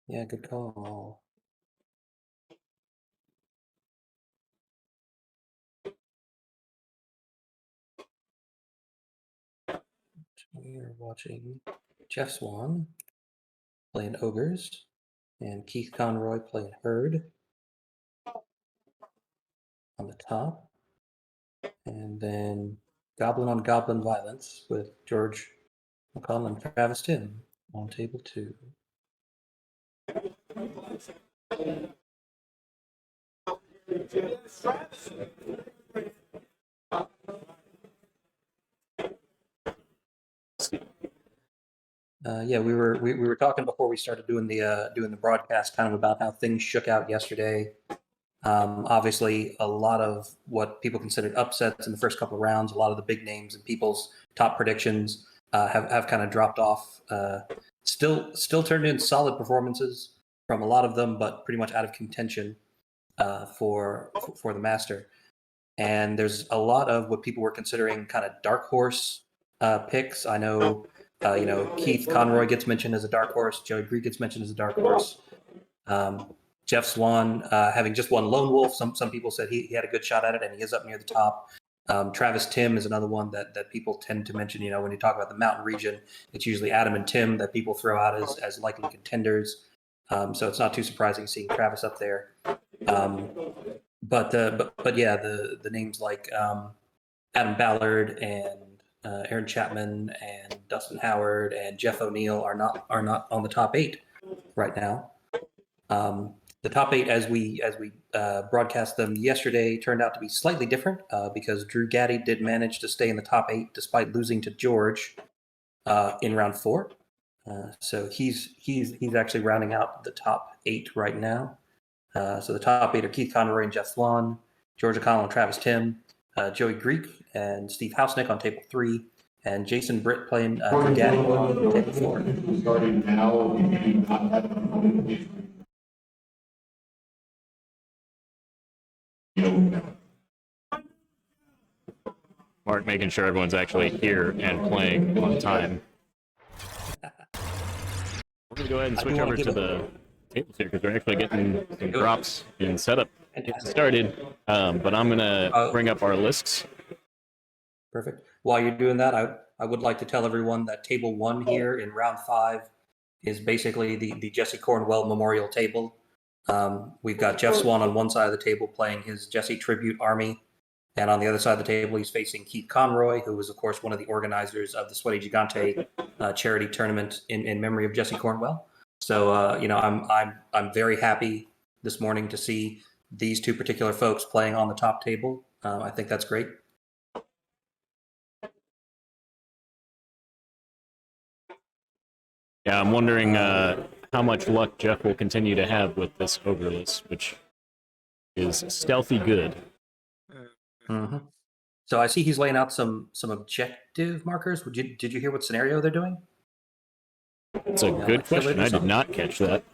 Yeah, good call. We are watching Jeff Swan playing Ogres and Keith Conroy playing Herd on the top. And then Goblin on Goblin Violence with George McConnell and Travis Tim on table 2. Yeah, we were talking before we started doing the broadcast, kind of about how things shook out yesterday. Obviously, a lot of what people considered upsets in the first couple of rounds, a lot of the big names and people's top predictions have kind of dropped off. Still turned in solid performances from a lot of them, but pretty much out of contention for the Master. And there's a lot of what people were considering kind of dark horse picks. I know, Keith Conroy gets mentioned as a dark horse. Joey Greek gets mentioned as a dark horse. Jeff Swan, having just won Lone Wolf, some people said he had a good shot at it, and he is up near the top. Travis Tim is another one that people tend to mention. When you talk about the mountain region, it's usually Adam and Tim that people throw out as likely contenders. So it's not too surprising seeing Travis up there. But yeah, the names like Adam Ballard and Aaron Chapman and Dustin Howard and Jeff O'Neill are not on the top 8 right now. The top 8, as we broadcast them yesterday, turned out to be slightly different because Drew Gaddy did manage to stay in the top 8 despite losing to George in round 4. So he's actually rounding out the top 8 right now. So the top 8 are Keith Conroy and Jeff Swan, George O'Connell and Travis Tim, Joey Greek and Steve Hausnick on table 3, and Jason Britt playing Drew Gaddy on table 4. Starting now, Mark making sure everyone's actually here and playing on time. We're going to go ahead and switch over to the tables here because we're actually getting some drops in setup getting started. But I'm going to bring up our lists. Perfect. While you're doing that, I would like to tell everyone that table 1 here in round 5 is basically the Jesse Cornwell Memorial table. We've got Jeff Swan on one side of the table playing his Jesse Tribute Army. And on the other side of the table, he's facing Keith Conroy, who was, of course, one of the organizers of the Sweaty Gigante charity tournament in memory of Jesse Cornwell. So, I'm very happy this morning to see these 2 particular folks playing on the top table. I think that's great. Yeah, I'm wondering how much luck Jeff will continue to have with this ogre list, which is stealthy good. Mm-hmm. So I see he's laying out some objective markers. Did you hear what scenario they're doing? It's a good question. I did not catch that.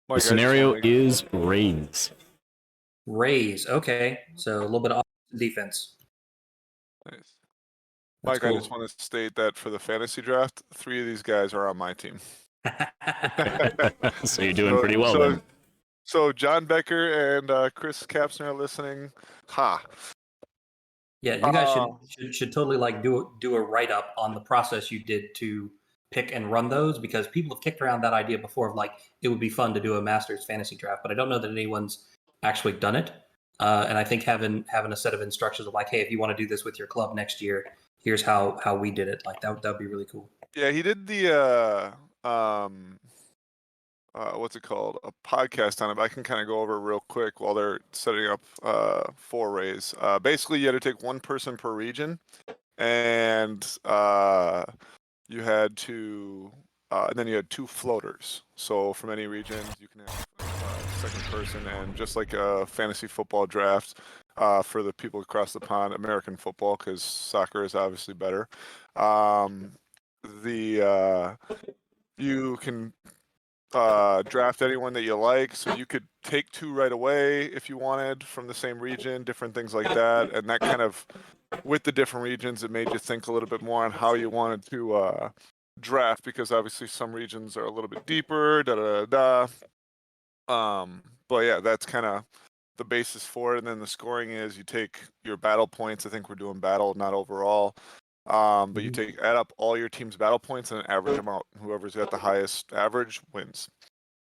The scenario is raise. Raise. Okay, so a little bit of defense. Nice. That's Mike, cool. I just want to state that for the fantasy draft, 3 of these guys are on my team. So you're doing pretty well then. So John Becker and Chris Kapsner are listening. Ha. Yeah, you guys should totally like do a write up on the process you did to pick and run those, because people have kicked around that idea before of like it would be fun to do a Masters fantasy draft, but I don't know that anyone's actually done it. And I think having a set of instructions of like, hey, if you want to do this with your club next year, here's how we did it. Like that'd be really cool. Yeah, he did the what's it called? A podcast on it. But I can kind of go over it real quick while they're setting up for raise. Basically, you had to take 1 person per region, and you had to, and then you had 2 floaters. So from any region, you can have a second person, and just like a fantasy football draft for the people across the pond, American football, because soccer is obviously better. You can draft anyone that you like. So you could take 2 right away if you wanted from the same region, different things like that. And that kind of, with the different regions, it made you think a little bit more on how you wanted to draft, because obviously some regions are a little bit deeper, but yeah, that's kind of the basis for it. And then the scoring is you take your battle points. I think we're doing battle, not overall. But you add up all your team's battle points and average them out. Whoever's got the highest average wins.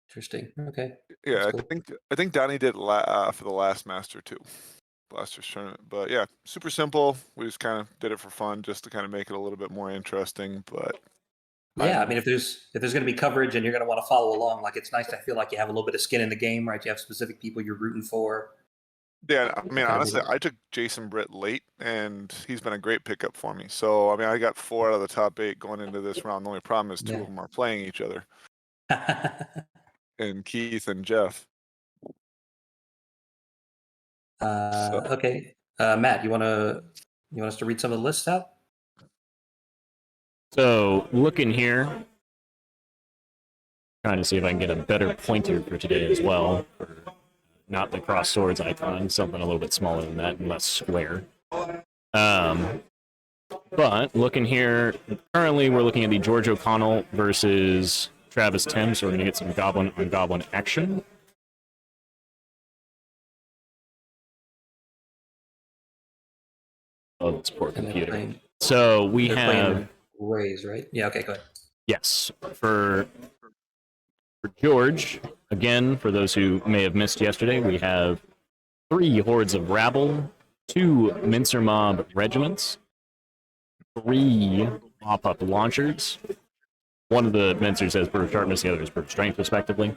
Interesting. Okay. Yeah, Cool. I think Donnie did for the last Master too, last year's tournament. But yeah, super simple. We just kind of did it for fun, just to kind of make it a little bit more interesting. But yeah, I mean, if there's going to be coverage and you're going to want to follow along, like it's nice to feel like you have a little bit of skin in the game, right? You have specific people you're rooting for. Yeah, I mean, honestly, I took Jason Britt late, and he's been a great pickup for me. So, I mean, I got 4 out of the top 8 going into this round. The only problem is 2 of them are playing each other, and Keith and Jeff. Okay, Matt, you want us to read some of the lists out? So, looking here, trying to see if I can get a better pointer for today as well. Not the cross swords icon, something a little bit smaller than that and less square. But looking here, currently we're looking at the George O'Connell versus Travis Tim, so we're going to get some goblin on goblin action. Oh, this poor computer. So we have Rays, right? Yeah, okay, go ahead. Yes, for George, again, for those who may have missed yesterday, we have 3 hordes of rabble, 2 mincer mob regiments, 3 mop-up launchers. One of the mincers has brute sharpness, the other is brute strength, respectively.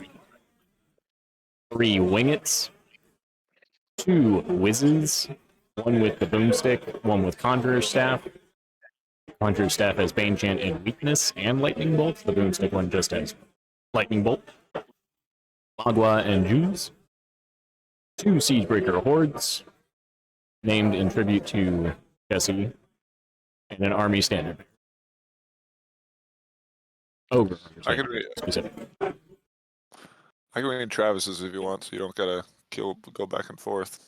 3 wingets, 2 whizzes, 1 with the boomstick, 1 with conjurer's staff. Conjurer's staff has bane chant and weakness and lightning bolt. The boomstick one just has lightning bolt. Magua and Jews. 2 Siegebreaker hordes, named in tribute to Jesse, and an army standard. Ogre. I can read Travis's if you want, so you don't gotta go back and forth.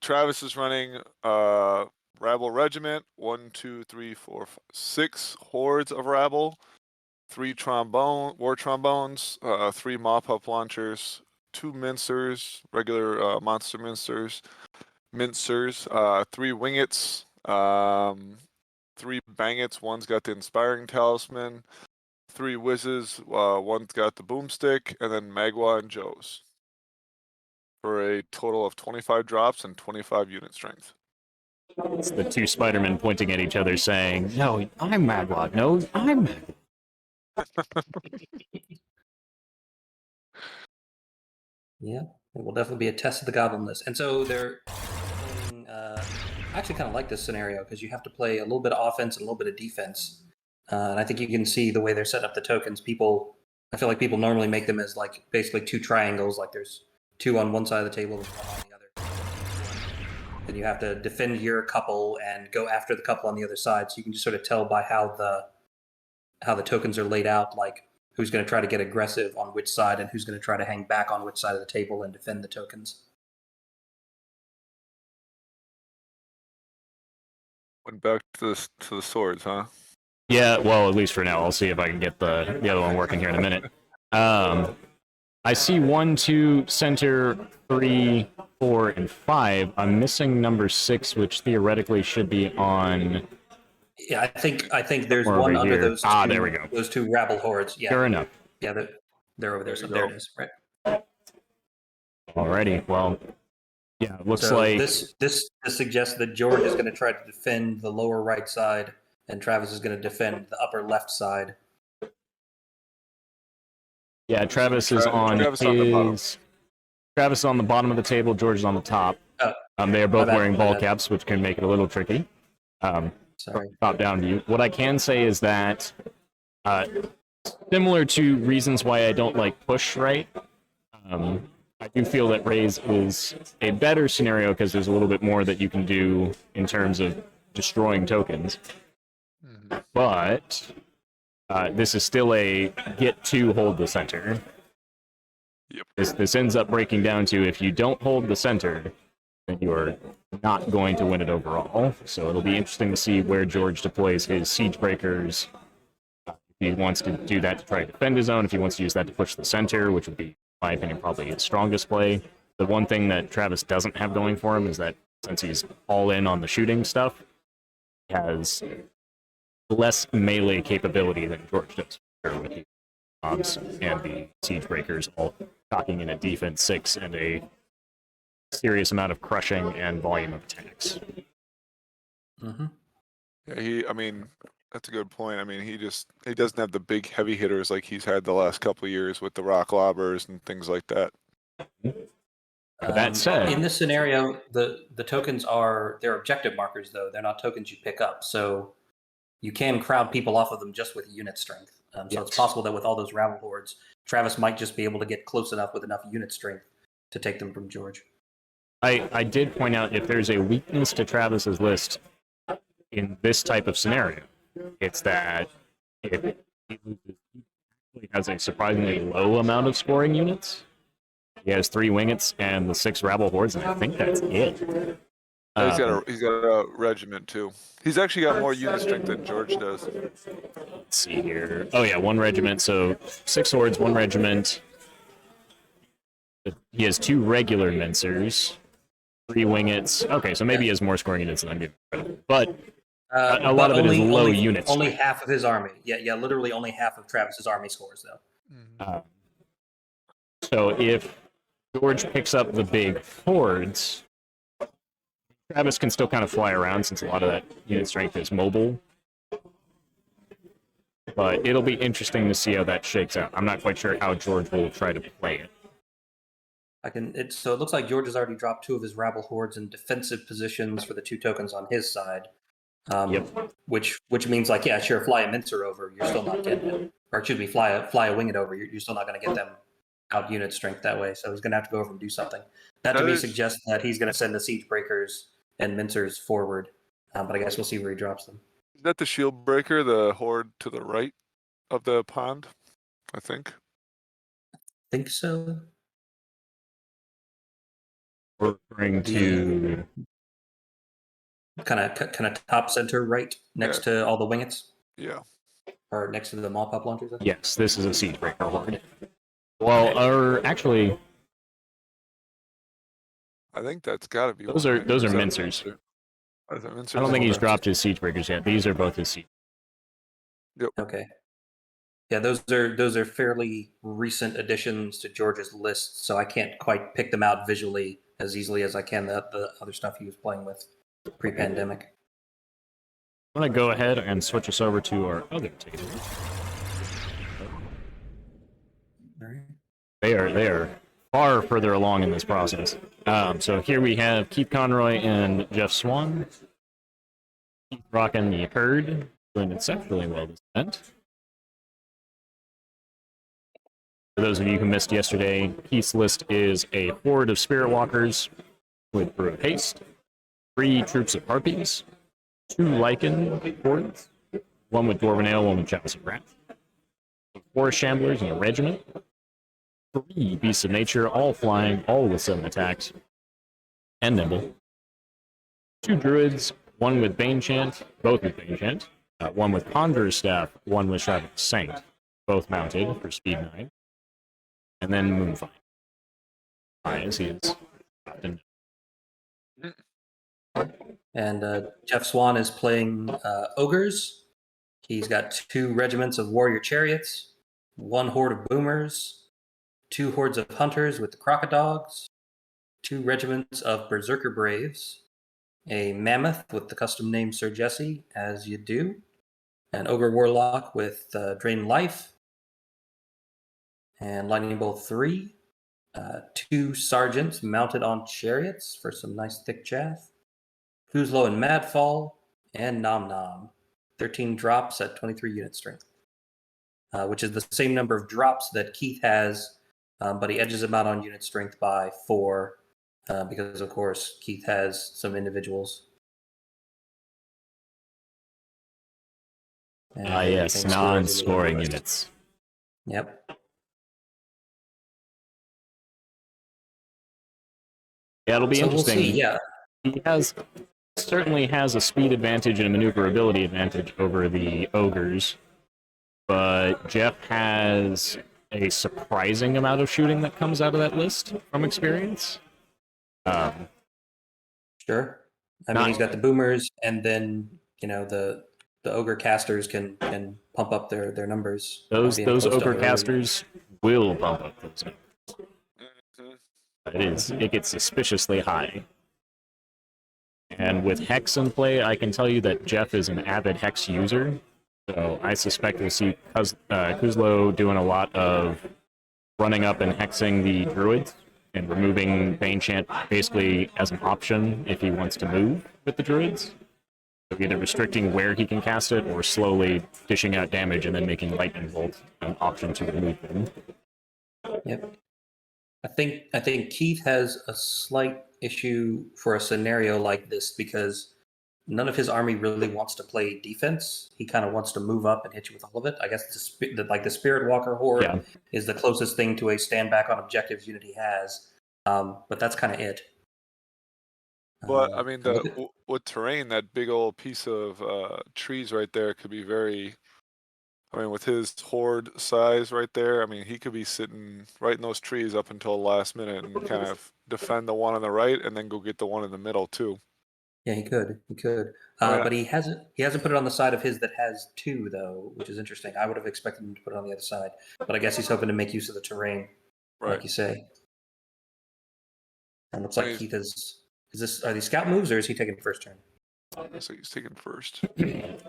Travis is running rabble regiment, 1, 2, 3, 4, 5, 6 hordes of rabble, 3 war trombones, 3 mop-up launchers, 2 mincers, regular monster mincers, 3 wingets, 3 bangets. One's got the inspiring talisman, 3 whizzes, one's got the boomstick, and then Magua and Joes, for a total of 25 drops and 25 unit strength. It's the 2 Spider-Men pointing at each other saying, "No, I'm Magua. No, I'm Magua." Yeah, it will definitely be a test of the goblin list. And so they're playing, I actually kind of like this scenario because you have to play a little bit of offense and a little bit of defense. And I think you can see the way they're setting up the tokens. I feel like people normally make them as like basically 2 triangles, like there's 2 on one side of the table and 1 on the other. And you have to defend your couple and go after the couple on the other side. So you can just sort of tell by how the tokens are laid out, like who's going to try to get aggressive on which side and who's going to try to hang back on which side of the table and defend the tokens. Went back to the swords, huh? Yeah, well, at least for now. I'll see if I can get the other one working here in a minute. I see 1, 2, center, 3, 4, and 5. I'm missing number 6, which theoretically should be on. Yeah, I think there's one under here. those. There we go. Those 2 rabble hordes. Yeah. Sure enough. Yeah, they're over there. So there it is. Right. Alrighty. Well, yeah, it looks so like this suggests that George is going to try to defend the lower right side, and Travis is going to defend the upper left side. Yeah, Travis is on the bottom of the table. George is on the top. They are both wearing ball caps, which can make it a little tricky. Top down view. What I can say is that, similar to reasons why I don't like push right, I do feel that raise is a better scenario because there's a little bit more that you can do in terms of destroying tokens. But This is still a get to hold the center. Yep. This ends up breaking down to if you don't hold the center, then you are not going to win it overall. So it'll be interesting to see where George deploys his siege breakers. If he wants to do that to try to defend his own, if he wants to use that to push the center, which would be, in my opinion, probably his strongest play. The one thing that Travis doesn't have going for him is that since he's all in on the shooting stuff, he has less melee capability than George does with the bombs and the siege breakers all cocking in a defense 6 and a serious amount of crushing and volume of attacks. Mm-hmm. Yeah, I mean, that's a good point. I mean, he doesn't have the big heavy hitters like he's had the last couple of years with the rock lobbers and things like that. But that said, in this scenario, the tokens they're objective markers though. They're not tokens you pick up, so you can crowd people off of them just with unit strength. So it's possible that with all those rabble hordes, Travis might just be able to get close enough with enough unit strength to take them from George. I did point out if there's a weakness to Travis's list in this type of scenario, it's that if he has a surprisingly low amount of scoring units. He has 3 wingets and the 6 rabble hordes, and I think that's it. He's got a regiment too. He's actually got more unit strength than George does. Let's see here. Oh yeah, 1 regiment. So 6 hordes, 1 regiment. He has 2 regular mincers, 3 wingets. Okay, so maybe he has more scoring units than I'm giving credit. But a lot of it is low units. Only half of his army. Yeah, literally only half of Travis's army scores though. So if George picks up the big hordes, Travis can still kind of fly around since a lot of that unit strength is mobile. But it'll be interesting to see how that shakes out. I'm not quite sure how George will try to play it. So it looks like George has already dropped 2 of his rabble hordes in defensive positions for the 2 tokens on his side. Yep. Which means like, yeah, sure, fly a mincer over, you're still not getting them. Or excuse me, fly a winget over, you're still not going to get them out unit strength that way. So he's going to have to go over and do something. That to me suggests that he's going to send the siege breakers and mincers forward. But I guess we'll see where he drops them. Is that the shield breaker, the horde to the right of the pond? I think. Think so. Referring to kind of top center right next to all the wingets, Yeah. or next to the mall pop launchers. yes, this is a siege breaker horde. Well, or actually, I think that's got to be. those are mincers. I don't think he's dropped his siege breakers yet. These are both his siege. Yep. Okay. Yeah, those are fairly recent additions to George's list, so I can't quite pick them out visually as easily as I can the other stuff he was playing with pre-pandemic. I'm going to go ahead and switch us over to our other table. They are far further along in this process. So here we have Keith Conroy and Jeff Swan. Keith rocking the herd, doing exceptionally well this event. For those of you who missed yesterday, Keith's list is a horde of Spirit Walkers with Brew of Haste, 3 troops of Harpies, 2 Lycan hordes, 1 with Dwarven Ale, 1 with Chalice of Wrath, 4 Shamblers and a regiment, 3 Beasts of Nature, all flying, all with 7 attacks, and nimble. 2 Druids, 1 with Banechant, both with Banechant, 1 with Conjurer's Staff, 1 with Shroud of Saint, both mounted for speed 9, and then Moonfire. As he is often. And Jeff Swan is playing ogres. He's got 2 regiments of warrior chariots, 1 horde of boomers, 2 hordes of hunters with the crocodogs, 2 regiments of berserker braves, a mammoth with the custom name Sir Jesse, as you do, an ogre warlock with drain life, and lightning bolt 3, 2 sergeants mounted on chariots for some nice thick chaff, Kuzlo and Madfall, and Nom Nom. 13 drops at 23 unit strength, which is the same number of drops that Keith has, but he edges him out on unit strength by 4, because, of course, Keith has some individuals. Ah, yes, everything scores non-scoring really units. Yep. Yeah, it'll be So we'll interesting. see. Yeah. He certainly has a speed advantage and a maneuverability advantage over the ogres, but Jeff has a surprising amount of shooting that comes out of that list from experience. Sure. I mean, Not- he's got the boomers, and then the ogre casters can pump up their numbers. by Those being those close to ogre Ur. casters will bump up those numbers. Mhm. It gets suspiciously high. And with Hex in play, I can tell you that Jeff is an avid Hex user. So I suspect we'll see Kuzlo doing a lot of running up and hexing the druids and removing Bane Chant basically as an option if he wants to move with the druids. So either restricting where he can cast it or slowly dishing out damage and then making Lightning Bolt an option to remove them. Yep. I think Keith has a slight issue for a scenario like this because none of his army really wants to play defense. He kind of wants to move up and hit you with all of it. I guess the Spirit Walker Horde Yeah. is the closest thing to a stand back on objectives unit he has. But that's kind of it. But I mean, look at- with terrain, that big old piece of trees right there could be very. I mean, with his horde size right there, I mean, he could be sitting right in those trees up until the last minute and kind of defend the one on the right, and then go get the one in the middle too. Yeah, he could. He could. Oh, yeah. But he hasn't. He hasn't put it on the side of his that has two, though, which is interesting. I would have expected him to put it on the other side, but I guess he's hoping to make use of the terrain, like Right. you say. And looks I like mean, Keith is. Is this? Are these scout moves, or is he taking first turn? So he's taking first.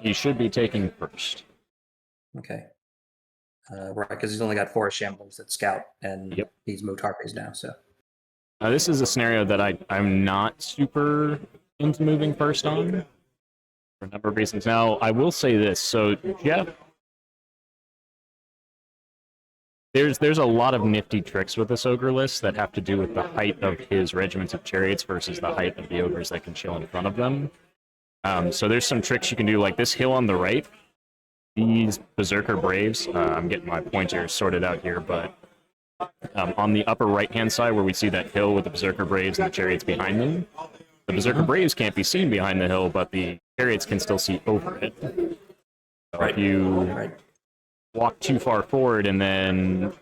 He should be taking first. Okay. Right, because he's only got 4 shamblers that scout, and Yep. he's moved Harpies now. So This is a scenario that I'm not super into moving first on for a number of reasons. Now, I will say this. So, Jeff, there's a lot of nifty tricks with this ogre list that have to do with the height of his regiments of chariots versus the height of the ogres that can chill in front of them. So there's some tricks you can do, like this hill on the right. These Berserker Braves, I'm getting my pointer sorted out here, but on the upper right-hand side where we see that hill with the Berserker Braves and the chariots behind them, the Berserker Braves can't be seen behind the hill, but the chariots can still see over it. So Right. if you right. walk too far forward and then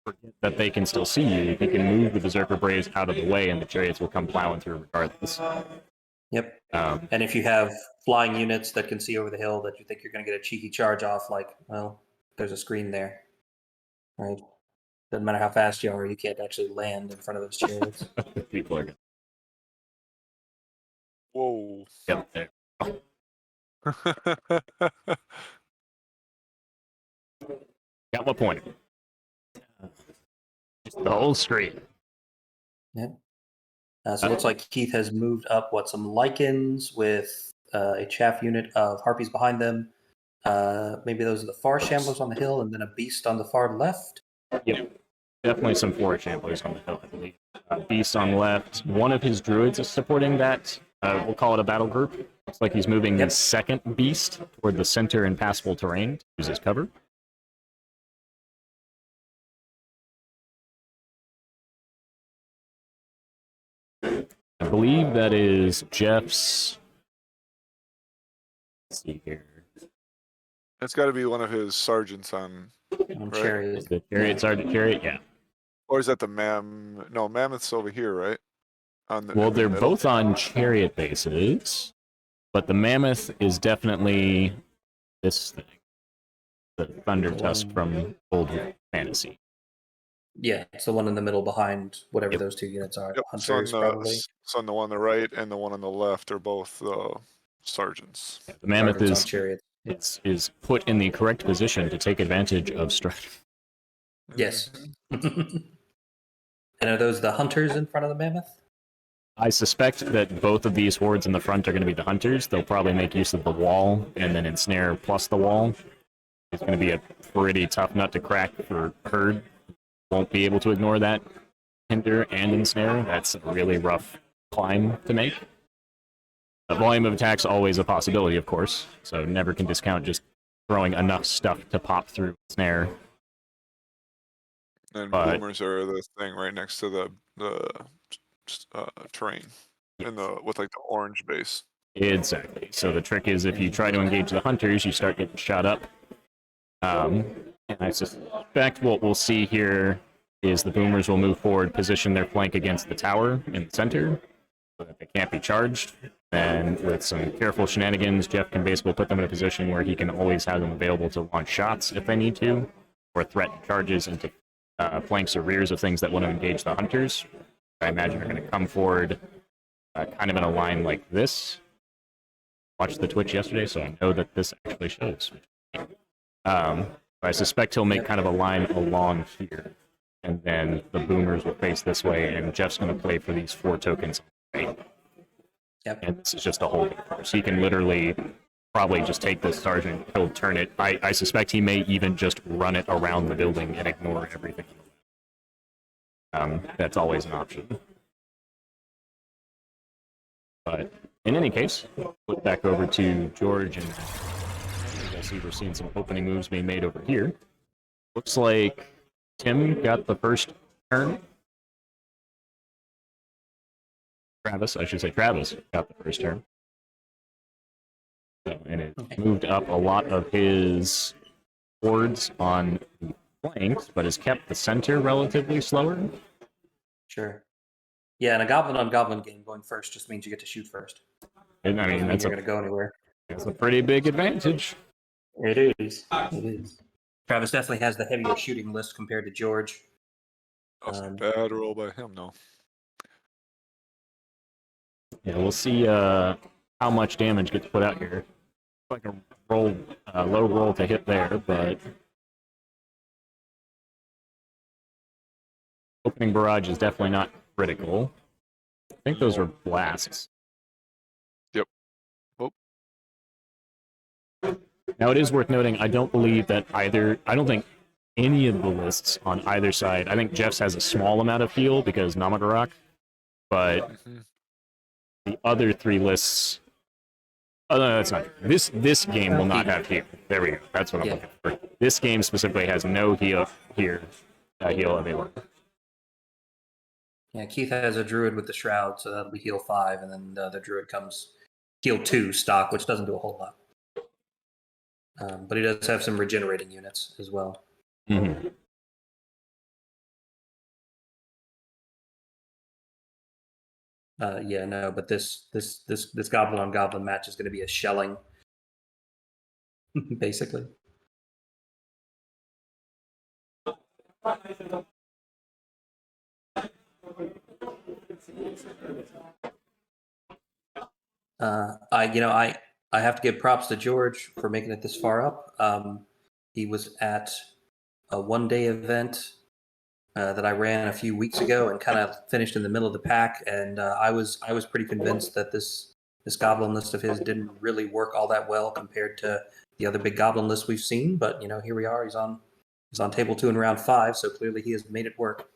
forget that they can still see you, you can move the Berserker Braves out of the way and the chariots will come plowing through regardless. Yep. Um, And if you have flying units that can see over the hill that you think you're going to get a cheeky charge off, like, well, there's a screen there, right? Doesn't matter how fast you are, you can't actually land in front of those chariots. people are gonna Whoa. get there. Got my point. Just the whole screen. Yep. So it looks like Keith has moved up some Lycans with a chaff unit of Harpies behind them. Maybe those are the far shamblers on the hill, and then a beast on the far left. Yep. Definitely some forest shamblers on the hill, I believe. Beast on left. One of his druids is supporting that. We'll call it a battle group. Looks like he's moving the second beast toward the center and passable terrain to use his cover. I believe that is Jeff's. Let's see here. It's got to be one of his sergeants on, Right. Chariot. Is the chariot sergeant chariot? Yeah. or is that the No, Mammoth's over here, right? On the. Well, in the they're middle? both on chariot bases, but the mammoth is definitely this thing, the Thunder Tusk from Old Fantasy. Yeah, it's the one in the middle behind whatever Yep. those two units are. Yep. Hunters, probably. So on the one on the right and the one on the left are both sergeants. Yeah, the mammoth Sergeants on is chariot. is put in the correct position to take advantage of strike. Yes. And are those the hunters in front of the mammoth? I suspect that both of these hordes in the front are going to be the hunters. They'll probably make use of the wall and then ensnare plus the wall. It's going to be a pretty tough nut to crack for herd. Won't be able to ignore that hinder and ensnare. That's a really rough climb to make. The volume of attacks always a possibility, of course, so never can discount just throwing enough stuff to pop through a snare. And But- boomers are the thing right next to the terrain, with like the orange base. Exactly. So the trick is if you try to engage the hunters, you start getting shot up. And I suspect what we'll see here is the boomers will move forward, position their flank against the tower in the center so that they can't be charged. And with some careful shenanigans, Jeff can basically put them in a position where he can always have them available to launch shots if they need to, or threaten charges into flanks or rears of things that want to engage the hunters. I imagine are going to come forward kind of in a line like this. Watched the Twitch yesterday, so I know that this actually shows. I suspect he'll make kind of a line along here, and then the boomers will face this way, and Jeff's going to play for these 4 tokens. Right? Yep. And this is just a holding force. He can literally probably just take this sergeant, he'll turn it. I suspect he may even just run it around the building and ignore everything. That's always an option. But in any case, flip back over to George, and I see we're seeing some opening moves being made over here. Looks like Tim got the first turn. Travis got the first turn. So, and it moved up a lot of his hordes on the flanks, but has kept the center relatively slower. Sure. Yeah, and a goblin on goblin game going first just means you get to shoot first. And I mean, Doesn't that's you're going to go anywhere. a pretty big advantage. It is. It is. Travis definitely has the heavier shooting list compared to George. That's a bad roll by him, though. Yeah, we'll see how much damage gets put out here. Like a roll, low roll to hit there, but opening barrage is definitely not critical. I think those were blasts. Yep. Oh. Now it is worth noting, I don't think any of the lists on either side, I think Jeff's has a small amount of heal because Namagarok, but the other 3 lists, oh no, that's not true. This game will not have heal. There we go. That's what I'm looking for. This game specifically has no heal here, heal available. Yeah, Keith has a druid with the shroud, so that'll be heal 5, and then the other druid comes heal 2 stock, which doesn't do a whole lot. But he does have some regenerating units as well. Mm-hmm. Yeah, no, but this goblin on goblin match is going to be a shelling, basically. I have to give props to George for making it this far up. He was at a 1-day event that I ran a few weeks ago and kind of finished in the middle of the pack, and I was pretty convinced that this goblin list of his didn't really work all that well compared to the other big goblin lists we've seen. But here we are. He's on table 2 in round 5, so clearly he has made it work.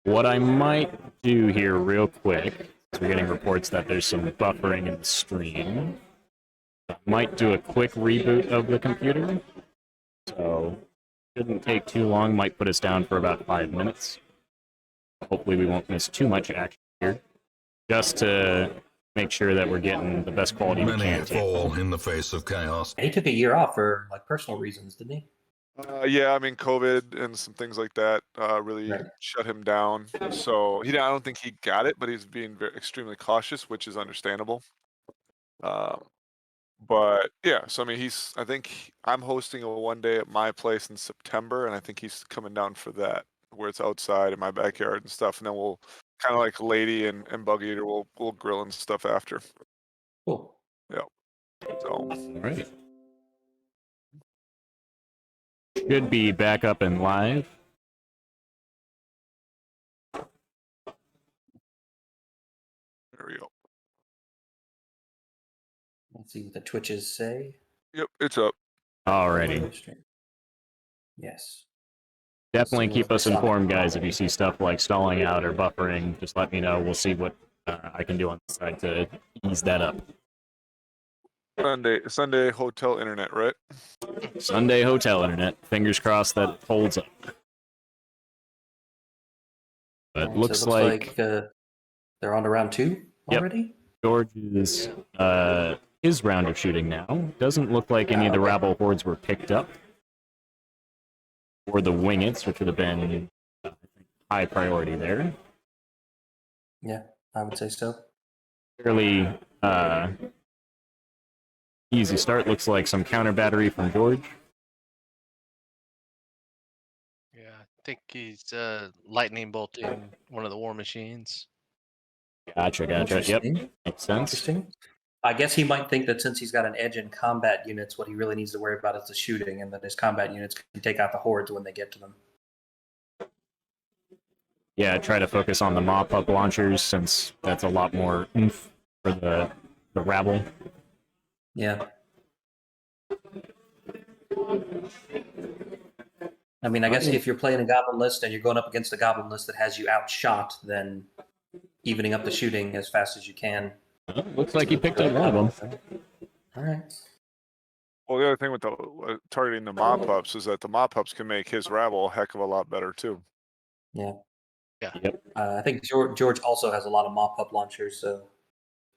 What I might do here real quick, is we're getting reports that there's some buffering in the stream. I might do a quick reboot of the computer. So, shouldn't take too long, might put us down for about 5 minutes. Hopefully we won't miss too much action here. Just to make sure that we're getting the best quality we Many can. fall in the face of chaos. And he took a year off for personal reasons, didn't he? Yeah, I mean, COVID and some things like that really Right. shut him down. So I don't think he got it, but he's being extremely cautious, which is understandable. But yeah, so I mean, I think I'm hosting a 1-day at my place in September, and I think he's coming down for that, where it's outside in my backyard and stuff. And then we'll kind of like Lady and Bug Eater, we'll grill and stuff after. Cool. So All right. Should be back up and live Let's see what the Twitches say. Yep, it's up. Alrighty. Yes. Definitely See keep what us they saw. informed, guys. If you see stuff like stalling out or buffering, just let me know. We'll see what I can do on the side to ease that up. Sunday hotel internet, right? Sunday hotel internet. Fingers crossed that holds up. But Alright, so looks it like they're on to round 2 Yep. already. George is his round of shooting now. Doesn't look like any of the Okay. rabble hordes were picked up. Or the wingets, which would have been high priority there. Yeah, I would say so. Fairly easy start. Looks like some counter battery from George. Yeah, I think he's lightning bolting one of the war machines. Gotcha. Yep, Interesting. makes sense. Interesting. I guess he might think that since he's got an edge in combat units, what he really needs to worry about is the shooting, and that his combat units can take out the hordes when they get to them. Yeah, try to focus on the mop-up launchers since that's a lot more oomph for the rabble. Yeah. I mean, I guess if you're playing a goblin list and you're going up against a goblin list that has you outshot, then evening up the shooting as fast as you can. Well, looks like he picked up one of them. All right. Well, the other thing with the targeting the mop-ups is that the mop-ups can make his rabble a heck of a lot better too. Yeah. Yeah. Yep. I think George also has a lot of mop-up launchers, so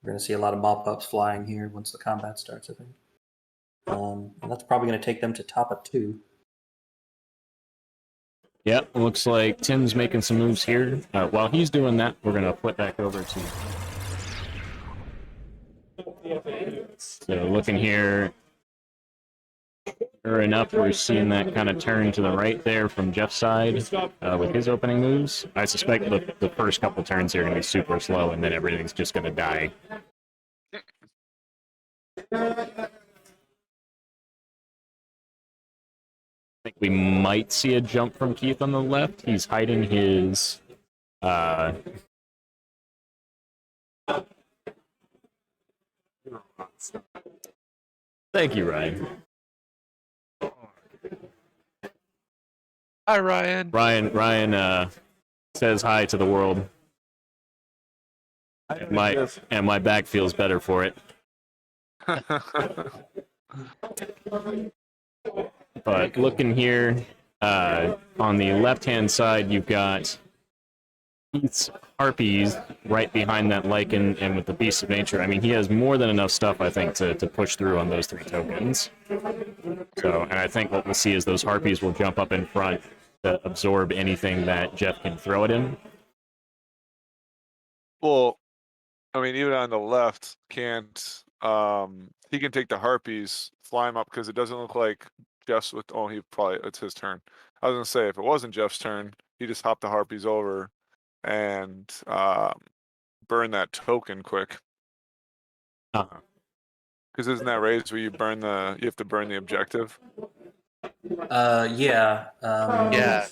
we're going to see a lot of mop-ups flying here once the combat starts, I think. And that's probably going to take them to top of 2. Yep, looks like Tim's making some moves here. While he's doing that, we're going to flip back over to... So looking here, sure enough, we're seeing that kind of turn to the right there from Jeff's side with his opening moves. I suspect the first couple turns here are going to be super slow, and then everything's just going to die. I think we might see a jump from Keith on the left. He's hiding his... Thank you, Ryan. Hi, Ryan. Ryan says hi to the world. And my back feels better for it. But looking here, on the left-hand side, you've got Keith's Harpies right behind that Lycan, and with the Beasts of Nature. I mean, he has more than enough stuff, I think, to push through on those 3 tokens. So, and I think what we'll see is those Harpies will jump up in front to absorb anything that Jeff can throw at him. Well, I mean, even on the left, can't he can take the Harpies, fly him up because it doesn't look like Jeff's with. Oh, it's his turn. I was gonna say if it wasn't Jeff's turn, he just hopped the Harpies over and burn that token quick. Uh-huh. Because isn't that raised where you have to burn the objective? Yeah. Yeah.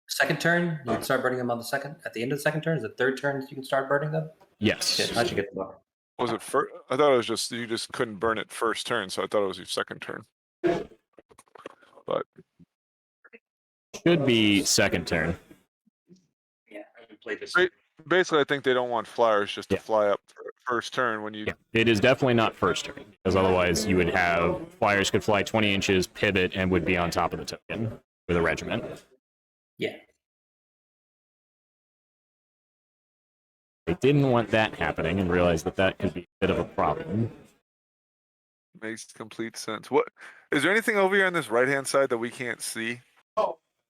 Second turn, you can start burning them on the second. At the end of the second turn, is it third turn that you can start burning them? Yes. Shit, I should get the bar. Was it first? I thought it was just you just couldn't burn it first turn, so I thought it was your second turn. But Should be second turn. Yeah, I haven't played this. Great. Basically, I think they don't want flyers just to Yeah. fly up first turn when you. Yeah, it is definitely not first turn, because otherwise you would have flyers could fly 20 inches, pivot, and would be on top of the token with a regiment. Yeah. They didn't want that happening and realized that could be a bit of a problem. Makes complete sense. What is there anything over here on this right hand side that we can't see?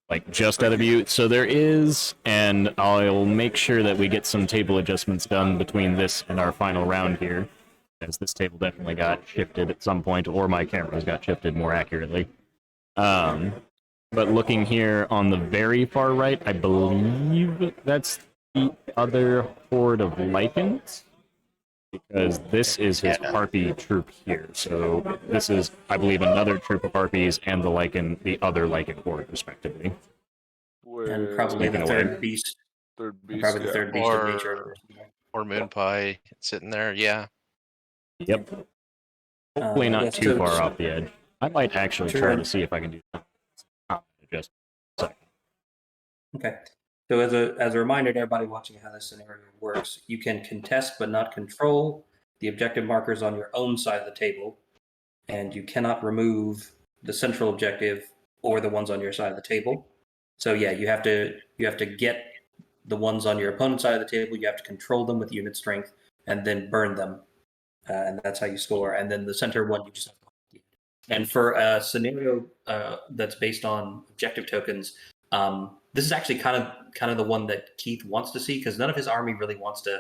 Like just out of view. So there is, and I'll make sure that we get some table adjustments done between this and our final round here, as this table definitely got shifted at some point, or my cameras got shifted more accurately. But looking here on the very far right, I believe that's the other horde of Lycans, because this is his Harpy troop here. So this is, I believe, another troop of Harpies and the other Lycan horde, respectively. And probably the Taken third away. beast. Third beast. Probably the Yeah. third beast of nature. Or Moon Pie sitting there. Yeah. Yep. Hopefully not yeah, too so- far off the edge. I might actually Sure. try to see if I can do that. Just a second. Okay. So as a reminder to everybody watching how this scenario works, you can contest but not control the objective markers on your own side of the table, and you cannot remove the central objective or the ones on your side of the table. So yeah, you have to get the ones on your opponent's side of the table. You have to control them with unit strength and then burn them, and that's how you score. And then the center one you just have to. And for a scenario that's based on objective tokens, this is actually kind of the one that Keith wants to see, because none of his army really wants to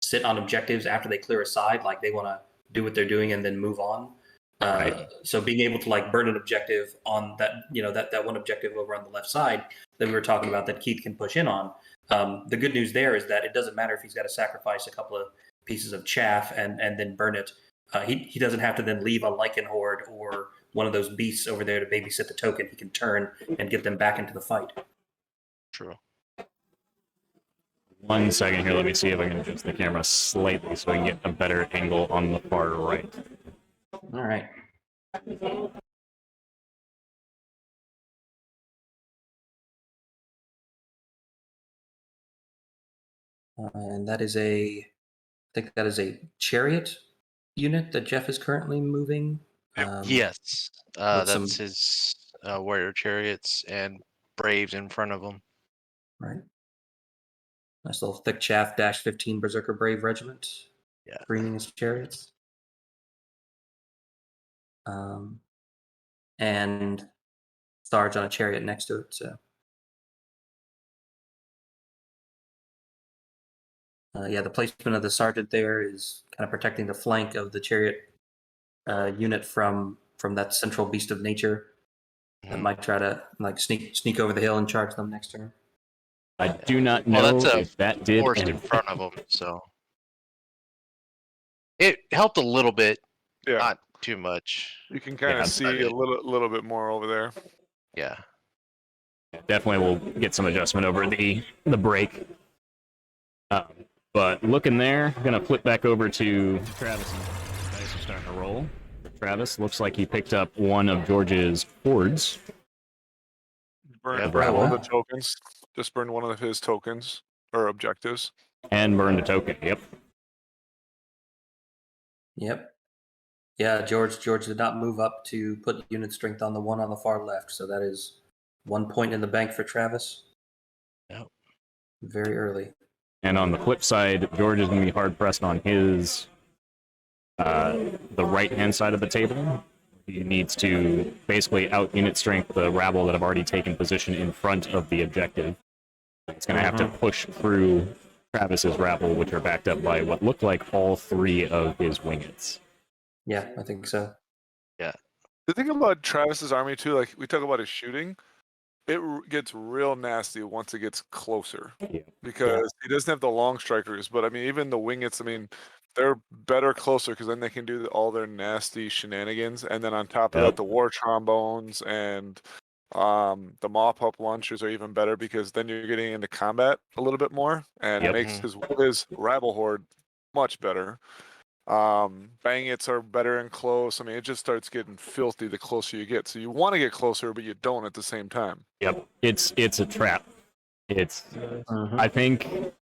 sit on objectives after they clear a side. Like, they want to do what they're doing and then move on. Right. So being able to like burn an objective on that, that one objective over on the left side that we were talking about that Keith can push in on. The good news there is that it doesn't matter if he's got to sacrifice a couple of pieces of chaff and then burn it. He doesn't have to then leave a Lycan horde or one of those beasts over there to babysit the token. He can turn and get them back into the fight. True. 1 second here. Let me see if I can adjust the camera slightly so I can get a better angle on the far right. All right. And that is I think that is a chariot unit that Jeff is currently moving. Yes. with some- That's his warrior chariots and braves in front of him. Right. Nice little thick chaff -15 Berserker Brave Regiment. Yeah. Greening his chariots. And Sarge on a chariot next to it. So. Yeah, the placement of the sergeant there is kind of protecting the flank of the chariot unit from that central beast of nature that Mhm. might try to like sneak over the hill and charge them next turn. I do not know Well, that's a if that did Force in anything. front of him, so it helped a little bit, Yeah, not too much. you can kind Yeah, of see a little bit more over there. Yeah. Definitely will get some adjustment over the break. But looking there, gonna flip back over to Travis. Dice are starting to roll. Travis looks like he picked up one of George's hordes. Burned Yeah, burn one of wow. the tokens. Just burned one of his tokens or objectives. And burned a token. Yep. Yep. Yeah, George did not move up to put unit strength on the one on the far left, so that is 1 point in the bank for Travis. Yep. Very early. And on the flip side, George is going to be hard pressed on his the right hand side of the table. He needs to basically out unit strength the rabble that have already taken position in front of the objective. He's going to have to push through Travis's rabble, which are backed up by what look like all three of his wingets. Yeah, I think so. The thing about Travis's army too, like we talk about his shooting, gets real nasty once it gets closer. Yeah. Because he doesn't have the long strikers, but I mean, even the wingets, I mean, they're better closer because then they can do all their nasty shenanigans, and then on top of Yep. that, the war trombones and the mop-up launchers are even better because then you're getting into combat a little bit more, and Yep. it makes his rabble horde much better. Bangits are better and close. I mean, it just starts getting filthy the closer you get. So you want to get closer, but you don't at the same time. Yep, it's a trap. It's Mhm. I think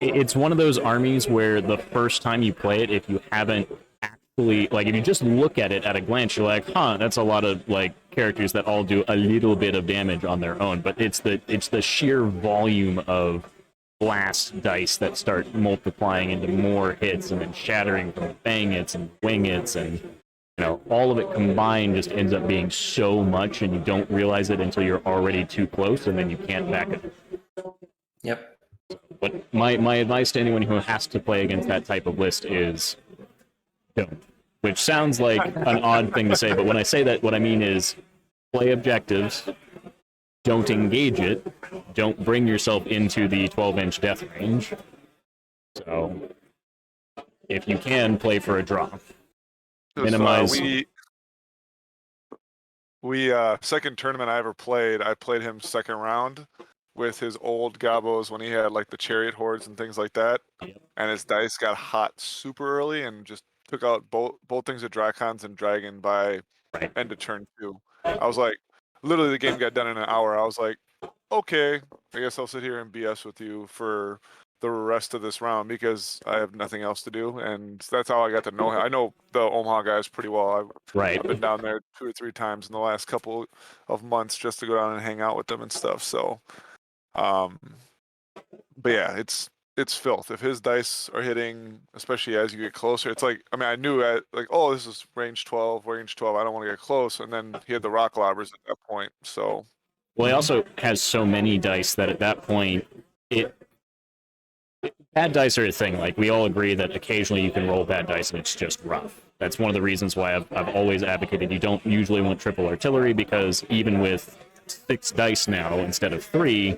it's one of those armies where the first time you play it, if you haven't actually if you just look at it at a glance, you're like, huh, that's a lot of like characters that all do a little bit of damage on their own. But it's the sheer volume of blast dice that start multiplying into more hits and then shattering from bangits and wingits and all of it combined just ends up being so much, and you don't realize it until you're already too close, and then you can't back it. Yep. But my advice to anyone who has to play against that type of list is don't. Which sounds like an odd thing to say, but when I say that, what I mean is play objectives, don't engage it, don't bring yourself into the 12-inch death range. So, if you can, play for a draw. 'Cause, Minimize. We second tournament I ever played, I played him second round with his old gobos when he had like the chariot hordes and things like that. Yep. And his dice got hot super early and just took out both things of Drakons and Dragon by Right. end of turn 2. I was like, literally the game got done in an hour. I was like, okay, I guess I'll sit here and BS with you for the rest of this round because I have nothing else to do, and that's how I got to know him. I know the Omaha guys pretty well. Right. I've been down there 2 or 3 times in the last couple of months just to go down and hang out with them and stuff. So, but yeah, it's filth. If his dice are hitting, especially as you get closer, it's like, I mean, I knew like, oh, this is range 12, range 12. I don't want to get close, and then he had the rock lobbers at that point. So, Well, he also has so many dice that at that point, bad dice are a thing. Like, we all agree that occasionally you can roll bad dice and it's just rough. That's one of the reasons why I've always advocated you don't usually want triple artillery, because even with 6 dice now instead of 3,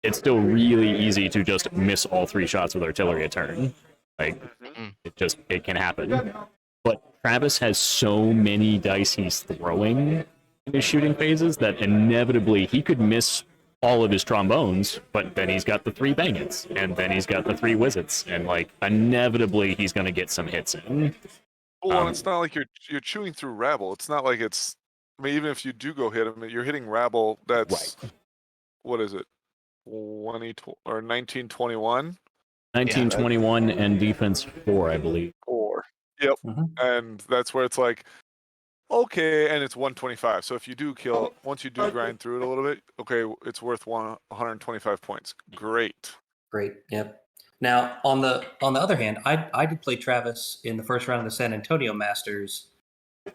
it's still really easy to just miss all 3 shots with artillery a turn. Like, it can happen. But Travis has so many dice he's throwing in his shooting phases that inevitably he could miss all of his trombones, but then he's got the 3 bangets, and then he's got the 3 wizards, and like inevitably he's gonna get some hits in. well, and it's not like you're chewing through rabble. It's not like it's. I mean, even if you do go hit him, you're hitting rabble. That's what is it, 20 or 1921? 1921 and defense 4, I believe. 4. Yep. Mhm. And that's where it's like, okay, and it's 125. So if you do kill, once you do grind through it a little bit, okay, it's worth 125 points. Great. Great. Yep. Now, on the other hand, I did play Travis in the first round of the San Antonio Masters,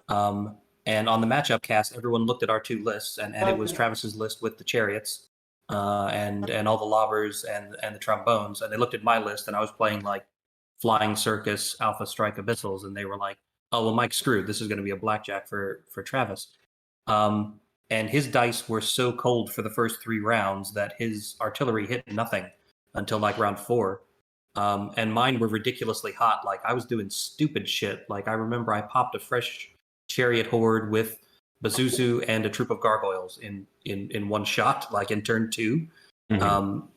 and on the matchup cast, everyone looked at our 2 lists, and it was Travis's list with the chariots, and all the lobbers and the trombones, and they looked at my list, and I was playing like Flying Circus, Alpha Strike, Abyssals, and they were like, "Oh well, Mike's screwed. This is going to be a blackjack for Travis." And his dice were so cold for the first 3 rounds that his artillery hit nothing until like round 4. And mine were ridiculously hot. Like, I was doing stupid shit. Like, I remember I popped a fresh chariot horde with Bazuzu and a troop of gargoyles in one shot, like in turn 2. Mhm.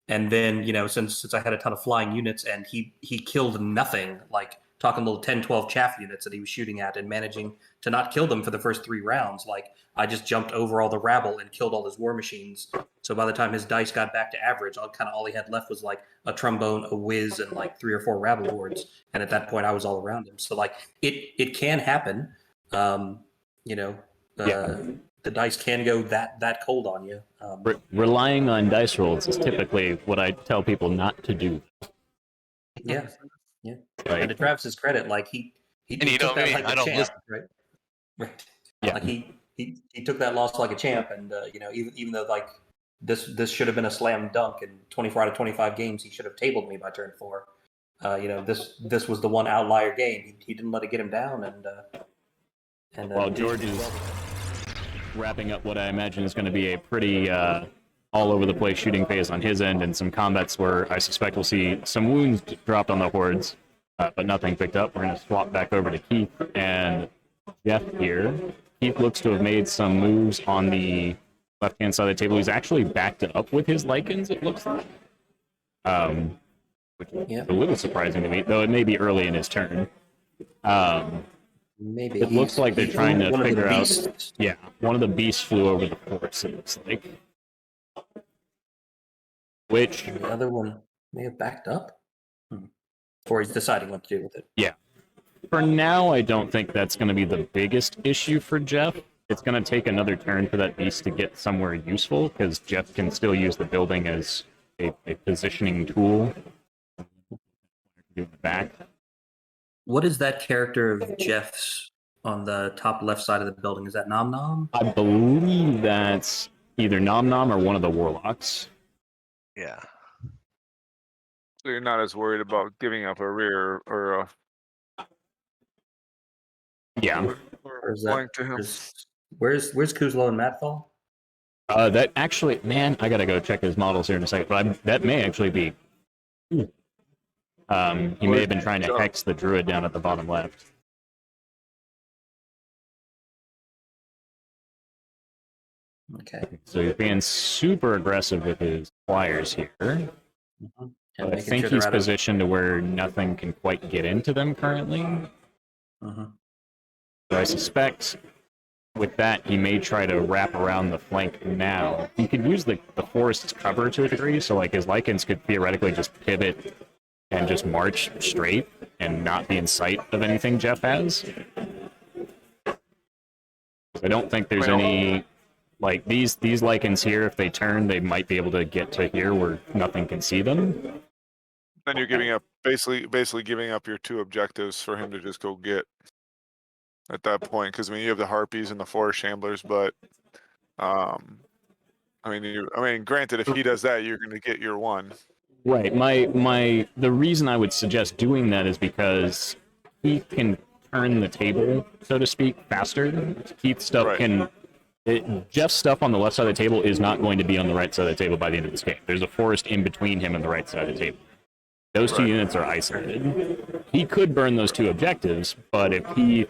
And then, since I had a ton of flying units and he killed nothing, like talking little 10, 12 chaff units that he was shooting at and managing to not kill them for the first 3 rounds. Like, I just jumped over all the rabble and killed all his war machines. So by the time his dice got back to average, all he had left was like a trombone, a whiz, and like 3 or 4 rabble hordes. And at that point, I was all around him. So like, it can happen. The dice can go that cold on you. Relying on dice rolls is typically what I tell people not to do. Yeah. And to Like, Travis's credit, like he And you took know that me, like I a don't champ, listen. right? Yeah. Like he took that loss like a champ, and even though like this should have been a slam dunk in 24 out of 25 games, he should have tabled me by turn 4. This was the one outlier game. He didn't let it get him down, and while George is wrapping up what I imagine is going to be a pretty all over the place shooting phase on his end, and some combats where I suspect we'll see some wounds dropped on the hordes, but nothing picked up. We're going to swap back over to Keith and Jeff here. Keith looks to have made some moves on the left-hand side of the table. He's actually backed up with his Lycans, it looks like. Which is a little surprising to me, though it may be early in his turn. maybe It looks like they're he's trying to one of the figure out. beasts. Yeah, one of the beasts flew over the force, it looks like. Which, The other one may have backed up, or he's deciding what to do with it. yeah. For now, I don't think that's going to be the biggest issue for Jeff. It's going to take another turn for that beast to get somewhere useful, because Jeff can still use the building as a positioning tool. Do the back. What is that character of Jeff's on the top left side of the building? Is that Nom Nom? I believe that's either Nom Nom or one of the warlocks. Yeah. So you're not as worried about giving up a rear or a Yeah. Or is flank to him. Where's Kuzlo and Matfall? That actually, man, I gotta go check his models here in a second, but that may actually be. He may have been trying to hex the druid down at the bottom left. Okay. So he's being super aggressive with his flyers here. And I making think sure he's they're out of. positioned to where nothing can quite get into them currently. Mhm. So I suspect with that, he may try to wrap around the flank now. He could use the forest's cover to a degree, so like his Lycans could theoretically just pivot and just march straight and not be in sight of anything Jeff has. I don't think there's any, like these Lycans here, if they turn, they might be able to get to here where nothing can see them. Then you're giving up basically giving up your 2 objectives for him to just go get at that point. Because I mean, you have the Harpies and the Forest Shamblers, but I mean, granted, if he does that, you're going to get your 1. Right. The reason I would suggest doing that is because he can turn the table, so to speak, faster. Keith's stuff Right. can. Jeff's stuff on the left side of the table is not going to be on the right side of the table by the end of this game. There's a forest in between him and the right side of the table. Those 2 Right. units are isolated. He could burn those 2 objectives, but if he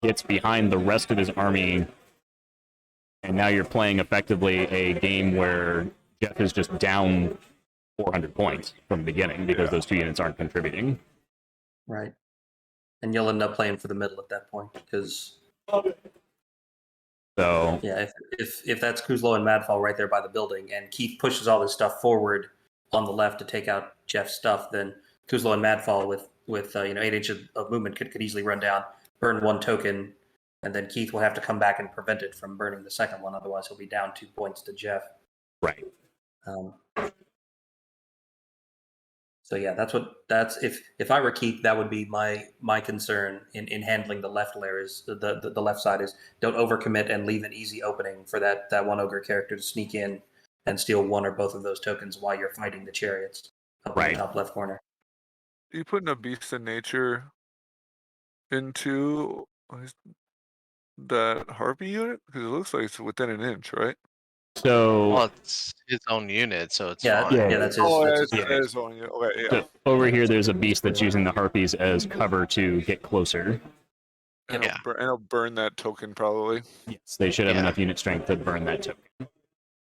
gets behind the rest of his army, and now you're playing effectively a game where Jeff is just down 400 points from the beginning because those 2 units aren't contributing. Right. And you'll end up playing for the middle at that point because So yeah, if that's Kuzlo and Madfall right there by the building, and Keith pushes all this stuff forward on the left to take out Jeff's stuff, then Kuzlo and Madfall with 8 inches of movement could easily run down, burn 1 token, and then Keith will have to come back and prevent it from burning the second one. Otherwise, he'll be down 2 points to Jeff. right. So yeah, that's if I were Keith, that would be my concern in handling the left layer is the left side is don't overcommit and leave an easy opening for that 1 ogre character to sneak in and steal 1 or both of those tokens while you're fighting the chariots up in Right. the top left corner. You putting a Beast of Nature into that Harpy unit? Because it looks like it's within an inch, right? So Well, it's his own unit, so it's Yeah, fine. yeah, that's his. Oh, that's it's his yeah. his own unit. Okay, yeah. So over here, there's a beast that's using the harpies as cover to get closer. And Yeah. it'll burn that token probably. Yes, they should have Yeah. enough unit strength to burn that token.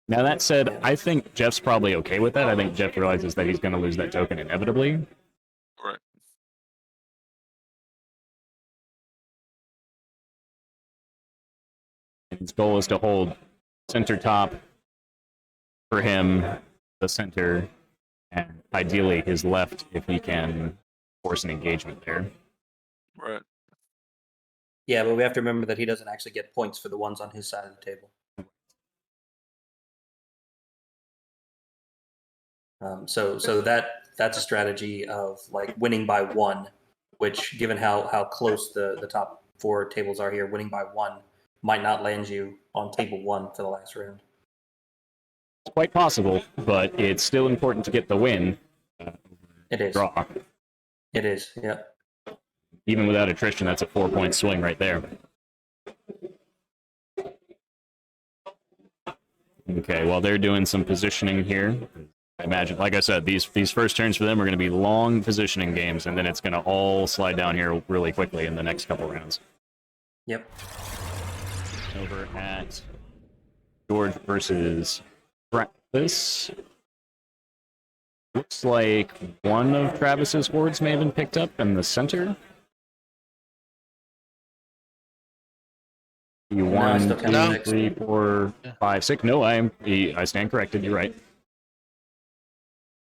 Now that said, I think Jeff's probably okay with that. I think Jeff realizes that he's going to lose that token inevitably. Right. And his goal is to hold center top for him, the center, and ideally his left if he can force an engagement there. Right. Yeah, but we have to remember that he doesn't actually get points for the ones on his side of the table. So that's a strategy of like winning by 1, which given how close the top 4 tables are here, winning by 1 might not land you on table 1 for the last round. It's quite possible, but it's still important to get the win. It is. Draw. It is. Yeah. Even without attrition, that's a 4-point swing right there. Okay, well, they're doing some positioning here. I imagine, like I said, these first turns for them are going to be long positioning games, and then it's going to all slide down here really quickly in the next couple rounds. Yep. Over at George versus Travis. Looks like one of Travis's hordes may have been picked up in the center. You No, I 1, still count 2, six. 3, 4, 5, 6. No, I stand corrected. You're right.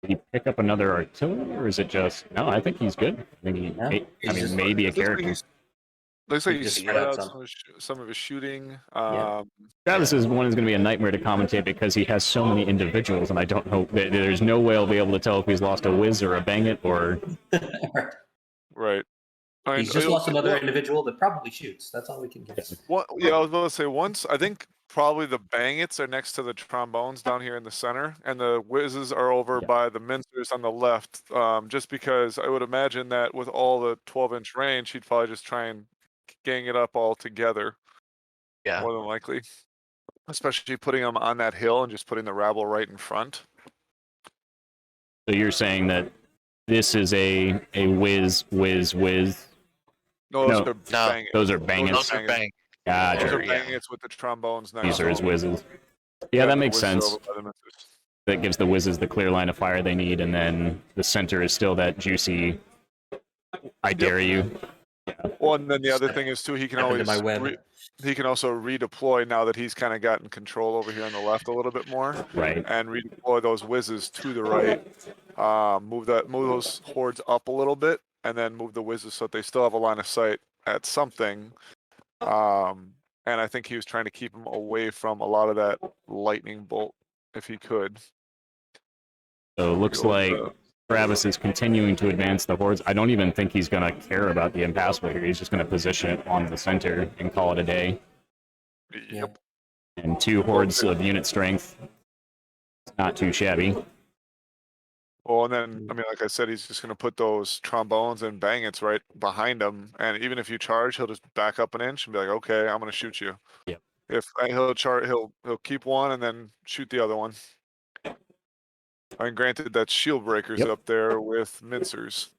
Did he pick up another artillery, or is it just? No, I think he's good. I think he. No, I he's mean, just- maybe a Looks like character. Looks like He he just spread spread out out some of his shooting. Yeah. Travis's one is going to be a nightmare to commentate because he has so many individuals, and I don't know. There's no way I'll be able to tell if he's lost a whiz or a bang it or. Right. I mean, He's just lost another individual that probably shoots. That's all we can guess. Yeah, I was about to say once. I think probably the bangets are next to the trombones down here in the center, and the whizzes are over Yeah. by the mincers on the left. Just because I would imagine that with all the 12-inch range, he'd probably just try and gang it up all together. Yeah. More than likely, especially putting them on that hill and just putting the rabble right in front. So you're saying that this is a whiz. No, No. those are No. bangets. Those are Those bangets. Those are bang. Gotcha. Those are Yeah. bangets with the trombones now. These are his whizzes. Yeah, that makes sense. that gives the Wizzes the clear line of fire they need, and then the center is still that juicy, I dare you. Well, and then the other thing is too, he can Step into always my web. he can also redeploy now that he's kind of gotten control over here on the left a little bit more, Right. and redeploy those Wizzes to the right. Move those hordes up a little bit, and then move the Wizzes so that they still have a line of sight at something. And I think he was trying to keep him away from a lot of that lightning bolt if he could. So it looks Go like to- Travis is continuing to advance the hordes. I don't even think he's going to care about the impassable here. He's just going to position it on the center and call it a day. Yep. And 2 hordes of unit strength. It's not too shabby. Well, and then, I mean, like I said, he's just going to put those trombones and bangets right behind him. And even if you charge, he'll just back up an inch and be like, okay, I'm going to shoot you. Yep. If he'll keep one and then shoot the other one. I mean, granted, that's shield breakers Yep. up there with mincers.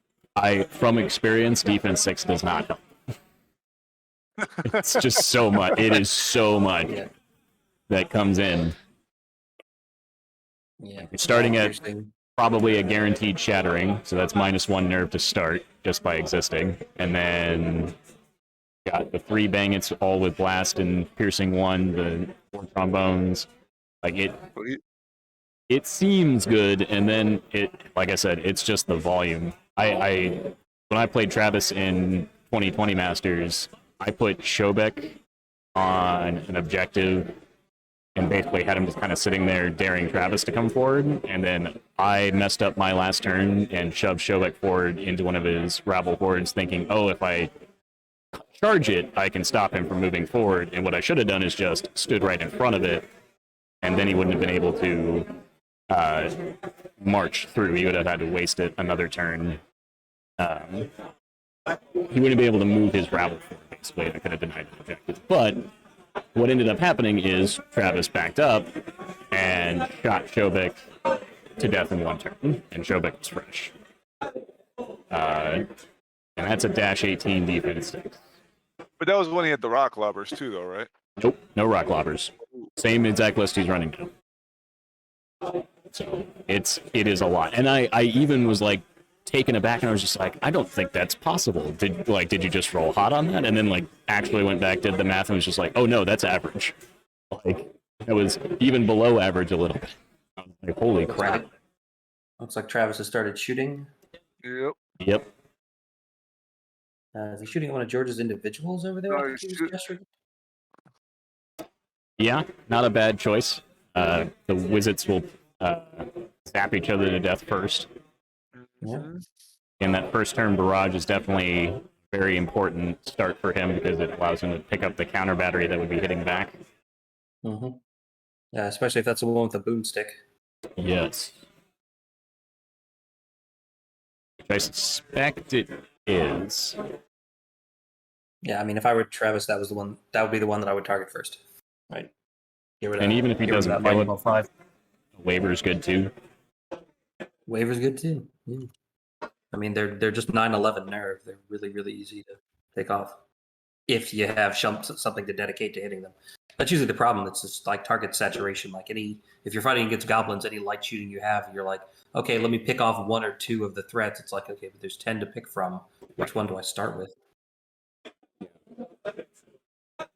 From experience, defense 6 does not help. It's just so much. It is so much Yeah. that comes in. Yeah. You're starting at Interesting. probably a guaranteed shattering, so that's -1 nerve to start just by existing. And then got the 3 bangets all with blast and piercing 1, the 4 trombones. Like it seems good, and then like I said, it's just the volume. When I played Travis in 2020 Masters, I put Shobek on an objective and basically had him just kind of sitting there daring Travis to come forward, and then I messed up my last turn and shoved Shobek forward into one of his rabble hordes, thinking, oh, if I charge it, I can stop him from moving forward. And what I should have done is just stood right in front of it, and then he wouldn't have been able to march through. He would have had to waste it another turn. He wouldn't be able to move his rabble forward, basically, and I could have denied the objective. But what ended up happening is Travis backed up and shot Shobek to death in 1 turn, and Shobek was fresh. And that's a -18 defense 6. But that was when he had the rock lobbers too, though, right? Nope, no rock lobbers. Same exact list he's running now. So it is a lot. And I even was like taken aback, and I was just like, I don't think that's possible. Did you just roll hot on that? And then like actually went back, did the math, and was just like, oh no, that's average. Like it was even below average a little bit. I was like, holy crap. Looks like Travis has started shooting. Yep. Yep. Is he shooting at one of George's individuals over there? No, I think he's he was shoot- gesturing? Yeah, not a bad choice. The Wizards will zap each other to death first. Yeah. Mhm. And that first turn barrage is definitely a very important start for him because it allows him to pick up the counter battery that would be hitting back. Mm-hmm. Yeah, especially if that's the one with the boomstick. Yes. Which I suspect it is. Yeah, I mean, if I were Travis, that would be the one that I would target first. Right. Get rid And of- even if he get rid of doesn't that kill lightning it, bolt 5. Waiver's good too. Waver's good too. Yeah. I mean, they're just 9/11 nerve. They're really, really easy to take off if you have something to dedicate to hitting them. That's usually the problem. It's just like target saturation. Like if you're fighting against goblins, any light shooting you have, you're like, okay, let me pick off 1 or 2 of the threats. It's like, okay, but there's 10 to pick from. Which one do I start with?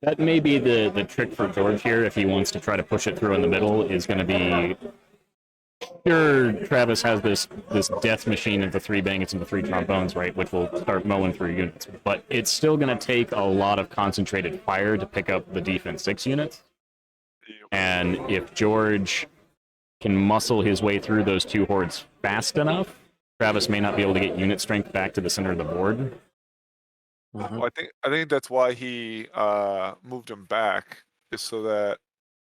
That may be the trick for George here if he wants to try to push it through in the middle, is going to be... Sure, Travis has this death machine of the 3 bangets and the 3 trombones, right, which will start mowing through units. But it's still going to take a lot of concentrated fire to pick up the defense 6 units. And if George can muscle his way through those 2 hordes fast enough, Travis may not be able to get unit strength back to the center of the board. Mhm. Well, I think that's why he moved him back, is so that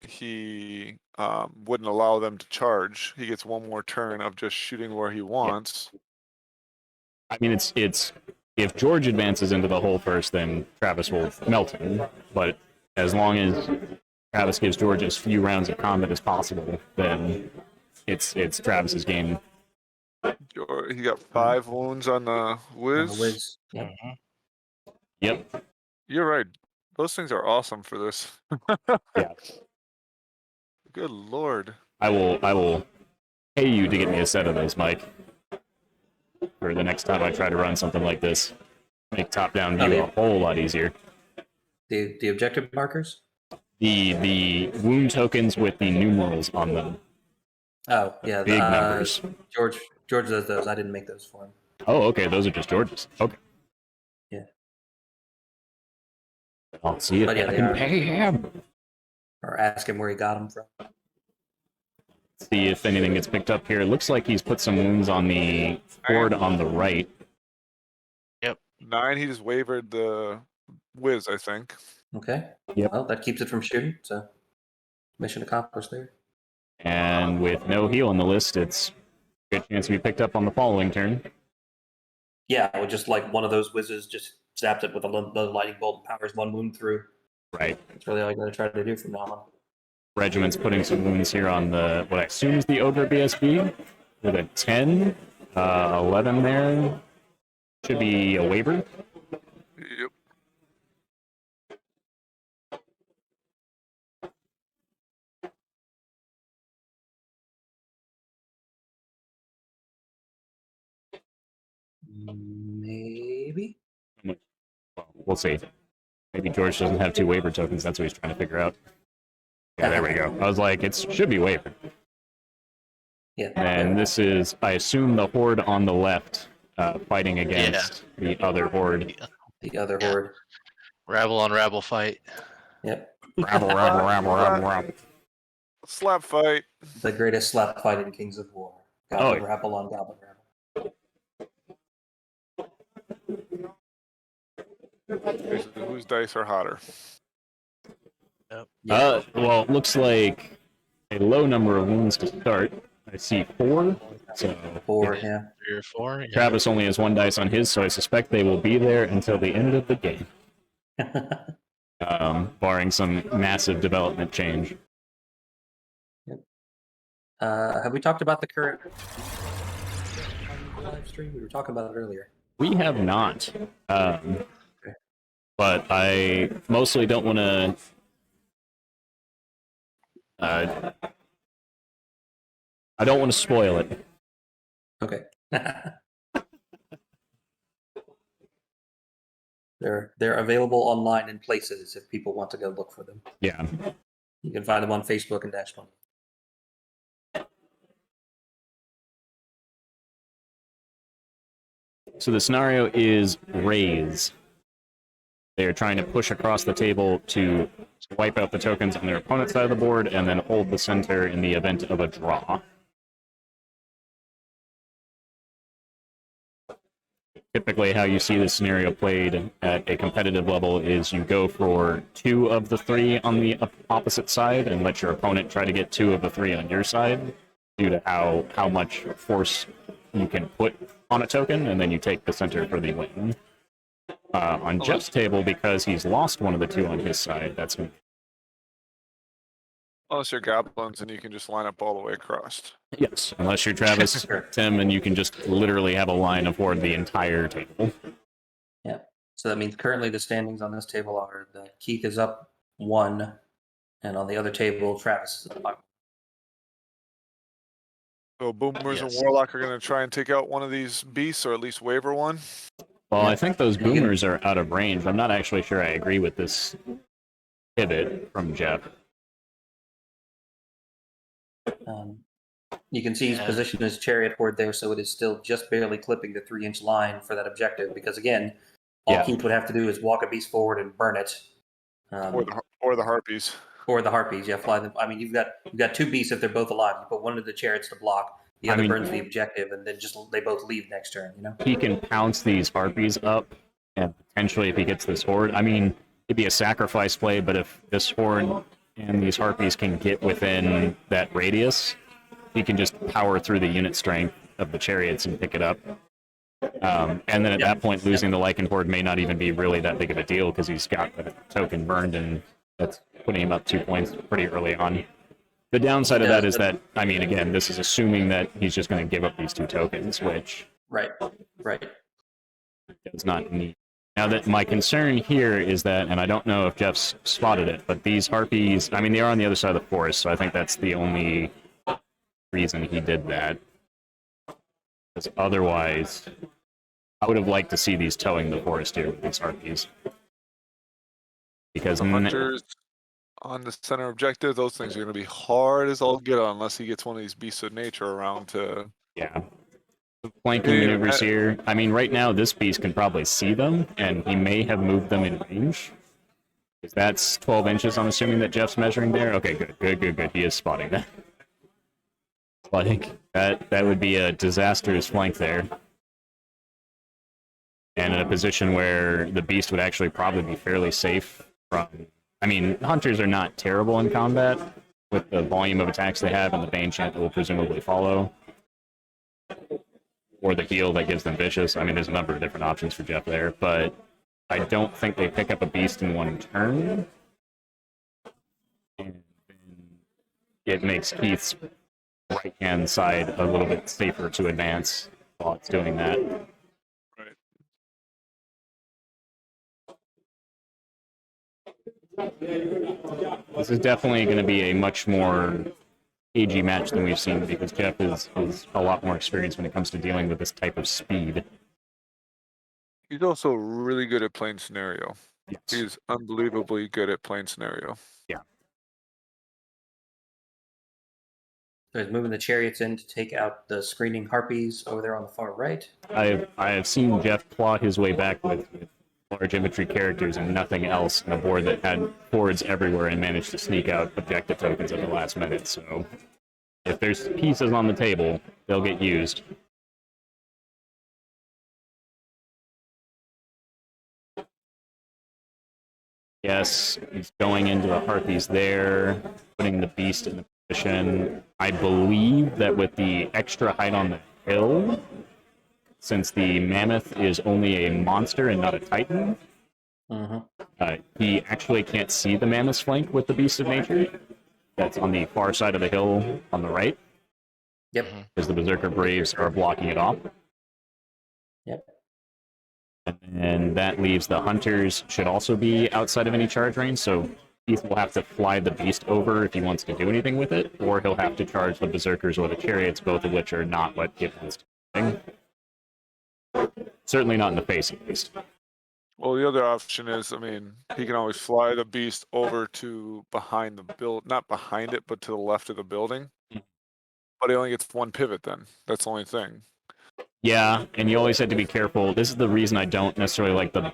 he wouldn't allow them to charge. He gets 1 more turn of just shooting where he wants. I mean, it's if George advances into the hole first, then Travis will melt him. But as long as Travis gives George as few rounds of combat as possible, then it's Travis's game. He got 5 wounds on the Wiz. Wiz. Yep. Yep. You're right. Those things are awesome for this. Yeah. Good lord. I will pay you to get me a set of those, Mike. For the next time I try to run something like this. Make top-down view a whole lot easier. The objective markers? The wound tokens with the numerals on them. Oh, yeah. Big numbers. George does those. I didn't make those for him. Oh, okay. Those are just George's. Okay. Yeah. I'll see if But yeah, I they can are. pay him. Or ask him where he got them from. See if anything gets picked up here. It looks like he's put some wounds on the board on the right. 9, he just wavered the whiz, I think. Okay. Yep. Well, that keeps it from shooting, so mission accomplished there. And with no heal on the list, it's a good chance to be picked up on the following turn. Yeah, I would just like one of those whizzes just zapped it with a lightning bolt and powers one wound through. Right. That's really all you gotta try to do from now on. Regiment's putting some wounds here on the what I assume is the Ogre BSB with a 10, 11 there. Should be a waiver. Yep. Maybe. Well, we'll see. Maybe George doesn't have 2 waiver tokens. That's what he's trying to figure out. Yeah, there we go. I was like, it should be waiver. Yeah. And this is, I assume, the horde on the left fighting against the other horde. The other horde. Rabble on rabble fight. Yep. Rabble, rabble, rabble, rabble, rabble. Slap fight. The greatest slap fight in Kings of War. Goblin Oh. Rabble on Goblin Rabble. Basically, whose dice are hotter? Well, it looks like a low number of wounds to start. I see 4. So 4, yeah. 3 or 4. Yeah. Travis only has 1 dice on his, so I suspect they will be there until the end of the game, barring some massive development change. Have we talked about the current live stream? We were talking about it earlier. We have not, but I mostly don't want to. I don't want to spoil it. Okay. They're available online in places if people want to go look for them. Yeah. You can find them on Facebook and Dash Money. So the scenario is raise. They are trying to push across the table to wipe out the tokens on their opponent's side of the board and then hold the center in the event of a draw. Typically, how you see this scenario played at a competitive level is you go for 2 of the 3 on the opposite side and let your opponent try to get 2 of the 3 on your side due to how much force you can put on a token, and then you take the center for the win. On Jeff's table, because he's lost 1 of the 2 on his side, that's going to Unless you're goblins and you can just line up all the way across. yes, unless you're Travis, Sure. Tim, and you can just literally have a line of horde the entire table. Yeah. So that means currently the standings on this table are that Keith is up 1, and on the other table, Travis is up 5. So Boomers Yes. and Warlock are going to try and take out one of these beasts, or at least waiver one. Well, Yeah. I think those You can- boomers are out of range. I'm not actually sure I agree with this pivot from Jeff. You can see he's Yeah. positioned his chariot horde there, so it is still just barely clipping the 3-inch line for that objective. Because again, all Yeah. Keith would have to do is walk a beast forward and burn it, Or the Harpies. or the harpies. Yeah, fly them. I mean, you've got 2 beasts if they're both alive. You put one of the chariots to block, the I other mean- burns the objective, and then just they both leave next turn. You know. He can pounce these harpies up, and potentially if he gets this horde, I mean, it'd be a sacrifice play, but if this horde and these harpies can get within that radius, he can just power through the unit strength of the chariots and pick it up. And then at that point, losing the Lycan horde may not even be really that big of a deal because he's got the token burned, and that's putting him up 2 points pretty early on. The downside of that is that, I mean, again, this is assuming that he's just going to give up these 2 tokens, which Right. is not neat. Now that my concern here is that, and I don't know if Jeff's spotted it, but these harpies, I mean, they are on the other side of the forest, so I think that's the only reason he did that. Because otherwise, I would have liked to see these towing the forest here with these harpies. Because The hunters on the center objective, those things are going to be hard as all get on unless he gets one of these beasts of nature around to. yeah. Flanking maneuvers here. I mean, right now, this beast can probably see them, and he may have moved them in range. That's 12 inches, I'm assuming that Jeff's measuring there. Okay, good. He is spotting that. Like, that would be a disastrous flank there. And in a position where the beast would actually probably be fairly safe from... I mean, hunters are not terrible in combat with the volume of attacks they have and the Bane chant that will presumably follow. Or the heal that gives them vicious. I mean, there's a number of different options for Jeff there, but I don't think they pick up a beast in one turn. And it makes Keith's right-hand side a little bit safer to advance while it's doing that. Right. This is definitely going to be a much more cagey match than we've seen because Jeff is a lot more experienced when it comes to dealing with this type of speed. He's also really good at playing scenario. Yes. He's unbelievably good at playing scenario. Yeah. So he's moving the chariots in to take out the screening harpies over there on the far right. I have seen Jeff plot his way back with large infantry characters and nothing else on a board that had forwards everywhere and managed to sneak out objective tokens at the last minute. So if there's pieces on the table, they'll get used. Yes, he's going into the harpies there, putting the beast in the position. I believe that with the extra height on the hill, since the mammoth is only a monster and not a titan, he actually can't see the mammoth's flank with the beast of nature. That's on the far side of the hill on the right. Yep. Because the Berserker Braves are blocking it off. Yep. And that leaves the hunters should also be outside of any charge range, so Keith will have to fly the beast over if he wants to do anything with it, or he'll have to charge the Berserkers or the chariots, both of which are not what Keith wants to do. Certainly not in the face, at least. Well, the other option is, I mean, he can always fly the beast over to behind the build, not behind it, but to the left of the building. But he only gets one pivot then. That's the only thing. Yeah, and you always have to be careful. This is the reason I don't necessarily like the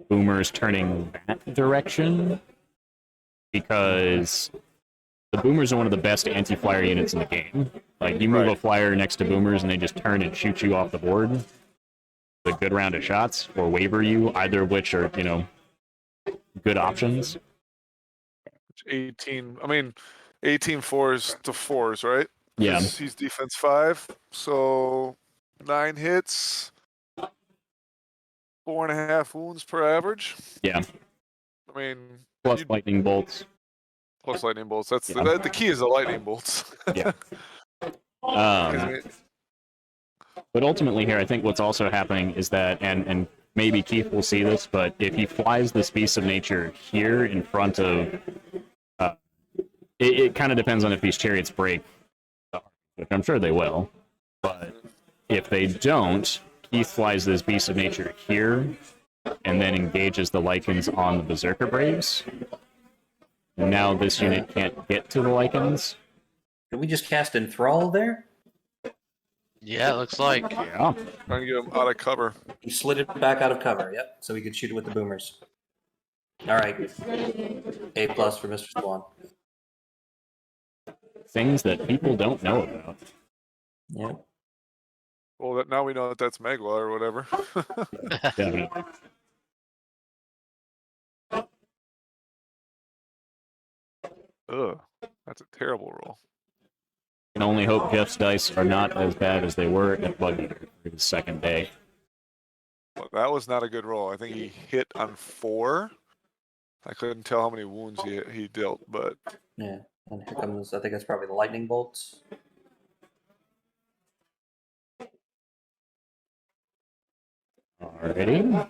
boomers turning that direction, because the boomers are one of the best anti-flyer units in the game. Like, you move a flyer next to boomers and they just turn and shoot you off the board. A good round of shots, or waver you, either of which are, good options. 18 4s to 4s, right? Yeah. He's defense 5, so 9 hits, 4.5 wounds per average. Yeah. I mean, Plus lightning bolts. Plus lightning bolts. That's Yeah. the key is the lightning bolts. Yeah. But ultimately here, I think what's also happening is that, and maybe Keith will see this, but if he flies this beast of nature here in front of... it kind of depends on if these chariots break, which I'm sure they will. But if they don't, Keith flies this beast of nature here, and then engages the Lycans on the Berserker Braves. And now this unit can't get to the Lycans. Did we just cast Enthrall there? Yeah, it looks like. Yeah. Trying to get him out of cover. He slid it back out of cover, yep, so we could shoot it with the boomers. All right. A+ for Mr. Swan. Things that people don't know about. Yeah. Well, now we know that that's Megla or whatever. Definitely. Ugh, that's a terrible roll. Can only hope Jeff's dice are not as bad as they were at Blood Eater for his second day. Well, that was not a good roll. I think he hit on 4. I couldn't tell how many wounds he dealt, but Yeah. And here comes, I think that's probably the lightning bolts. Alrighty.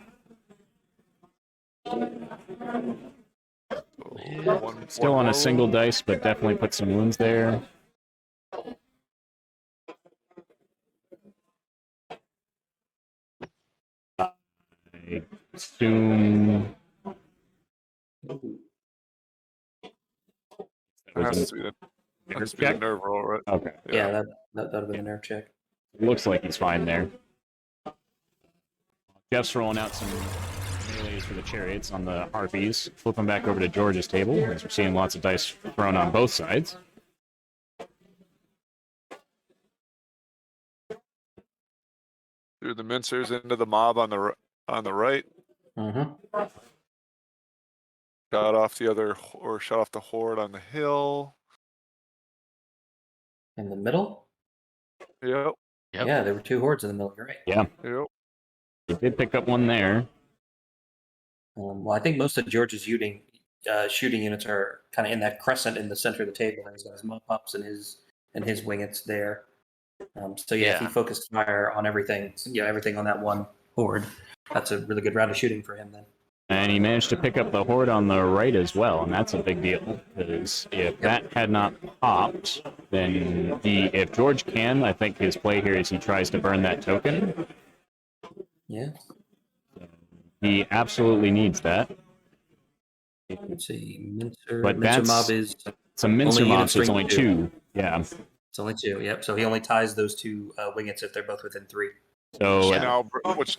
one Still on more a single wound. dice, but definitely put some wounds there. I assume It has was to be the, a has to be the check. nerve roll, right? Okay, Yeah, that'd have been a nerve check. looks like he's fine there. Jeff's rolling out some melees for the chariots on the harpies. Flipping back over to George's table, as we're seeing lots of dice thrown on both sides. Through the mincers into the mob on the right. Mm-hmm. Shot off shot off the horde on the hill. In the middle? Yep. Yep. Yeah, there were 2 hordes in the middle, you're right. Yeah, Yep. he did pick up one there. Well, I think most of George's shooting units are kind of in that crescent in the center of the table. He's got his mop-ups and his wingets there. So yeah, if he Yeah. focused fire on everything, everything on that one horde, that's a really good round of shooting for him then. And he managed to pick up the horde on the right as well, and that's a big deal, because if that had not popped, then if George can, I think his play here is he tries to burn that token. Yeah. He absolutely needs that. Let's see, Mincer. But Mincer mob that's- is It's a mincer Only mob, units so it's ring only two. 2. Yeah. it's only 2. Yep. So he only ties those 2 wingets if they're both within 3. So Yeah.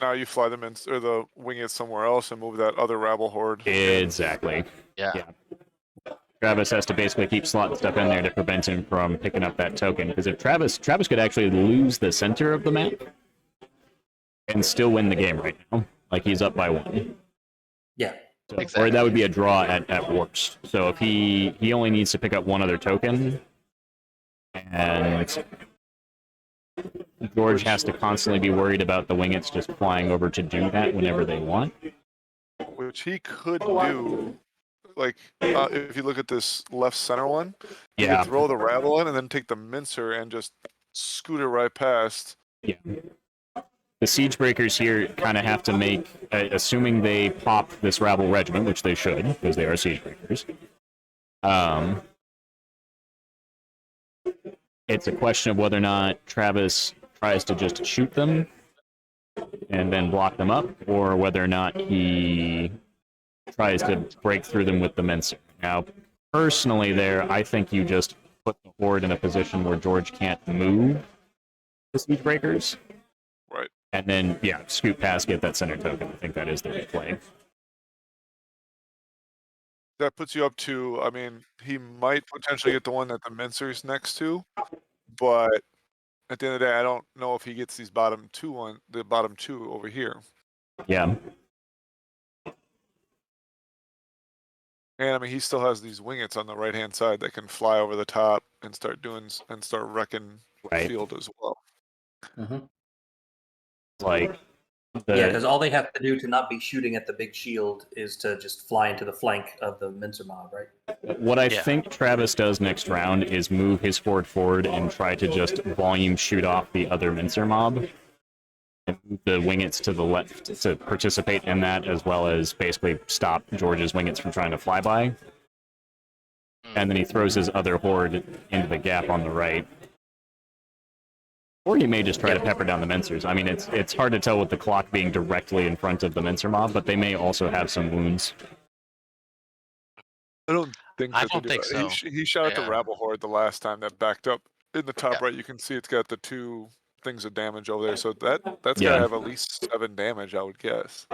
Now you fly them in or the wing it somewhere else and move that other rabble horde. exactly. Yeah. Yeah. Travis has to basically keep slotting stuff in there to prevent him from picking up that token. Because if Travis could actually lose the center of the map and still win the game right now. Like he's up by 1. Yeah. So, Exactly. Or that would be a draw at worst. So if he only needs to pick up one other token, and George has to constantly be worried about the wingets just flying over to do that whenever they want. Which he could do. Like if you look at this left center one, you Yeah. could throw the rabble in and then take the mincer and just scoot it right past. Yeah. The siege breakers here kind of have to make, assuming they pop this rabble regiment, which they should, because they are siege breakers. It's a question of whether or not Travis tries to just shoot them and then block them up, or whether or not he tries to break through them with the mincer. Now, personally, I think you just put the horde in a position where George can't move the siege breakers. Right. And then, scoot past, get that center token. I think that is the right play. That puts you up to, I mean, he might potentially get the one that the mincer's next to, but at the end of the day, I don't know if he gets these bottom two over here. Yeah. And I mean, he still has these wingets on the right hand side that can fly over the top and start wrecking the Right. field as well. Mm-hmm. Like, Yeah, because all they have to do to not be shooting at the big shield is to just fly into the flank of the Mincer mob, right? what I Yeah. think Travis does next round is move his horde forward and try to just volume shoot off the other mincer mob. And move the wingets to the left to participate in that, as well as basically stop George's wingets from trying to fly by. And then he throws his other horde into the gap on the right. Or he may just try to pepper down the mincers. I mean, it's hard to tell with the clock being directly in front of the mincer mob, but they may also have some wounds. I don't think I that they don't do. think so. He shot at the Yeah. rabble horde the last time that backed up in the top Yeah. right. You can see it's got the 2 things of damage over there, so that's Yeah. gotta have at least 7 damage, I would guess.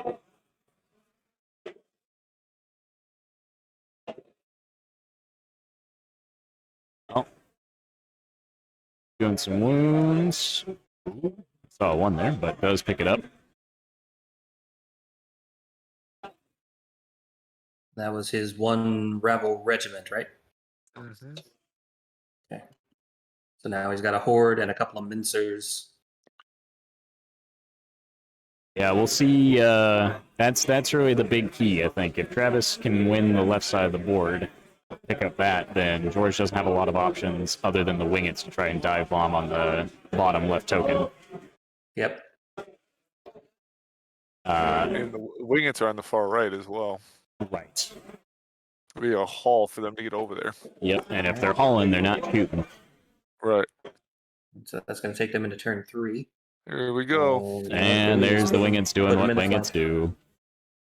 Doing some wounds. Saw one there, but does pick it up. That was his 1 rebel regiment, right? Mm-hmm. So now he's got a horde and a couple of mincers. Yeah, we'll see. That's really the big key, I think. If Travis can win the left side of the board, pick up that, then George doesn't have a lot of options other than the wingets to try and dive bomb on the bottom left token. Yep. And the wingets are on the far right as well. Right. It'd be a haul for them to get over there. Yep, and if they're hauling, they're not shooting. Right. So that's going to take them into turn 3. Here we go. And there's the wingets doing Put 'em what in the wingets flank. do.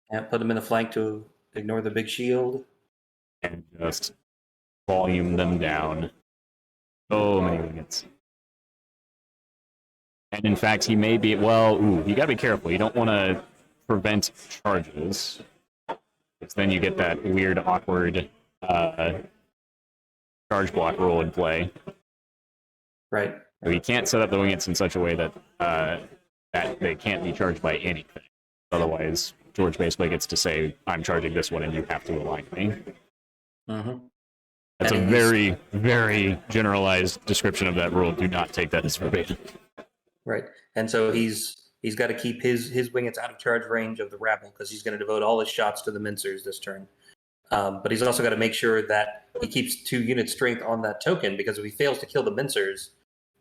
And put them in the flank to ignore the big shield. and just volume them down. So many wingets. And in fact, he may be, well, you gotta be careful. You don't want to prevent charges, because then you get that weird, awkward charge block rule in play. Right. So you can't set up the wingets in such a way that that they can't be charged by anything. Otherwise, George basically gets to say, I'm charging this one and you have to align me. Mm-hmm. That's And a he's- very, very generalized description of that rule. Do not take that as verbatim. Right. And so he's got to keep his wingets out of charge range of the rabble because he's going to devote all his shots to the mincers this turn. But he's also got to make sure that he keeps 2 unit strength on that token, because if he fails to kill the mincers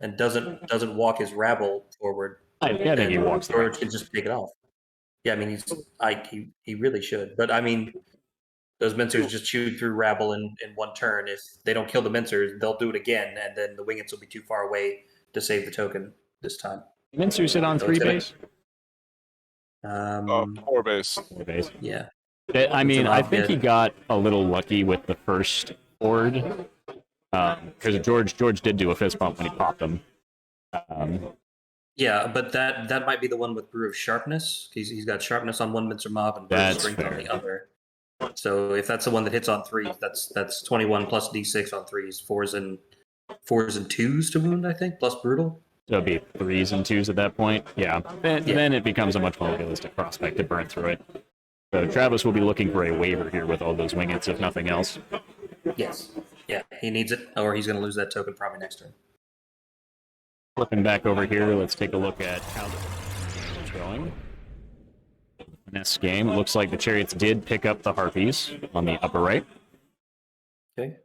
and doesn't walk his rabble forward, I think he walks the George can just take it off. Yeah, I mean he really should. But I mean, those mincers just chewed through rabble in 1 turn. If they don't kill the mincers, they'll do it again, and then the wingets will be too far away to save the token this time. Mincer sit on So 3 it's gonna- base? 4 base. 4 base. Yeah. I mean, an I odd think bit. he got a little lucky with the first horde. Because George did do a fist bump when he popped him. Yeah, but that might be the one with Brew of Sharpness. He's got Sharpness on 1 Mincer Mob and Brew of That's Strength on fair. the other. So if that's the one that hits on 3s, that's 21 plus D6 on 3s, 4s and 2s to wound, I think, plus brutal. So it'd be 3s and 2s at that point. Yeah. Then it becomes a much more realistic prospect to burn through it. So Travis will be looking for a waiver here with all those wingets, if nothing else. Yes. Yeah, he needs it, or he's going to lose that token probably next turn. Flipping back over here, let's take a look at how the game is going. In this game, it looks like the Chariots did pick up the Harpies on the upper right. Okay.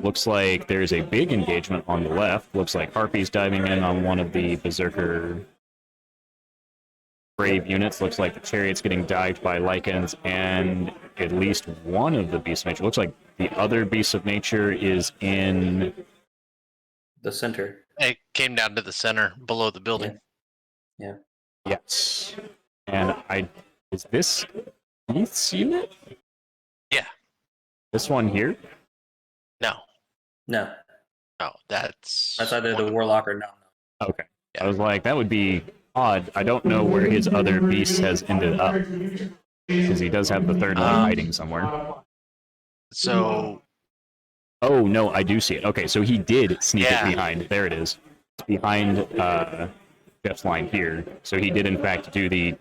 Looks like there's a big engagement on the left. Looks like Harpies diving in on one of the Berserker Brave units. Looks like the Chariots getting dived by Lycans and at least one of the Beasts of Nature. Looks like the other Beasts of Nature is in... The center. It came down to the center below the building. Yes. And is this Beasts unit? Yeah. This one here? No, No, that's either one the of- Warlock or no. Okay. I was like, that would be odd. I don't know where his other beast has ended up. Because he does have the third one hiding somewhere. So Oh, no, I do see it. Okay, so he did sneak Yeah. it behind. There it is. It's behind Jeff's line here. So he did, in fact, do the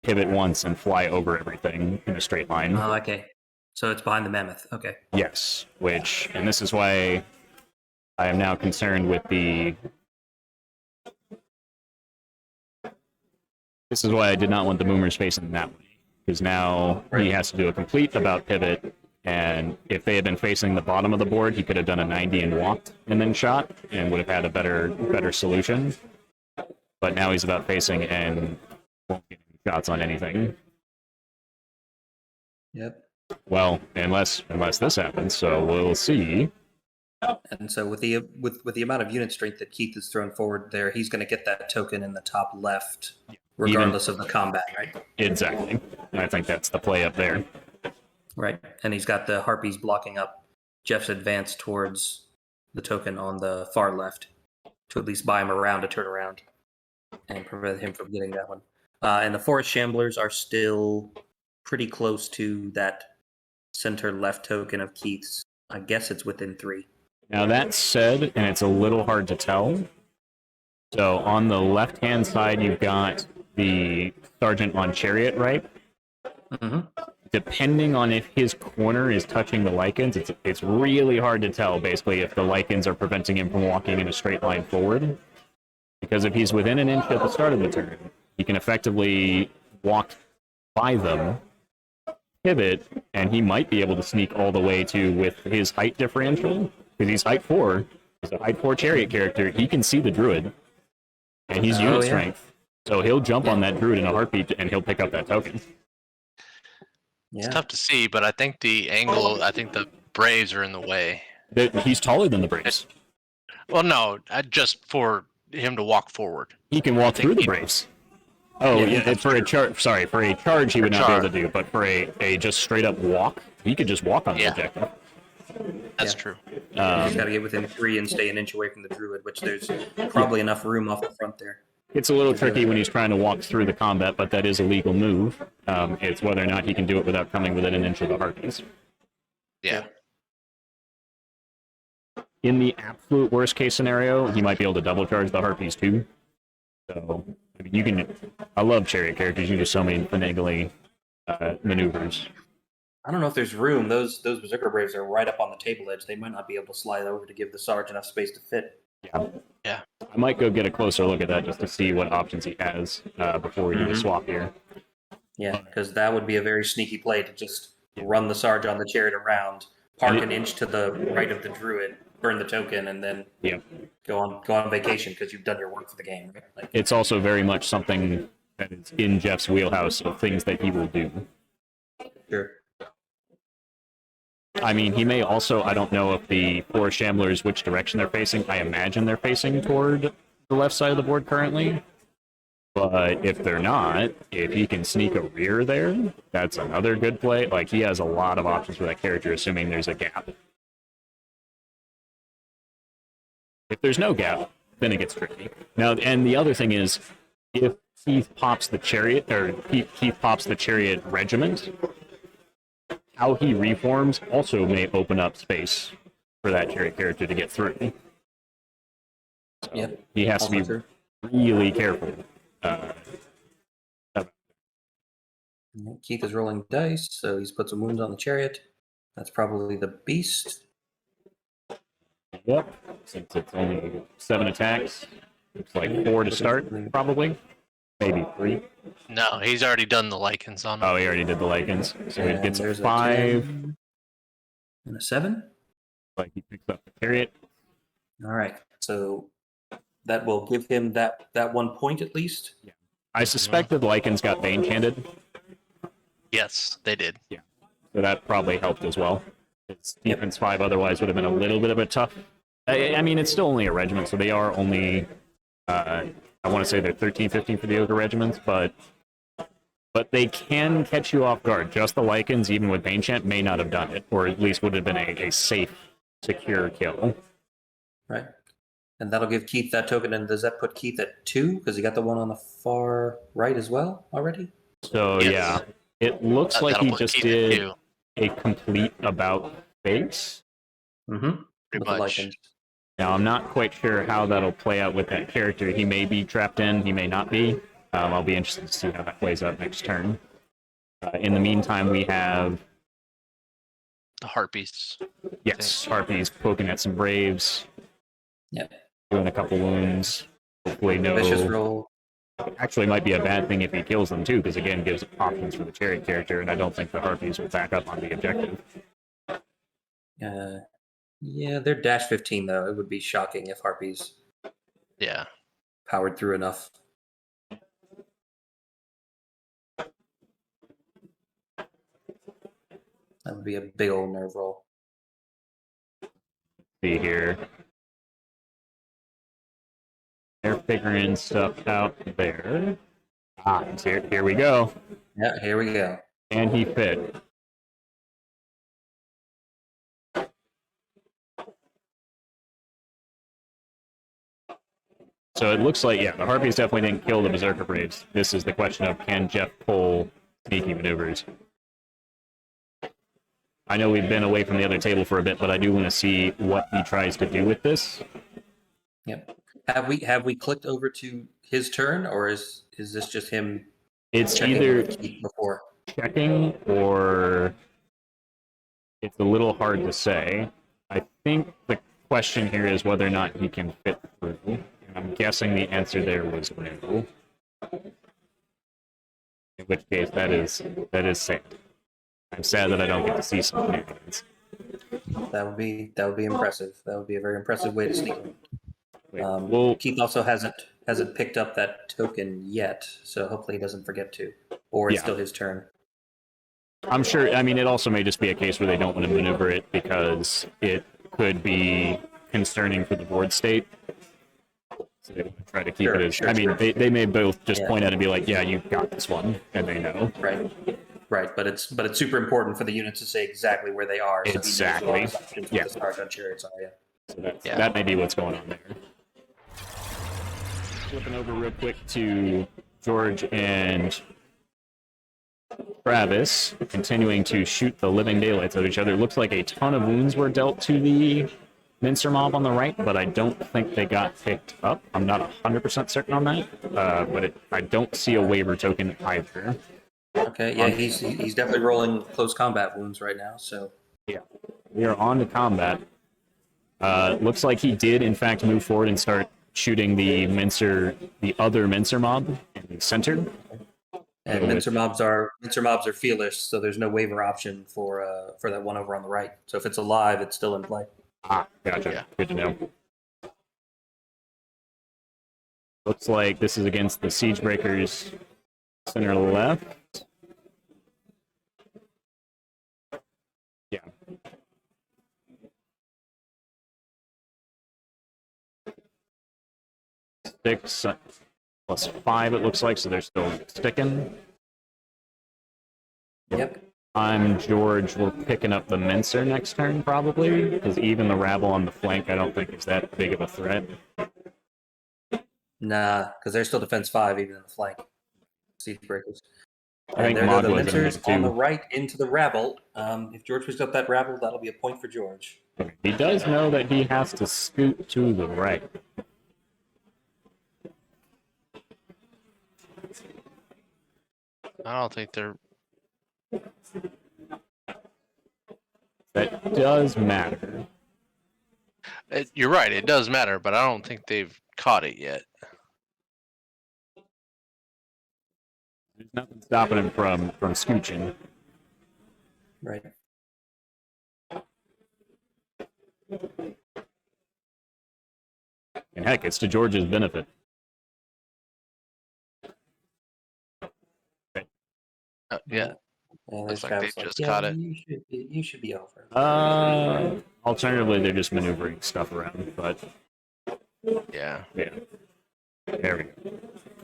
pivot once and fly over everything in a straight line. Oh, okay. So it's behind the Mammoth. Okay. Yes, and this is why I am now concerned with the... This is why I did not want the Boomers facing that way. Because now he has to do a complete about pivot, and if they had been facing the bottom of the board, he could have done a 90 and walked and then shot, and would have had a better solution. But now he's about facing and won't get any shots on anything. Yep. Well, unless this happens, so we'll see. And so with the amount of unit strength that Keith has thrown forward there, he's going to get that token in the top left, regardless of the combat, right? Exactly. I think that's the play up there. Right. And he's got the Harpies blocking up Jeff's advance towards the token on the far left to at least buy him around to turn around and prevent him from getting that one. And the Forest Shamblers are still pretty close to that center left token of Keith's. I guess it's within 3. Now that said, and it's a little hard to tell. So on the left-hand side, you've got the Sergeant on Chariot, right? Mm-hmm. Depending on if his corner is touching the Lycans, it's really hard to tell, basically, if the Lycans are preventing him from walking in a straight line forward. Because if he's within an inch at the start of the turn, he can effectively walk by them, pivot, and he might be able to sneak all the way to, with his height differential, because he's height 4, he's a height 4 Chariot character, he can see the Druid, and he's unit yeah. strength. So he'll jump on that Druid in a heartbeat, and he'll pick up that token. Yeah. It's tough to see, but I think the angle, I think the Braves are in the way. He's taller than the Braves. Well, no, just for him to walk forward. He can walk think through the he- Braves. Oh, Yeah, yeah, he for a charge. Sorry, for a charge he would not be able to do, but for a just straight up walk, he could just walk on the Yeah. objective. That's Yeah. true. You just got Um, to get within 3 and stay an inch away from the druid, which there's probably enough room off the front there. it's a little tricky when he's trying to walk through the combat, but that is a legal move. It's whether or not he can do it without coming within an inch of the harpies. Yeah. In the absolute worst case scenario, he might be able to double charge the harpies too. So I mean, you can. I love chariot characters. You can do so many finagly maneuvers. I don't know if there's room. Those Berserker Braves are right up on the table edge. They might not be able to slide over to give the Sarge enough space to fit. Yeah. I might go get a closer look at that just to see what options he has before we do the swap here. Yeah, because that would be a very sneaky play to just run the Sarge on the chariot around, park an inch to the right of the druid, burn the token, and then Yeah. go on vacation because you've done your work for the game. Right? Like, It's also very much something that is in Jeff's wheelhouse of things that he will do. sure. I mean, he may also, I don't know if the four Shamblers, which direction they're facing. I imagine they're facing toward the left side of the board currently. But if they're not, if he can sneak a rear there, that's another good play. Like, he has a lot of options for that character, assuming there's a gap. If there's no gap, then it gets tricky. Now, and the other thing is, if Keith pops the chariot, or Keith pops the chariot regiment, how he reforms also may open up space for that chariot character to get through. So Yep. he has to Also be true. really careful. Keith is rolling dice, so he's put some wounds on the chariot. That's probably the beast. Yep. Since it's only 7 attacks, it's like 4 to start, probably. Maybe 3. No, he's already done the lichens on him. Oh, he already did the lichens. So he And gets a there's 5. 10 and a 7. Like he picks up the chariot. All right, so that will give him that 1 point at least. I suspect that the lichens got Bane Chanted, Yes, they did. so that probably helped as well. It's defense 5 otherwise would have been a little bit of a tough. I mean, it's still only a regiment, so they are only. I want to say they're 13, 15 for the ogre regiments, but they can catch you off guard. Just the lichens, even with Bane Chant, may not have done it, or at least would have been a safe, secure kill. Right. And that'll give Keith that token. And does that put Keith at 2? Because he got the one on the far right as well already? So Yes. yeah, it looks like That'll he put just Keith at did 2, a complete about face. Mm-hmm. pretty much. Now, I'm not quite sure how that'll play out with that character. He may be trapped in, he may not be. I'll be interested to see how that plays out next turn. In the meantime, we have, The harpies. yes, Harpies poking at some Braves, Yep. doing a couple wounds. Hopefully Vicious no... roll. Actually might be a bad thing if he kills them too, because again, gives options for the chariot character, and I don't think the Harpies will back up on the objective. Yeah, they're dash 15 though. It would be shocking if Harpies Yeah. powered through enough. That would be a big old nerve roll. See here. They're figuring stuff out there. Ah, here we go. Yeah, here we go. And he fit. So it looks like, yeah, the Harpies definitely didn't kill the Berserker Braves. This is the question of, can Jeff pull sneaky maneuvers? I know we've been away from the other table for a bit, but I do want to see what he tries to do with this. Yep. Have we clicked over to his turn, or is this just him It's checking either with Keith before? checking or it's a little hard to say. I think the question here is whether or not he can fit through. And I'm guessing the answer there was no. In which case, that is sad. I'm sad that I don't get to see some shenanigans. That would be impressive. That would be a very impressive way to sneak him. Wait, well, Keith also hasn't picked up that token yet, so hopefully he doesn't forget to, or it's Yeah. still his turn. I'm sure. I mean, it also may just be a case where they don't want to maneuver it because it could be concerning for the board state. So they try to keep Sure, it as. sure, I mean, sure. they may both just Yeah. point at it and be like, "Yeah, you got this one," and they know. Right, but it's super important for the units to say exactly where they are. So Exactly. He knows what his options Yeah. with the Sargon chariots are. Yeah. So Yeah. that may be what's going on there. Flipping over real quick to George and Travis, continuing to shoot the living daylights out of each other. It looks like a ton of wounds were dealt to the Mincer mob on the right, but I don't think they got picked up. I'm not 100% certain on that, but I don't see a waiver token either. Okay. Yeah, he's definitely rolling close combat wounds right now. So Yeah, we are on to combat. Looks like he did, in fact, move forward and start shooting the other Mincer mob in the center. and Mincer mobs are feelish, so there's no waiver option for that one over on the right. So if it's alive, it's still in play. Ah, gotcha. Yeah. Good to know. Looks like this is against the Siege Breakers center left. Yeah. Six plus 5, it looks like, so they're still sticking. Yep. I'm George. We're picking up the Mincer next turn, probably, because even the rabble on the flank, I don't think is that big of a threat. Nah, because they're still defense 5 even in the flank. Siege breakers. I think And there go the Magua is in Mincers there, on the too. right into the rabble. If George picks up that rabble, that'll be a point for George. He does know that he has to scoot to the right. I don't think they're. That does matter. You're right. It does matter, but I don't think they've caught it yet. There's nothing stopping him from scooching. Right. And heck, it's to George's benefit. Yeah. And Looks there's like Travis they just caught it. You should be over. Alternatively, they're just maneuvering stuff around, but Yeah. yeah. There we go.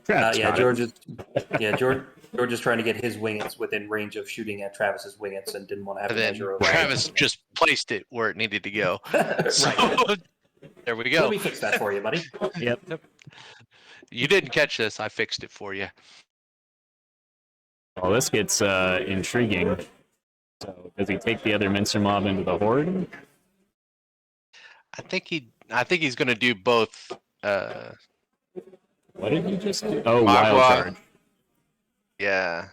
Travis Yeah, got it. George is trying to get his wingets within range of shooting at Travis's wingets and didn't want to have And to then measure over. Travis just placed it where it needed to go. So Right. there we Let go. me fix that for you, buddy. Yep. You didn't catch this. I fixed it for you. Well, this gets intriguing. So, does he take the other Mincer mob into the horde? I think he's going to do both. What did he just do? Oh, Magua. wild charge. Yeah.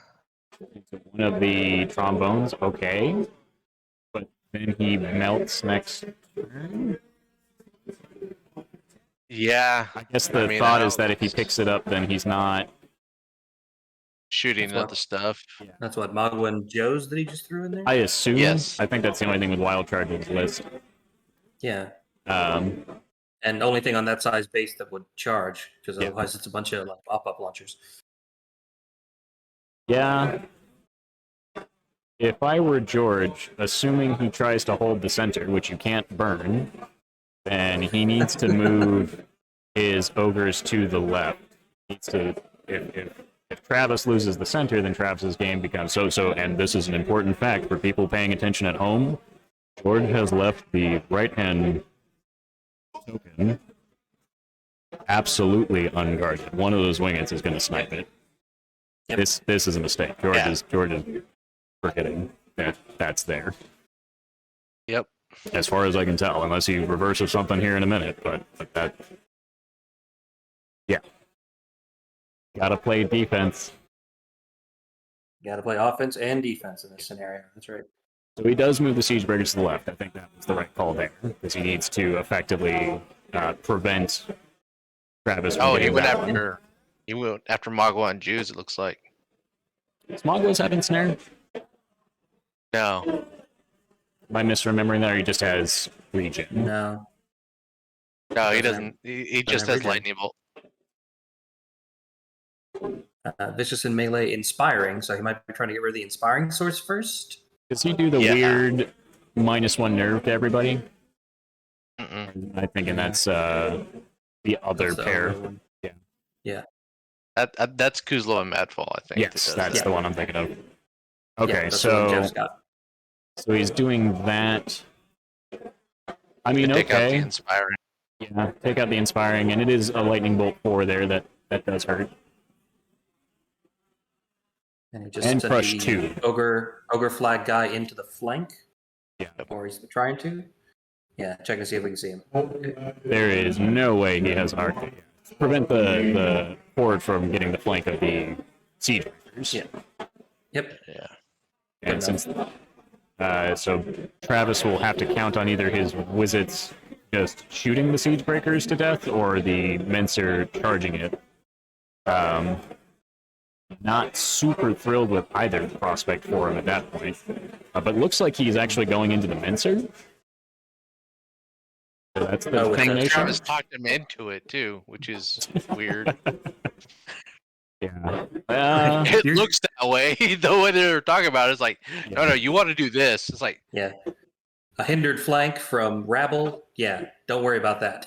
One of the trombones, okay. But then he melts next turn. Yeah. I guess the I mean, thought I is that don't- if he picks it up, then he's not. Shooting That's at what- the stuff. That's what Magua and Joe's that he just threw in there. I assume. Yes. I think that's the only thing with wild charge in his list. Yeah, Um, and only thing on that size base that would charge, because Yeah. otherwise it's a bunch of like pop-up launchers. yeah. If I were George, assuming he tries to hold the center, which you can't burn, then he needs to move his ogres to the left. He needs to, if Travis loses the center, then Travis's game becomes so. And this is an important fact for people paying attention at home. George has left the right hand token absolutely unguarded. One of those wingets is going to snipe it. Yep. This is a mistake. George Yeah. is forgetting that that's there. Yep. As far as I can tell, unless he reverses something here in a minute, but that, yeah, gotta play defense. Got to play offense and defense in this scenario. That's right. So he does move the siege breakers to the left. I think that was the right call there because he needs to effectively prevent Travis. From Oh, he getting went that one. after Magua and Jews, it looks like. Smogo's having snare. No. Am I misremembering that, or he just has region? No. No, he Doesn't doesn't. He just have has regen. lightning bolt. Vicious and melee inspiring, so he might be trying to get rid of the inspiring source first. Does he do the Yeah. weird -1 nerve to everybody? Mm-mm. I'm thinking that's the other That's the pair. other one. That's Kuzlo and Madfall, I think. Yes, that does that's that. the one I'm thinking of. Yeah, Okay, that's the one so Jeff's got. he's doing that. I mean, Take out the okay. inspiring. Yeah, take out the inspiring, and it is a lightning bolt 4 there that does hurt. And he just And sent crush the 2. ogre flag guy into the flank. Yeah. Or he's trying to. Yeah, check to see if we can see him. Okay. There is no way he has arc. Prevent the horde from getting the flank of the siege breakers. Yeah. Yep. Yeah. And since so Travis will have to count on either his wizards just shooting the siege breakers to death or the Menser charging it. Not super thrilled with either prospect for him at that point, but looks like he's actually going into the Menser. So that's the Oh, with determination. Travis talked him into it too, which is weird. Yeah. It looks that way. The way they're talking about it is like, no, you want to do this. It's like, Yeah. A hindered flank from Rabble. Yeah, don't worry about that.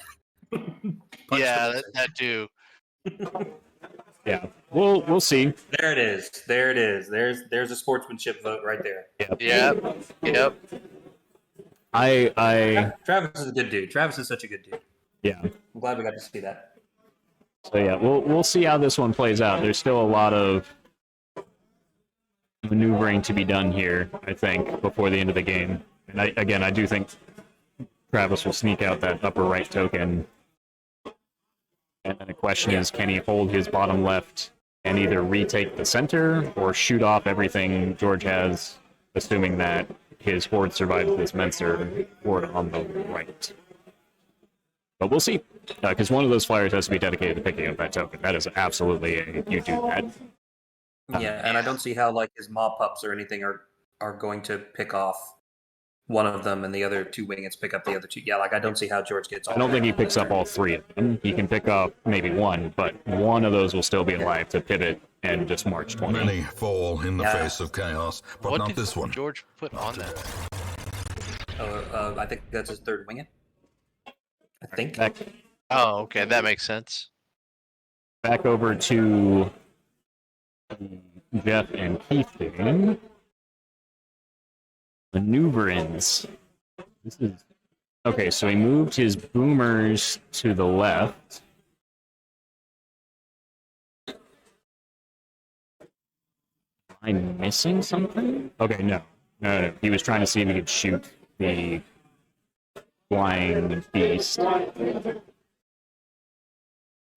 Punch yeah, the that too. Yeah. We'll see. There it is. There it is. There's a sportsmanship vote right there. Yep. Travis is a good dude. Travis is such a good dude. Yeah. I'm glad we got to see that. So yeah, we'll see how this one plays out. There's still a lot of maneuvering to be done here, I think, before the end of the game. And I do think Travis will sneak out that upper right token. And then the question is, can he hold his bottom left and either retake the center or shoot off everything George has, assuming that his horde survives this Menser horde on the right. But we'll see, because one of those flyers has to be dedicated to picking up that token. That is absolutely you do that. Yeah, and I don't see how like his mob pups or anything are going to pick off one of them and the other 2 wingets pick up the other 2. Yeah, like I don't see how George gets all I don't think he three. picks up all 3 of them. He can pick up maybe 1, but one of those will still be alive to pivot and just march 20. Many fall in the Yeah. face of chaos, but What not did this one. George put on that? I think that's his 3rd winget. I think. Oh, okay, that makes sense. Back over to Jeff and Keith again. Maneuverings. This is okay. So he moved his boomers to the left. Am I missing something? Okay, no. He was trying to see if he could shoot the flying beast. All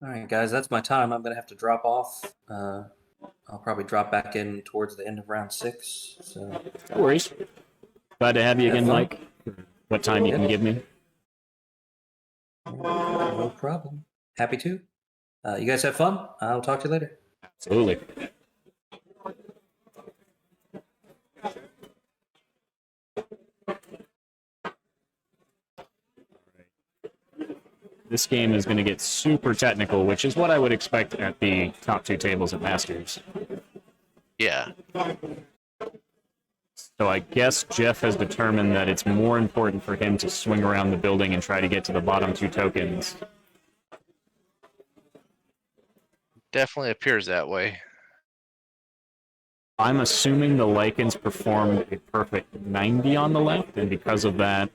right, guys, that's my time. I'm gonna have to drop off. I'll probably drop back in towards the end of round 6. So No worries. Glad to have you again, Have fun. Mike. What time you can give me? no problem. Happy to. You guys have fun. I'll talk to you later. Absolutely. This game is going to get super technical, which is what I would expect at the top 2 tables at Masters. Yeah. So I guess Jeff has determined that it's more important for him to swing around the building and try to get to the bottom 2 tokens. Definitely appears that way. I'm assuming the Lycans performed a perfect 90 on the left, and because of that,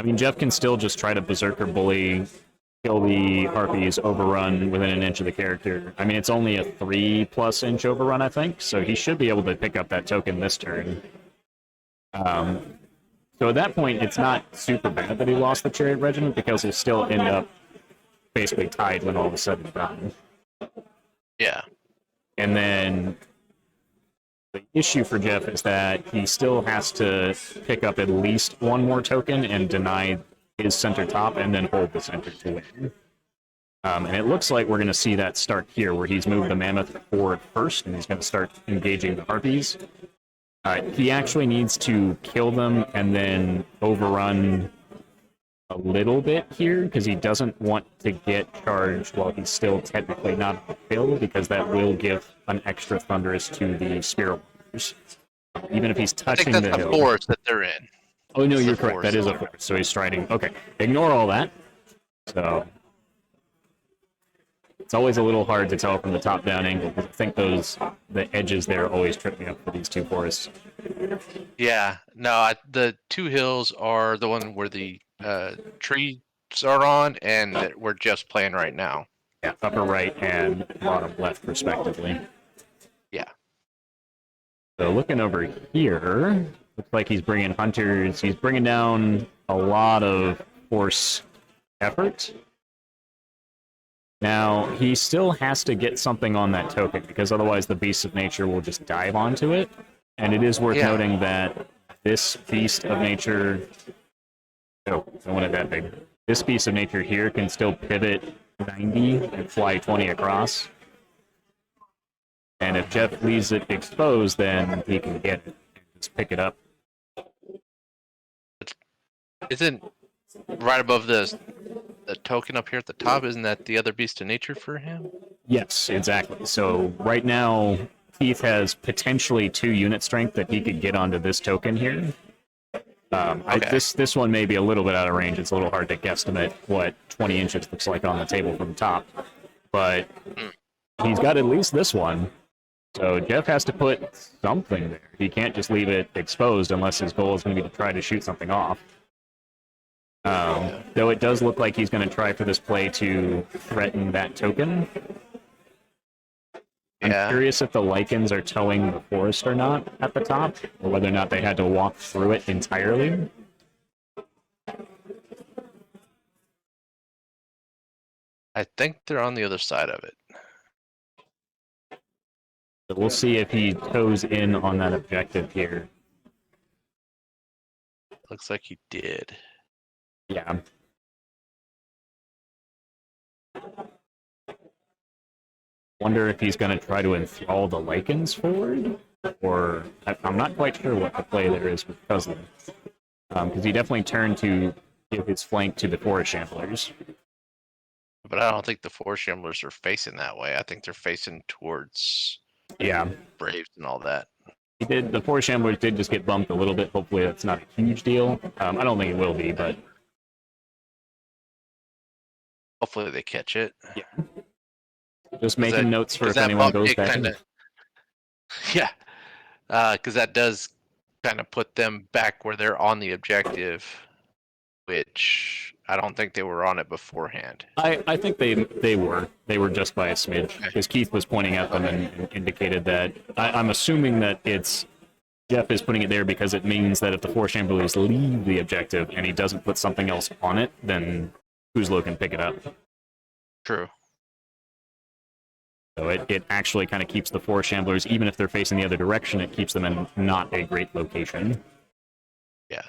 I mean, Jeff can still just try to Berserker Bully, kill the Harpies, overrun within an inch of the character. I mean, it's only a 3+ inch overrun, I think, so he should be able to pick up that token this turn. So at that point, it's not super bad that he lost the Chariot Regiment, because he'll still end up basically tied when all is said and done. Yeah. And then the issue for Jeff is that he still has to pick up at least 1 more token and deny his center top and then hold the center to win. And it looks like we're going to see that start here, where he's moved the Mammoth forward first, and he's going to start engaging the Harpies. He actually needs to kill them and then overrun a little bit here, because he doesn't want to get charged while he's still technically not killed, because that will give an extra Thunderous to the Spirit Warriors. Even if he's I touching think the that's the hill. forest that they're in. Oh no, That's you're the correct. forest. That is a force. So he's striding. Okay, ignore all that. So It's always a little hard to tell from the top-down angle, because I think the edges there always trip me up for these two forests. Yeah, no, the two hills are the one where the trees are on, and that we're just playing right now. Yeah, upper right and bottom left, respectively. Yeah. So looking over here, looks like he's bringing hunters. He's bringing down a lot of force effort. Now, he still has to get something on that token, because otherwise the Beasts of Nature will just dive onto it. And it is worth noting that this Beast of Nature... Oh, I wanted that big. This Beast of Nature here can still pivot 90 and fly 20 across. And if Jeff leaves it exposed, then he can get it and just pick it up. Isn't right above the token up here at the top, isn't that the other Beast of Nature for him? Yes, exactly. So right now, Keith has potentially 2 unit strength that he could get onto this token here. This one may be a little bit out of range. It's a little hard to guesstimate what 20 inches looks like on the table from the top. But he's got at least this one. So Jeff has to put something there. He can't just leave it exposed unless his goal is going to be to try to shoot something off. Though it does look like he's going to try for this play to threaten that token. I'm curious if the lichens are towing the forest or not at the top, or whether or not they had to walk through it entirely. I think they're on the other side of it. So we'll see if he toes in on that objective here. Looks like he did. Yeah. Wonder if he's going to try to enthrall the lichens forward, or I'm not quite sure what the play there is with Cousin, because he definitely turned to give his flank to the Forest Shamblers. But I don't think the Forest Shamblers are facing that way. I think they're facing towards Braves and all that. He did. The Forest Shamblers did just get bumped a little bit. Hopefully that's not a huge deal. I don't think it will be, but hopefully they catch it. Yeah. Just making notes for if anyone goes back in. Yeah, because that does kind of put them back where they're on the objective, which I don't think they were on it beforehand. I think they were. They were just by a smidge, because Keith was pointing at them and indicated that. I'm assuming that it's Jeff is putting it there because it means that if the Forest Shamblers leave the objective and he doesn't put something else on it, then Kuzlo can pick it up. True. So it actually kind of keeps the Forest Shamblers, even if they're facing the other direction, it keeps them in not a great location. Yeah.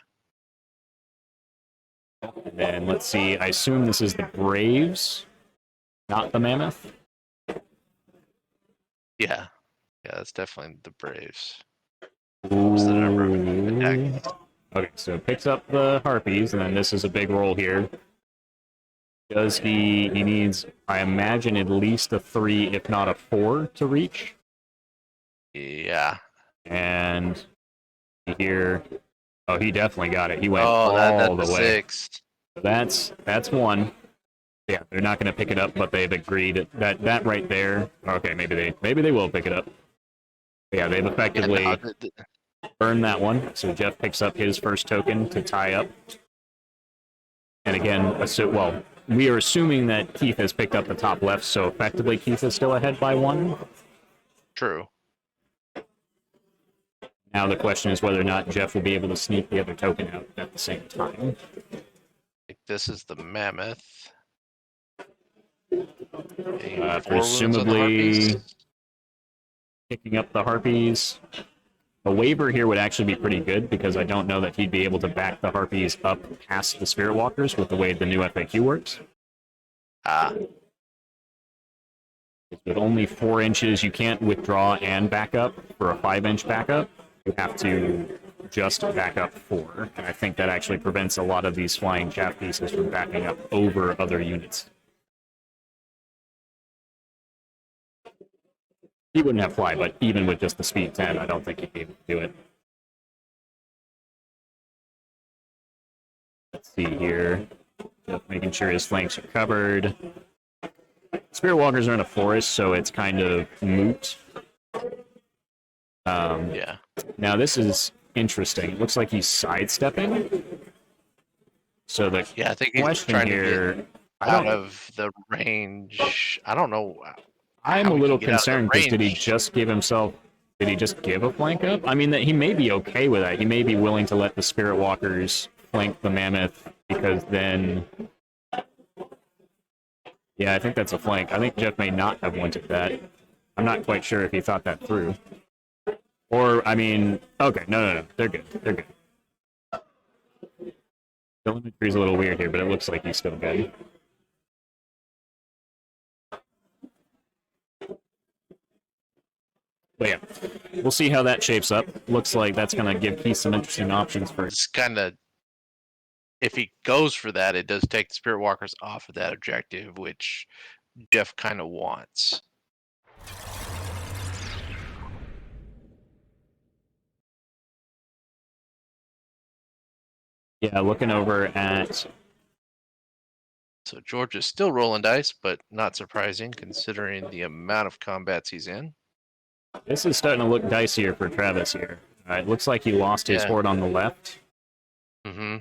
And then let's see, I assume this is the Braves, not the Mammoth? Yeah. Yeah, that's definitely the Braves. What's the number of attacks? Okay, so it picks up the Harpies, and then this is a big roll here. Does he needs, I imagine, at least a 3, if not a 4, to reach. Yeah. And here, oh, he definitely got it. He went all the way. 6. So that's one. Yeah, they're not going to pick it up, but they've agreed that right there. Okay, maybe they will pick it up. Yeah, they've effectively burned that one. So Jeff picks up his first token to tie up. And again, we are assuming that Keith has picked up the top left, so effectively Keith is still ahead by 1. True. Now the question is whether or not Jeff will be able to sneak the other token out at the same time. This is the Mammoth. Presumably picking up the Harpies. A waiver here would actually be pretty good, because I don't know that he'd be able to back the Harpies up past the Spirit Walkers with the way the new FAQ works. With only 4 inches, you can't withdraw and back up for a 5-inch backup. You have to just back up 4, and I think that actually prevents a lot of these flying chaff pieces from backing up over other units. He wouldn't have fly, but even with just the speed 10, I don't think he'd be able to do it. Let's see here. Just making sure his flanks are covered. Spirit Walkers are in a forest, so it's kind of moot. Yeah. Now this is interesting. It looks like he's sidestepping. So the Yeah, I think he's question trying to here, get I out don't, of the range. I don't know. I'm how a he little can get out of the concerned because did he range. just give himself? Did he just give a flank up? I mean, that he may be okay with that. He may be willing to let the Spirit Walkers flank the Mammoth because then. Yeah, I think that's a flank. I think Jeff may not have wanted that. I'm not quite sure if he thought that through. Or, I mean, okay, no. They're good. They're good. The imagery's a little weird here, but it looks like he's still good. But yeah, we'll see how that shapes up. Looks like that's going to give Keith some interesting options for. It's kind of, if he goes for that, it does take the Spirit Walkers off of that objective, which Jeff kind of wants. Yeah, looking over at. So George is still rolling dice, but not surprising considering the amount of combats he's in. This is starting to look dicier for Travis here. It looks like he lost his Yeah. horde on the left. Mm-hmm.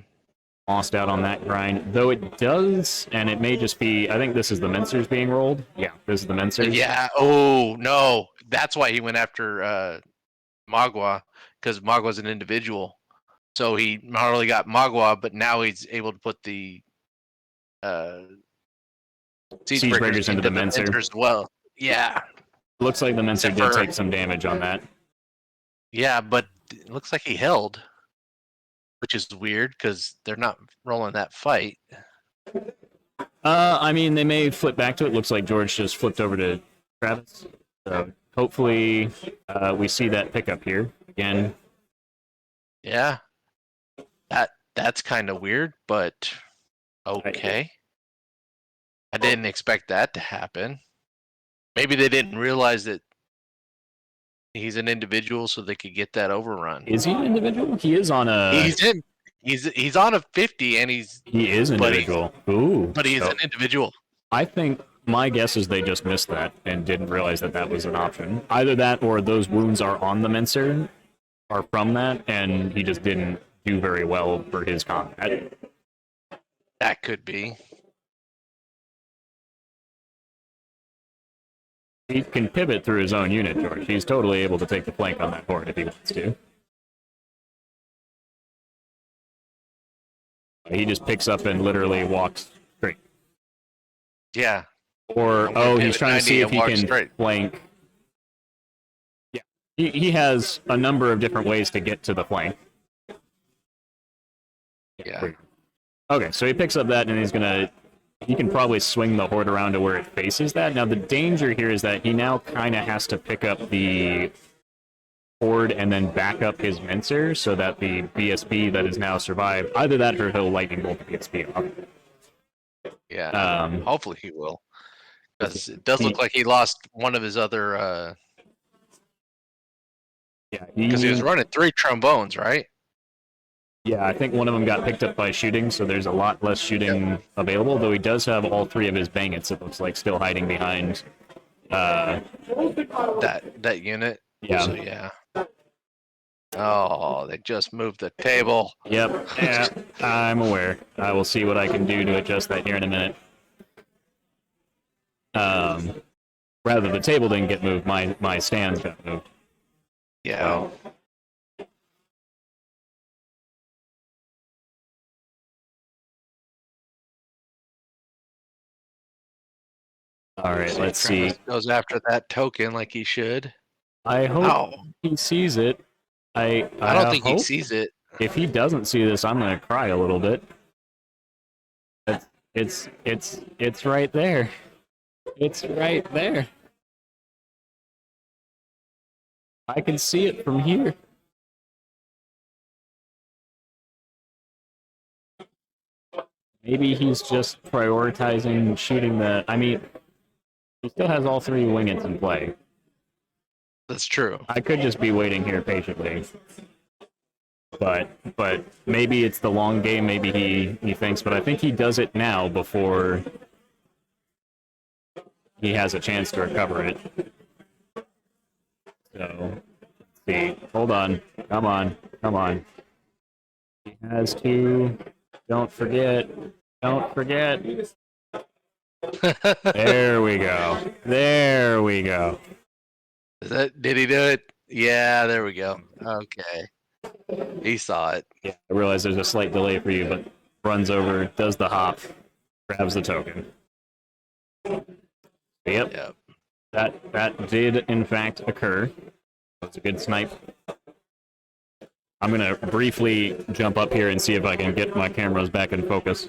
Lost out on that grind. Though it does, and it may just be, I think this is the Mincers being rolled. Yeah, this is the Mincers. Yeah. Oh no, that's why he went after Magua, because Magua's an individual. So he not only got Magua, but now he's able to put the Siegebreakers into the Mincer. Mincer as well. Yeah. Looks like the Mincer Except did for- take some damage on that. Yeah, but it looks like he held, which is weird because they're not rolling that fight. I mean, they may flip back to it. Looks like George just flipped over to Travis. So hopefully we see that pickup here again. Yeah. That's kind of weird, but okay. I didn't expect that to happen. Maybe they didn't realize that he's an individual, so they could get that overrun. Is he an individual? He is on a. He's on a 50, and He is but he's- individual. Ooh. but he's So an individual. I think my guess is they just missed that and didn't realize that that was an option. Either that or those wounds are on the Mincer, are from that, and he just didn't do very well for his combat. That could be. He can pivot through his own unit, George. He's totally able to take the flank on that horde if he wants to. He just picks up and literally walks straight. Yeah. Or, I'm gonna he's pivot trying to 90 see if and he walk can straight. flank. Yeah. He has a number of different ways to get to the flank. Yeah. Weird. Okay, so he picks up that and he's gonna. He can probably swing the horde around to where it faces that. Now, the danger here is that he now kind of has to pick up the horde and then back up his Mincer so that the BSB that has now survived, either that or he'll lightning bolt the BSB off. Yeah. Hopefully he will. 'Cause it does look like he lost one of his other Yeah, because he was running 3 trombones, right? Yeah, I think one of them got picked up by shooting, so there's a lot less shooting available, though he does have all 3 of his bangets, it looks like, still hiding behind. That unit. Yeah. So yeah. Oh, they just moved the table. Yep, yeah, I'm aware. I will see what I can do to adjust that here in a minute. Rather, the table didn't get moved, my stands got moved. Yeah. Alright, let's see. Travis goes after that token like he should. I hope Oh, he sees it. I don't think he hope sees it. If he doesn't see this, I'm gonna cry a little bit. It's right there. It's right there. I can see it from here. Maybe he's just prioritizing shooting the. I mean, he still has all 3 wingets in play. That's true. I could just be waiting here patiently. But maybe it's the long game, maybe he thinks, but I think he does it now before he has a chance to recover it. So, let's see. Hold on. Come on. Come on. He has to. Don't forget. Don't forget. There we go. There we go. Did he do it? Yeah, there we go. Okay. He saw it. Yeah, I realize there's a slight delay for you, but runs over, does the hop, grabs the token. Yep, Yep. that did in fact occur. That's a good snipe. I'm gonna briefly jump up here and see if I can get my cameras back in focus.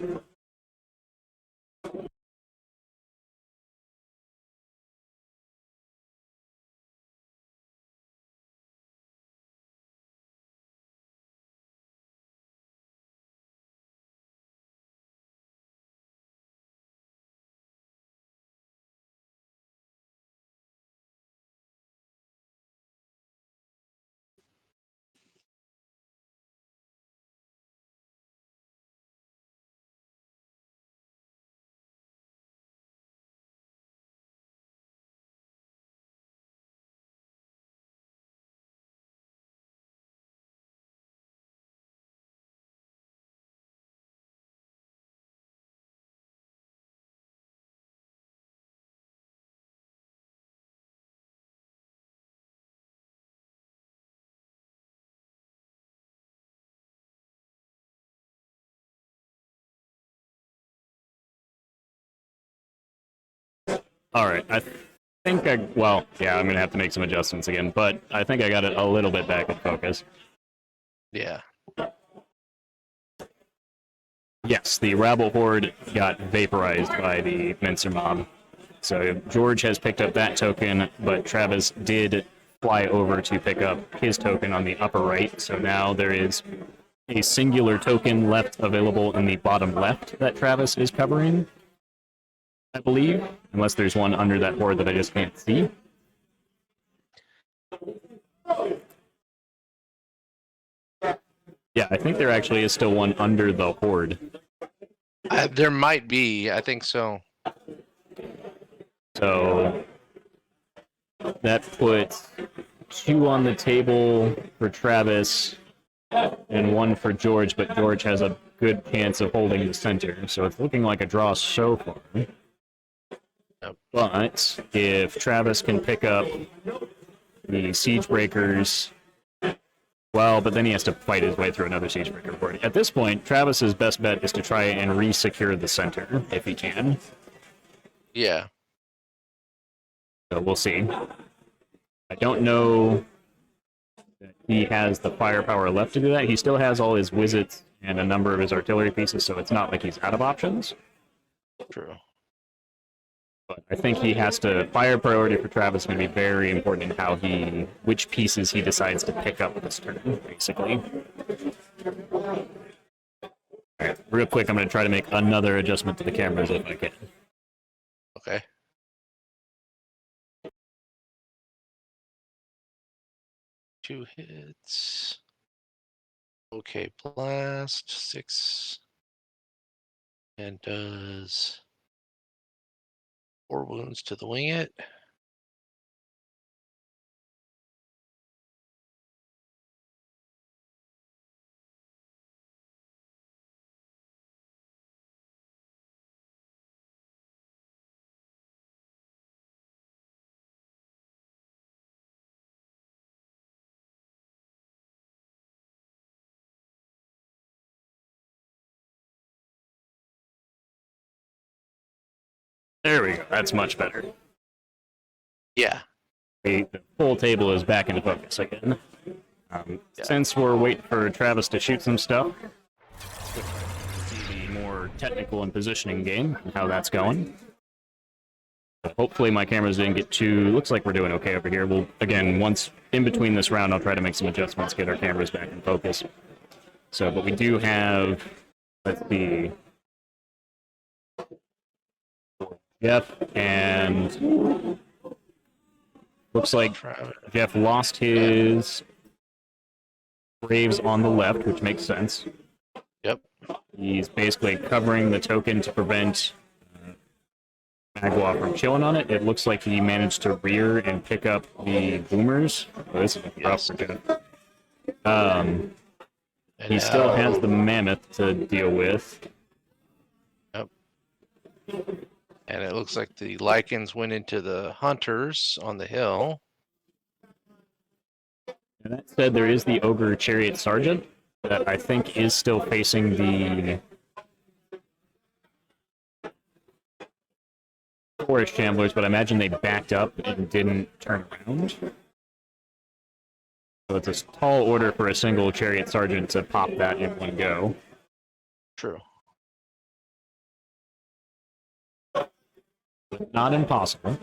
All right, well, yeah, I'm gonna have to make some adjustments again, but I think I got it a little bit back in focus. Yeah. Yes, the rabble horde got vaporized by the Mincer mob. So George has picked up that token, but Travis did fly over to pick up his token on the upper right. So now there is a singular token left available in the bottom left that Travis is covering, I believe, unless there's one under that horde that I just can't see. Yeah, I think there actually is still one under the horde. There might be. I think so. So that puts 2 on the table for Travis and 1 for George, but George has a good chance of holding the center. So it's looking like a draw so far. Yep. But if Travis can pick up the Siege Breakers, well, but then he has to fight his way through another Siege Breaker board. At this point, Travis's best bet is to try and re-secure the center, if he can. Yeah. So we'll see. I don't know that he has the firepower left to do that. He still has all his Wizards and a number of his artillery pieces, so it's not like he's out of options. True. But I think he has to. Fire priority for Travis is going to be very important in which pieces he decides to pick up this turn, basically. Alright, real quick, I'm going to try to make another adjustment to the cameras if I can. Okay. Two hits. Okay, blast 6. And does 4 wounds to the wing it. There we go. That's much better. Yeah. The full table is back into focus again. Since we're waiting for Travis to shoot some stuff, see the more technical and positioning game and how that's going. Hopefully my cameras didn't get too... Looks like we're doing okay over here. We'll, again, once in between this round, I'll try to make some adjustments, get our cameras back in focus. So, but we do have... Let's see... Jeff, and looks like Jeff lost his Braves on the left, which makes sense. Yep. He's basically covering the token to prevent Magua from chilling on it. It looks like he managed to rear and pick up the boomers. Oh, this is rough for Jeff. He still has the mammoth to deal with. Yep. And it looks like the Lycans went into the hunters on the hill. And that said, there is the Ogre Chariot Sergeant that I think is still facing the Forest Shamblers, but I imagine they backed up and didn't turn around. So it's a tall order for a single Chariot Sergeant to pop that in one go. True. But not impossible.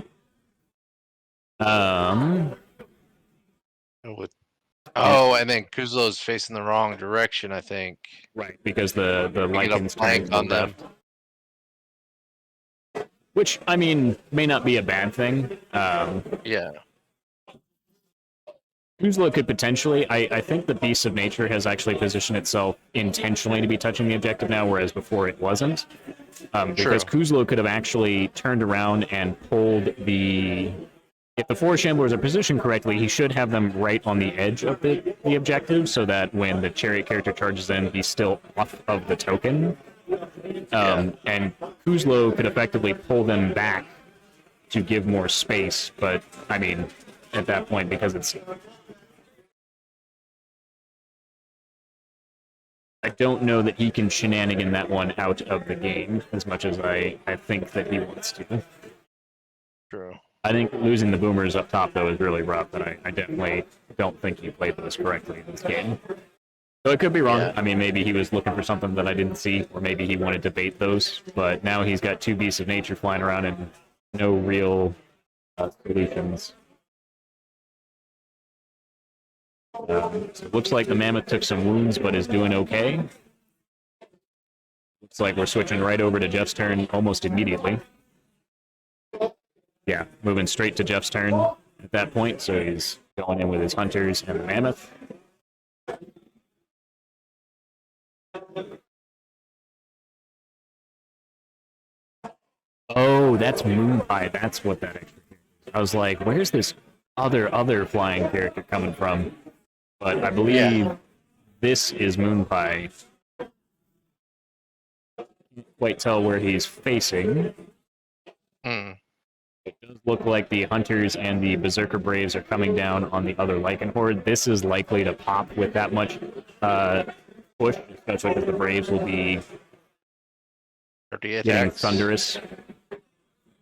And then Kuzlo's facing the wrong direction, I think. Right, because the Get a Lycans flank on them. Which, I mean, may not be a bad thing. Yeah. Kuzlo could potentially. I think the Beast of Nature has actually positioned itself intentionally to be touching the objective now, whereas before it wasn't. Because Kuzlo could have actually turned around and pulled the... If the Forest Shamblers are positioned correctly, he should have them right on the edge of the objective, so that when the Chariot character charges in, he's still off of the token. And Kuzlo could effectively pull them back to give more space, but, I mean, at that point, because it's... I don't know that he can shenanigan that one out of the game as much as I think that he wants to. True. I think losing the boomers up top, though, is really rough, and I definitely don't think he played this correctly in this game. So it could be wrong. Yeah. I mean, maybe he was looking for something that I didn't see, or maybe he wanted to bait those, but now he's got two Beasts of Nature flying around and no real solutions. So it looks like the Mammoth took some wounds, but is doing okay. Looks like we're switching right over to Jeff's turn almost immediately. Yeah, moving straight to Jeff's turn at that point, so he's going in with his Hunters and the Mammoth. Oh, that's Moonpie. That's what that extra character is. I was like, where's this other flying character coming from? But I believe this is Moonpie. Can't quite tell where he's facing. It does look like the Hunters and the Berserker Braves are coming down on the other Lycan Horde. This is likely to pop with that much push, especially because the Braves will be 30 getting attacks. Thunderous.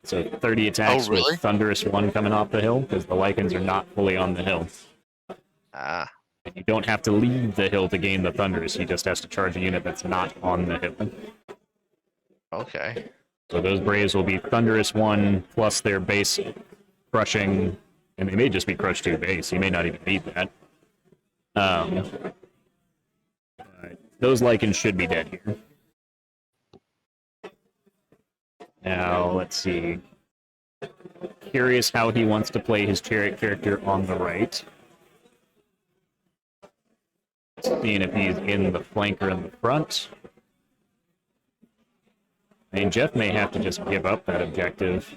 So 30 attacks with Thunderous 1 coming off the hill, because the Lycans are not fully on the hill. Ah. And you don't have to leave the hill to gain the Thunderous, he just has to charge a unit that's not on the hill. Okay. So those Braves will be Thunderous 1 plus their base crushing, and they may just be Crush 2 base, he may not even need that. Those Lycans should be dead here. Now, let's see. Curious how he wants to play his Chariot character on the right. Seeing if he's in the flank or in the front. I mean, Jeff may have to just give up that objective.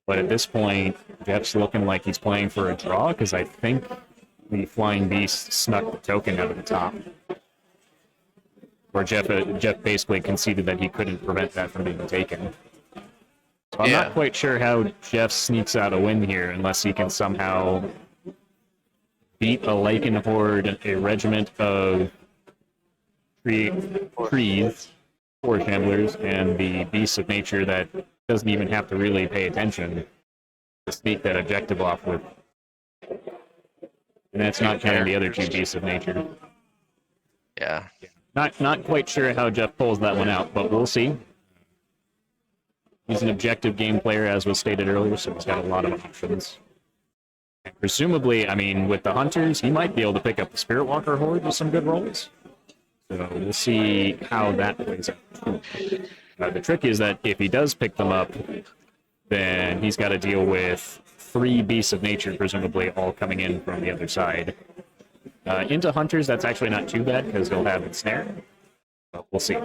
But at this point, Jeff's looking like he's playing for a draw, because I think the Flying Beast snuck the token out of the top. Where Jeff basically conceded that he couldn't prevent that from being taken. So I'm not quite sure how Jeff sneaks out a win here, unless he can somehow beat a Lycan Horde, a regiment of trees, Forest Shamblers, and the Beasts of Nature that doesn't even have to really pay attention to sneak that objective off with. And that's not counting the other two Beasts of Nature. Yeah. Not quite sure how Jeff pulls that one out, but we'll see. He's an objective game player, as was stated earlier, so he's got a lot of options. And presumably, I mean, with the Hunters, he might be able to pick up the Spirit Walker Horde with some good rolls. So we'll see how that plays out. The trick is that if he does pick them up, then he's got to deal with 3 Beasts of Nature, presumably all coming in from the other side. Into Hunters, that's actually not too bad, because he'll have Ensnare. But we'll see.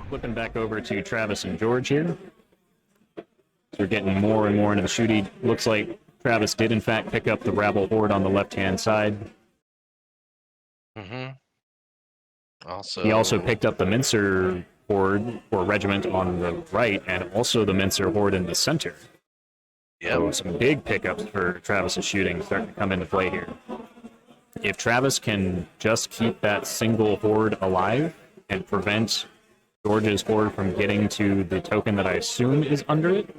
Flipping back over to Travis and George here. We're getting more and more into the shooting. Looks like Travis did, in fact, pick up the Rabble Horde on the left-hand side. Mm-hmm. Also, He also picked up the Mincer Horde or Regiment on the right, and also the Mincer Horde in the center. Yep. So some big pickups for Travis's shooting starting to come into play here. If Travis can just keep that single horde alive and prevent George's horde from getting to the token that I assume is under it,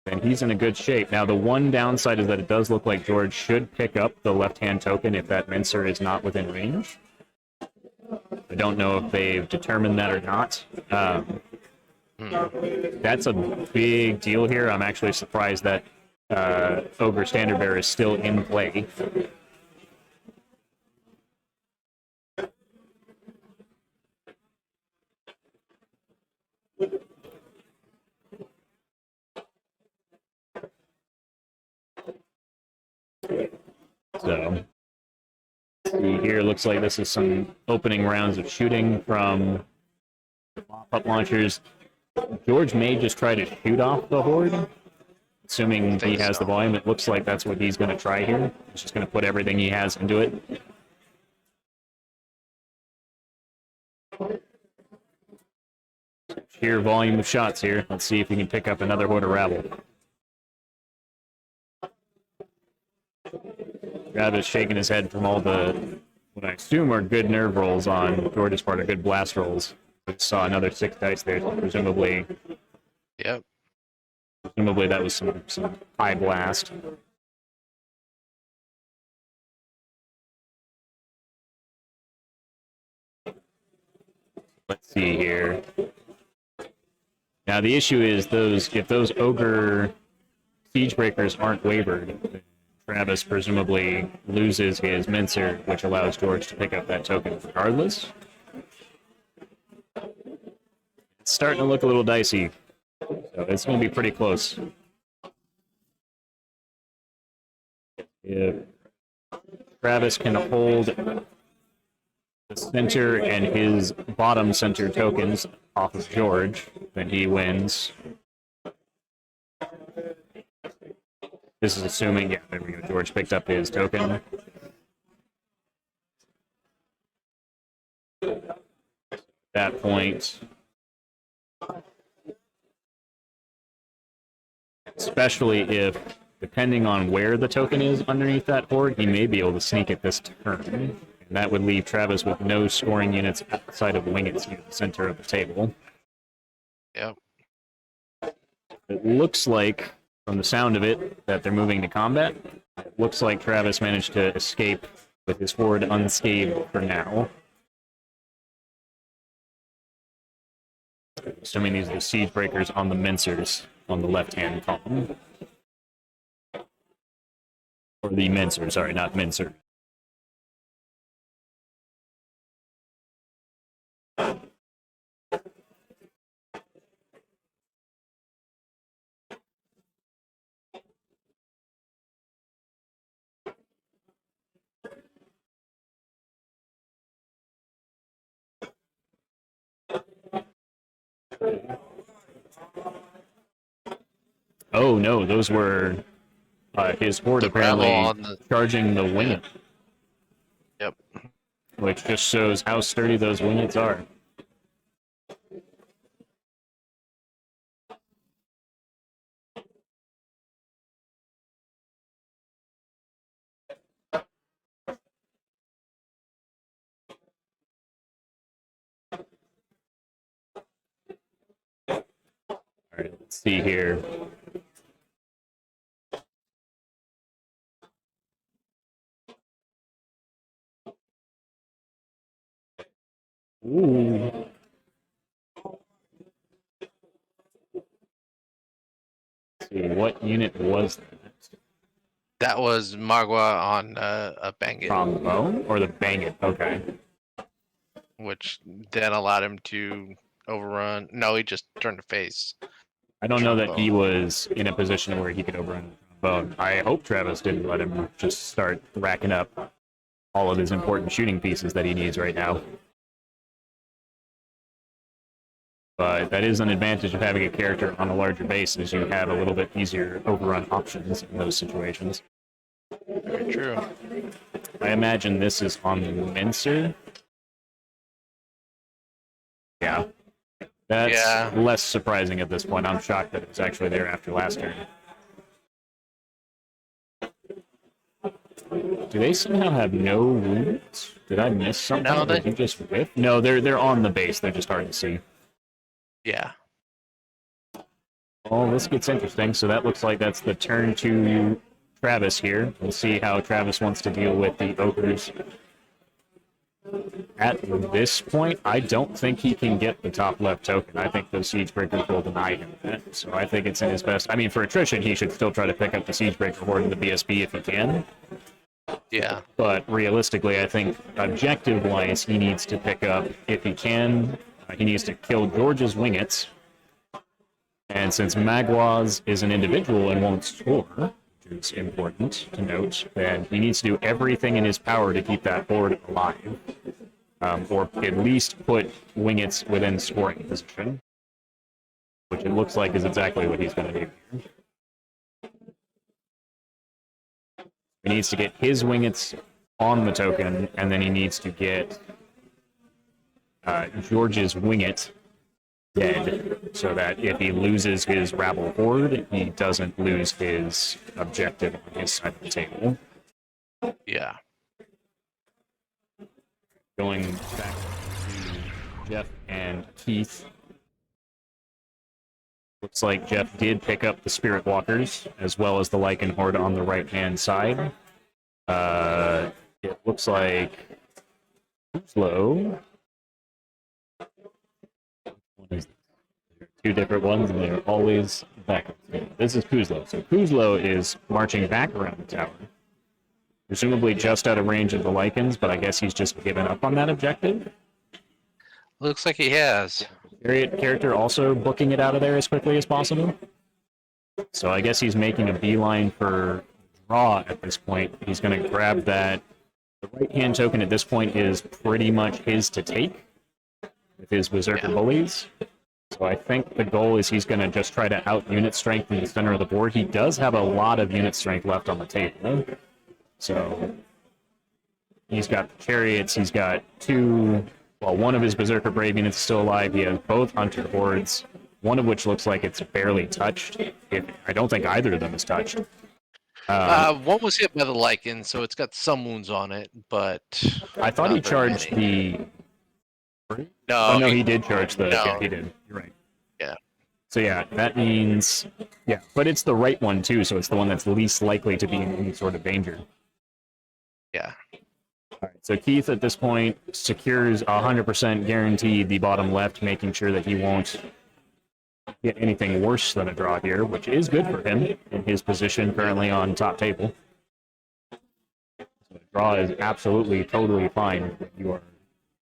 then he's in a good shape. Now, the one downside is that it does look like George should pick up the left-hand token if that Mincer is not within range. I don't know if they've determined that or not. That's a big deal here. I'm actually surprised that Ogre Standard Bearer is still in play. So, see here, looks like this is some opening rounds of shooting from pop-up launchers. George may just try to shoot off the horde, assuming he has the volume. It looks like that's what he's going to try here. He's just going to put everything he has into it. Sheer volume of shots here. Let's see if he can pick up another horde of rabble. Travis shaking his head from all the, what I assume are good nerve rolls on George's part, or good blast rolls. I saw another 6 dice there, so presumably Yep. that was some high blast. Let's see here. Now the issue is if those ogre siege breakers aren't wavered, Travis presumably loses his Mincer, which allows George to pick up that token regardless. It's starting to look a little dicey, so it's going to be pretty close. If Travis can hold the center and his bottom center tokens off of George, then he wins. This is assuming, yeah, there we go. George picked up his token. At that point, especially if, depending on where the token is underneath that horde, he may be able to sneak it this turn. And that would leave Travis with no scoring units outside of Wingets near the center of the table. Yep. It looks like, from the sound of it, that they're moving to combat. It looks like Travis managed to escape with his horde unscathed for now. Assuming these are the siege breakers on the Mincers on the left-hand column. Or the Mincer, sorry, not Mincer. Oh no, those were his horde The apparently rabble on the- charging the Winged, Yep. which just shows how sturdy those Wingeds are. All right, let's see here. Ooh. Let's see, what unit was that? That was Magua on a Bang It, Trombone or the Bang It? Okay. which then allowed him to overrun. No, he just turned to face. I don't know that he was in a position where he could overrun the trombone. I hope Travis didn't let him just start racking up all of his important shooting pieces that he needs right now. But that is an advantage of having a character on a larger base, is you have a little bit easier overrun options in those situations. Very true. I imagine this is on the Mincer. Yeah. That's Yeah. less surprising at this point. I'm shocked that it was actually there after last turn. Do they somehow have no wounds? Did I miss something? No, Or did you just whiff? No, they're on the base. They're just hard to see. Yeah. Oh, this gets interesting. So that looks like that's the turn to Travis here. We'll see how Travis wants to deal with the ogres. At this point, I don't think he can get the top left token. I think those Siegebreakers will deny him that. So I think it's in his best. I mean, for attrition, he should still try to pick up the Siegebreaker Horde and the BSB if he can. Yeah. But realistically, I think objective-wise, he needs to pick up, if he can, he needs to kill George's Wingets. And since Magwaz is an individual and won't score, which is important to note, then he needs to do everything in his power to keep that horde alive. Or at least put Wingets within scoring position. Which it looks like is exactly what he's going to do here. He needs to get his Wingets on the token, and then he needs to get George's Winget dead, so that if he loses his Rabble Horde, he doesn't lose his objective on his side of the table. Yeah. Going back to Jeff and Keith. Looks like Jeff did pick up the Spirit Walkers, as well as the Lycan Horde on the right-hand side. It looks like Kuzlo. Two different ones, and they're always back. This is Kuzlo. So Kuzlo is marching back around the tower, presumably just out of range of the Lycans, but I guess he's just given up on that objective. Looks like he has. Chariot character also booking it out of there as quickly as possible. So I guess he's making a beeline for draw at this point. He's going to grab that. The right-hand token at this point is pretty much his to take with his Berserker Bullies. So I think the goal is he's going to just try to out-unit strength in the center of the board. He does have a lot of unit strength left on the table. So he's got the Chariots, he's got two... Well, one of his Berserker Brave units is still alive. He has both Hunter Hordes, one of which looks like it's barely touched. I don't think either of them is touched. One was hit by the Lycan, so it's got some wounds on it, but... I thought he charged the... No, Oh, no, he did charge the... No. Yeah, he did. You're right. Yeah. So yeah, that means... Yeah, but it's the right one too, so it's the one that's least likely to be in any sort of danger. Yeah. All right, so Keith at this point secures 100% guaranteed the bottom left, making sure that he won't get anything worse than a draw here, which is good for him in his position currently on top table. So a draw is absolutely, totally fine. You are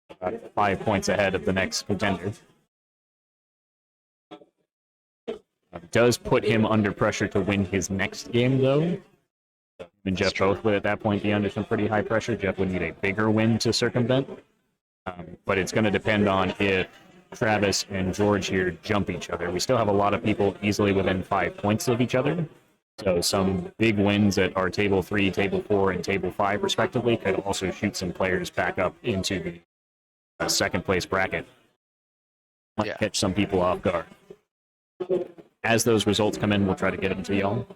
about 5 points ahead of the next contender. Does put him under pressure to win his next game, though. And Jeff both would at that point be under some pretty high pressure. Jeff would need a bigger win to circumvent. But it's going to depend on if Travis and George here jump each other. We still have a lot of people easily within 5 points of each other. So some big wins at our Table 3, Table 4, and Table 5, respectively, could also shoot some players back up into the second place bracket. Might catch some people off guard. As those results come in, we'll try to get them to y'all.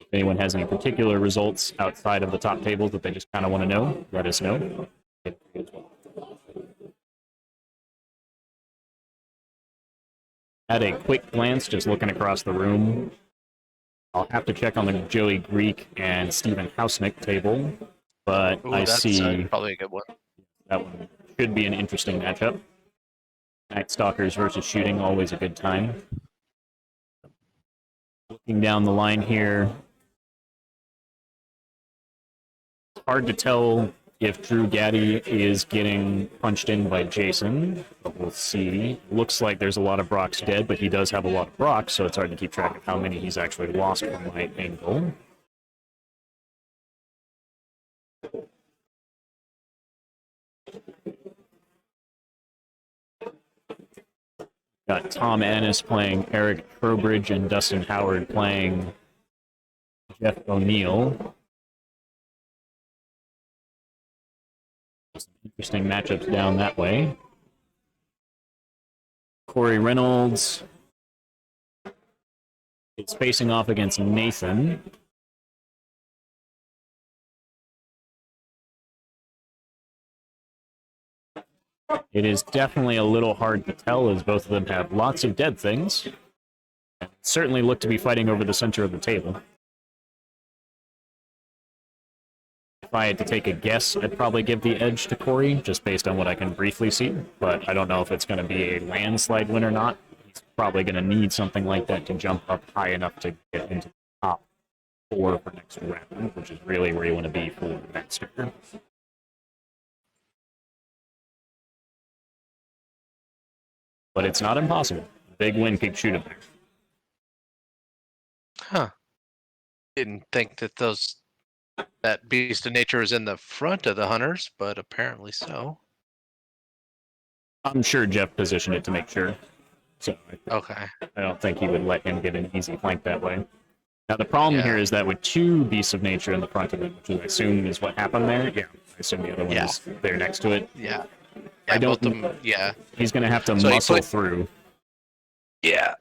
If anyone has any particular results outside of the top tables that they just kind of want to know, let us know. At a quick glance, just looking across the room, I'll have to check on the Joey Greek and Stephen Hausnick table, but Ooh, I that's see probably a good one. that one should be an interesting matchup. Night Stalkers versus Shooting, always a good time. Looking down the line here, it's hard to tell if Drew Gaddy is getting punched in by Jason, but we'll see. Looks like there's a lot of Brock's dead, but he does have a lot of Brock, so it's hard to keep track of how many he's actually lost from my angle. Got Tom Annis playing Eric Trowbridge and Dustin Howard playing Jeff O'Neill. Some interesting matchups down that way. Corey Reynolds is facing off against Nathan. It is definitely a little hard to tell as both of them have lots of dead things. And certainly look to be fighting over the center of the table. If I had to take a guess, I'd probably give the edge to Corey, just based on what I can briefly see. But I don't know if it's going to be a landslide win or not. He's probably going to need something like that to jump up high enough to get into the top 4 for next round, which is really where you want to be for Master. But it's not impossible. Big win keeps shooting there. Huh. Didn't think that that beast of nature is in the front of the hunters, but apparently so. I'm sure Jeff positioned it to make sure. So Okay. I don't think he would let him get an easy flank that way. Now the problem Yeah. here is that with 2 beasts of nature in the front of it, which I assume is what happened there. Yeah, I assume the other one is there next to it. Yeah. I don't. Both of them, yeah. He's going to have to So he muscle put- through. Yeah.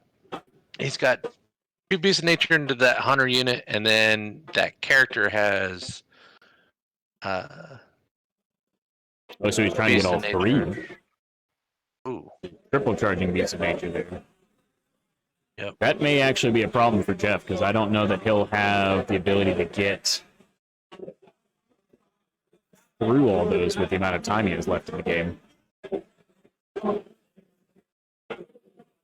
He's got 2 beasts of nature into that hunter unit, and then that character has Oh, so he's trying to beast get all of 3. nature. Ooh. Triple charging beasts of nature there. Yep. That may actually be a problem for Jeff, because I don't know that he'll have the ability to get through all those with the amount of time he has left in the game.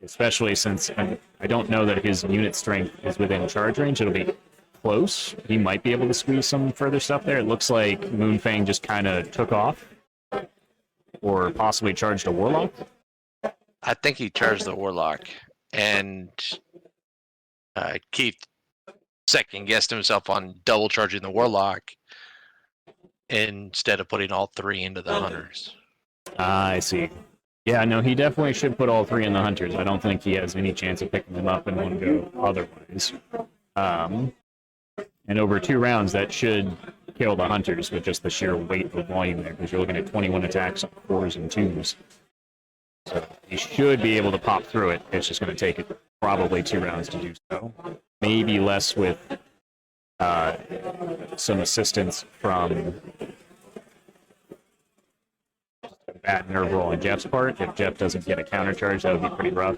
Especially since I don't know that his unit strength is within charge range. It'll be close. He might be able to squeeze some further stuff there. It looks like Moonfang just kind of took off. Or possibly charged a Warlock. I think he charged the Warlock, and Keith second guessed himself on double charging the Warlock instead of putting all 3 into the hunters. I see. Yeah, no, he definitely should put all 3 in the Hunters. I don't think he has any chance of picking them up in one go otherwise. And over 2 rounds, that should kill the Hunters with just the sheer weight of volume there, because you're looking at 21 attacks on 4s and 2s. So he should be able to pop through it. It's just going to take it probably 2 rounds to do so. Maybe less with some assistance from bad nerve roll on Jeff's part. If Jeff doesn't get a counter charge, that would be pretty rough.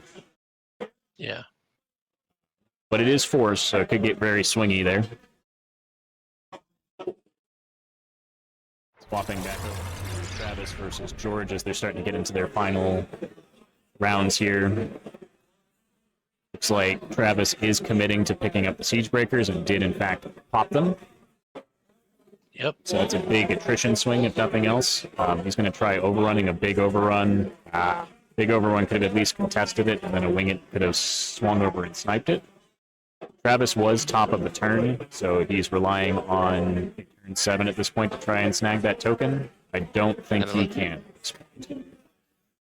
Yeah. But it is force, so it could get very swingy there. Swapping back over to Travis versus George as they're starting to get into their final rounds here. Looks like Travis is committing to picking up the Siege Breakers and did in fact pop them. Yep. So that's a big attrition swing, if nothing else. He's going to try overrunning a big overrun. Big overrun could have at least contested it, and then a wing it could have swung over and sniped it. Travis was top of the turn, so he's relying on turn 7 at this point to try and snag that token. I don't think he can.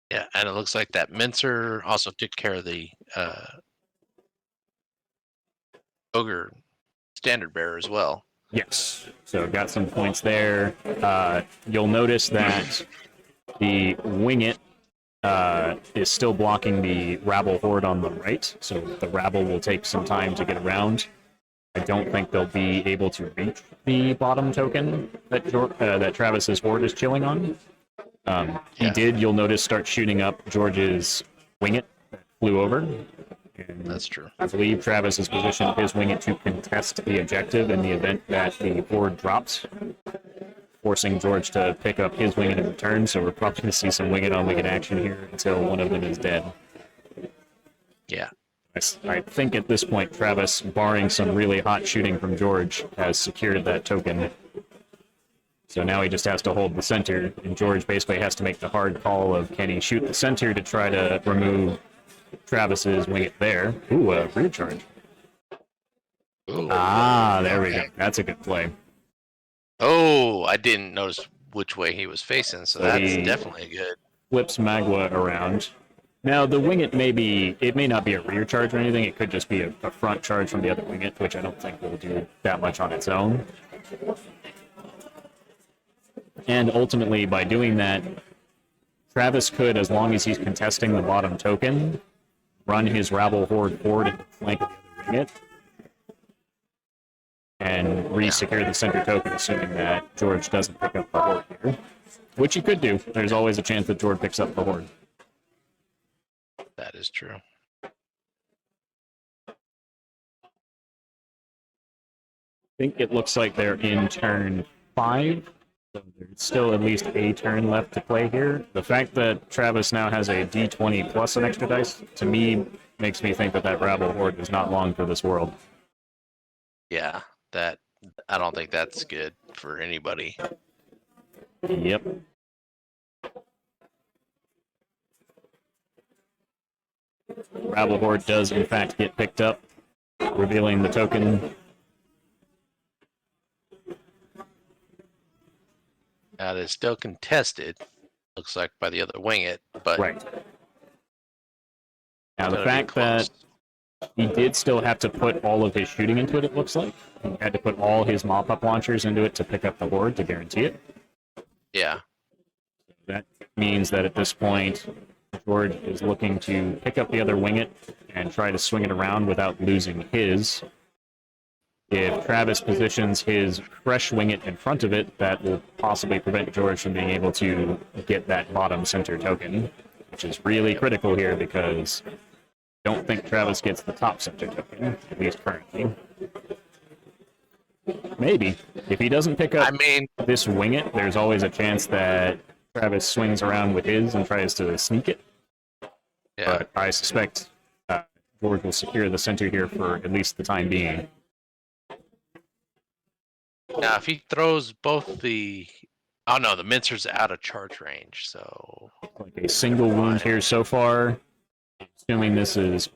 Yeah, and it looks like that Mincer also took care of the Ogre Standard Bearer as well. Yes, so got some points there. You'll notice that the Wing It is still blocking the Rabble Horde on the right, so the Rabble will take some time to get around. I don't think they'll be able to reach the bottom token that that Travis's Horde is chilling on. He did, you'll notice, start shooting up George's Wing It that flew over. And That's true. I believe Travis has positioned his Wing It to contest the objective in the event that the Horde drops, forcing George to pick up his Wing It in return, so we're probably going to see some Wing It on Wing It action here until one of them is dead. Yeah. I think at this point, Travis, barring some really hot shooting from George, has secured that token. So now he just has to hold the center, and George basically has to make the hard call of can he shoot the center to try to remove Travis's Wing It there. Ooh, rear charge. Ooh. There we go. That's a good play. Oh, I didn't notice which way he was facing, so So that's he- definitely good. Flips Magua around, Now, the winged it may not be a rear charge or anything. It could just be a front charge from the other winged, which I don't think will do that much on its own. And ultimately, by doing that, Travis could, as long as he's contesting the bottom token, run his Rabble Horde forward and flank the other winged, and re-secure the center token, assuming that George doesn't pick up the Horde here. Which he could do. There's always a chance that George picks up the Horde. That is true. I think it looks like they're in turn 5. So there's still at least a turn left to play here. The fact that Travis now has a D20 plus an extra dice, to me, makes me think that that Rabble Horde is not long for this world. Yeah, that I don't think that's good for anybody. Yep. Rabble Horde does, in fact, get picked up, revealing the token. That is still contested, looks like, by the other winged, but Right. Now, the gonna be fact that close. he did still have to put all of his shooting into it, it looks like. He had to put all his mop-up launchers into it to pick up the Horde to guarantee it. Yeah, That means that at this point, George is looking to pick up the other winged and try to swing it around without losing his. If Travis positions his fresh winged in front of it, that will possibly prevent George from being able to get that bottom center token, which is really critical here because I don't think Travis gets the top center token, at least currently. Maybe. If he doesn't pick up I mean, this winged, there's always a chance that Travis swings around with his and tries to sneak it. yeah, But I suspect George will secure the center here for at least the time being. now if he throws both the, oh no, the Mincer's out of charge range, so Like a single wound here so far. Assuming this is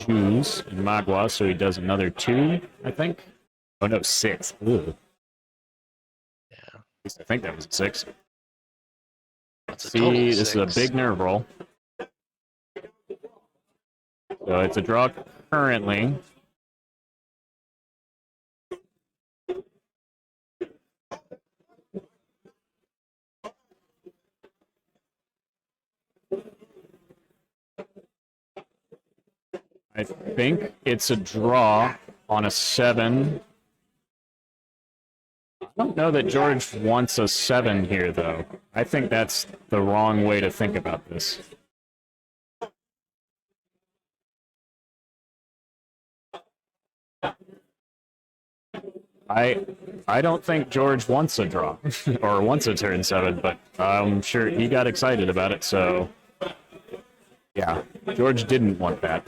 Jews and Magua, so he does another 2, I think. Oh no, 6. Ooh. yeah, At least I think that was a 6. that's a total See, of this is a 6. big nerve roll. So it's a draw currently. I think it's a draw on a 7. I don't know that George wants a 7 here, though. I think that's the wrong way to think about this. I don't think George wants a draw or wants a turn 7, but I'm sure he got excited about it, so yeah, George didn't want that.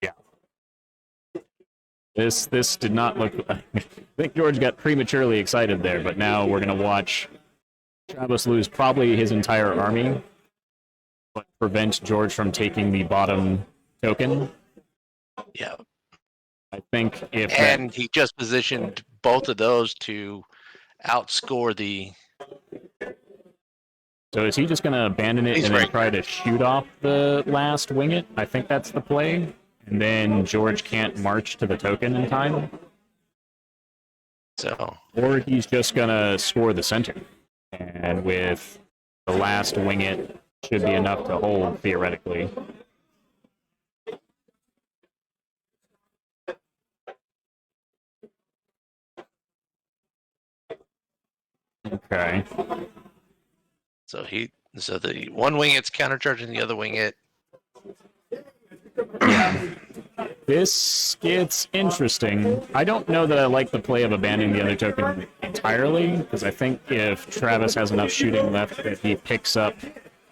Yeah. This did not look I think George got prematurely excited there, but now we're going to watch Travis lose probably his entire army, but prevent George from taking the bottom token. Yeah, I think if and he just positioned both of those to outscore the. so is he just going to abandon it He's and then right. try to shoot off the last winged? I think that's the play. And then George can't march to the token in time. So Or he's just going to score the center. And with the last winged, should be enough to hold, theoretically. Okay. so the one wing it's countercharging the other wing it. Yeah. This gets interesting. I don't know that I like the play of abandoning the other token entirely, because I think if Travis has enough shooting left that he picks up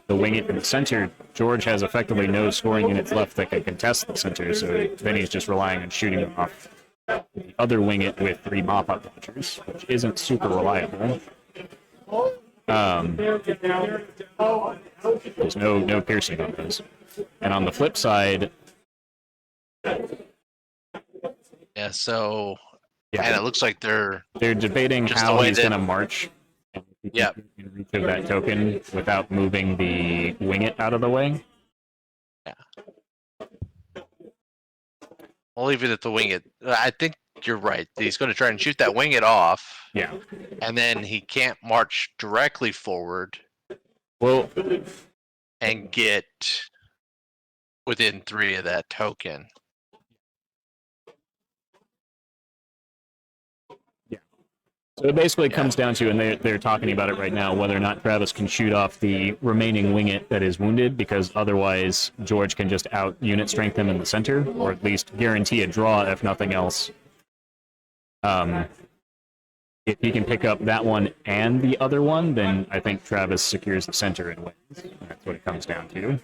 the wing it in the center, George has effectively no scoring units left that can contest the center, so then he's just relying on shooting off the other wing it with 3 mop-up launchers, which isn't super reliable. There's no piercing on those. And on the flip side, Yeah, so yeah, and it looks like they're they're debating Just the how way he's that- going to march. And if he can Yep. get in reach of that token without moving the wing it out of the way. I'll leave it at the wing it. I think you're right. He's going to try and shoot that wing it off, Yeah. and then he can't march directly forward Well, and get within 3 of that token. so it basically comes down to, and they're talking about it right now, whether or not Travis can shoot off the remaining wing it that is wounded, because otherwise George can just out unit strength him in the center, or at least guarantee a draw if nothing else. If he can pick up that one and the other one, then I think Travis secures the center and wins. That's what it comes down to.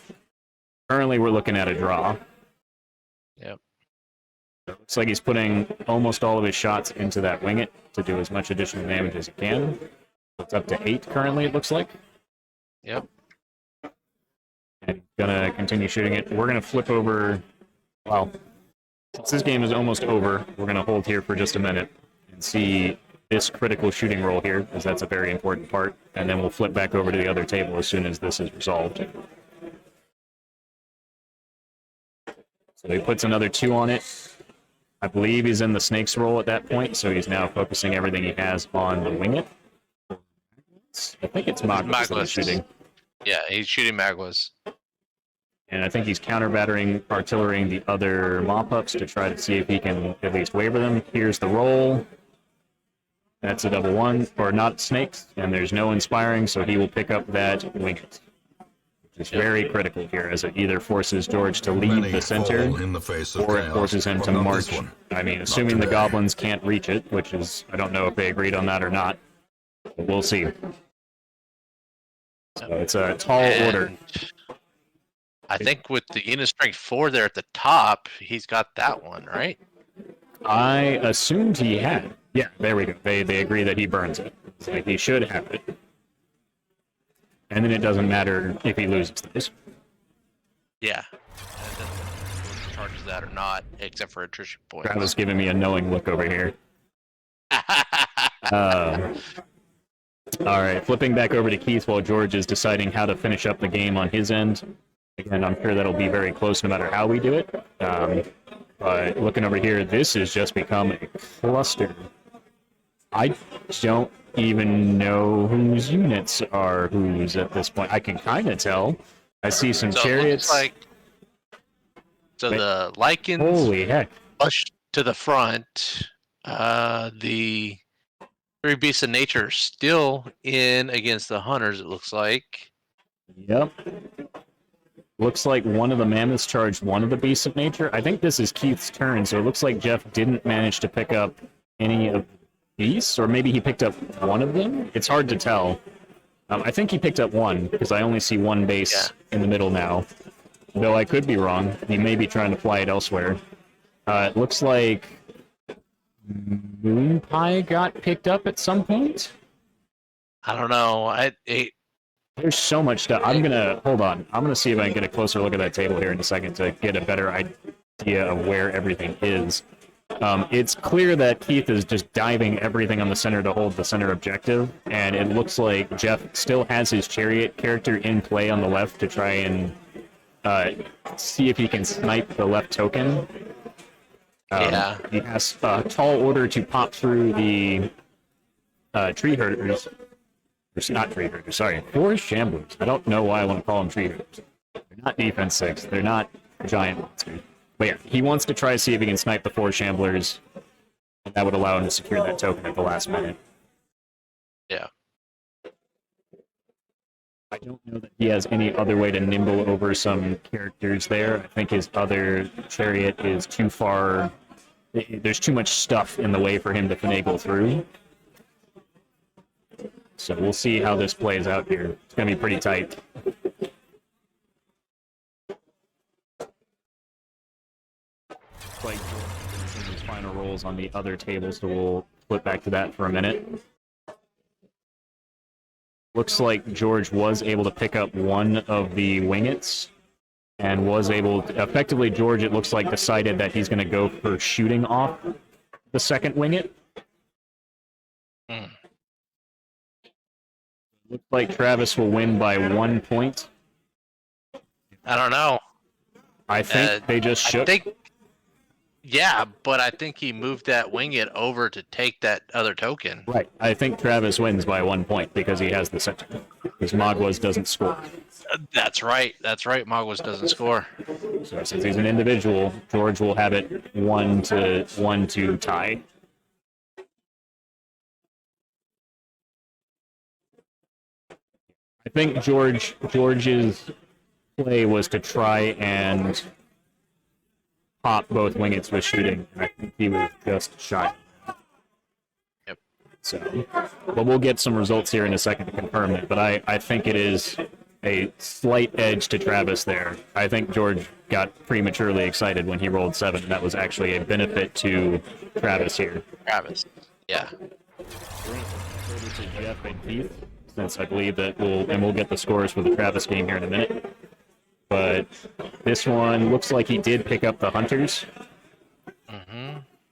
Currently, we're looking at a draw. Yep. It looks like he's putting almost all of his shots into that wing it to do as much additional damage as he can. It's up to 8 currently, it looks like. Yep. And he's gonna continue shooting it. We're gonna flip over. Well, since this game is almost over, we're gonna hold here for just a minute and see this critical shooting roll here, because that's a very important part. And then we'll flip back over to the other table as soon as this is resolved. So he puts another 2 on it. I believe he's in the snake's roll at that point, so he's now focusing everything he has on the wing it. I think it's Magwas that he's shooting. Yeah, he's shooting Magwas. And I think he's counter-battering, artillerying the other mop-ups to try to see if he can at least waver them. Here's the roll. That's a double 1, or not snakes, and there's no inspiring, so he will pick up that wing it. Which is very critical here, as it either forces George to leave Many the center, fall in the face of or it chaos, forces him but to not march. this one. I mean, assuming the today. goblins can't reach it, which is, I don't know if they agreed on that or not. But we'll see. So it's a tall order. And I think with the unit strength 4 there at the top, he's got that one, right? I assumed he had. Yeah, there we go. They agree that he burns it. So he should have it. And then it doesn't matter if he loses this. Yeah. And it doesn't matter if he charges that or not, except for attrition points. Travis giving me a knowing look over here. All right, flipping back over to Keith while George is deciding how to finish up the game on his end. Again, I'm sure that'll be very close no matter how we do it. But looking over here, this has just become a cluster. I don't even know whose units are whose at this point. I can kind of tell. I see some So it chariots. looks like the Lycans Holy heck. push to the front. The 3 beasts of nature are still in against the hunters, it looks like. Yep. Looks like one of the mammoths charged one of the beasts of nature. I think this is Keith's turn, so it looks like Jeff didn't manage to pick up any of the beasts, or maybe he picked up one of them. It's hard to tell. I think he picked up one, because I only see one base in the middle now. Though I could be wrong. He may be trying to fly it elsewhere. It looks like Moon Pie got picked up at some point. I don't know. There's so much stuff. Hold on. I'm gonna see if I can get a closer look at that table here in a second to get a better idea of where everything is. It's clear that Keith is just diving everything on the center to hold the center objective, and it looks like Jeff still has his chariot character in play on the left to try and see if he can snipe the left token. Yeah. He has a tall order to pop through the tree herders. It's not tree herders, sorry. Forest shamblers. I don't know why I want to call them tree herders. They're not defense 6. They're not giant monsters. But yeah, he wants to try to see if he can snipe the 4 shamblers, and that would allow him to secure that token at the last minute. Yeah. I don't know that he has any other way to nimble over some characters there. I think his other chariot is too far. There's too much stuff in the way for him to finagle through. So we'll see how this plays out here. It's going to be pretty tight. Like his final rolls on the other table, so we'll flip back to that for a minute. Looks like George was able to pick up one of the wingets. and was able to, effectively, George, it looks like, decided that he's going to go for shooting off the second wing it. Hmm. Looks like Travis will win by 1 point. I don't know. I think they just I shook. think, yeah, but I think he moved that wing it over to take that other token. Right. I think Travis wins by 1 point because he has the center. Because Magwas doesn't score. That's right. That's right. Magwas doesn't score. So since he's an individual, George will have it 1-1 tie. I think George's play was to try and pop both wingets with shooting, and I think he was just shy. Yep. So, but we'll get some results here in a second to confirm it. But I think it is a slight edge to Travis there. I think George got prematurely excited when he rolled 7, and that was actually a benefit to Travis here. Travis. Yeah. Jeff and Keith, since I believe that we'll get the scores for the Travis game here in a minute. But this one looks like he did pick up the Hunters.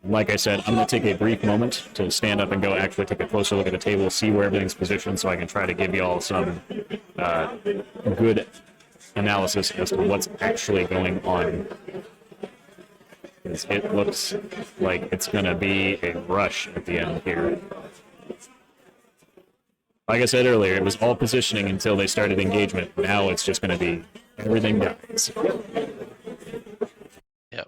Like I said, I'm going to take a brief moment to stand up and go actually take a closer look at the table, see where everything's positioned, so I can try to give you all some good analysis as to what's actually going on. Because it looks like it's going to be a rush at the end here. Like I said earlier, it was all positioning until they started engagement. Now it's just going to be everything dies. Yep.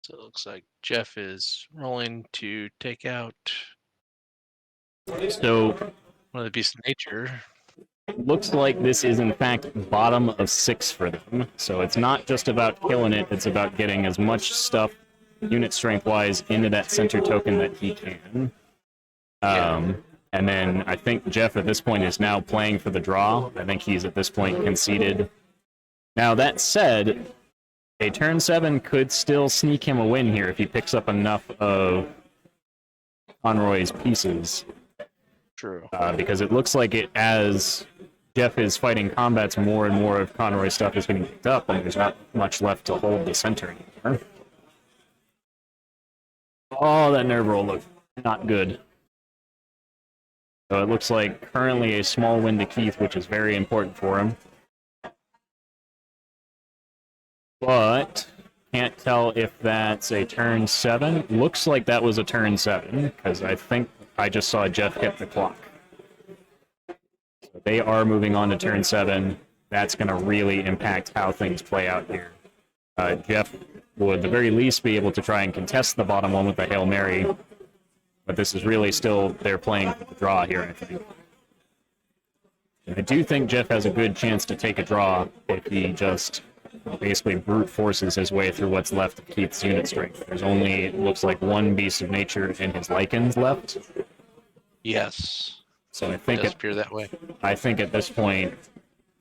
So it looks like Jeff is rolling to take out So one of the beasts of nature. looks like this is in fact bottom of 6 for them. So it's not just about killing it, it's about getting as much stuff unit strength wise into that center token that he can. And then I think Jeff at this point is now playing for the draw. I think he's at this point conceded. Now that said, a turn 7 could still sneak him a win here if he picks up enough of Conroy's pieces. True. Because it looks like it, as Jeff is fighting combats, more and more of Conroy's stuff is getting picked up, and there's not much left to hold the center anymore. Oh, that nerve roll looked not good. So it looks like currently a small win to Keith, which is very important for him. But can't tell if that's a turn 7. Looks like that was a turn 7, because I think I just saw Jeff hit the clock. So they are moving on to turn 7. That's going to really impact how things play out here. Jeff will at the very least be able to try and contest the bottom one with the Hail Mary. But this is really still, they're playing for the draw here, I think. And I do think Jeff has a good chance to take a draw if he just basically brute forces his way through what's left of Keith's unit strength. There's only, it looks like, one Beast of Nature and his Lycans left. Yes. So I It think does appear that way. at this point,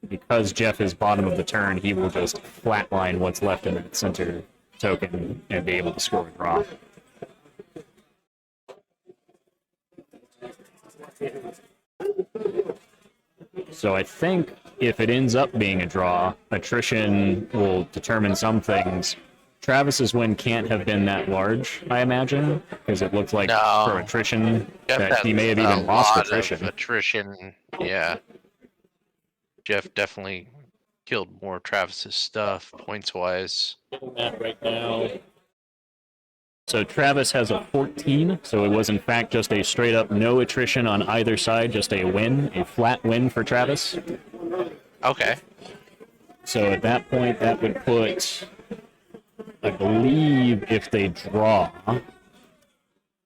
because Jeff is bottom of the turn, he will just flatline what's left in that center token and be able to score a draw. So I think if it ends up being a draw, attrition will determine some things. Travis's win can't have been that large, I imagine, because it looked like No. for attrition Jeff that had he may have a even lost lot attrition. of attrition. Yeah. Jeff definitely killed more of Travis's stuff points wise. Right now. So Travis has a 14, so it was in fact just a straight up no attrition on either side, just a win, a flat win for Travis. Okay. So at that point, that would put, I believe, if they draw.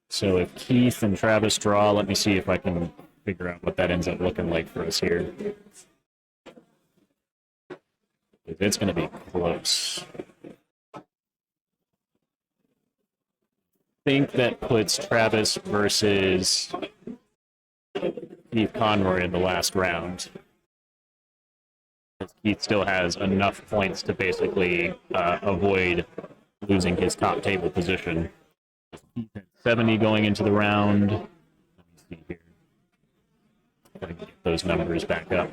So if Keith and Travis draw, let me see if I can figure out what that ends up looking like for us here. It's going to be close. I think that puts Travis versus Keith Conroy in the last round. Keith still has enough points to basically avoid losing his top table position. Keith had 70 going into the round. Let me see here. If I can get those numbers back up.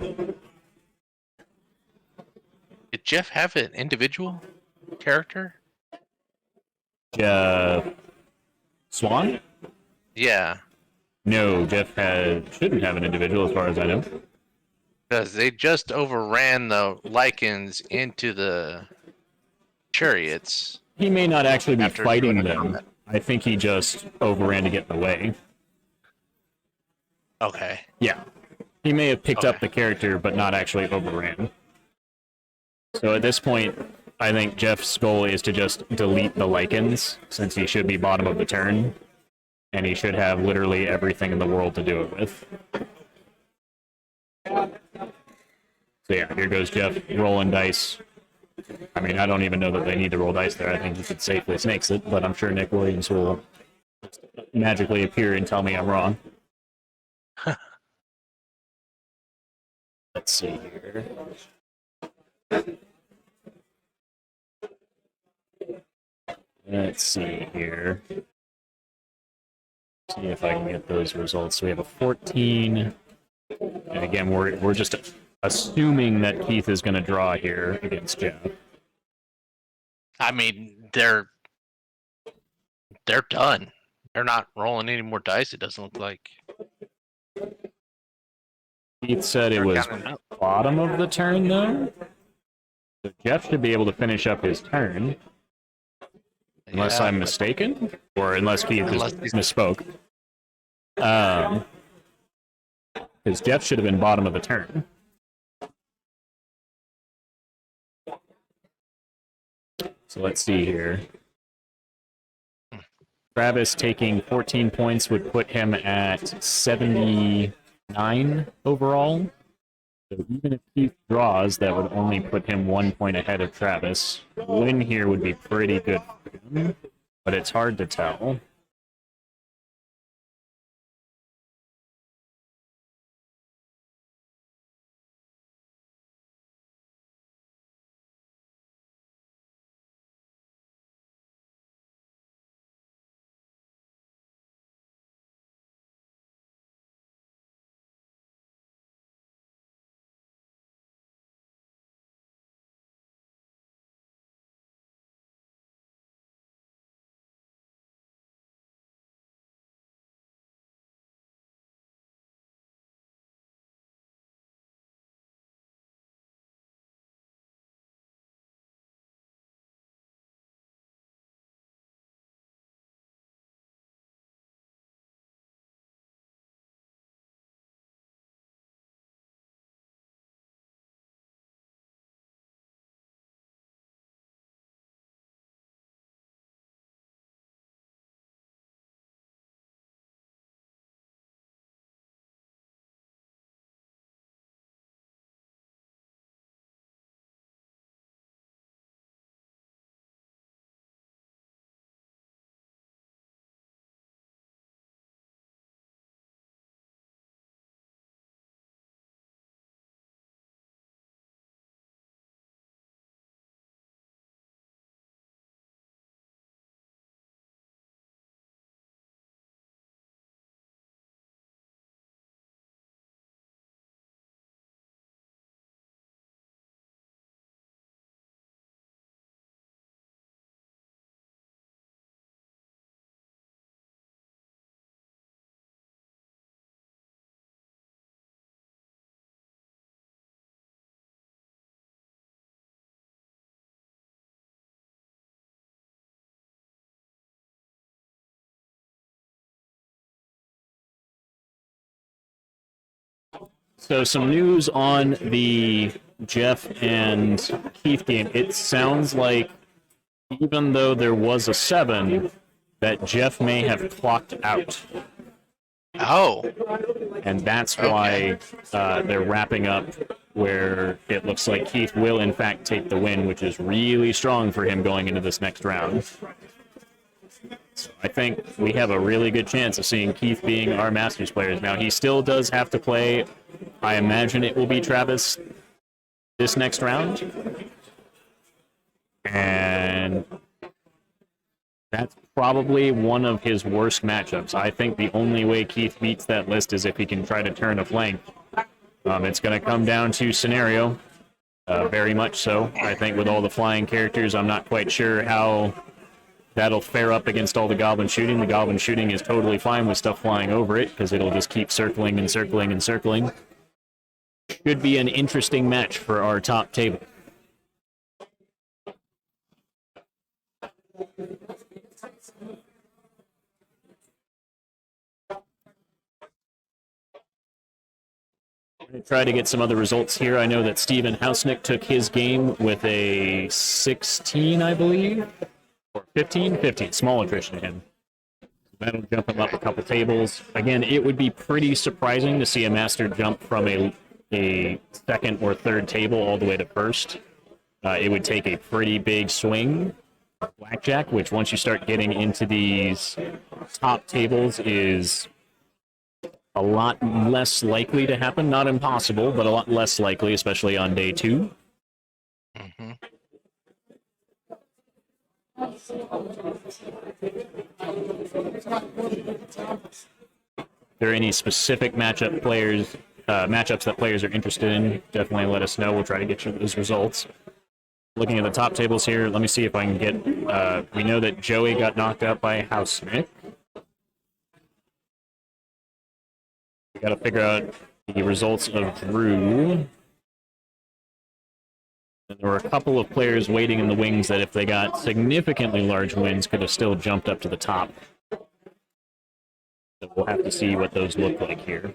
Did Jeff have an individual character? Swan? Yeah. No, Jeff shouldn't have an individual as far as I know. Because they just overran the Lycans into the chariots. He may not actually be After fighting doing a them. combat. I think he just overran to get in the way. Okay. Yeah. He may have picked up Okay. the character, but not actually overran. So at this point, I think Jeff's goal is to just delete the Lycans, since he should be bottom of the turn. And he should have literally everything in the world to do it with. So yeah, here goes Jeff rolling dice. I mean, I don't even know that they need to roll dice there. I think he could safely snakes it, but I'm sure Nick Williams will magically appear and tell me I'm wrong. Let's see here. Let's see here. See if I can get those results. So we have a 14. And again, we're just assuming that Keith is going to draw here against Jeff. I mean, they're done. They're not rolling any more dice, it doesn't look like. Keith said it They're was counting out. bottom of the turn, though. So Jeff should be able to finish up his turn. Unless Yeah, I'm but- mistaken, or unless Keith Unless just he's- misspoke. Because Jeff should have been bottom of the turn. So let's see here. Travis taking 14 points would put him at 79 overall. So even if Keith draws, that would only put him 1 point ahead of Travis. Win here would be pretty good for him, but it's hard to tell. So some news on the Jeff and Keith game. It sounds like even though there was a 7, that Jeff may have clocked out. Oh, And that's why they're wrapping up where it looks like Keith will in fact take the win, which is really strong for him going into this next round. So I think we have a really good chance of seeing Keith being our Masters players. Now, he still does have to play, I imagine it will be Travis this next round. And that's probably one of his worst matchups. I think the only way Keith beats that list is if he can try to turn a flank. It's going to come down to scenario, very much so. I think with all the flying characters, I'm not quite sure how that'll fare up against all the goblin shooting. The goblin shooting is totally fine with stuff flying over it, because it'll just keep circling and circling and circling. Should be an interesting match for our top table. I'm going to try to get some other results here. I know that Steven Hausnick took his game with a 16, I believe. Or 15? 15. Small attrition to him. That'll jump him up a couple tables. Again, it would be pretty surprising to see a master jump from a second or third table all the way to first. It would take a pretty big swing. Blackjack, which once you start getting into these top tables is a lot less likely to happen. Not impossible, but a lot less likely, especially on day 2. mm-hmm. If there are any specific matchups that players are interested in, definitely let us know. We'll try to get you those results. Looking at the top tables here, let me see if I can get... we know that Joey got knocked out by Hausnick. We got to figure out the results of Drew. And there were a couple of players waiting in the wings that if they got significantly large wins could have still jumped up to the top. So we'll have to see what those look like here.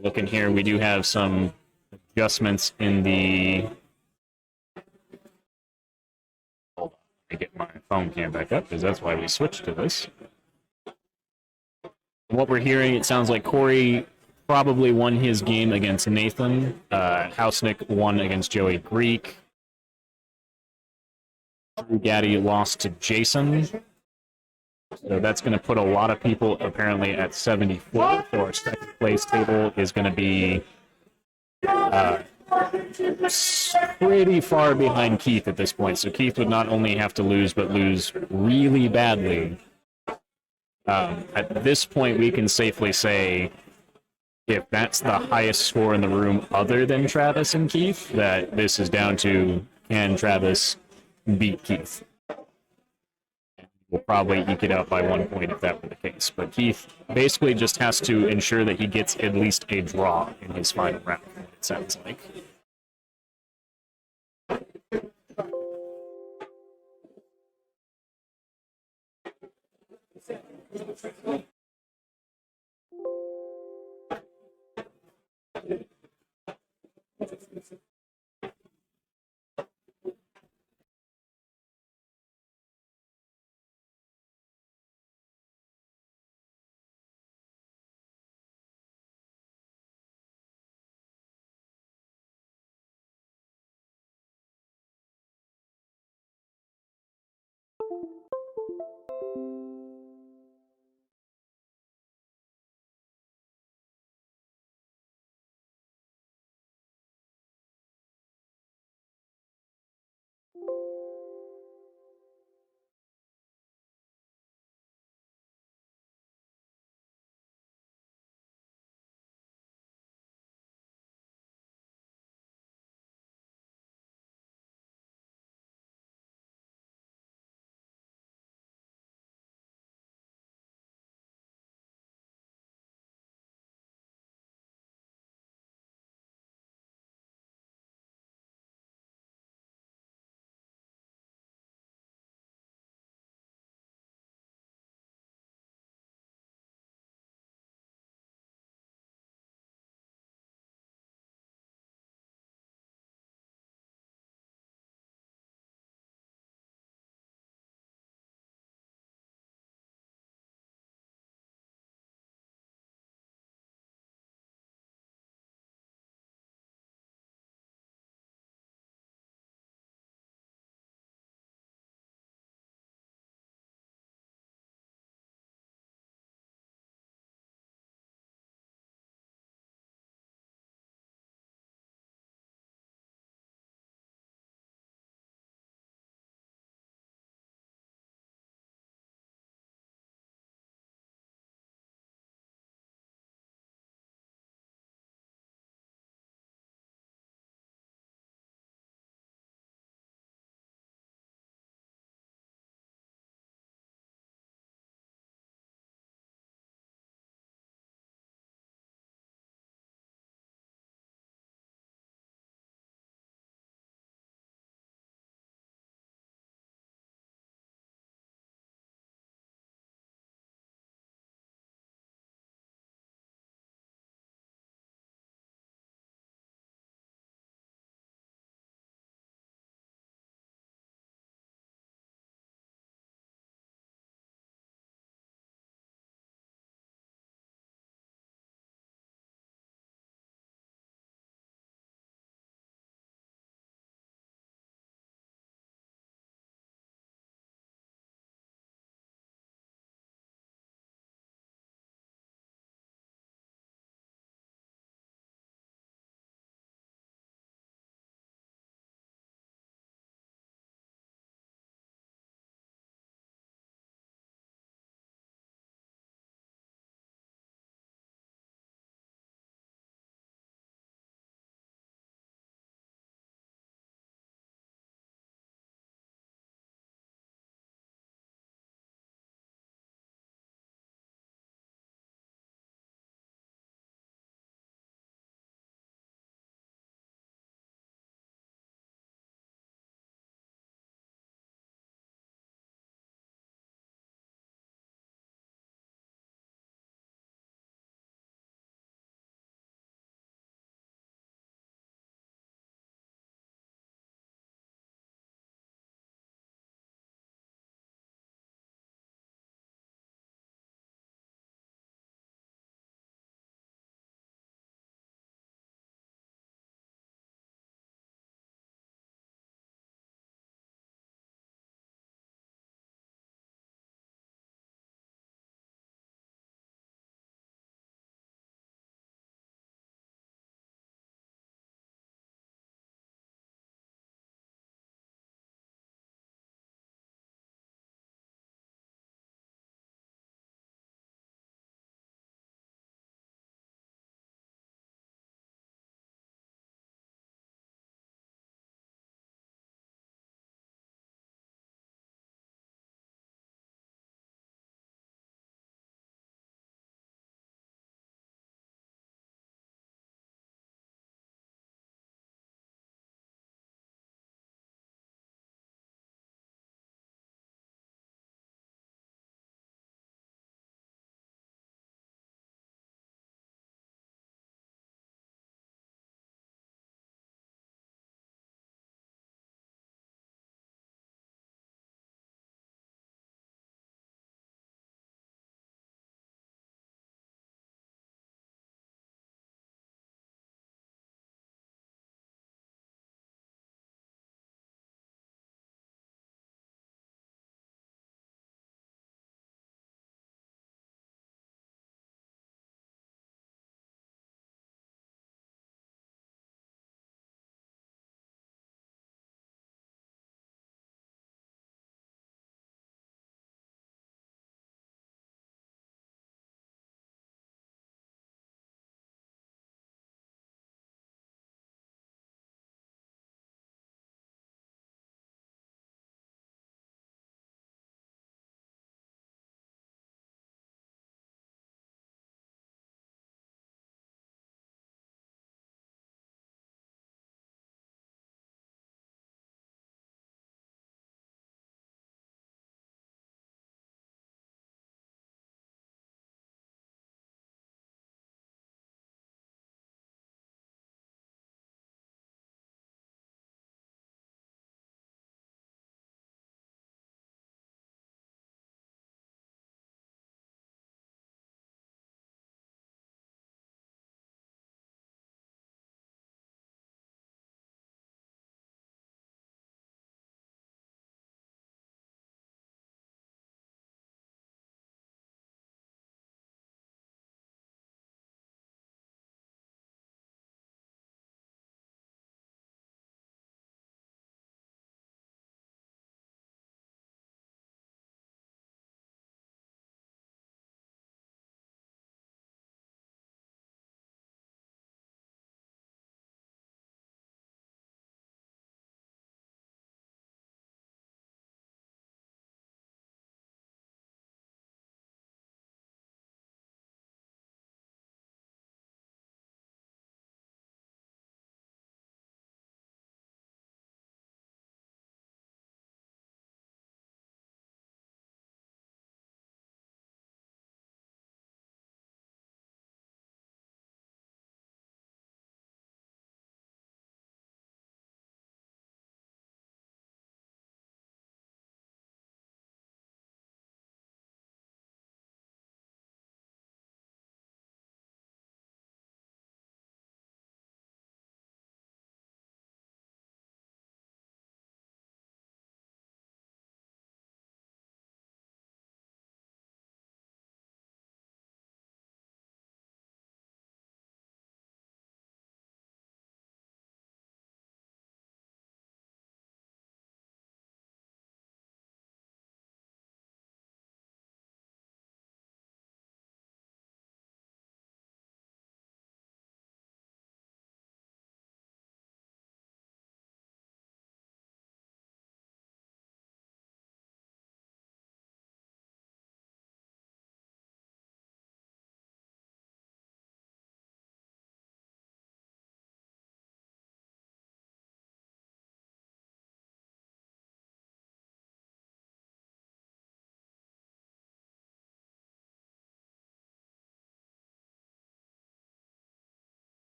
Looking here, we do have some adjustments in the... Hold on, let me get my phone cam back up, because that's why we switched to this. What we're hearing, it sounds like Corey probably won his game against Nathan. Hausnick won against Joey Greek. Drew Gaddy lost to Jason. So that's going to put a lot of people apparently at 74. So our second place table is going to be pretty far behind Keith at this point. So Keith would not only have to lose, but lose really badly. At this point, we can safely say if that's the highest score in the room other than Travis and Keith, that this is down to can Travis beat Keith. We'll probably eke it out by 1 point if that were the case. But Keith basically just has to ensure that he gets at least a draw in his final round, it sounds like.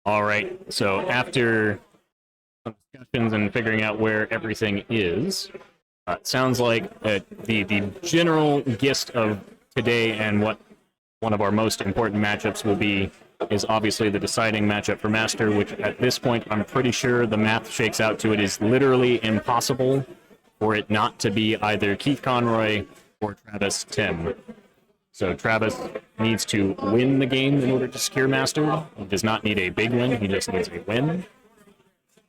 All right. So after some discussions and figuring out where everything is, it sounds like the general gist of today and what one of our most important matchups will be is obviously the deciding matchup for Master, which at this point I'm pretty sure the math shakes out to it is literally impossible for it not to be either Keith Conroy or Travis Tim. So Travis needs to win the game in order to secure Master. He does not need a big win, he just needs a win.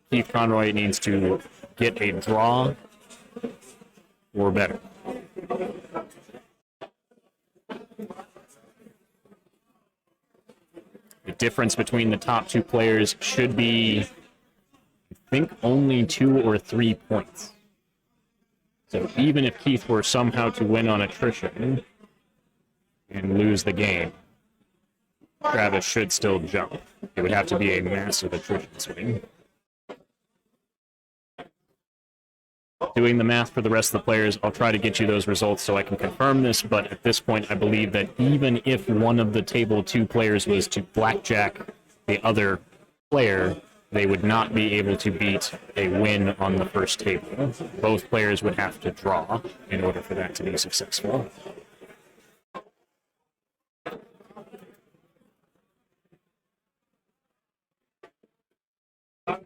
Keith Conroy needs to get a draw or better. The difference between the top two players should be, I think, only 2 or 3 points. So even if Keith were somehow to win on attrition and lose the game, Travis should still jump. It would have to be a massive attrition swing. Doing the math for the rest of the players, I'll try to get you those results so I can confirm this, but at this point I believe that even if one of the table 2 players was to blackjack the other player, they would not be able to beat a win on the first table. Both players would have to draw in order for that to be successful.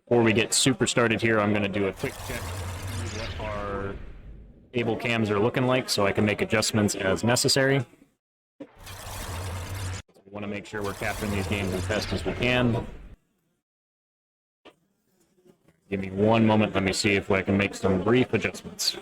Before we get super started here, I'm going to do a quick check to see what our table cams are looking like so I can make adjustments as necessary. We want to make sure we're capturing these games as best as we can. Give me one moment, let me see if I can make some brief adjustments.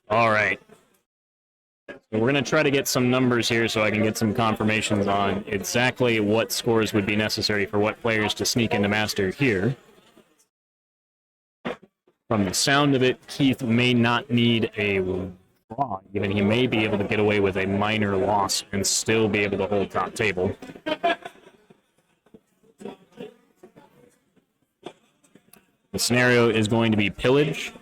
All right. So we're going to try to get some numbers here so I can get some confirmations on exactly what scores would be necessary for what players to sneak into Master here. From the sound of it, Keith may not need a draw. Even he may be able to get away with a minor loss and still be able to hold top table. The scenario is going to be pillage.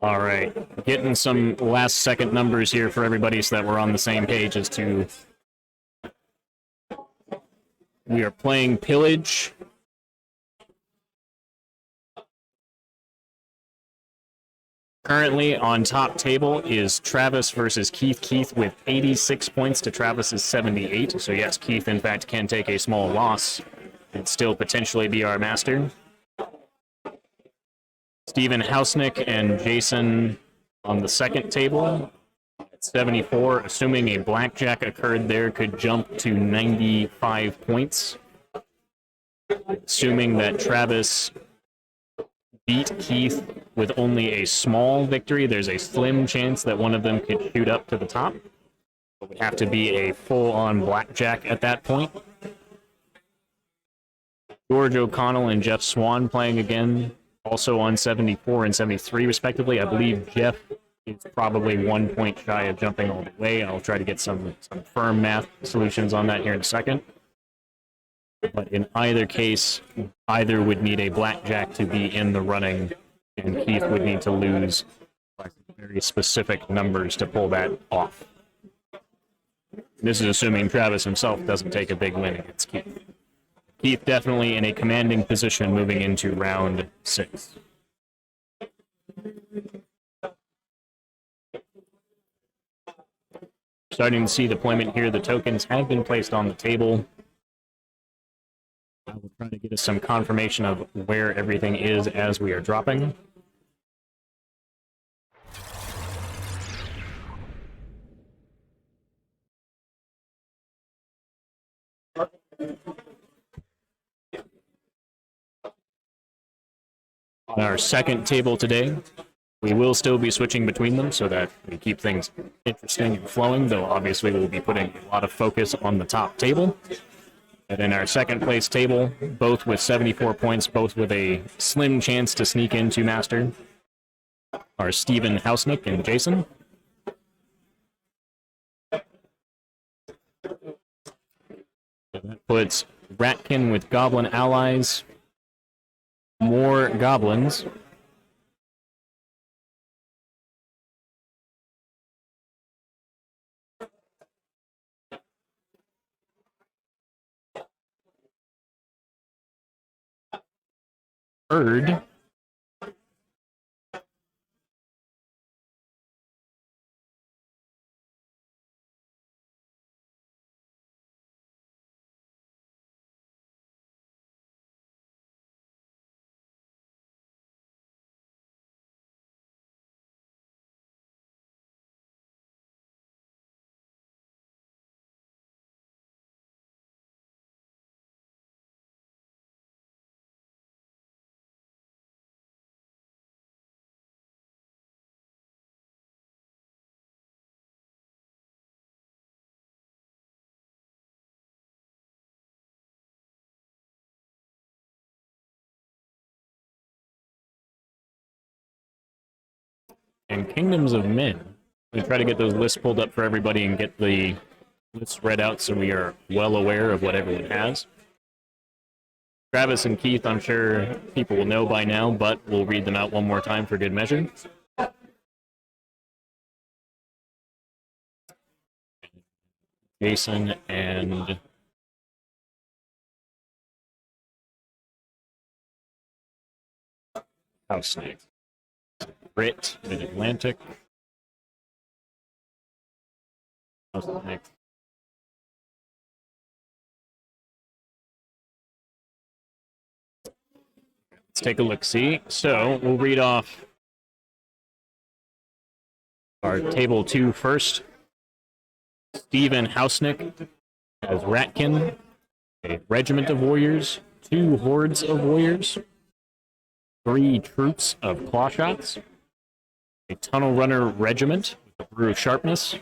All right, getting some last second numbers here for everybody so that we're on the same page as to we are playing pillage. Currently on top table is Travis versus Keith. Keith with 86 points to Travis's 78. So yes, Keith in fact can take a small loss and still potentially be our master. Steven Hausnick and Jason on the second table at 74. Assuming a blackjack occurred there, could jump to 95 points. Assuming that Travis beat Keith with only a small victory, there's a slim chance that one of them could shoot up to the top. It would have to be a full-on blackjack at that point. George O'Connell and Jeff Swan playing again, also on 74 and 73 respectively. I believe Jeff is probably 1 point shy of jumping all the way. I'll try to get some firm math solutions on that here in a second. But in either case, either would need a blackjack to be in the running, and Keith would need to lose very specific numbers to pull that off. This is assuming Travis himself doesn't take a big win against Keith. Keith definitely in a commanding position moving into round 6. Starting to see deployment here. The tokens have been placed on the table. I will try to get us some confirmation of where everything is as we are dropping. On our second table today, we will still be switching between them so that we keep things interesting and flowing, though obviously we'll be putting a lot of focus on the top table. And in our second place table, both with 74 points, both with a slim chance to sneak into Master, are Steven Hausnick and Jason. So that puts Ratkin with Goblin allies, more goblins. Bird. And Kingdoms of Men. We try to get those lists pulled up for everybody and get the lists read out so we are well aware of what everyone has. Travis and Keith, I'm sure people will know by now, but we'll read them out one more time for good measure. Jason and Hausnick. Brit, Mid-Atlantic. Hausnick. Let's take a look-see. So, we'll read off our table 2 first. Steven Hausnick has Ratkin, a regiment of warriors, 2 hordes of warriors, 3 troops of clawshots, a tunnel runner regiment with a brew of sharpness,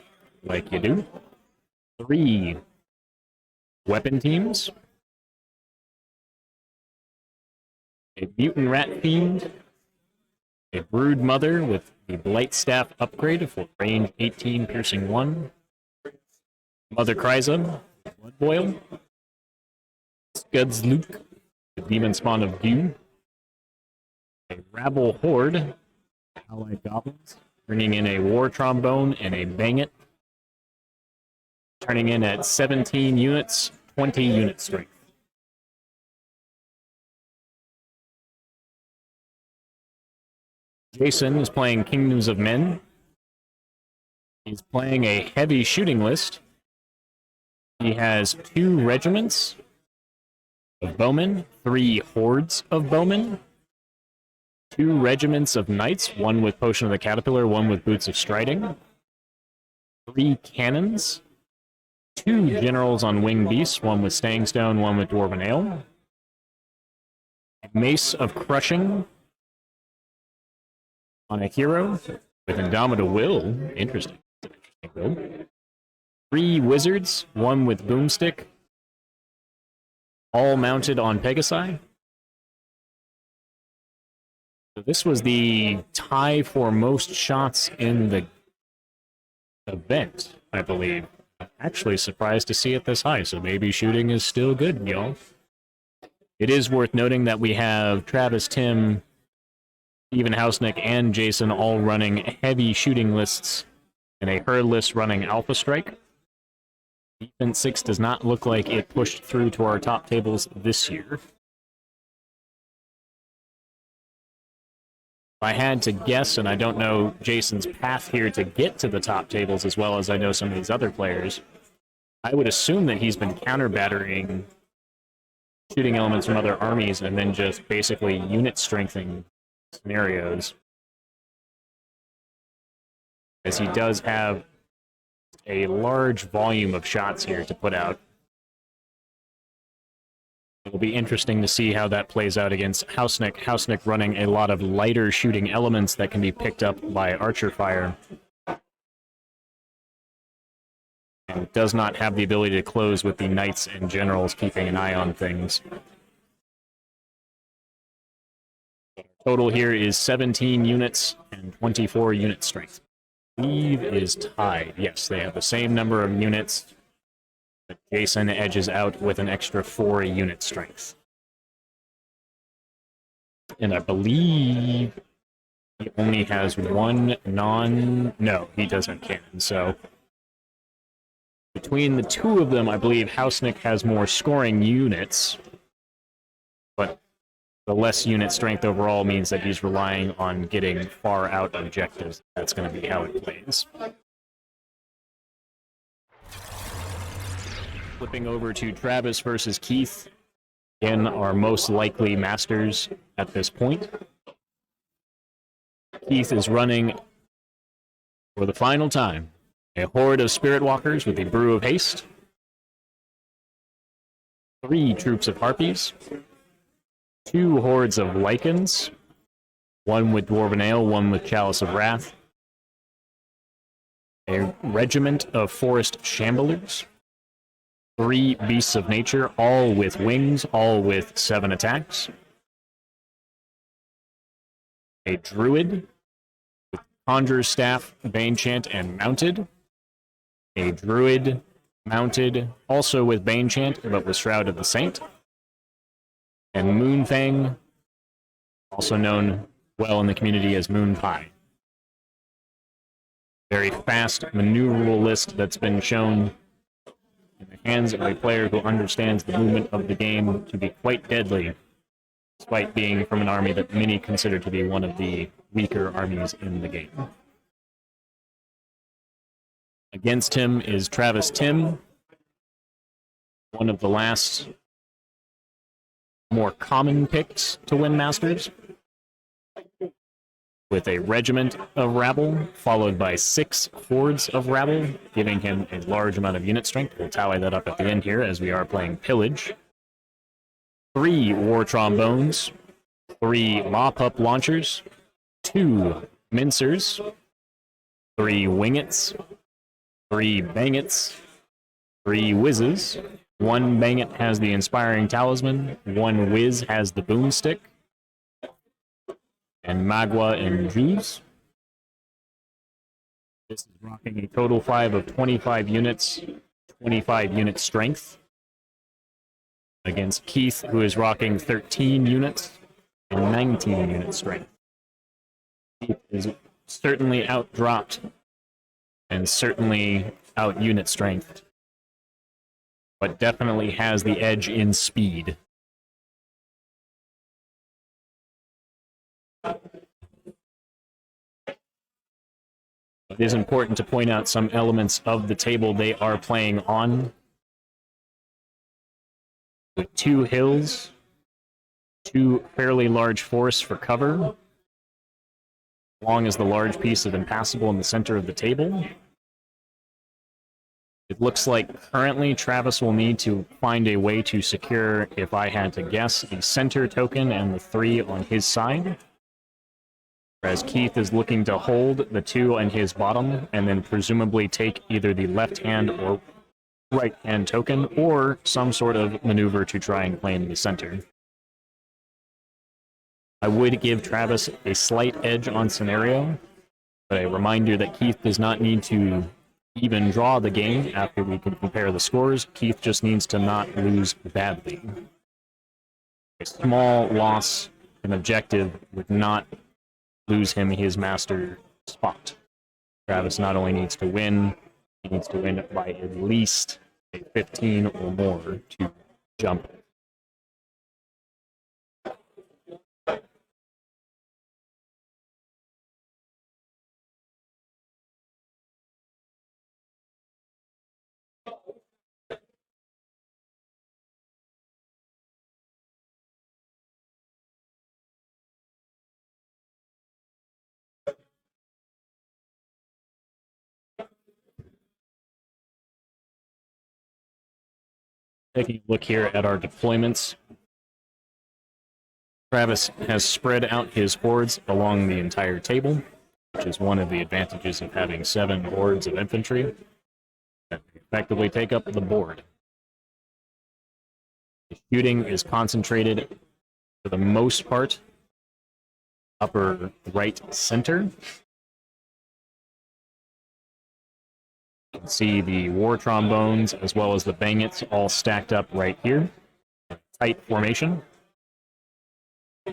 like you do, 3 weapon teams, a mutant rat fiend, a brood mother with the blight staff upgrade for range 18, piercing 1, Mother Kryza, Blood Boil, Scuds Luke, the demon spawn of Dew, a rabble horde, allied goblins, bringing in a war trombone and a bang it, turning in at 17 units, 20 unit strength. Jason is playing Kingdoms of Men. He's playing a heavy shooting list. He has 2 regiments of bowmen, 3 hordes of bowmen, 2 regiments of knights, 1 with Potion of the Caterpillar, 1 with Boots of Striding, 3 cannons, 2 generals on winged beasts, 1 with Staying Stone, 1 with Dwarven Ale, a Mace of Crushing on a hero with Indomitable Will. Interesting. That's an interesting build. 3 wizards, 1 with Boomstick, all mounted on Pegasi. So this was the tie for most shots in the event, I believe. I'm actually surprised to see it this high, so maybe shooting is still good, y'all. It is worth noting that we have Travis, Tim, Steven Hausnick, and Jason all running heavy shooting lists and a herd list running Alpha Strike. Defense 6 does not look like it pushed through to our top tables this year. If I had to guess, and I don't know Jason's path here to get to the top tables as well as I know some of these other players, I would assume that he's been counter-battering shooting elements from other armies and then just basically unit strengthening scenarios. As he does have a large volume of shots here to put out. It'll be interesting to see how that plays out against Hausnick. Hausnick running a lot of lighter shooting elements that can be picked up by archer fire. And does not have the ability to close with the knights and generals keeping an eye on things. Total here is 17 units and 24 unit strength. I believe is tied. Yes, they have the same number of units, but Jason edges out with an extra 4 unit strength. And I believe he only has one no, he does have cannon, so between the two of them, I believe Hausnick has more scoring units, but the less unit strength overall means that he's relying on getting far out objectives. That's going to be how it plays. Flipping over to Travis versus Keith. Again, our most likely masters at this point. Keith is running, for the final time, a horde of Spirit Walkers with a Brew of Haste, 3 troops of Harpies, 2 hordes of Lycans, 1 with Dwarven Ale, 1 with Chalice of Wrath, a regiment of Forest Shamblers, 3 Beasts of Nature, all with wings, all with 7 attacks, a Druid with Conjurer's Staff, Bane Chant, and Mounted, a Druid mounted, also with Bane Chant, but with Shroud of the Saint, and Moonfang, also known well in the community as Moonpie. Very fast maneuverable list that's been shown in the hands of a player who understands the movement of the game to be quite deadly, despite being from an army that many consider to be one of the weaker armies in the game. Against him is Travis Tim, one of the last more common picks to win Masters, with a regiment of rabble, followed by 6 hordes of rabble, giving him a large amount of unit strength. We'll tally that up at the end here, as we are playing Pillage. 3 war trombones, 3 mop-up launchers, 2 mincers, 3 wingets, 3 bangets, 3 whizzes. 1 banget has the Inspiring Talisman, 1 whiz has the Boomstick, and Magua and Jews. This is rocking a total 5 of 25 units, 25 unit strength, against Keith, who is rocking 13 units and 19 unit strength. Keith is certainly outdropped and certainly out unit strength, but definitely has the edge in speed. It is important to point out some elements of the table they are playing on. With 2 hills, 2 fairly large forests for cover, as long as the large piece of impassable in the center of the table. It looks like currently Travis will need to find a way to secure, if I had to guess, the center token and the 3 on his side. Whereas Keith is looking to hold the 2 on his bottom and then presumably take either the left hand or right hand token or some sort of maneuver to try and claim the center. I would give Travis a slight edge on scenario, but a reminder that Keith does not need to even draw the game after we can compare the scores. Keith just needs to not lose badly. A small loss, an objective, would not lose him his master spot. Travis not only needs to win, he needs to win by at least a 15 or more to jump. Taking a look here at our deployments, Travis has spread out his hordes along the entire table, which is one of the advantages of having 7 hordes of infantry that effectively take up the board. The shooting is concentrated, for the most part, upper right center. You can see the war trombones as well as the bayonets all stacked up right here. Tight formation.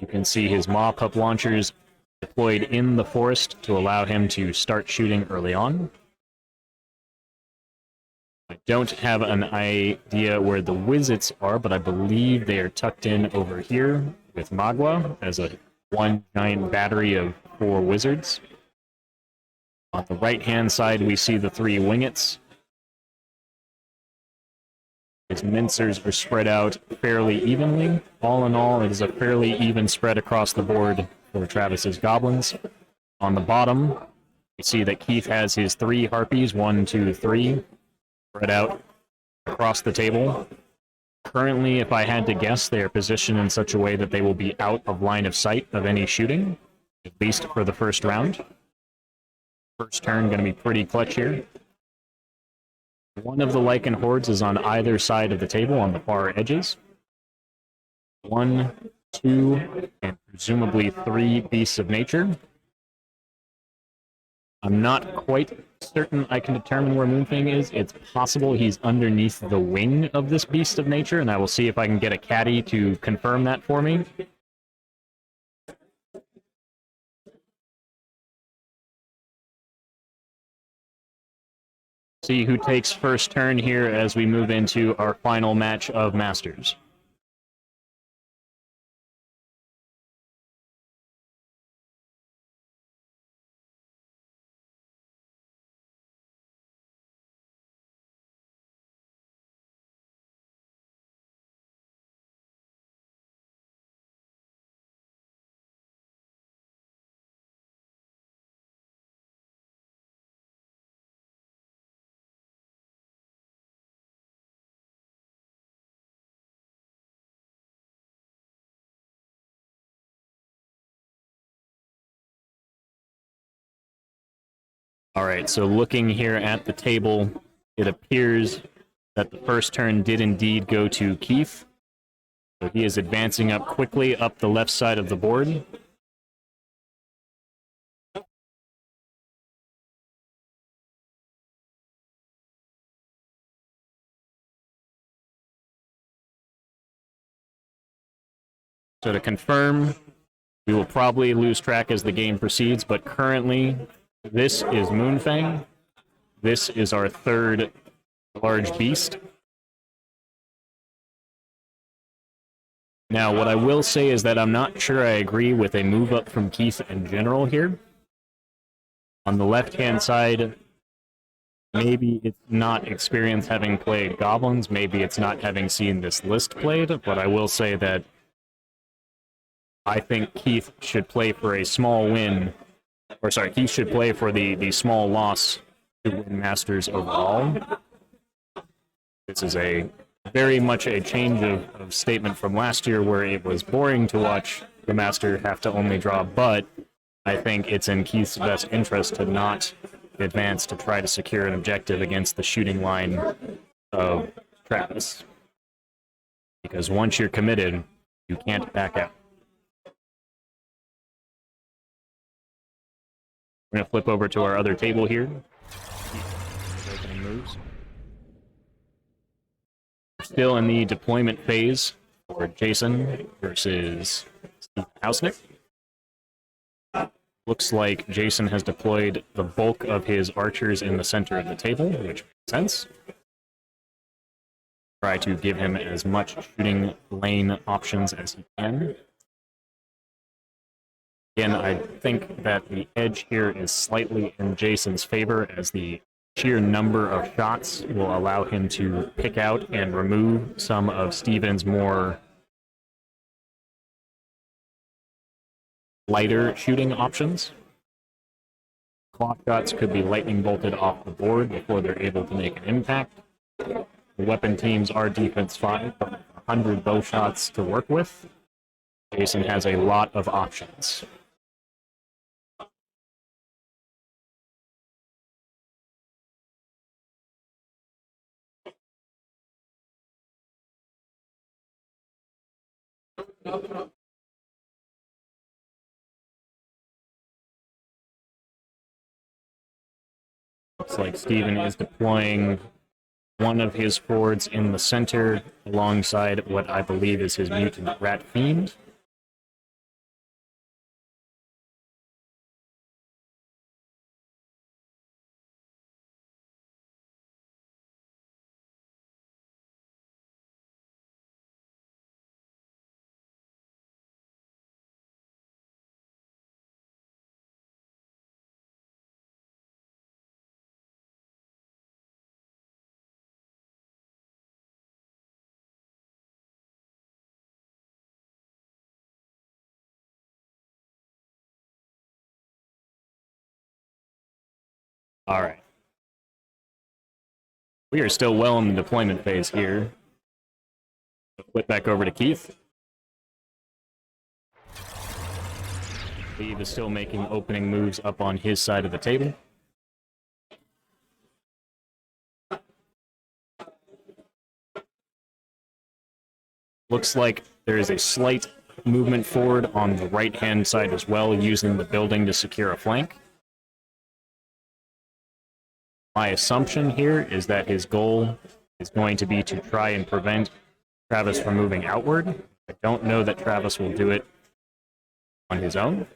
You can see his Maw-Pup launchers deployed in the forest to allow him to start shooting early on. I don't have an idea where the Wizards are, but I believe they are tucked in over here with Magua as one giant battery of 4 Wizards. On the right-hand side, we see the 3 Wingets. His mincers are spread out fairly evenly. All in all, it is a fairly even spread across the board for Travis's goblins. On the bottom, we see that Keith has his 3 harpies, 1, 2, 3, spread out across the table. Currently, if I had to guess, they are positioned in such a way that they will be out of line of sight of any shooting, at least for the first round. First turn going to be pretty clutch here. One of the Lycan hordes is on either side of the table on the far edges. 1, 2, and presumably 3 beasts of nature. I'm not quite certain I can determine where Moonfang is. It's possible he's underneath the wing of this beast of nature, and I will see if I can get a caddy to confirm that for me. See who takes first turn here as we move into our final match of Masters. All right, so looking here at the table, it appears that the first turn did indeed go to Keith. So he is advancing up quickly up the left side of the board. So to confirm, we will probably lose track as the game proceeds, but currently this is Moonfang. This is our 3rd large beast. Now, what I will say is that I'm not sure I agree with a move up from Keith in general here. On the left-hand side, maybe it's not experience having played goblins, maybe it's not having seen this list played, but I will say that I think Keith should play for a small win. Or sorry, Keith should play for the small loss to win Masters overall. This is very much a change of statement from last year where it was boring to watch the Master have to only draw, but I think it's in Keith's best interest to not advance to try to secure an objective against the shooting line of Travis. Because once you're committed, you can't back out. We're going to flip over to our other table here. Opening moves. We're still in the deployment phase for Jason versus Steve Hausnick. Looks like Jason has deployed the bulk of his archers in the center of the table, which makes sense. Try to give him as much shooting lane options as he can. Again, I think that the edge here is slightly in Jason's favor, as the sheer number of shots will allow him to pick out and remove some of Steven's more lighter shooting options. Clock shots could be lightning bolted off the board before they're able to make an impact. The weapon teams are defense 5, but 100 bow shots to work with. Jason has a lot of options. Looks like Steven is deploying one of his hordes in the center alongside what I believe is his mutant rat fiend. All right. We are still well in the deployment phase here. Flip back over to Keith. Steve is still making opening moves up on his side of the table. Looks like there is a slight movement forward on the right-hand side as well, using the building to secure a flank. My assumption here is that his goal is going to be to try and prevent Travis from moving outward. I don't know that Travis will do it on his own.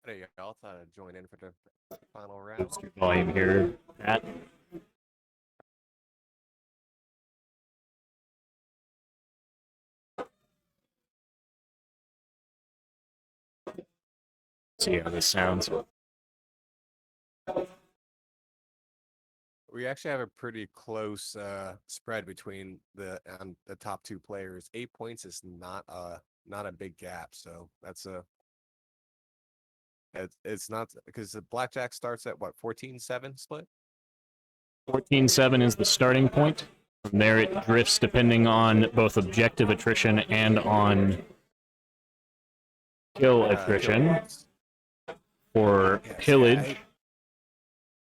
Hey, y'all thought I'd join in for the final round. Boost your volume here, Pat. See how this sounds. We actually have a pretty close spread between the top two players. 8 points is not a big gap, so that's it's not because the blackjack starts at what 14-7 split. 14-7 is the starting point. From there, it drifts depending on both objective attrition and on kill attrition. For Yeah, see, pillage,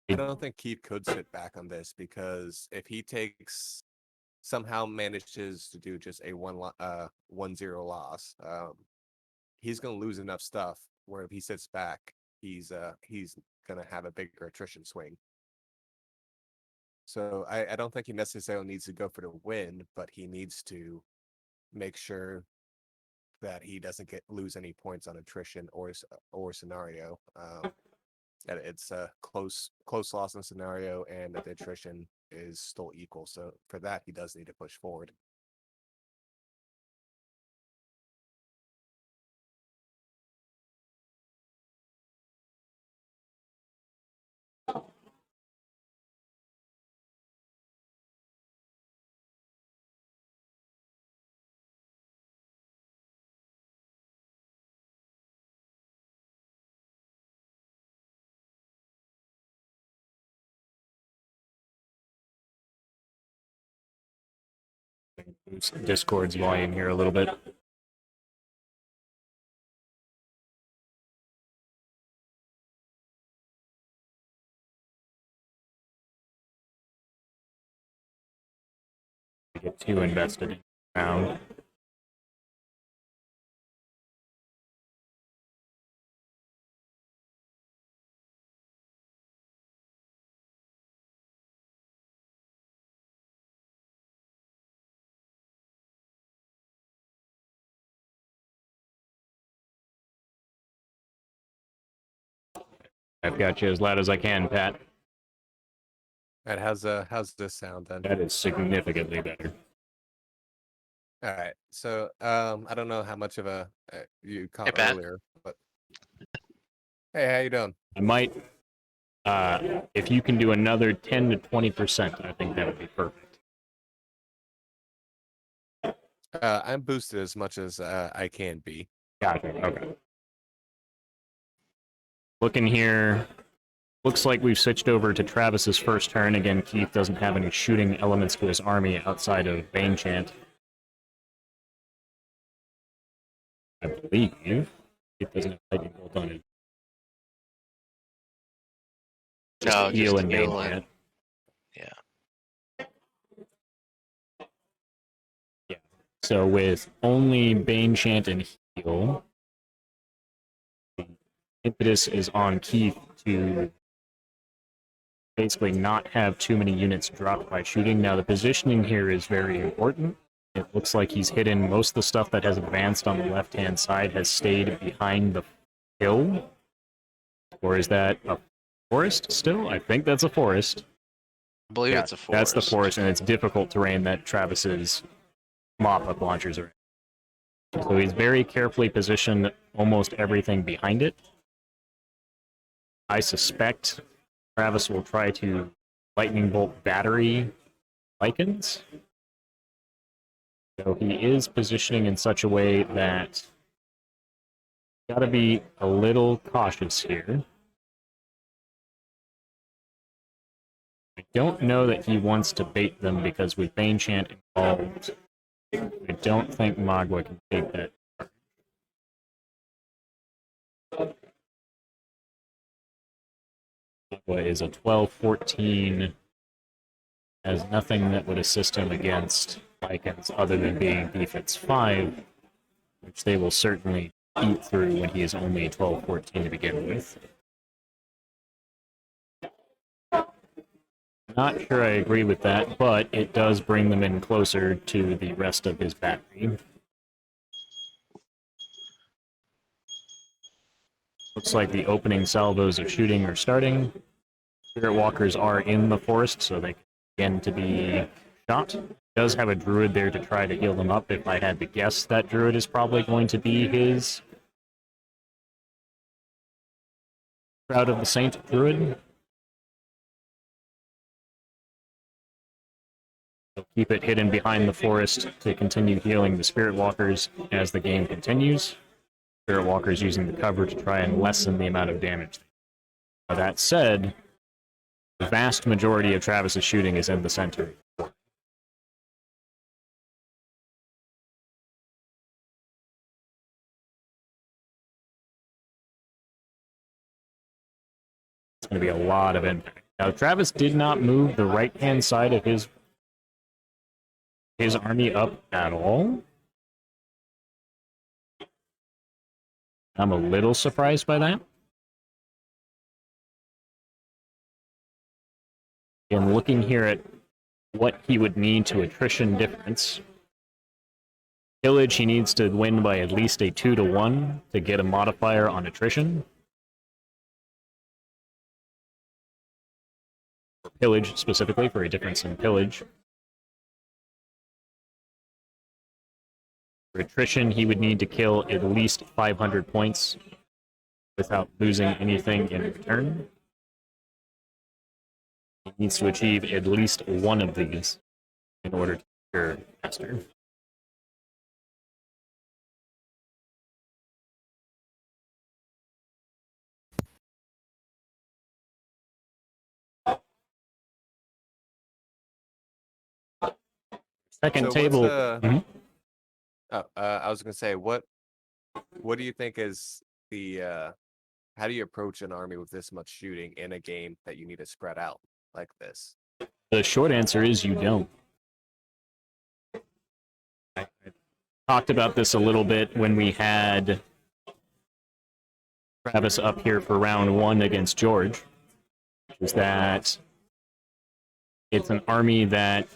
I don't think Keith could sit back on this because if he somehow manages to do just a 1-0 loss, he's going to lose enough stuff where if he sits back, he's going to have a bigger attrition swing. So I don't think he necessarily needs to go for the win, but he needs to make sure that he doesn't lose any points on attrition or scenario. That it's a close loss in scenario, and that the attrition is still equal. So for that, he does need to push forward. boost Discord's volume here a little bit. Get too invested in the round. I've got you as loud as I can, Pat. And how's this sound then? That is significantly better. All right. So I don't know how much of a you caught Pat. earlier, but hey, how you doing? I might, if you can do another 10 to 20%, I think that would be perfect. I'm boosted as much as I can be. Gotcha. Okay. Looking here, looks like we've switched over to Travis's first turn. Again, Keith doesn't have any shooting elements to his army outside of Bane Chant. I believe Keith doesn't have Lightning Bolt on it. No, Heal just and heal Bane and- Chant. yeah. Yeah. So with only Bane Chant and Heal, the impetus is on Keith to basically not have too many units dropped by shooting. Now the positioning here is very important. It looks like he's hidden most of the stuff that has advanced on the left-hand side has stayed behind the hill. Or is that a forest still? I think that's a forest. I believe Yeah, it's a forest. that's the forest, and it's difficult terrain that Travis's mop-up launchers are in. So he's very carefully positioned almost everything behind it. I suspect Travis will try to lightning bolt battery Lycans. So he is positioning in such a way that got to be a little cautious here. I don't know that he wants to bait them because with Bane Chant involved, I don't think Magua can take that. Magua is a 12-14, has nothing that would assist him against Lycans other than being defense 5, which they will certainly eat through when he is only 12-14 to begin with. Not sure I agree with that, but it does bring them in closer to the rest of his battery. Looks like the opening salvos of shooting are starting. Spirit Walkers are in the forest, so they begin to be shot. Does have a druid there to try to heal them up. If I had to guess, that druid is probably going to be his Shroud of the Saint druid. So keep it hidden behind the forest to continue healing the Spirit Walkers as the game continues. Spirit Walkers using the cover to try and lessen the amount of damage. Now, that said, the vast majority of Travis's shooting is in the center. It's going to be a lot of impact. Now, Travis did not move the right-hand side of his army up at all. I'm a little surprised by that. And looking here at what he would need to attrition difference. Pillage, he needs to win by at least a 2-1 to get a modifier on attrition. For Pillage specifically, for a difference in Pillage. For attrition, he would need to kill at least 500 points without losing anything in return. He needs to achieve at least one of these in order to secure master. Second So table. what's, I was gonna say, what do you think is the how do you approach an army with this much shooting in a game that you need to spread out like this? The short answer is you don't. I talked about this a little bit when we had Travis up here for round 1 against George, which is that it's an army that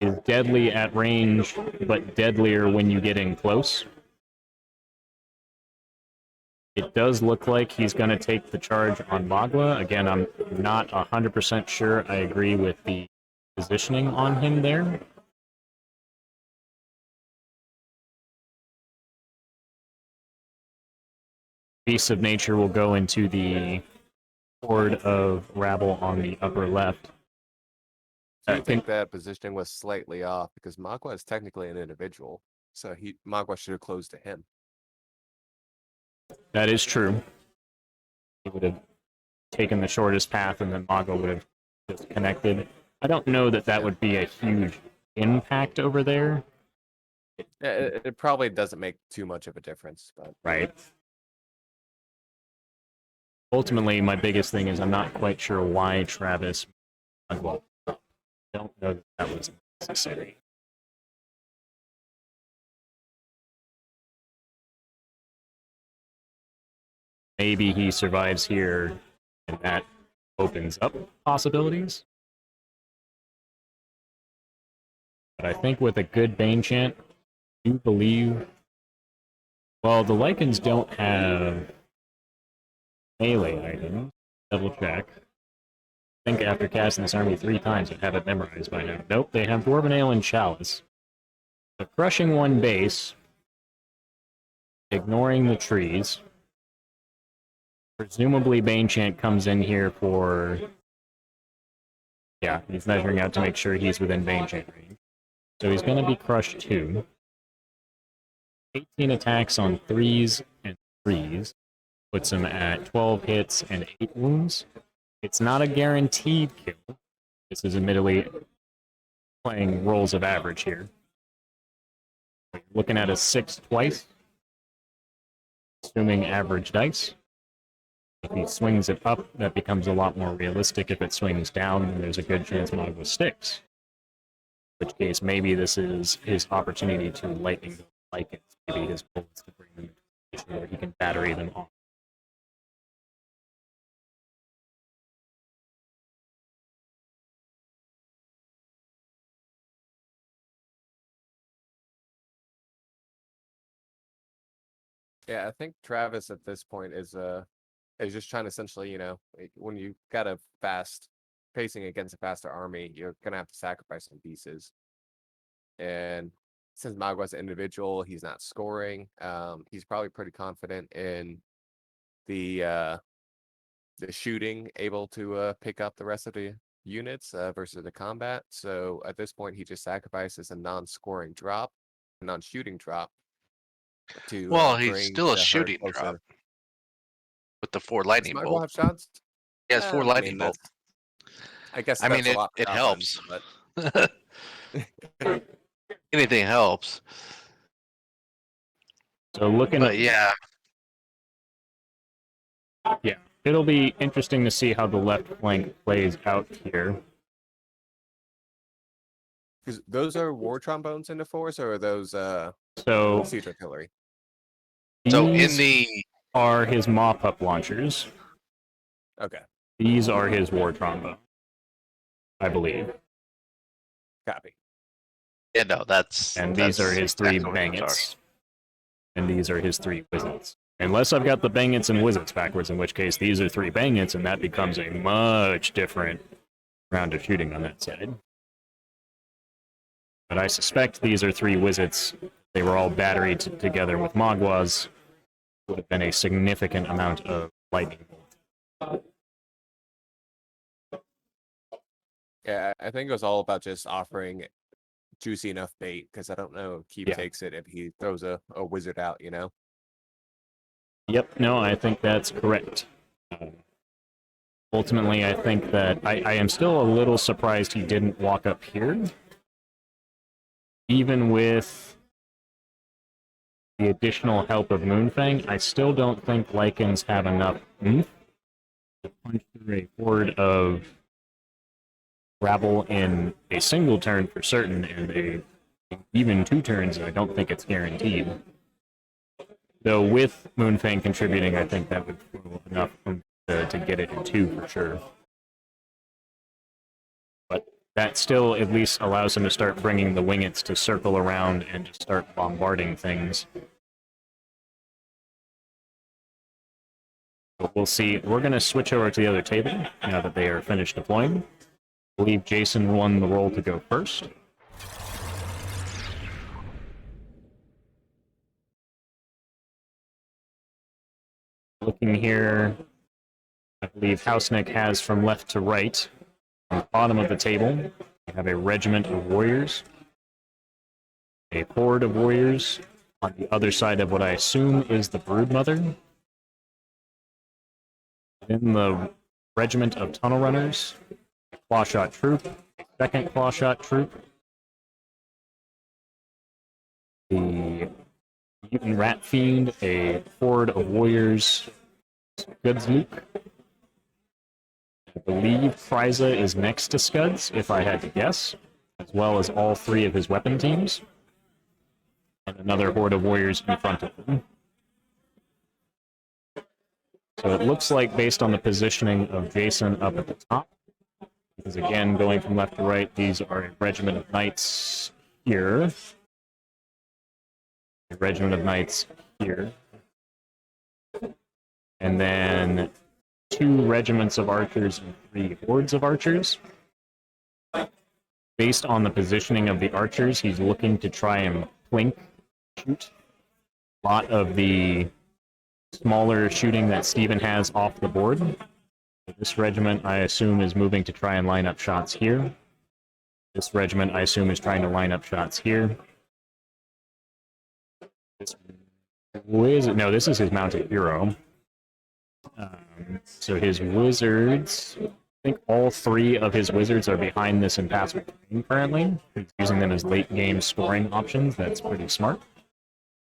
is deadly at range, but deadlier when you get in close. It does look like he's going to take the charge on Magua. Again, I'm not 100% sure I agree with the positioning on him there. Beasts of Nature will go into the horde of rabble on the upper left. So I you think that positioning was slightly off because Magua is technically an individual, so Magua should have closed to him. That is true. He would have taken the shortest path, and then Mago would have just connected. I don't know that that would be a huge impact over there. Yeah, it probably doesn't make too much of a difference, but Right. Ultimately, my biggest thing is I'm not quite sure why Travis. Well, I don't know that that was necessary. Maybe he survives here, and that opens up possibilities. But I think with a good Bane chant, I do believe. Well, the Lycans don't have melee items. Double check. I think after casting this army 3 times, I'd have it memorized by now. Nope, they have Dwarven Ale and Chalice. So crushing 1 base, ignoring the trees. Presumably Bane Chant comes in here for... Yeah, he's measuring out to make sure he's within Bane Chant range. So he's going to be crushed 2. 18 attacks on 3s and 3s. Puts him at 12 hits and 8 wounds. It's not a guaranteed kill. This is admittedly playing rolls of average here. Looking at a 6 twice. Assuming average dice. If he swings it up, that becomes a lot more realistic. If it swings down, then there's a good chance Magua sticks. In which case, maybe this is his opportunity to lightning Lycans. Maybe his goal is to bring them into a position where he can battery them off. yeah, I think Travis at this point is just trying to essentially, when you got a fast pacing against a faster army, you're gonna have to sacrifice some pieces. And since Magua's an individual, he's not scoring. He's probably pretty confident in the shooting, able to pick up the rest of the units versus the combat. So at this point, he just sacrifices a non-scoring drop, a non-shooting drop. To Well, he's bring still a the herd shooting closer. drop with the 4 Does lightning Magua bolt. have shots? He has 4 I lightning mean, bolts. I guess I mean, that's a lot for it goblins, helps. but Anything helps. So looking But at... yeah, Yeah, it'll be interesting to see how the left flank plays out here. because those are war trombones in the force, or are those So siege artillery? so in these the are his mop-up launchers. Okay, These are his war trombone, I believe. copy. yeah, no, that's And these are that's his 3 exactly what those are. bangets. And these are his 3 wizards. Unless I've got the bangets and wizards backwards, in which case these are 3 bangets, and that becomes a much different round of shooting on that side. But I suspect these are 3 wizards. They were all batteried together with Maguas. Would have been a significant amount of lightning bolt. Yeah, I think it was all about just offering juicy enough bait, because I don't know if Keep Yeah. takes it if he throws a wizard out, Yep, no, I think that's correct. Ultimately, I think that I am still a little surprised he didn't walk up here. Even with the additional help of Moonfang, I still don't think Lycans have enough oomph to punch through a horde of rabble in a single turn for certain, and even 2 turns, I don't think it's guaranteed. Though with Moonfang contributing, I think that would be enough to get it in 2 for sure. But that still at least allows him to start bringing the wingets to circle around and just start bombarding things. But we'll see. We're going to switch over to the other table now that they are finished deploying. I believe Jason won the roll to go first. Looking here, I believe Hausnick has from left to right. On the bottom of the table, we have a regiment of warriors, a horde of warriors on the other side of what I assume is the Broodmother. In the regiment of tunnel runners, a clawshot troop, a second clawshot troop, the mutant rat fiend, a horde of warriors, Scudsluke. I believe Friza is next to Scuds, if I had to guess, as well as all three of his weapon teams, and another horde of warriors in front of them. So it looks like, based on the positioning of Jason up at the top, because again, going from left to right, these are a regiment of knights here, a regiment of knights here, and then 2 regiments of archers and 3 hordes of archers. Based on the positioning of the archers, he's looking to try and plink shoot a lot of the smaller shooting that Steven has off the board. This regiment, I assume, is moving to try and line up shots here. This regiment, I assume, is trying to line up shots here. No, this is his mounted hero. So his wizards, I think all 3 of his wizards are behind this impassable terrain currently. He's using them as late game scoring options. That's pretty smart.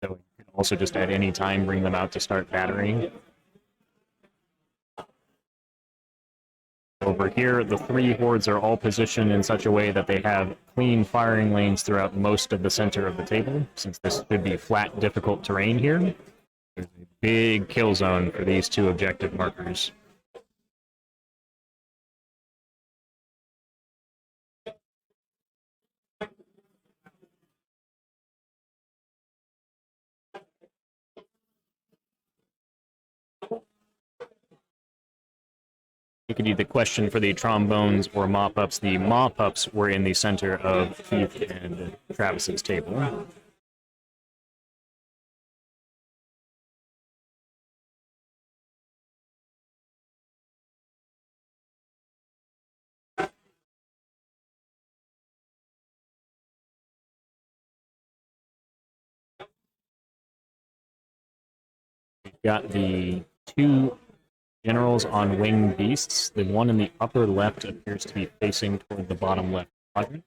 So you can also just at any time bring them out to start battering. Over here, the 3 hordes are all positioned in such a way that they have clean firing lanes throughout most of the center of the table, since this should be flat, difficult terrain here. There's a big kill zone for these 2 objective markers. You could either question for the trombones or mop-ups. The mop-ups were in the center of Keith and Travis's table. We've got the 2 generals on winged beasts. The one in the upper left appears to be facing toward the bottom left quadrant.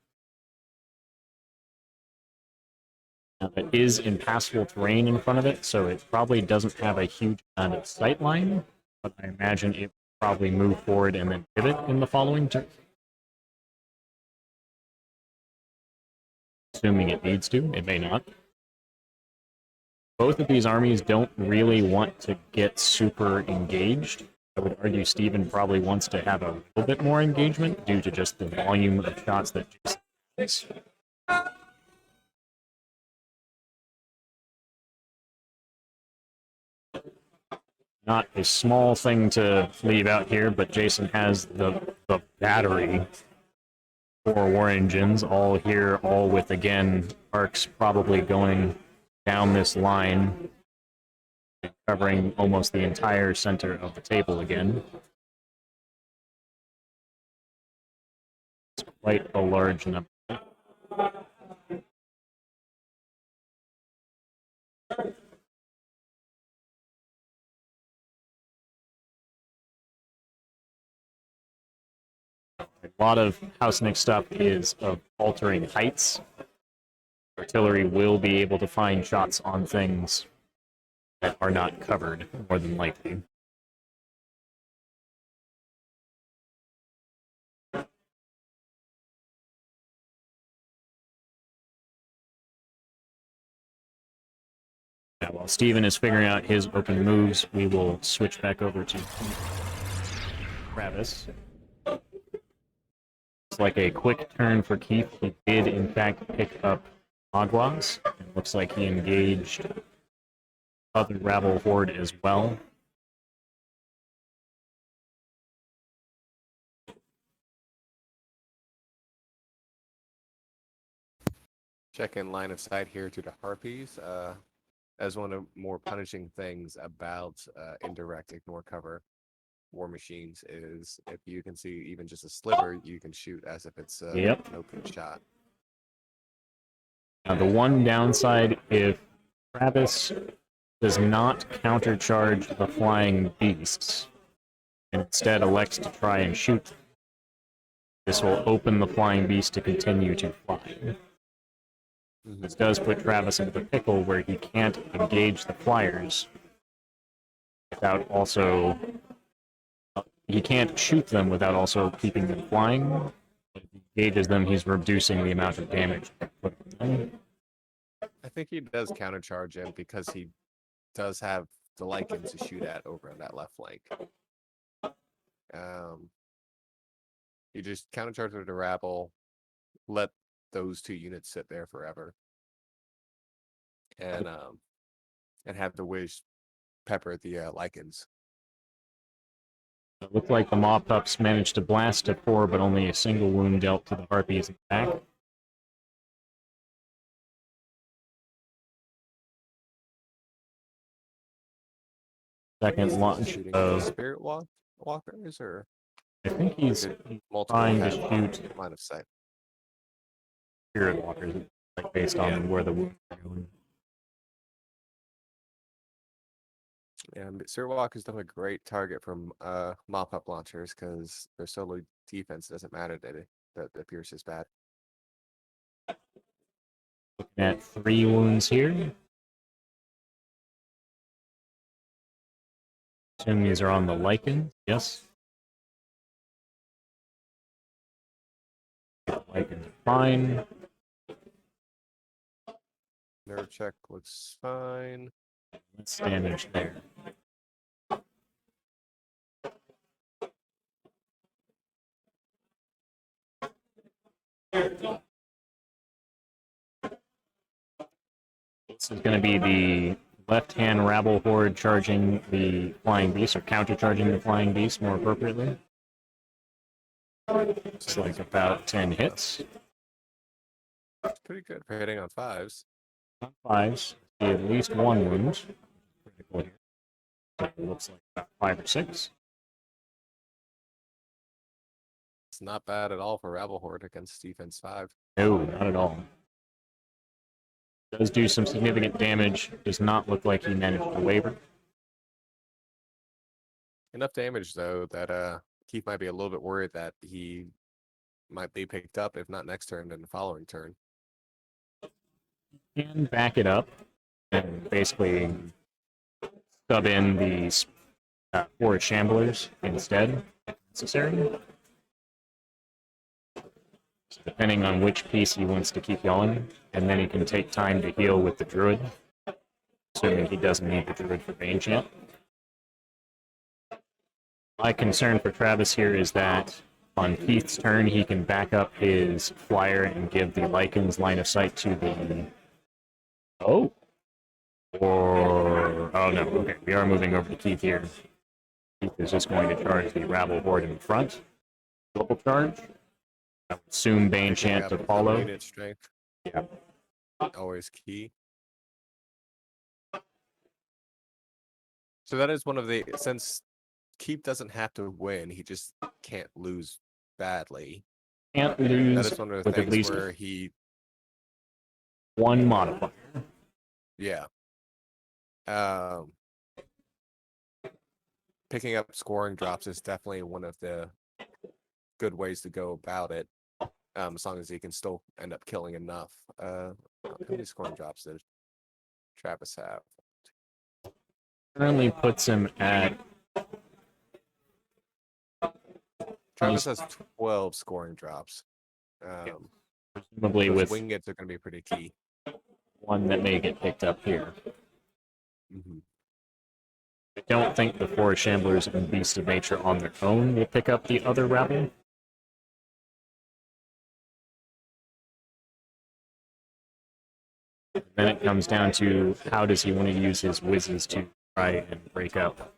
Now, it is impassable terrain in front of it, so it probably doesn't have a huge amount of sight line, but I imagine it will probably move forward and then pivot in the following turn. Assuming it needs to, it may not. Both of these armies don't really want to get super engaged. I would argue Steven probably wants to have a little bit more engagement due to just the volume of shots that Jason has. Not a small thing to leave out here, but Jason has the battery 4 war engines, all here, all with, again, arcs probably going down this line, covering almost the entire center of the table again. It's quite a large number. A lot of Hausnick stuff is of altering heights. Artillery will be able to find shots on things that are not covered, more than likely. Yeah, while Steven is figuring out his open moves, we will switch back over to Travis. It's like a quick turn for Keith. He did, in fact, pick up Magwas. It looks like he engaged other Rabble Horde as well. Check in line of sight here to the Harpies. as one of more punishing things about indirect ignore cover war machines is if you can see even just a sliver, you can shoot as if it's Yep. an open shot. Now, the one downside, if Travis does not countercharge the flying beasts, and instead elects to try and shoot them, this will open the flying beast to continue to fly. This does put Travis into the pickle where he can't engage the flyers without also... He can't shoot them without also keeping them flying. If he engages them, he's reducing the amount of damage. I think he does countercharge him because he does have the Lycans to shoot at over on that left flank. You just countercharge with the rabble, let those two units sit there forever, and have the Wish pepper the Lycans. It looked like the Maw Pups managed to blast a 4, but only a single wound dealt to the Harpies in the back. Second launch Shooting of... Spirit Walkers, or I think he's multiple trying to have shoot line of sight. Spirit Walkers, like based on where the wounds are going. And Spirit Walkers is definitely a great target from mop-up launchers because their solo defense doesn't matter that the Pierce is bad. Looking at 3 wounds here. Assume these are on the Lycan. Yes. Lycan fine. Nerve check looks fine. Less damage there. This is going to be the left-hand rabble horde charging the flying beast, or counter-charging the flying beast more appropriately. It's like about 10 hits. Pretty good for hitting on 5s. On 5s. See at least 1 wound. Critical here. So it looks like about 5 or 6. It's not bad at all for Rabble Horde against defense 5. No, not at all. Does do some significant damage. Does not look like he managed to waver. Enough damage though that Keith might be a little bit worried that he might be picked up, if not next turn, then the following turn. And back it up and basically sub in the 4 Shamblers instead, if necessary. Depending on which piece he wants to keep going, and then he can take time to heal with the Druid, assuming he doesn't need the Druid for Bane Chant. My concern for Travis here is that on Keith's turn, he can back up his flyer and give the Lycans line of sight to the... Oh! Or... Oh no, okay, we are moving over to Keith here. Keith is just going to charge the Rabble Horde in front. Double charge. I would assume Bane Chant to follow. Unit strength. Yeah. Always key. So that is one of the, since Keith doesn't have to win, he just can't lose badly. Can't That lose is one of the with at things least where he, 1 modifier. yeah. Picking up scoring drops is definitely one of the good ways to go about it. As long as he can still end up killing enough. How many scoring drops did Travis have? Currently puts him at... Travis has 12 scoring drops. Presumably Those with wingets are going to be pretty key. 1 that may get picked up here. Mm-hmm. I don't think the 4 Shamblers and Beast of Nature on their own will pick up the other rabble. Then it comes down to how does he want to use his whizzes to try and break up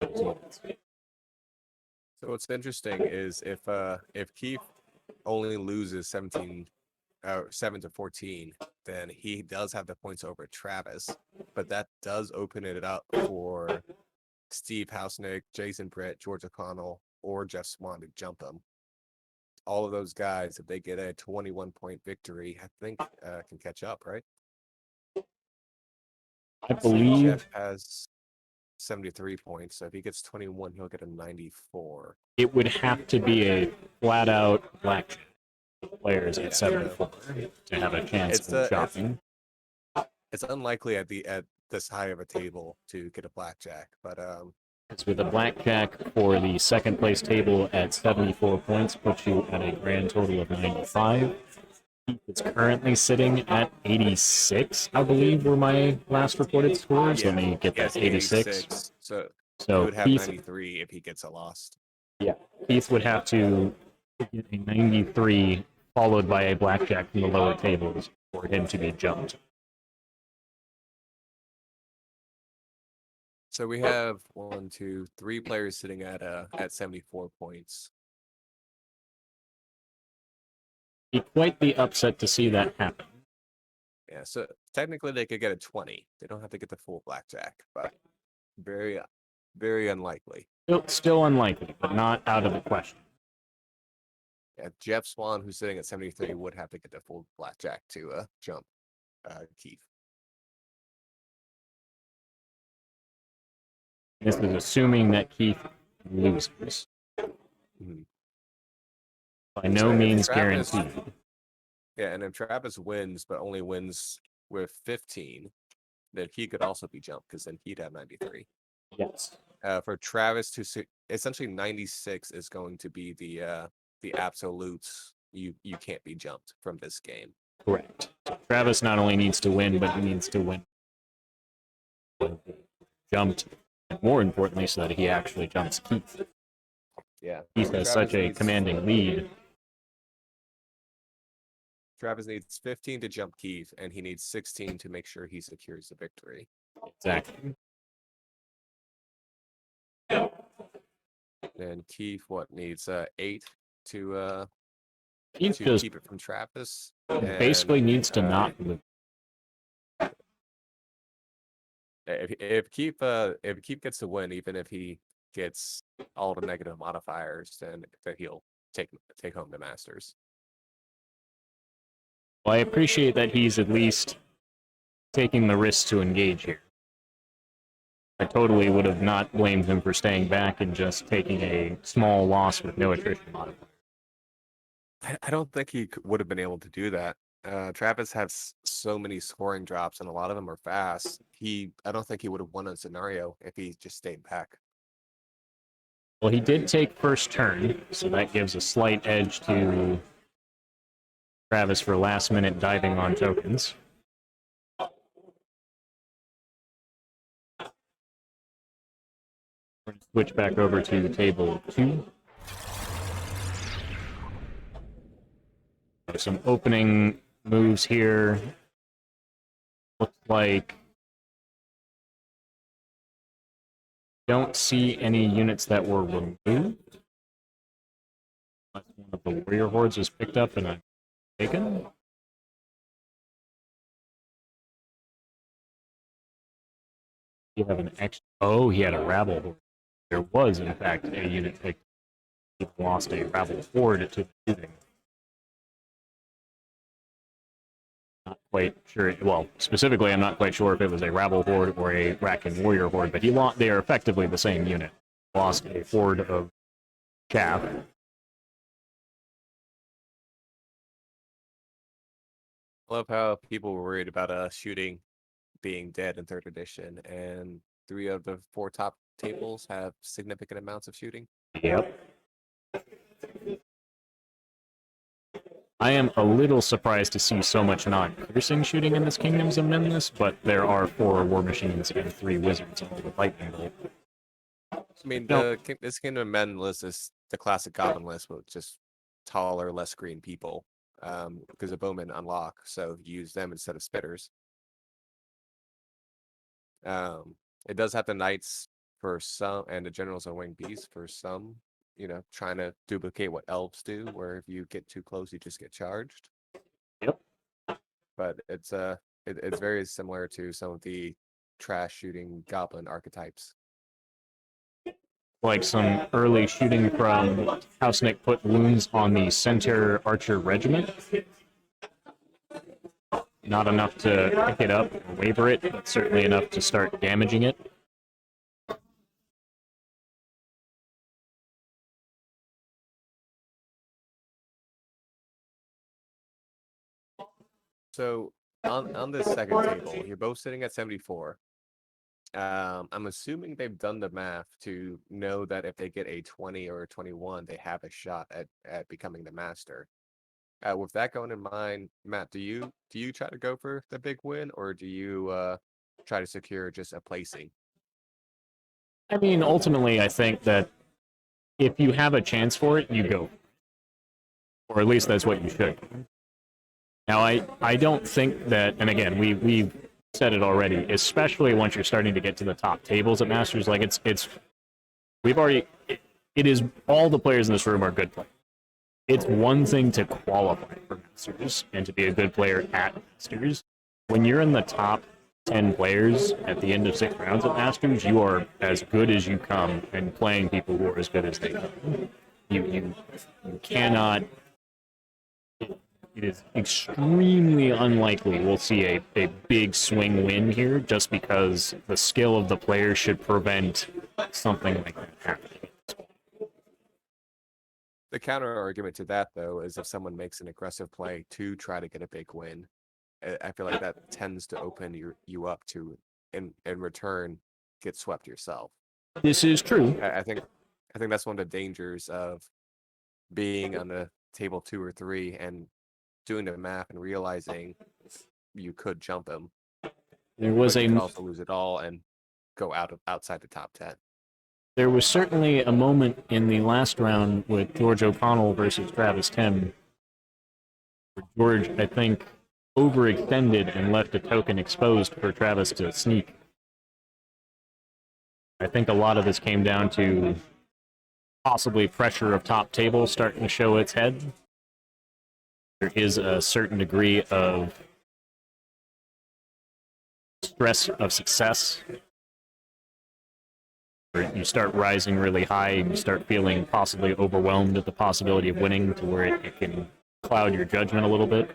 those units. So what's interesting is if Keith only loses 17 7 to 14, then he does have the points over Travis, but that does open it up for Steve Hausnick, Jason Britt, George O'Connell, or Jeff Swan to jump him. All of those guys, if they get a 21-point victory, I think can catch up, right? I So believe Jeff has 73 points, so if he gets 21, he'll get a 94. it would have to be a flat out blackjack players Yeah, at 74 to have a chance It's of shopping. It's unlikely at this high of a table to get a blackjack, but Because with a blackjack for the second place table at 74 points puts you at a grand total of 95. It's currently sitting at 86, I believe, were my last reported scores. Let me get that 86. So he So would have Keith, 93 if he gets a lost. Keith would have to get a 93 followed by a blackjack from the lower tables for him to be jumped. So we have 3 players sitting at 74 points. Be quite the upset to see that happen. Yeah, so technically they could get a 20. They don't have to get the full blackjack, but very, very unlikely. Still unlikely, but not out of the question. Yeah, Jeff Swan, who's sitting at 73, would have to get the full blackjack to jump Keith. This is assuming that Keith loses. Mhm. By no So if means Travis- guaranteed. Yeah, and if Travis wins, but only wins with 15, then he could also be jumped because then he'd have 93. Yes. For Travis essentially 96 is going to be the absolutes. You can't be jumped from this game. Correct. So Travis not only needs to win, but he needs to win jumped, and more importantly, so that he actually jumps Keith. Yeah, Keith has such a commanding lead. Travis needs 15 to jump Keith, and he needs 16 to make sure he secures the victory. Exactly. And Keith, needs 8 to Keith just keep it from Travis. basically and, needs to not lose. If Keith gets the win, even if he gets all the negative modifiers, then he'll take home the Masters. Well, I appreciate that he's at least taking the risk to engage here. I totally would have not blamed him for staying back and just taking a small loss with no attrition modifier. I don't think he would have been able to do that. Travis has so many scoring drops, and a lot of them are fast. I don't think he would have won a scenario if he just stayed back. Well, he did take first turn, so that gives a slight edge to Travis for last-minute diving on tokens. Switch back over to table 2. There's some opening moves here. Looks like don't see any units that were removed. Unless one of the warrior hordes was picked up and taken. You have an X. Oh, he had a rabble horde. There was, in fact, a unit picked. He lost a rabble horde to the shooting. Not quite sure. Well, specifically, I'm not quite sure if it was a rabble horde or a Rakan warrior horde, but they are effectively the same unit. Lost a horde of chaff. I love how people were worried about shooting being dead in 3rd edition, and 3 of the 4 top tables have significant amounts of shooting. Yep. I am a little surprised to see so much non-piercing shooting in this Kingdoms of Men list, but there are 4 War Machines and 3 Wizards on the Lightning Bolt. I mean, No. this Kingdom of Men list is the classic Goblin list with just taller, less green people, because the Bowmen unlock, so you use them instead of Spitters. It does have the Knights for some, and the Generals and Winged Beasts for some, trying to duplicate what Elves do, where if you get too close, you just get charged. Yep. but it's very similar to some of the trash shooting goblin archetypes. Like some early shooting from House Nick put wounds on the center archer regiment. Not enough to pick it up or waver it, but certainly enough to start damaging it. So on this second table, you're both sitting at 74. I'm assuming they've done the math to know that if they get a 20 or a 21, they have a shot at becoming the master. With that going in mind, Matt, do you try to go for the big win, or do you try to secure just a placing? I mean, ultimately, I think that if you have a chance for it, you go. Or at least that's what you should. Now, I don't think that, and again, we've said it already, especially once you're starting to get to the top tables at Masters, like it is, all the players in this room are good players. It's one thing to qualify for Masters and to be a good player at Masters. When you're in the top 10 players at the end of 6 rounds at Masters, you are as good as you come and playing people who are as good as they come. You cannot... It is extremely unlikely we'll see a big swing win here just because the skill of the player should prevent something like that happening. The counter argument to that, though, is if someone makes an aggressive play to try to get a big win, I feel like that tends to open you up to, in return, get swept yourself. This is true. I think that's one of the dangers of being on the table 2 or 3 and doing the math and realizing you could jump him. There was but you could also lose it all and go outside the top 10. There was certainly a moment in the last round with George O'Connell versus Travis Tim, where George, I think, overextended and left a token exposed for Travis to sneak. I think a lot of this came down to possibly pressure of top table starting to show its head. There is a certain degree of stress of success. Where you start rising really high and you start feeling possibly overwhelmed at the possibility of winning to where it can cloud your judgment a little bit.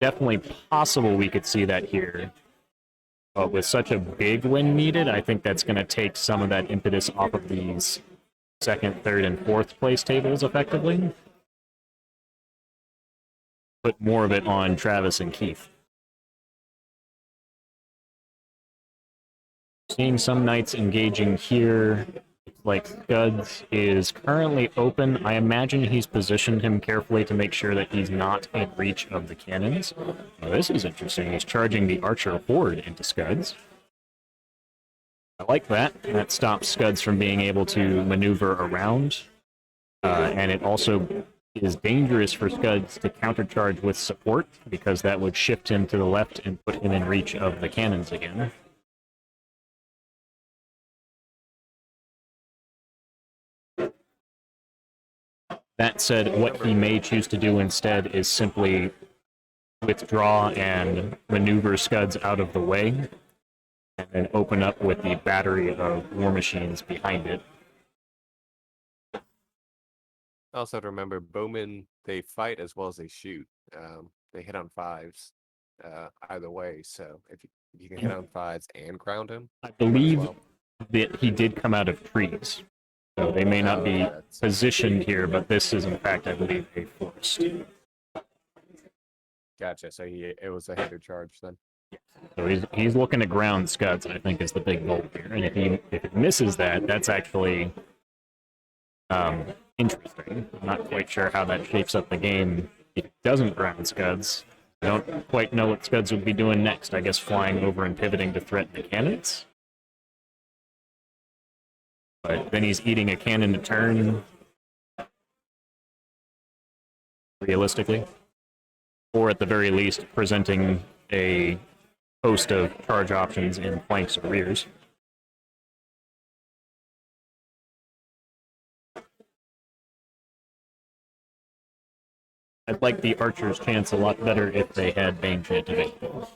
Definitely possible we could see that here. But with such a big win needed, I think that's going to take some of that impetus off of these 2nd, 3rd, and 4th place tables effectively. Put more of it on Travis and Keith. Seeing some knights engaging here, like Scuds is currently open. I imagine he's positioned him carefully to make sure that he's not in reach of the cannons. Now, this is interesting. He's charging the archer horde into Scuds. I like that. That stops Scuds from being able to maneuver around. And it also is dangerous for Scuds to countercharge with support, because that would shift him to the left and put him in reach of the cannons again. That said, what he may choose to do instead is simply withdraw and maneuver Scuds out of the way, and then open up with the battery of war machines behind it. Also, to remember, bowmen, they fight as well as they shoot. They hit on 5s either way. So if you can hit on 5s and ground him, I believe that he did come out of trees. So they may not be positioned here, but this is in fact, I believe, a forest. Gotcha. So it was a hitter charge then. So he's looking to ground Scuds, I think, is the big goal here. And if it misses that, that's actually interesting. I'm not quite sure how that shapes up the game. If it doesn't ground Scuds, I don't quite know what Scuds would be doing next. I guess flying over and pivoting to threaten the cannons. But then he's eating a cannon to turn, realistically. Or at the very least, presenting a host of charge options in flanks or rears. I'd like the archer's chance a lot better if they had Bane Chant available.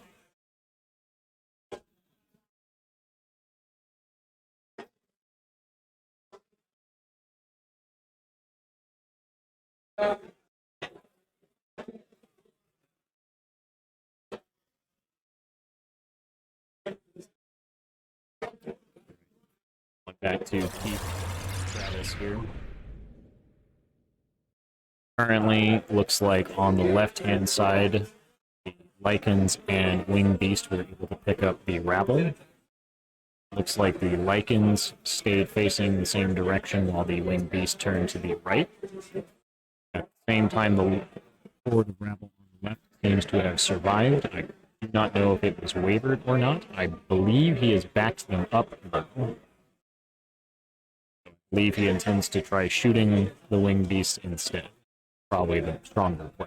Back to Keith Travis here. Currently, looks like on the left-hand side, the Lycans and Winged Beast were able to pick up the Rabble. Looks like the Lycans stayed facing the same direction while the Winged Beast turned to the right. At the same time, the horde of Rabble on the left seems to have survived. I do not know if it was wavered or not. I believe he has backed them up. I believe he intends to try shooting the Winged Beast instead. Probably the stronger play.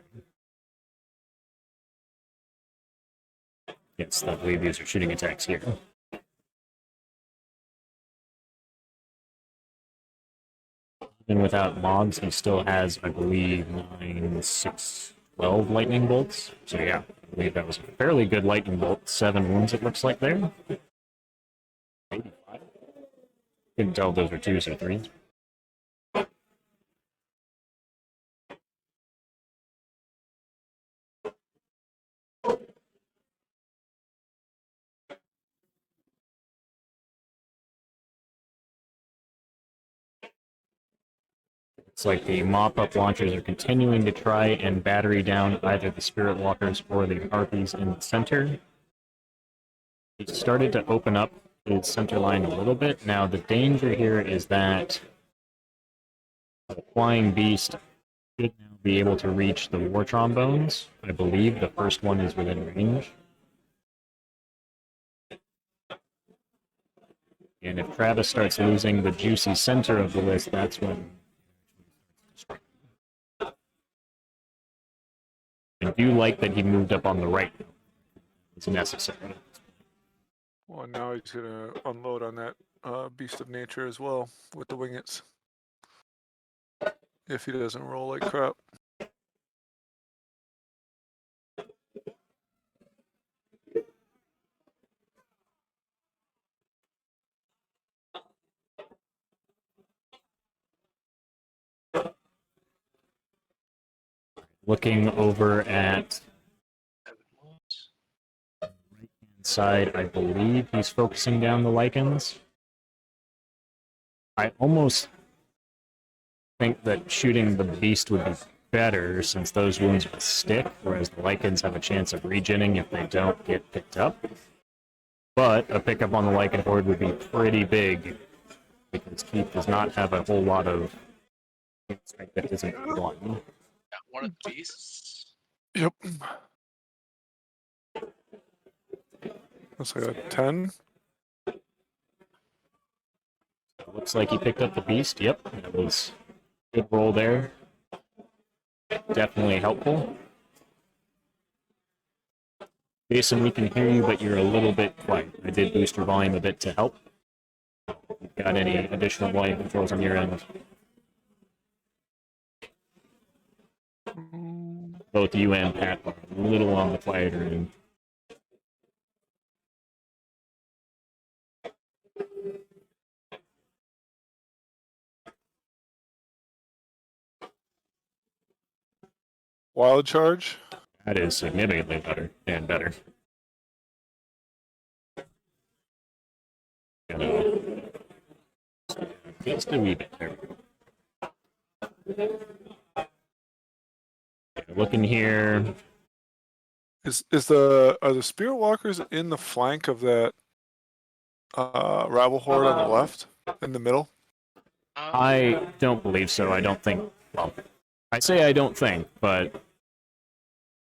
Yes, I believe these are shooting attacks here. Even without mods, he still has, I believe, 9, 6, 12 lightning bolts. So yeah, I believe that was a fairly good lightning bolt. 7 wounds it looks like there. Maybe 5. Couldn't tell if those were 2s or 3s. It's like the mop-up launchers are continuing to try and battery down either the Spirit Walkers or the Harpies in the center. He started to open up his center line a little bit. Now, the danger here is that the Flying Beast should now be able to reach the War Trombones. I believe the first one is within range. And if Travis starts losing the juicy center of the list, that's when I do like that he moved up on the right. It's necessary. Well, now he's gonna unload on that Beast of Nature as well with the Wingets. If he doesn't roll like crap. Looking over at the right-hand side, I believe he's focusing down the Lycans. I almost think that shooting the Beast would be better since those wounds will stick, whereas the Lycans have a chance of regenning if they don't get picked up. But a pickup on the Lycan Horde would be pretty big because Keith does not have a whole lot of strength that isn't one. Got one of the beasts. Yep. Looks like a 10. Looks like he picked up the Beast. Yep, that was a good roll there. Definitely helpful. Jason, we can hear you, but you're a little bit quiet. I did boost your volume a bit to help. If you've got any additional volume controls on your end? Both you and Pat are a little on the quieter end. Wild charge. That is significantly better and better. Just a wee bit. There we go. Looking here. Are the Spirit Walkers in the flank of that Rabble Horde on the left? In the middle? I don't believe so. I don't think. Well, I say I don't think, but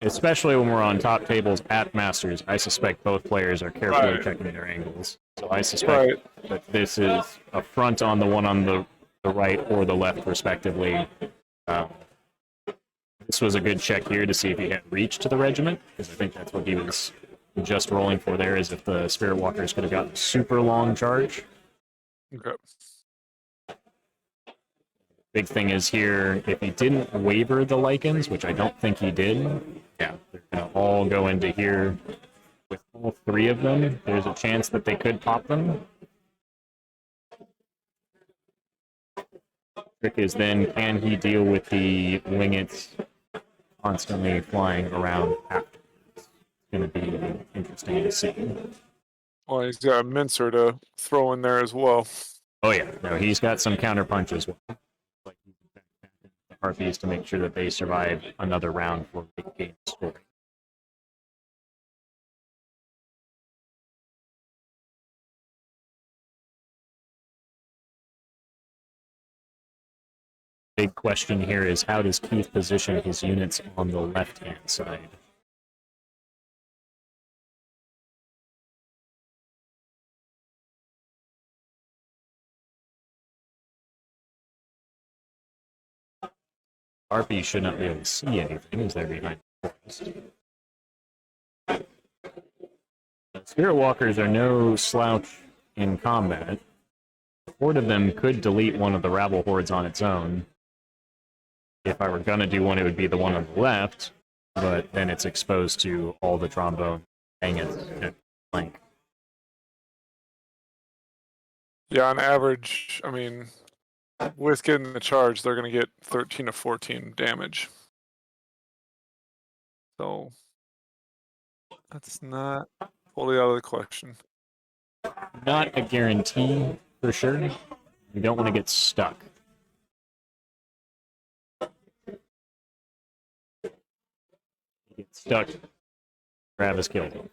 especially when we're on top tables at Masters, I suspect both players are carefully checking their angles. So I suspect that this is a front on the one on the right or the left, respectively. This was a good check here to see if he had reach to the regiment, because I think that's what he was just rolling for there, is if the Spirit Walkers could have gotten a super long charge. Okay. Big thing is here, if he didn't waiver the Lycans, which I don't think he did, yeah, they're going to all go into here with all three of them. There's a chance that they could pop them. Trick is then, can he deal with the wingets constantly flying around after? It's going to be interesting to see. Well, he's got a mincer to throw in there as well. Oh yeah, no, he's got some counter punches. Like the Harpies to make sure that they survive another round for big game scoring. Big question here is, how does Keith position his units on the left-hand side? Harpy should not be able to see anything as they're behind the forest. Spirit Walkers are no slouch in combat. A horde of them could delete one of the rabble hordes on its own. If I were gonna do one, it would be the one on the left, but then it's exposed to all the trombone bangers and flank. Yeah, on average, I mean, with getting the charge, they're going to get 13 to 14 damage. So that's not fully out of the question. Not a guarantee for sure. You don't want to get stuck. You get stuck, Travis killed him.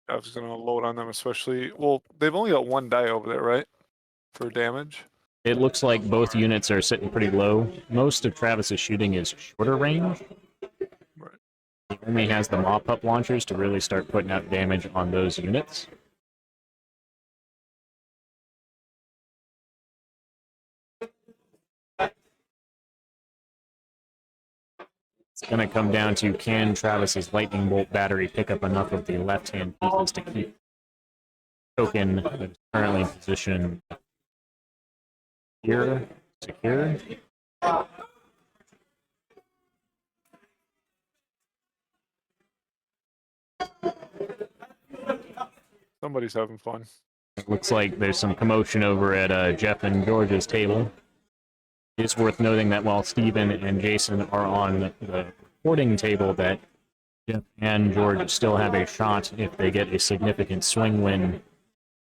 I was going to load on them, especially. Well, they've only got one die over there, right? For damage. It looks like both units are sitting pretty low. Most of Travis's shooting is shorter range. Right. He only has the mop-up launchers to really start putting out damage on those units. It's going to come down to, can Travis's lightning bolt battery pick up enough of the left-hand pieces to keep token that is currently in position here secure. Somebody's having fun. It looks like there's some commotion over at Jeff and George's table. It's worth noting that while Steven and Jason are on the recording table, that Jeff and George still have a shot if they get a significant swing win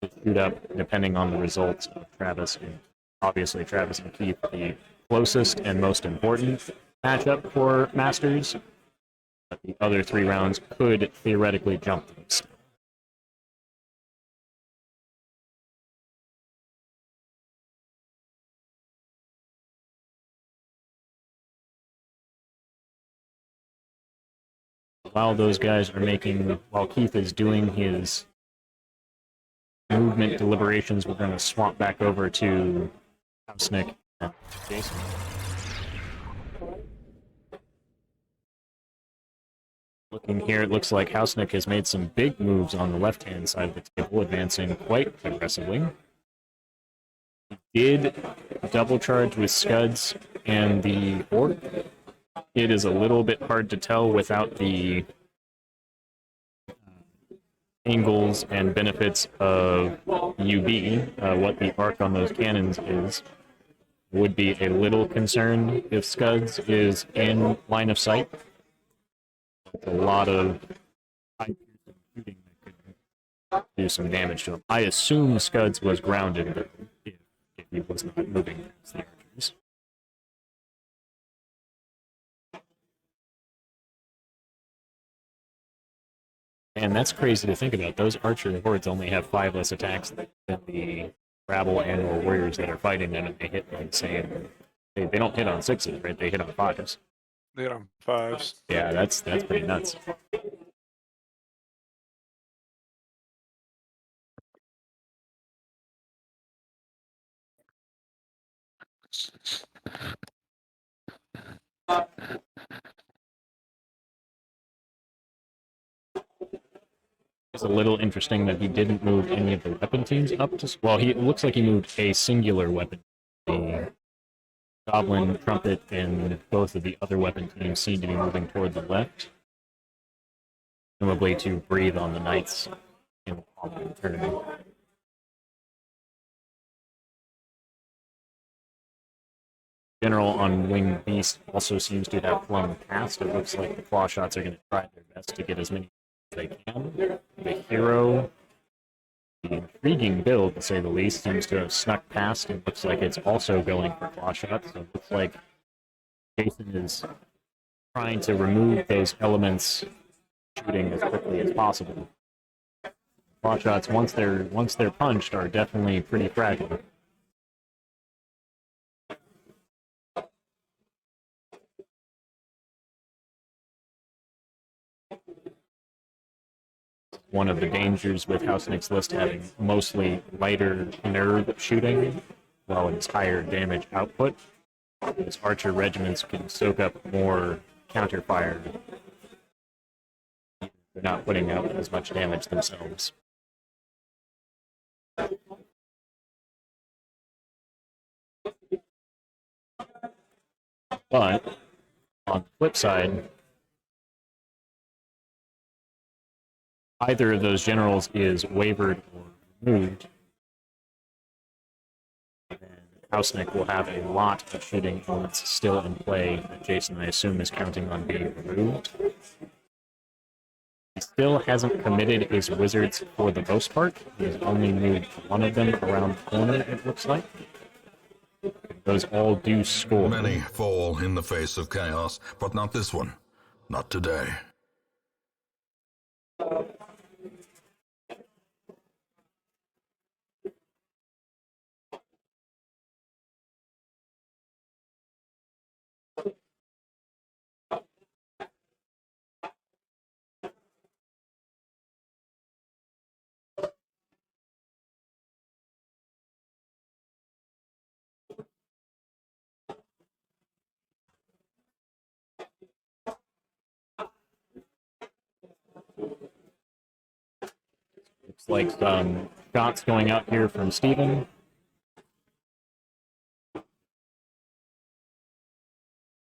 to shoot up, depending on the results of Travis. And obviously, Travis and Keith, the closest and most important matchup for Masters. But the other 3 rounds could theoretically jump them. While those guys are making, while Keith is doing his movement deliberations, we're going to swap back over to Hausnick and Jason. Looking here, it looks like Hausnick has made some big moves on the left-hand side of the table, advancing quite aggressively. He did double charge with Scuds and the Orc. It is a little bit hard to tell without the angles and benefits of UB, what the arc on those cannons is. Would be a little concerned if Scuds is in line of sight. It's a lot of high shooting that could do some damage to him. I assume Scuds was grounded if he was not moving against the archers. And that's crazy to think about. Those archer hordes only have 5 less attacks than the rabble and or warriors that are fighting them, and they hit like saying they don't hit on 6s, right? They hit on 5s. They hit on 5s. Yeah, that's pretty nuts. It's a little interesting that he didn't move any of the weapon teams up to. Well, it looks like he moved a singular weapon, the Goblin, Trumpet, and both of the other weapon teams seem to be moving toward the left, presumably to breathe on the knights in the following turn. General on Winged Beast also seems to have flown past. It looks like the claw shots are going to try their best to get as many as they can. The hero, the intriguing build to say the least, seems to have snuck past. It looks like it's also going for claw shots. So it looks like Jason is trying to remove those elements shooting as quickly as possible. Claw shots, once they're punched, are definitely pretty fragile. One of the dangers with House Nick's list having mostly lighter nerve shooting, while it's higher damage output, is archer regiments can soak up more counterfire. They're not putting out as much damage themselves. But on the flip side, either of those generals is wavered or removed, then Hausnick will have a lot of shooting elements still in play that Jason, I assume, is counting on being removed. He still hasn't committed his wizards for the most part. He has only moved one of them around the corner, it looks like. Those all do score. Many fall in the face of chaos, but not this one. Not today. Looks like some shots going out here from Steven.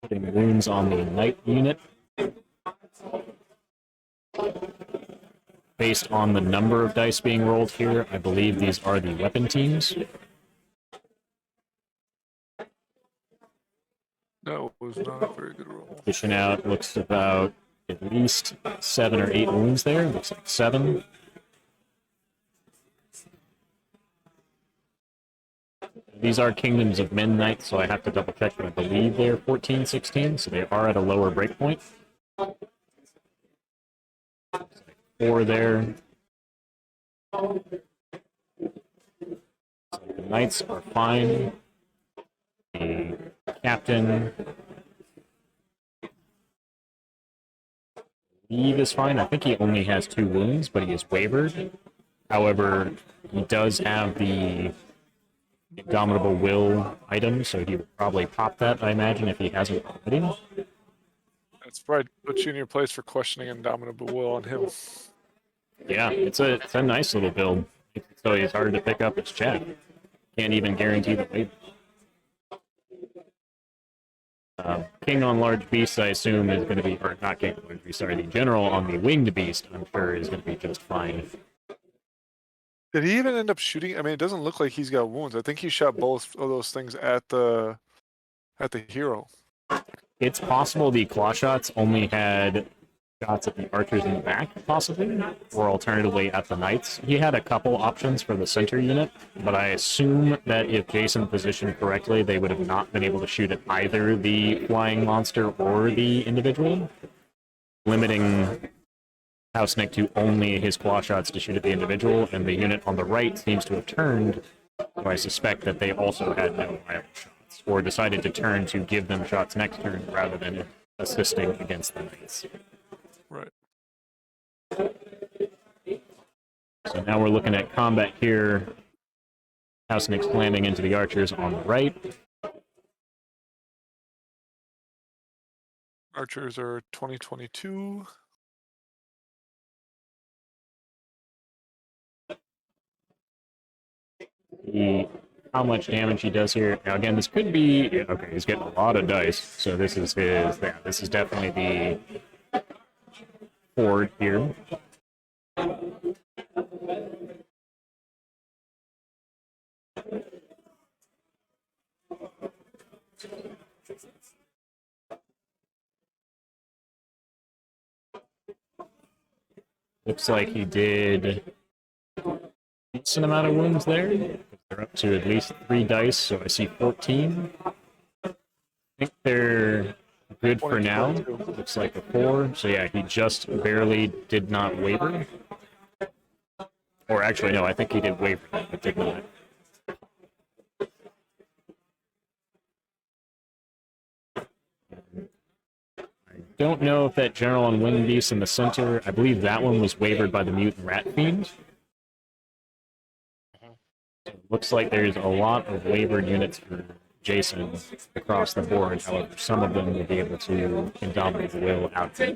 Putting wounds on the knight unit. Based on the number of dice being rolled here, I believe these are the weapon teams. That was not a very good roll. Dishing out looks about at least 7 or 8 wounds there. Looks like 7. These are Kingdoms of Men Knights, so I have to double check, but I believe they're 14, 16, so they are at a lower breakpoint. 4 there. So the Knights are fine. The Captain, Eve is fine. I think he only has 2 wounds, but he is wavered. However, he does have the Indomitable Will item, so he would probably pop that, I imagine, if he hasn't already. That's right. Put you in your place for questioning Indomitable Will on him. Yeah, it's a nice little build. So it's hard to pick up his chat. Can't even guarantee the weight. King on Large Beast, I assume, is going to be, or not King on Large Beast, sorry, the General on the Winged Beast, I'm sure, is going to be just fine. Did he even end up shooting? I mean, it doesn't look like he's got wounds. I think he shot both of those things at the hero. It's possible the claw shots only had shots at the archers in the back, possibly, or alternatively at the knights. He had a couple options for the center unit, but I assume that if Jason positioned correctly, they would have not been able to shoot at either the flying monster or the individual, limiting Hausnick to only his claw shots to shoot at the individual, and the unit on the right seems to have turned, so I suspect that they also had no viable shots, or decided to turn to give them shots next turn rather than assisting against the knights. Right. So now we're looking at combat here. Hausnick slamming into the archers on the right. Archers are 2022. The how much damage he does here. Now, again, this could be okay. He's getting a lot of dice, so this is his. Yeah, this is definitely the horde here. Looks like he did a decent amount of wounds there. They're up to at least 3 dice, so I see 14. I think they're good for now. Looks like a 4. So yeah, he just barely did not waver. Or actually, no, I think he did waver, but did not. Don't know if that General on Wind Beast in the center, I believe that one was wavered by the Mutant Rat Fiend. Looks like there's a lot of wavered units for Jason across the board. However, some of them will be able to indomitable the will out there.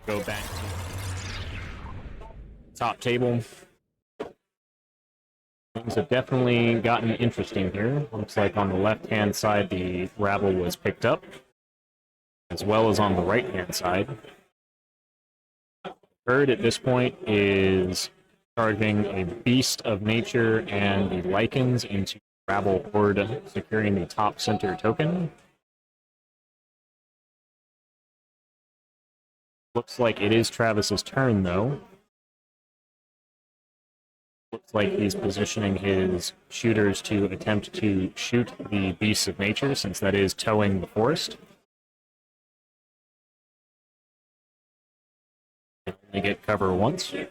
Go back to top table. Things have definitely gotten interesting here. Looks like on the left-hand side, the rabble was picked up, as well as on the right-hand side. Third at this point is charging a Beast of Nature and the Lycans into Rabble Horde, securing the top center token. Looks like it is Travis's turn, though. Looks like he's positioning his shooters to attempt to shoot the Beasts of Nature, since that is towing the forest. They only get cover once. Not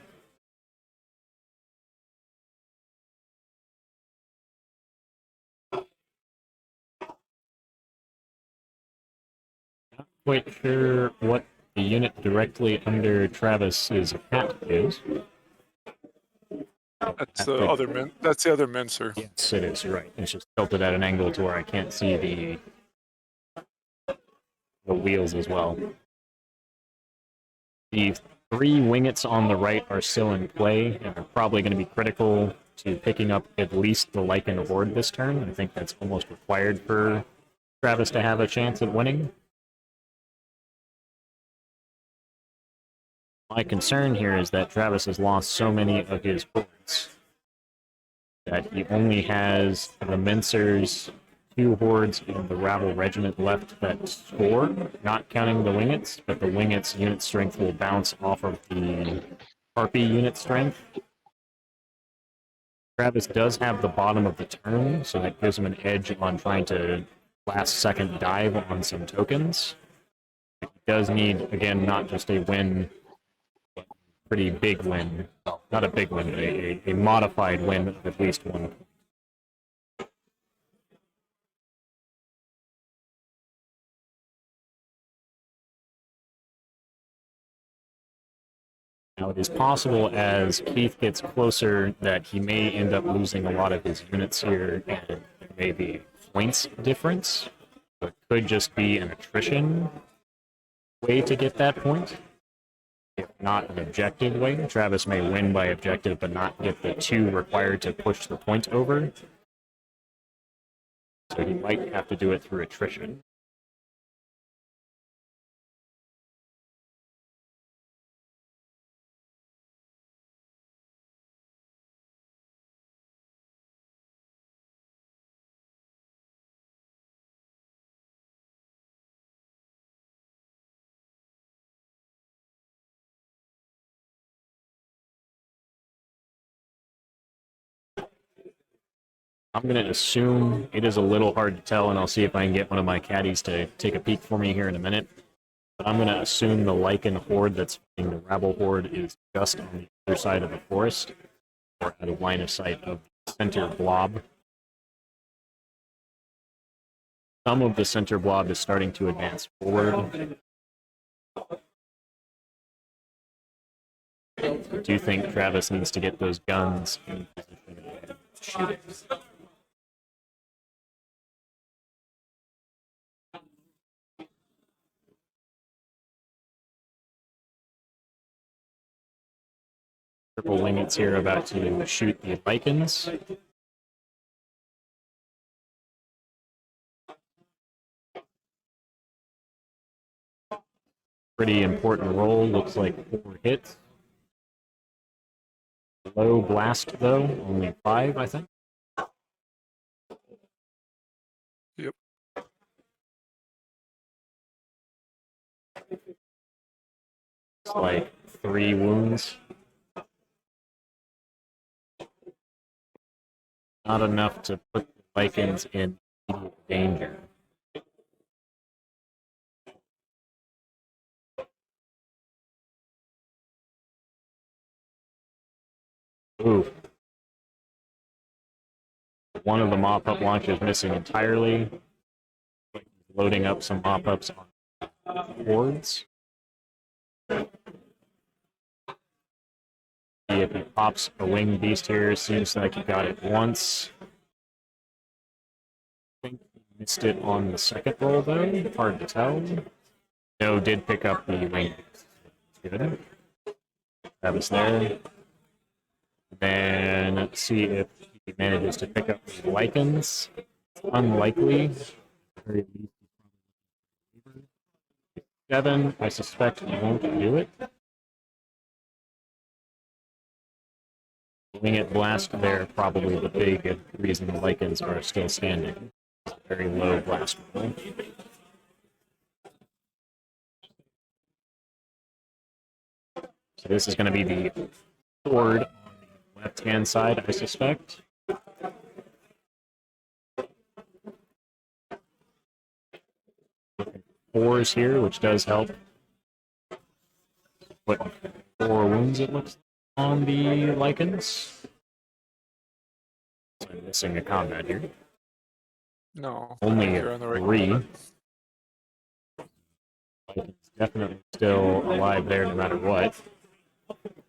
quite sure what the unit directly under Travis's hat is. That's the other min. That's the other mincer. Yes, it is. You're right. It's just tilted at an angle to where I can't see the wheels as well. The 3 wingets on the right are still in play and are probably going to be critical to picking up at least the Lycan Horde this turn. I think that's almost required for Travis to have a chance at winning. My concern here is that Travis has lost so many of his hordes that he only has the Mincers, 2 hordes, and the Rabble Regiment left that score, not counting the Wingets, but the Wingets' unit strength will bounce off of the Harpy unit strength. Travis does have the bottom of the turn, so that gives him an edge on trying to last-second dive on some tokens. He does need, again, not just a win, pretty big win. Well, not a big win, a modified win of at least 1 point. Now, it is possible as Keith gets closer that he may end up losing a lot of his units here, and there may be points difference. So it could just be an attrition way to get that point. If not an objective way, Travis may win by objective but not get the 2 required to push the point over. So he might have to do it through attrition. I'm going to assume it is a little hard to tell, and I'll see if I can get one of my caddies to take a peek for me here in a minute. But I'm going to assume the Lycan Horde that's fighting the Rabble Horde is just on the other side of the forest, or out of line of sight of the center blob. Some of the center blob is starting to advance forward. I do think Travis needs to get those guns in position and shoot it. Purple wingets here about to shoot the Lycans. Pretty important roll, looks like 4 hits. Low blast though, only 5, I think. Yep. It's like 3 wounds. Not enough to put the Lycans in immediate danger. Ooh. One of the mop-up launches missing entirely. Loading up some mop-ups on hordes. See if he pops a winged beast here. Seems like he got it once. I think he missed it on the second roll though. Hard to tell. No, did pick up the winged beast. Good. That was there. Then let's see if he manages to pick up the Lycans. Unlikely. 7, I suspect he won't do it. Winged blast there, probably the big reason the Lycans are still standing. Very low blast roll. So this is going to be the horde on the left-hand side, I suspect. Fours here, which does help. Put 4 wounds, it looks, on the Lycans. So I'm missing a combat here. No. Only you're on the right 3. one. Lycans definitely still alive there no matter what.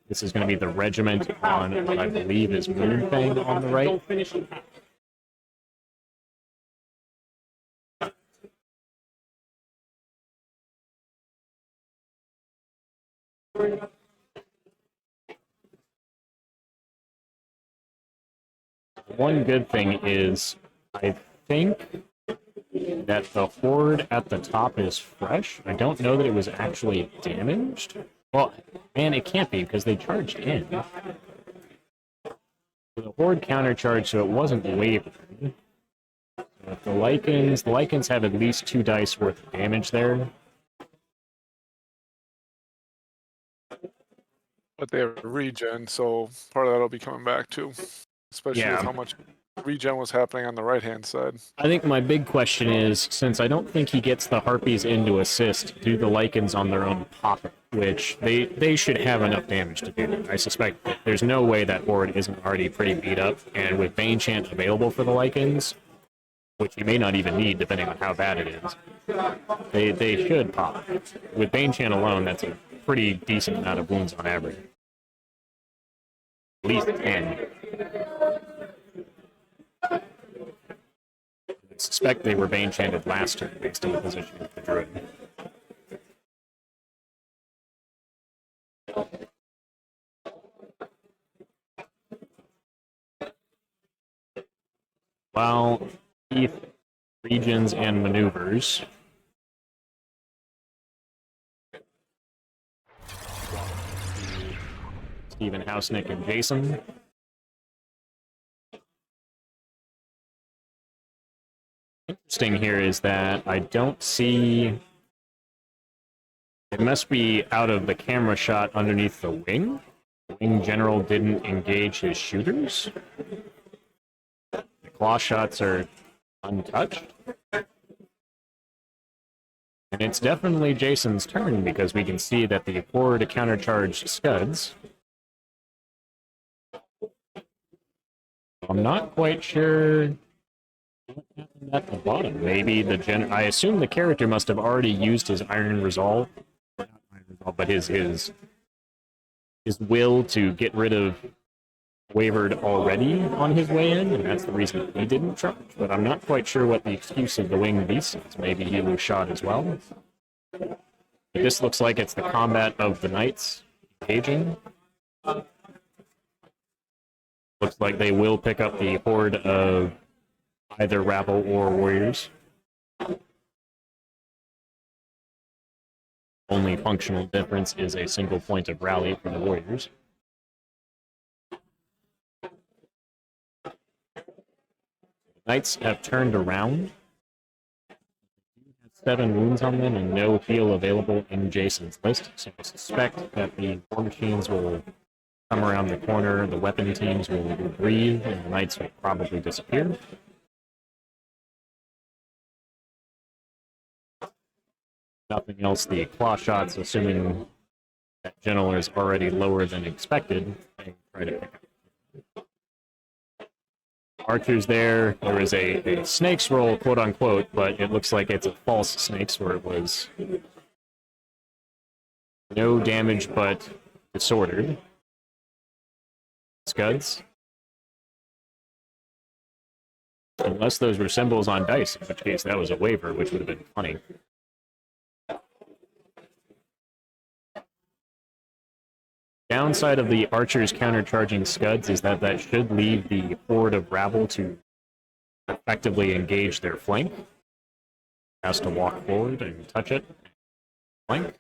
This is going to be the regiment on what I believe is Moonfang on the right. One good thing is, I think that the horde at the top is fresh. I don't know that it was actually damaged. Well, man, it can't be because they charged in. The horde countercharged, so it wasn't wavered. But the Lycans have at least 2 dice worth of damage there. But they have regen, so part of that'll be coming back too. Especially Yeah. with how much regen was happening on the right hand side. I think my big question is, since I don't think he gets the Harpies in to assist, do the Lycans on their own pop it? Which they should have enough damage to do that. I suspect that there's no way that horde isn't already pretty beat up, and with Bane Chant available for the Lycans, which you may not even need depending on how bad it is, they should pop it. With Bane Chant alone, that's a pretty decent amount of wounds on average. At least 10. I suspect they were Bane Chanted last turn based on the position of the druid. While Keith regions and maneuvers. Stephen Hausnick and Jason. Interesting here is that I don't see. It must be out of the camera shot underneath the wing. The wing general didn't engage his shooters. The claw shots are untouched. And it's definitely Jason's turn because we can see that the horde countercharged scuds. I'm not quite sure what happened at the bottom. Maybe I assume the character must have already used his Iron Resolve. Not Iron Resolve, but his will to get rid of wavered already on his way in, and that's the reason he didn't charge. But I'm not quite sure what the excuse of the winged beast is. Maybe he was shot as well. But this looks like it's the combat of the knights engaging. Looks like they will pick up the horde of either rabble or warriors. Only functional difference is a single point of rally for the warriors. Knights have turned around. 7 wounds on them and no heal available in Jason's list, so I suspect that the war machines will come around the corner, the weapon teams will breathe, and the knights will probably disappear. Nothing else, the claw shots, assuming that General is already lower than expected, they try to pick up. Archers there is a snake's roll, quote unquote, but it looks like it's a false snake's where it was no damage but disordered. Scuds. Unless those were symbols on dice, in which case that was a waiver, which would have been funny. Downside of the archers countercharging Scuds is that that should leave the horde of rabble to effectively engage their flank. Has to walk forward and touch it. Flank.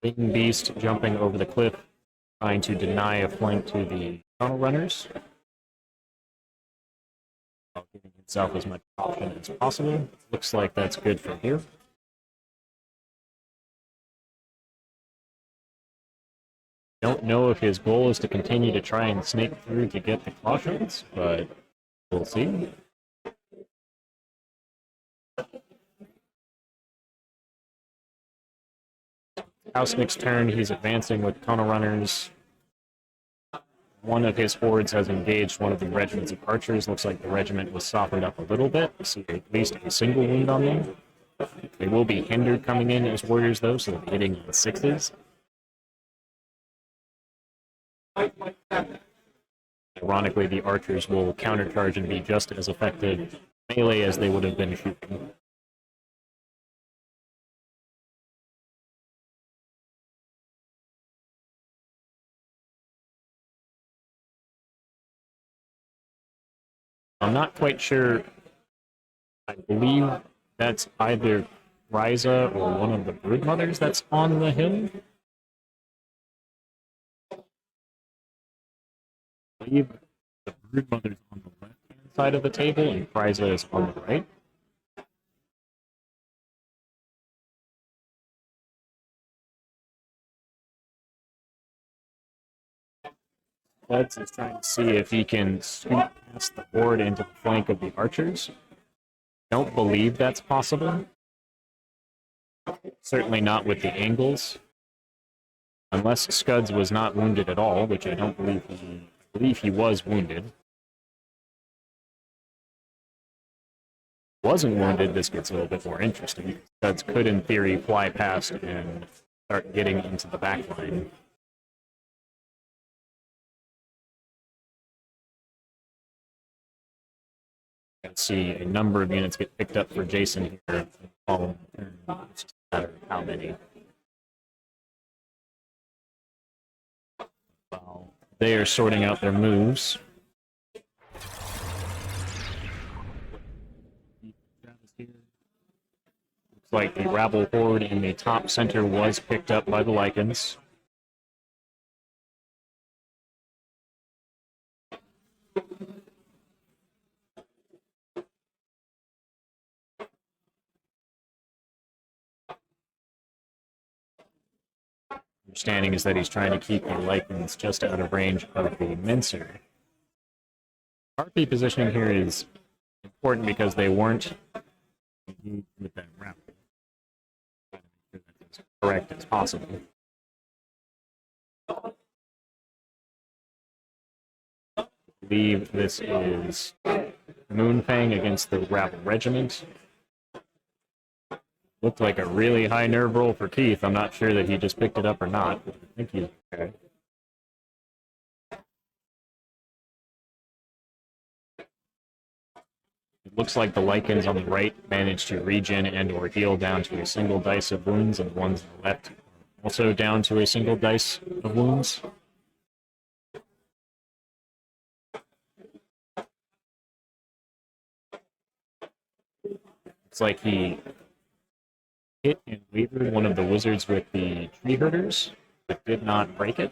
Wing Beast jumping over the cliff, trying to deny a flank to the tunnel runners. While giving himself as much option as possible. Looks like that's good for here. Don't know if his goal is to continue to try and snake through to get the claw shots, but we'll see. Hausnick's turn, he's advancing with tunnel runners. One of his hordes has engaged one of the regiments of archers. Looks like the regiment was softened up a little bit. We see at least a single wound on them. They will be hindered coming in as warriors, though, so they'll be hitting the 6s. Ironically, the archers will countercharge and be just as effective melee as they would have been shooting. I'm not quite sure. I believe that's either Ryza or one of the broodmothers that's on the hill. I believe the broodmother's on the left-hand side of the table and Ryza is on the right. Let's is trying to see if he can scoot past the horde into the flank of the archers. Don't believe that's possible. Certainly not with the angles. Unless Scuds was not wounded at all, which I don't believe he was wounded. Wasn't wounded, this gets a little bit more interesting. Scuds could, in theory, fly past and start getting into the back line. Can see a number of units get picked up for Jason here. It's just a matter of how many. While they are sorting out their moves. Looks like the rabble horde in the top center was picked up by the Lycans. Understanding is that he's trying to keep the Lycans just out of range of the Mincer. RP positioning here is important because they weren't with that rabble. As correct as possible. I believe this is Moonfang against the Rabble Regiment. Looked like a really high nerve roll for Keith. I'm not sure that he just picked it up or not. I think he's okay. looks like the Lycans on the right managed to regen and or heal down to a single dice of wounds, and the ones on the left also down to a single dice of wounds. It's like he hit and wavered one of the wizards with the tree herders, but did not break it.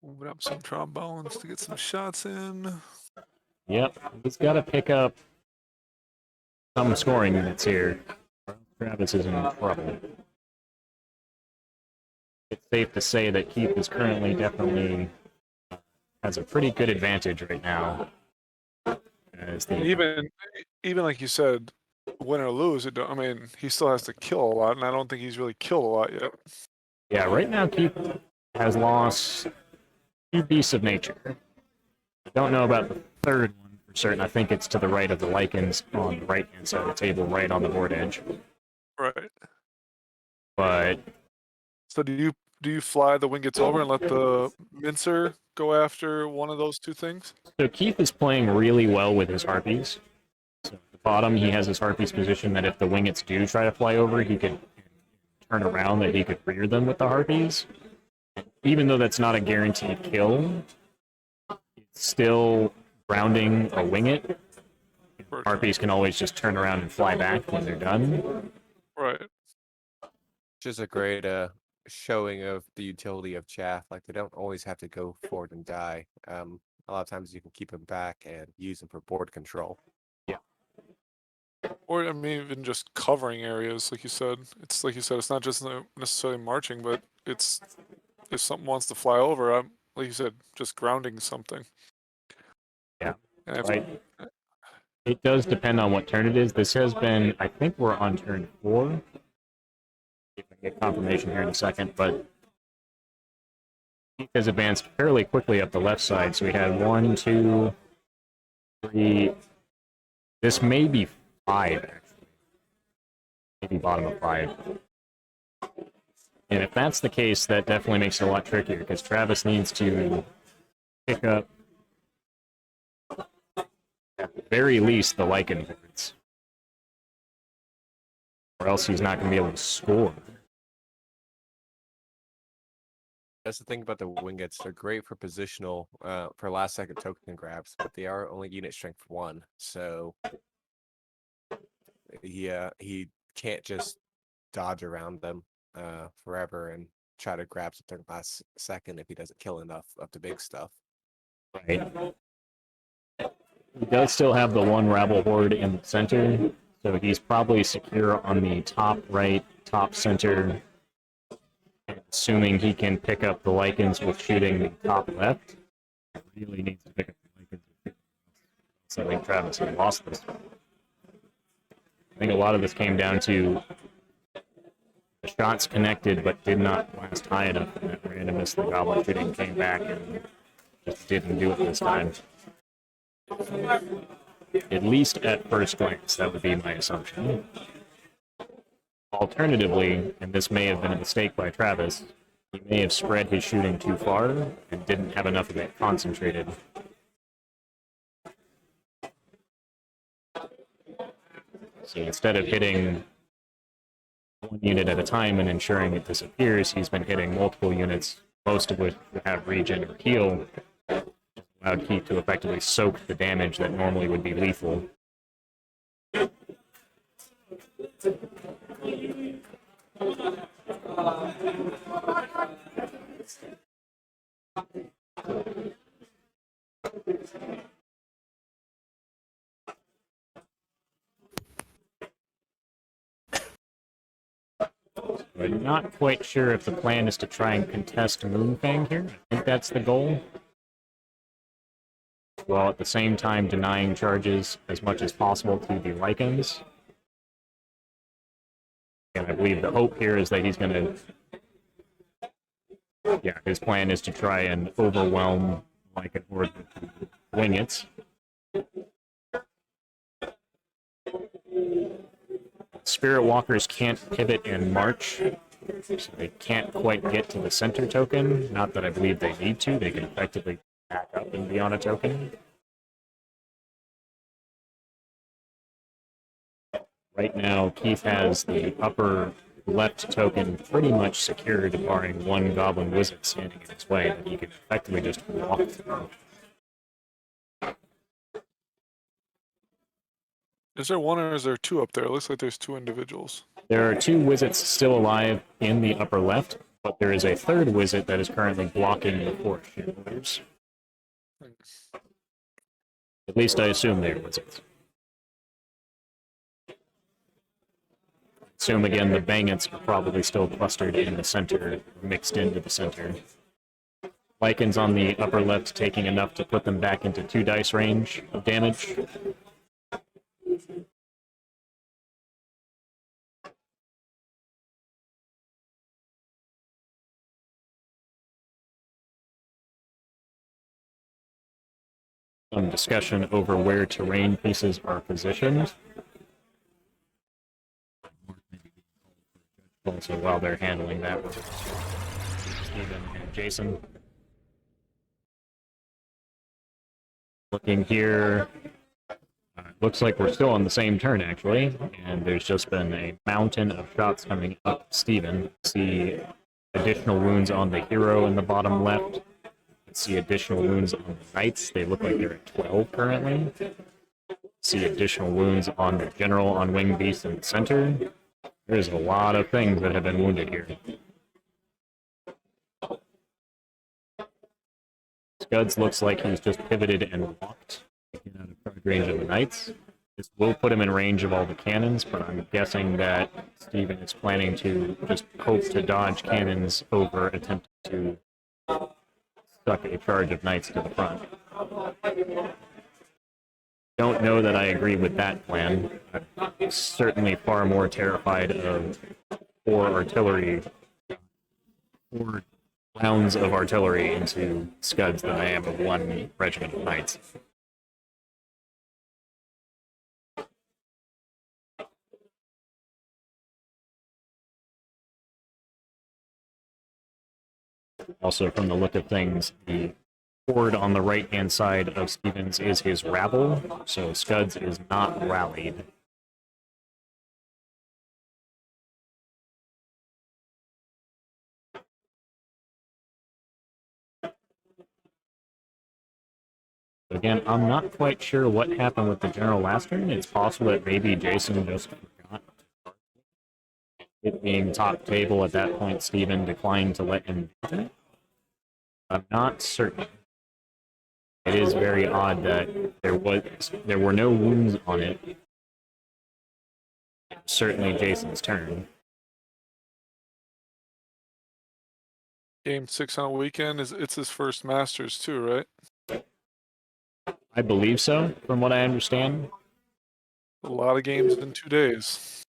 Moving up some trombones to get some shots in. Yep, he's got to pick up some scoring units here. Travis is in trouble. It's safe to say that Keith is currently definitely has a pretty good advantage right now. As the, Even like you said, win or lose, I mean, he still has to kill a lot, and I don't think he's really killed a lot yet. yeah, right now Keith has lost 2 beasts of nature. I don't know about the third one for certain. I think it's to the right of the Lycans on the right-hand side of the table, right on the board edge. Right. But So do you fly the Wingets over and let the Mincer go after one of those 2 things? so Keith is playing really well with his Harpies. So at the bottom, he has his Harpies positioned that if the Wingets do try to fly over, he could turn around, that he could rear them with the Harpies. Even though that's not a guaranteed kill, it's still grounding a Winget. Harpies can always just turn around and fly back when they're done. Right. Which is a great showing of the utility of chaff. Like, they don't always have to go forward and die. A lot of times you can keep them back and use them for board control. Or I mean, even just covering areas, like you said. It's like you said, it's not just necessarily marching, but it's if something wants to fly over, like you said, just grounding something. Yeah, And if, right. It does depend on what turn it is. This has been, I think we're on turn 4. If I get confirmation here in a second, but Keith has advanced fairly quickly up the left side. So we had 1, 2, 3. This may be 5, actually. Maybe bottom of 5. And if that's the case, that definitely makes it a lot trickier, because Travis needs to pick up, at the very least, the Lycan hordes. Or else he's not going to be able to score. That's the thing about the Wingets. They're great for positional, for last second token grabs, but they are only unit strength 1. So he can't just dodge around them forever and try to grab something last second if he doesn't kill enough of the big stuff. Right. He does still have the 1 rabble horde in the center, so he's probably secure on the top right, top center. Assuming he can pick up the Lycans with shooting the top left. He really needs to pick up the Lycans with shooting. So I think Travis has lost this. I think a lot of this came down to the shots connected but did not blast high enough, and that randomness the goblin shooting came back and just didn't do it this time. At least at first glance, that would be my assumption. Alternatively, and this may have been a mistake by Travis, he may have spread his shooting too far and didn't have enough of it concentrated. So instead of hitting 1 unit at a time and ensuring it disappears, he's been hitting multiple units, most of which have regen or heal, allowed Keith to effectively soak the damage that normally would be lethal. I'm not quite sure if the plan is to try and contest Moonfang here. I think that's the goal. While at the same time denying charges as much as possible to the Lycans. And I believe the hope here is that he's going to... Yeah, his plan is to try and overwhelm Lycan horde with Wingets. Spirit Walkers can't pivot and march, so they can't quite get to the center token. Not that I believe they need to. They can effectively back up and be on a token. Right now, Keith has the upper left token pretty much secured, barring one Goblin Wizard standing in his way that he can effectively just walk through. Is there one or is there two up there? It looks like there's two individuals. There are two wizards still alive in the upper left, but there is a third wizard that is currently blocking the forest chandeliers. At least I assume they are wizards. Assume again the Bangets are probably still clustered in the center, mixed into the center. Lycans on the upper left taking enough to put them back into 2 dice range of damage. Some discussion over where terrain pieces are positioned. Also, while they're handling that, we're Steven and Jason. Looking here, looks like we're still on the same turn actually, and there's just been a mountain of shots coming up Steven. See additional wounds on the hero in the bottom left. See additional wounds on the knights. They look like they're at 12 currently. See additional wounds on the general on Winged Beast in the center. There's a lot of things that have been wounded here. Scuds looks like he's just pivoted and walked to get out of charge range of the knights. This will put him in range of all the cannons, but I'm guessing that Steven is planning to just hope to dodge cannons over attempting to stuck a charge of knights to the front. Don't know that I agree with that plan. I'm certainly far more terrified of 4 rounds of artillery into Scuds than I am of 1 regiment of knights. Also, from the look of things, the horde on the right-hand side of Stevens is his rabble, so Scuds is not rallied. Again, I'm not quite sure what happened with the general last turn. It's possible that maybe Jason just forgot. It being top table at that point, Steven declined to let him do it. I'm not certain. It is very odd that there were no wounds on it. Certainly Jason's turn. Game 6 on a weekend. It's his first Masters too, right? I believe so, from what I understand. A lot of games in 2 days.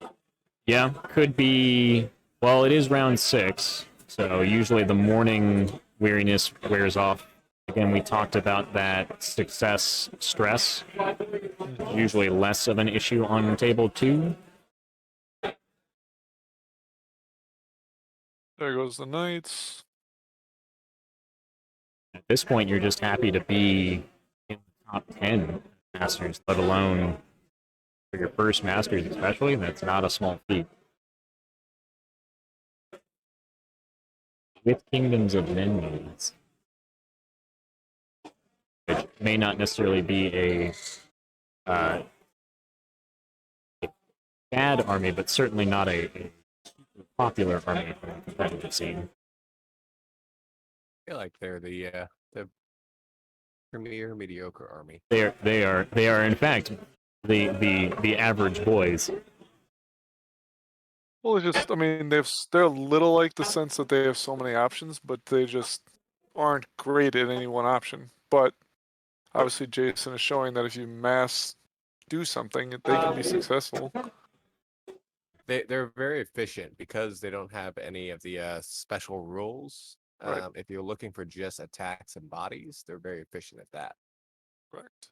Yeah, could be. Well, it is round 6, so usually the morning weariness wears off. Again, we talked about that success stress. Usually less of an issue on table 2. There goes the Knights. At this point, you're just happy to be in the top 10 Masters, let alone for your first Masters especially. That's not a small feat. With Kingdoms of Men, which may not necessarily be a bad army, but certainly not a popular army from the competitive scene. I feel like they're the premier mediocre army. They are in fact the average boys. Well, it's just, I mean, they're a little like the sense that they have so many options, but they just aren't great at any one option. But obviously, Jason is showing that if you mass do something, they can be successful. They're very efficient because they don't have any of the special rules. Right. If you're looking for just attacks and bodies, they're very efficient at that. Correct.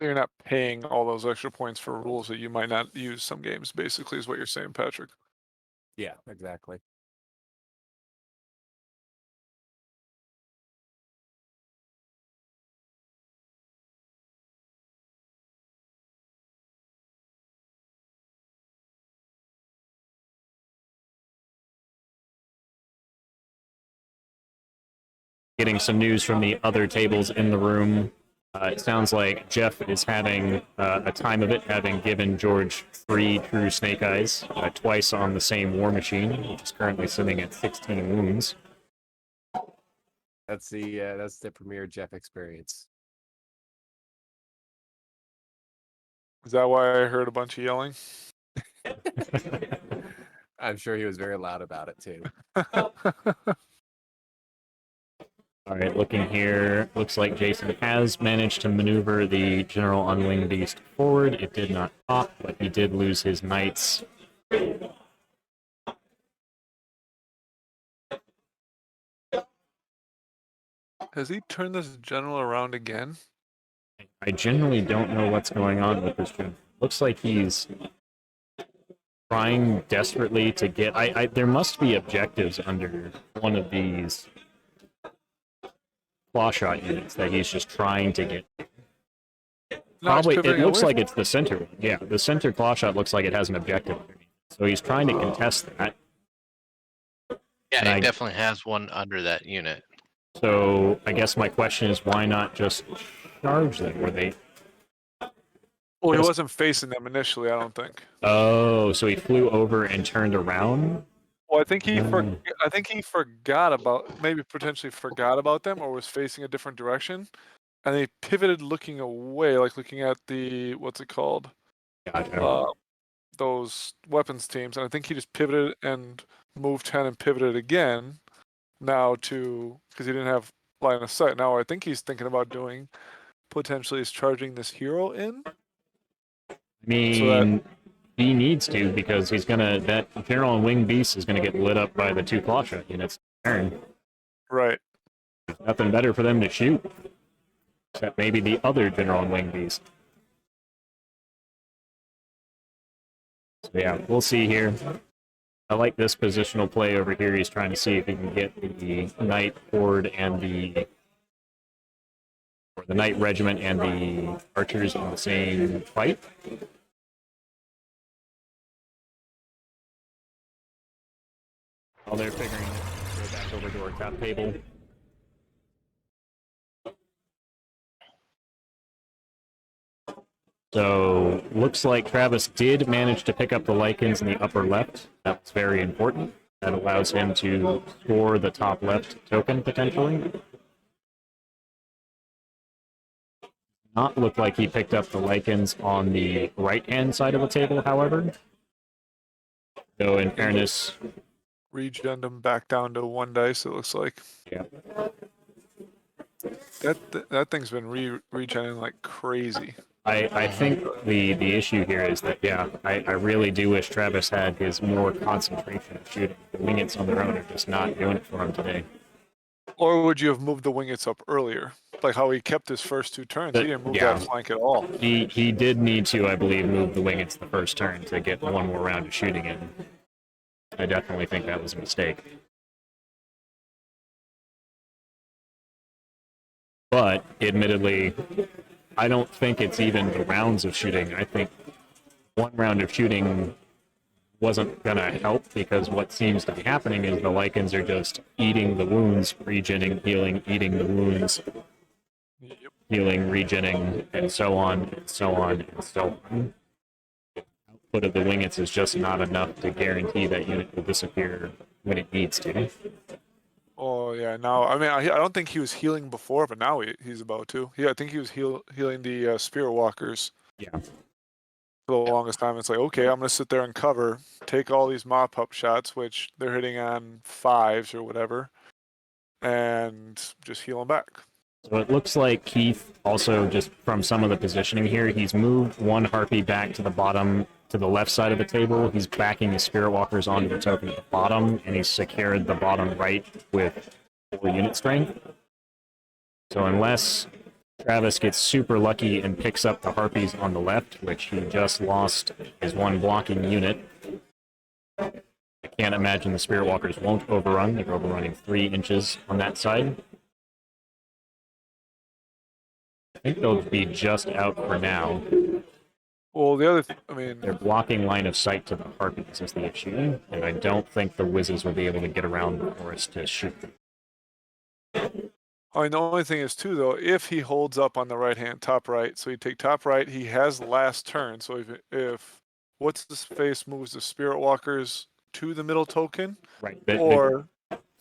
You're not paying all those extra points for rules that you might not use some games, basically, is what you're saying, Patrick. Yeah, exactly. Getting some news from the other tables in the room. It sounds like Jeff is having a time of it, having given George 3 true snake eyes, twice on the same war machine, which is currently sitting at 16 wounds. That's the premier Jeff experience. Is that why I heard a bunch of yelling? I'm sure he was very loud about it too. All right, looking here, looks like Jason has managed to maneuver the General on Winged Beast forward. It did not pop, but he did lose his knights. Has he turned this general around again? I generally don't know what's going on with this general. Looks like he's trying desperately to get... there must be objectives under one of these claw shot units that he's just trying to get. Probably, it looks like it's the center one. Yeah, the center claw shot looks like it has an objective underneath. So he's trying to contest that. Yeah, he definitely has one under that unit. So I guess my question is, why not just charge them? Were they... Well, he wasn't facing them initially, I don't think. Oh, so he flew over and turned around? Well, I think he forgot about, maybe potentially forgot about them, or was facing a different direction, and he pivoted looking away, like looking at the, what's it called? Gotcha. Those weapons teams, and I think he just pivoted and moved 10 and pivoted again now to, because he didn't have line of sight. Now I think he's thinking about doing, potentially is charging this hero in. I mean, he needs to, because he's gonna, that General and Winged Beast is gonna get lit up by the 2 claw shot units. Right. There's nothing better for them to shoot. Except maybe the other General and Winged Beast. So yeah, we'll see here. I like this positional play over here. He's trying to see if he can get the Knight Horde and the Knight Regiment and the Archers in the same fight. While they're figuring it, go back over to our top table. So, looks like Travis did manage to pick up the Lycans in the upper left. That's very important. That allows him to score the top left token, potentially. Not look like he picked up the Lycans on the right-hand side of the table, however. Though, in fairness... Regen them back down to 1 dice, it looks like. Yeah. That thing's been regenerating like crazy. I think the issue here is that, yeah, I really do wish Travis had his more concentration of shooting. The Wingets on their own are just not doing it for him today. Or would you have moved the Wingets up earlier? Like how he kept his first 2 turns. He didn't move that flank at all. He did need to, I believe, move the Wingets the first turn to get one more round of shooting in. I definitely think that was a mistake. But, admittedly, I don't think it's even the rounds of shooting. I think one round of shooting wasn't going to help, because what seems to be happening is the Lycans are just eating the wounds, regenning, healing, eating the wounds, healing, regenning, and so on, and so on, and so on. The output of the Wingets is just not enough to guarantee that unit will disappear when it needs to. Oh yeah, now I mean I don't think he was healing before, but now he's about to. I think he was healing the Spirit Walkers. Yeah. For the longest time, it's like, okay, I'm gonna sit there and cover, take all these mop-up shots, which they're hitting on 5s or whatever, and just heal them back. So it looks like Keith also, just from some of the positioning here, he's moved one Harpy back to the bottom, to the left side of the table. He's backing the Spirit Walkers onto the token at the bottom, and he's secured the bottom right with 4 unit strength. So unless Travis gets super lucky and picks up the Harpies on the left, which he just lost his one blocking unit. I can't imagine the Spirit Walkers won't overrun. They're overrunning 3 inches on that side. I think they'll be just out for now. Well, the other, They're blocking line of sight to the Harpies is the issue, and I don't think the Wizzes will be able to get around the forest to shoot them. the only thing is too though, if he holds up on the right hand top right, so you take top right, he has last turn. So if what's this face moves the Spirit Walkers to the middle token, Right.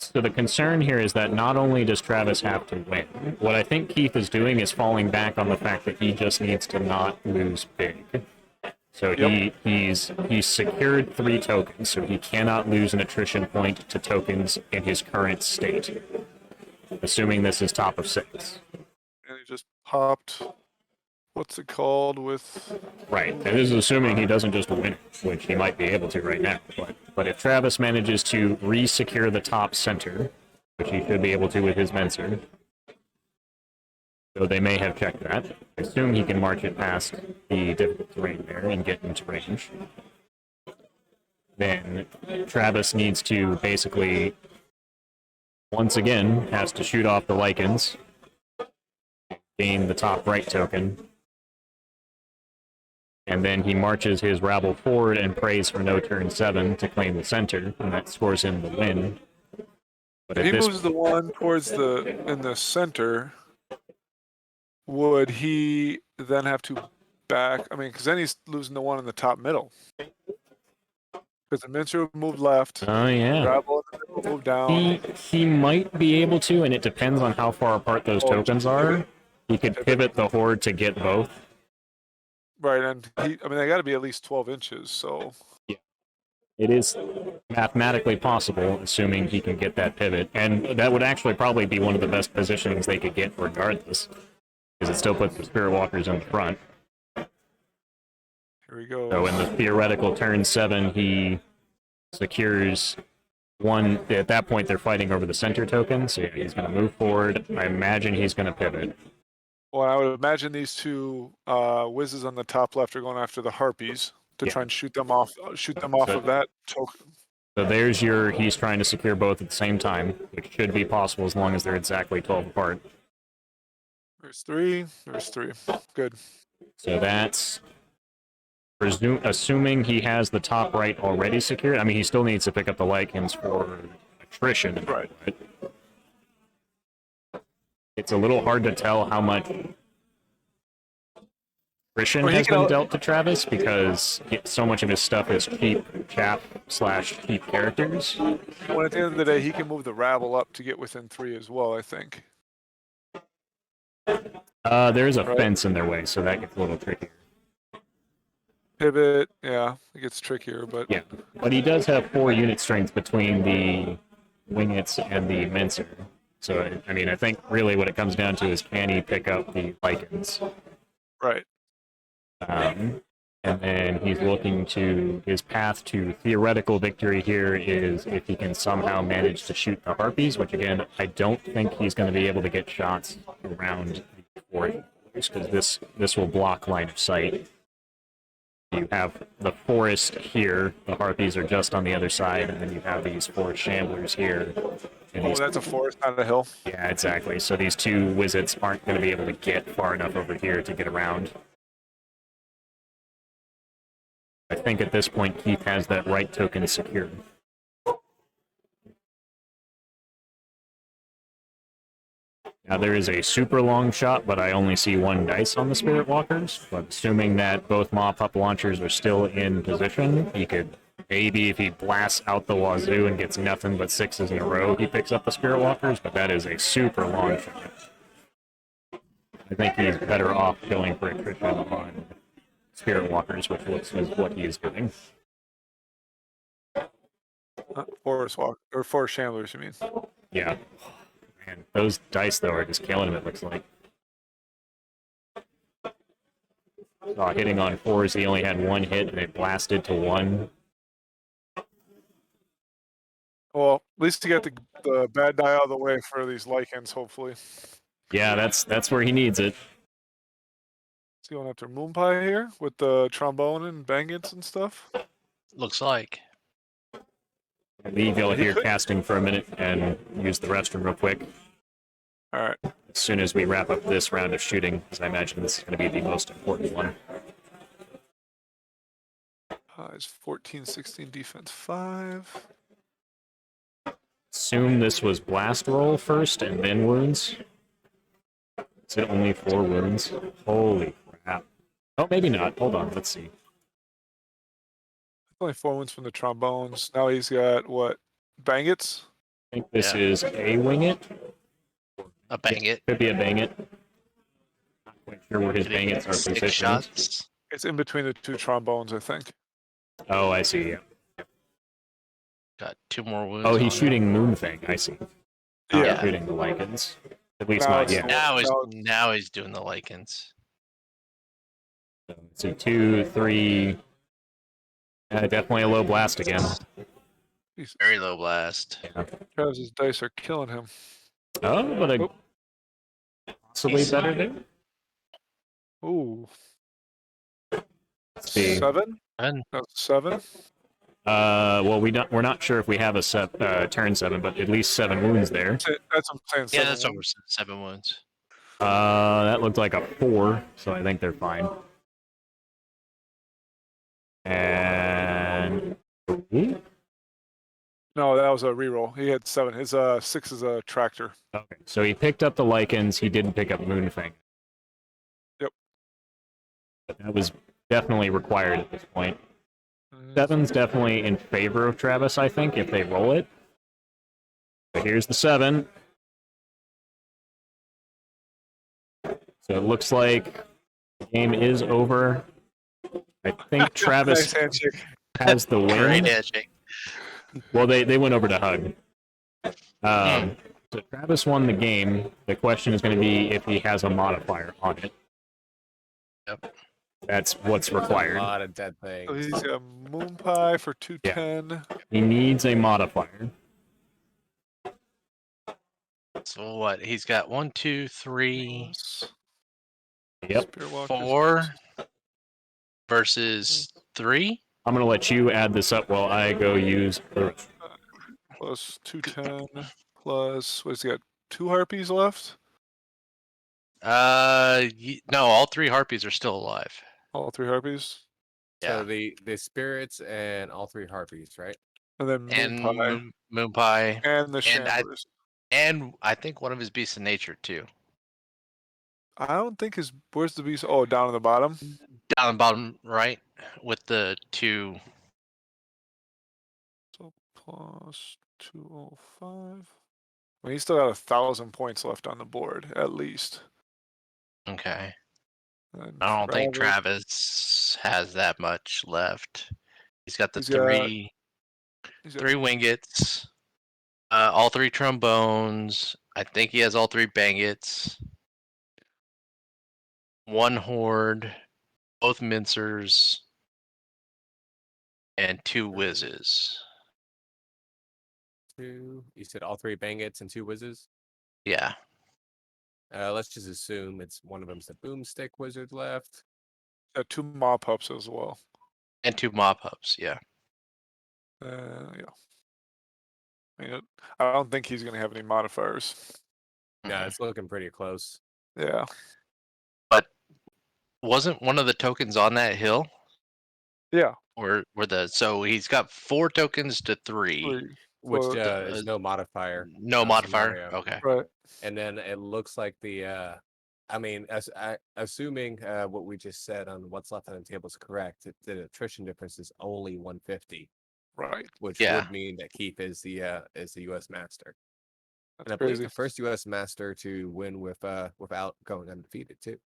So the concern here is that not only does Travis have to win, what I think Keith is doing is falling back on the fact that he just needs to not lose big. So he's secured 3 tokens, so he cannot lose an attrition point to tokens in his current state. Assuming this is top of 6. and he just popped. What's it called with? Right, and this is assuming he doesn't just win it, which he might be able to right now. But if Travis manages to re-secure the top center, which he should be able to with his Menser, though they may have checked that, I assume he can march it past the difficult terrain there and get into range. Then Travis needs to basically, once again, has to shoot off the Lycans, gain the top right token, and then he marches his rabble forward and prays for no turn 7 to claim the center, and that scores him the win. But If he at this moves the one towards in the center, would he then have to back? Because then he's losing the one in the top middle. Because the Mincer moved left, oh yeah, Rabble moved down. he might be able to, and it depends on how far apart those tokens are. He could pivot the horde to get both. Right, and they got to be at least 12 inches. So It is mathematically possible, assuming he can get that pivot, and that would actually probably be one of the best positions they could get regardless, because it still puts the Spirit Walkers in the front. here we go. So in the theoretical turn 7, he secures one. At that point, they're fighting over the center token, so yeah, he's going to move forward. I imagine he's going to pivot. Well, I would imagine these 2 whizzes on the top left are going after the Harpies to try and shoot them off of that token. So he's trying to secure both at the same time, which should be possible as long as they're exactly 12 apart. There's 3. Good. So that's assuming he has the top right already secured. He still needs to pick up the Lycans for attrition. Right. It's a little hard to tell how much attrition has been dealt to Travis because so much of his stuff is cheap chap/cheap characters. Well, at the end of the day, he can move the rabble up to get within 3 as well, I think. There's a fence in their way, so that gets a little trickier. Pivot, yeah, it gets trickier, but Yeah, but he does have 4 unit strength between the Wingets and the Menser. So, I think really what it comes down to is can he pick up the Lycans? right. And then he's looking to his path to theoretical victory here is if he can somehow manage to shoot the Harpies, which again, I don't think he's going to be able to get shots around the forest because this will block line of sight. You have the forest here, the Harpies are just on the other side, and then you have these 4 Shamblers here. And Oh, that's a forest, not a hill. yeah, exactly. So these 2 Wizards aren't going to be able to get far enough over here to get around. I think at this point Keith has that right token secured. Now there is a super long shot, but I only see 1 dice on the Spirit Walkers. But assuming that both Mop-Up launchers are still in position, he could maybe, if he blasts out the wazoo and gets nothing but 6s in a row, he picks up the Spirit Walkers, but that is a super long shot. I think he's better off going for attrition on Spirit Walkers, which looks is what he is doing. Forest walk or forest shamblers, you mean? Yeah. Man, those dice, though, are just killing him, it looks like. Hitting on 4s, he only had 1 hit, and it blasted to 1. Well, at least to get the bad die out of the way for these Lycans, hopefully. Yeah, that's where he needs it. He's going after Moonpie here with the trombone and bangits and stuff. Looks like. I believe you'll He hear could- casting for a minute and use the restroom real quick All right. as soon as we wrap up this round of shooting, because I imagine this is going to be the most important one. It's 14, 16, defense 5. Assume this was blast roll first and then wounds. Is it only 4 wounds? Holy crap. Oh, maybe not. Hold on, let's see. Only 4 wounds from the trombones. Now he's got what? Bangits? I think this Yeah. is a wing it. A bang it. Could be a bang it. Not quite sure where his Did he bang get its are 6 positioned. shots? It's in between the 2 trombones, I think. Oh, I see. Yeah. Got 2 more wounds. Oh, on he's him. shooting Moonfang. I see. Not Yeah. shooting the lichens. At least No, not it's yet. Now he's doing the lichens. So 2, 3. Definitely a low blast again. Jesus. Very low blast. Travis's dice are killing him. Oh, but a Oh. possibly He's- better there. Ooh. Let's see. 7? And No, 7? Well, we're not sure if we have a turn 7, but at least 7 wounds there. That's what I'm saying. yeah, 7 that's over wounds. 7 wounds. That looked like a 4, so I think they're fine. And Ooh, No, that was a reroll. He had 7. His 6 is a tractor. okay, so he picked up the lichens. He didn't pick up Moonfang. Yep. But that was definitely required at this point. Mm, 7's definitely in favor of Travis, I think, if they roll it. But here's the 7. So it looks like the game is over. I think Nice Travis handshake. has the Great win. handshake. Well, they went over to hug. So Travis won the game. The question is going to be if he has a modifier on it. Yep. That's what's A required. lot of dead So things. he's got Moonpie for 210. He needs a modifier. So what? He's got 1, 2, 3, Plus Yep. Spearwalkers 4 versus 3. I'm going to let you add this up while I go use. plus 210 plus what's he got? 2 harpies left. No, all 3 harpies are still alive. All 3 harpies, Yeah, So the spirits and all 3 harpies, right? and then and Moonpie Moonpie, and the and I- Shamblers. and I think one of his beasts of nature too. I don't think his. Where's the beast? Oh, down in the bottom. Down the bottom right with the 2. So plus 205. I mean, he's still got 1,000 points left on the board at least. Okay. And I don't think Travis- Travis has that much left. He's got the He's got- 3 he's got 3 wingets, all 3 trombones. I think he has all 3 bangets. 1 horde, both mincers, and 2 whizzes. 2. You said all 3 bangits and 2 whizzes. Yeah. Let's just assume it's one of them's the boomstick wizard left. got 2 mob pups as well. And 2 mob hubs, yeah. Yeah. I mean, I don't think he's gonna have any modifiers. Yeah, Mhm. it's looking pretty close. Yeah. Wasn't one of the tokens on that hill? Yeah. Or so he's got 4 tokens to 3. 3. Which Well, is no modifier. No modifier. scenario. Okay. Right. And then it looks like the I mean, assuming what we just said on what's left on the table is correct, the attrition difference is only 150, Right. which Yeah. would mean that Keith is the U.S. master. That's And I believe crazy. the first U.S. master to win with without going undefeated too.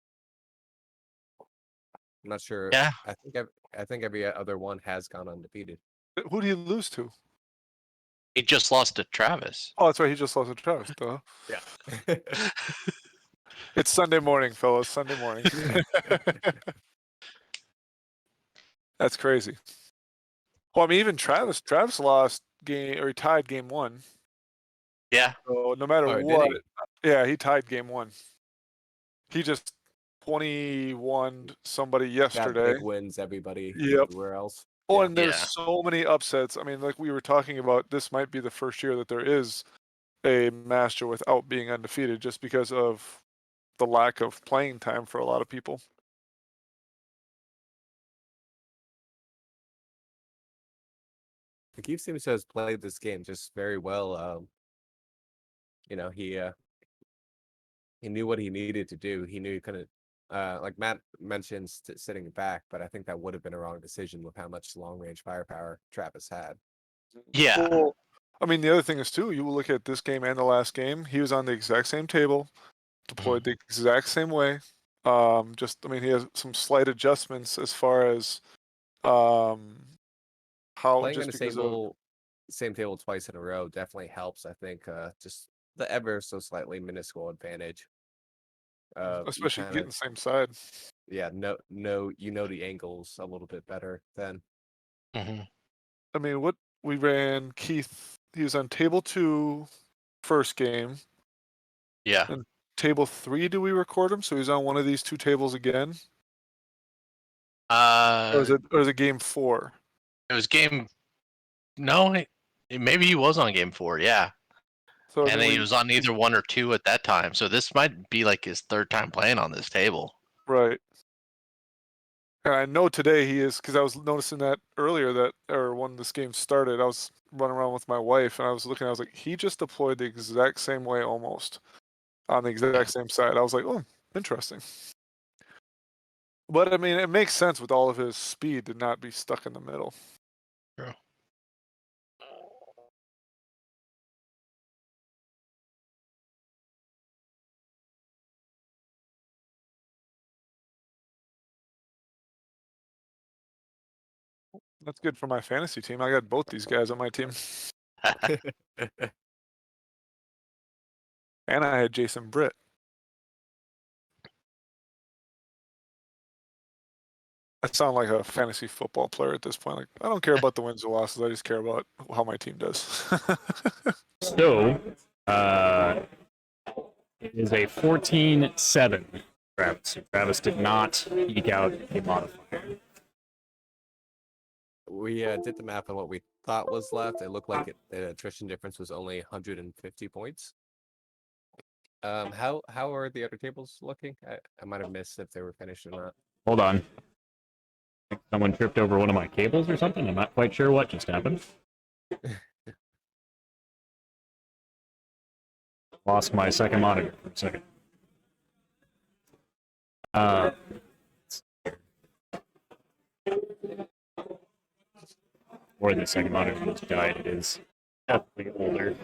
I'm not sure. Yeah. I think every other one has gone undefeated. Who did he lose to? He just lost to Travis. Oh, that's right. He just lost to Travis. Duh. Yeah. It's Sunday morning, fellas. Sunday morning. That's crazy. Well, I mean, even Travis lost game or he tied game 1. Yeah. So no matter Oh, did what, he? Yeah, he tied game 1. He just 21 somebody Got yesterday. big wins, everybody Yep. everywhere else. Oh, Yeah. and there's Yeah. so many upsets. I mean, like we were talking about, this might be the first year that there is a master without being undefeated, just because of the lack of playing time for a lot of people. Keith seems to have played this game just very well. He knew what he needed to do. He knew he couldn't. Like Matt mentioned, sitting back, but I think that would have been a wrong decision with how much long range firepower Travis had. Yeah. Well, I mean, the other thing is too, you will look at this game and the last game, he was on the exact same table, deployed the exact same way. I mean, he has some slight adjustments as far as how Playing on just the because of same table twice in a row definitely helps. I think just the ever so slightly minuscule advantage. You especially kind getting of the same side. the angles a little bit better then. hmm I mean, what we ran, Keith, he was on table 2 first game. Yeah. And table 3, do we record him? So he's on one of these 2 tables again? Or is it game 4? It was game. No, maybe he was on game 4. Yeah, So I and mean, then he was on either 1 or 2 at that time. So this might be like his 3rd time playing on this table. right. And I know today he is, because I was noticing that earlier, that or when this game started, I was running around with my wife and I was looking, I was like, he just deployed the exact same way almost on the exact same side. I was like, oh, interesting. But I mean, it makes sense with all of his speed to not be stuck in the middle. True. That's good for my fantasy team. I got both these guys on my team. And I had Jason Britt. I sound like a fantasy football player at this point. Like, I don't care about the wins or losses. I just care about how my team does. So, it is a 14-7 Travis. Travis did not eke out a modifier. We did the math on what we thought was left. It looked like the attrition difference was only 150 points. How are the other tables looking? I might have missed if they were finished or not. Hold on. I think someone tripped over one of my cables or something. I'm not quite sure what just happened. Lost my second monitor for a second. Or the second monitor just died. It is definitely older.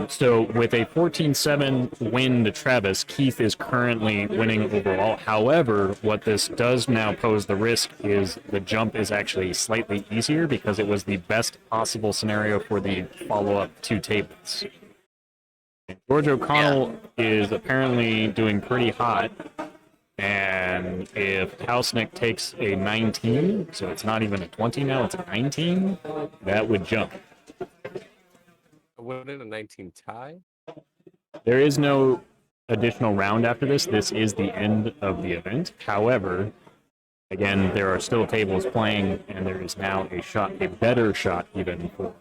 So with a 14-7 win to Travis, Keith is currently winning overall. However, what this does now pose the risk is the jump is actually slightly easier because it was the best possible scenario for the follow-up 2 tables. George O'Connell is apparently doing pretty hot, and if Hausnick takes a 19, so it's not even a 20 now, it's a 19, that would jump. Wouldn't a 19 tie? There is no additional round after this. This is the end of the event. However, again, there are still tables playing, and there is now a better shot even for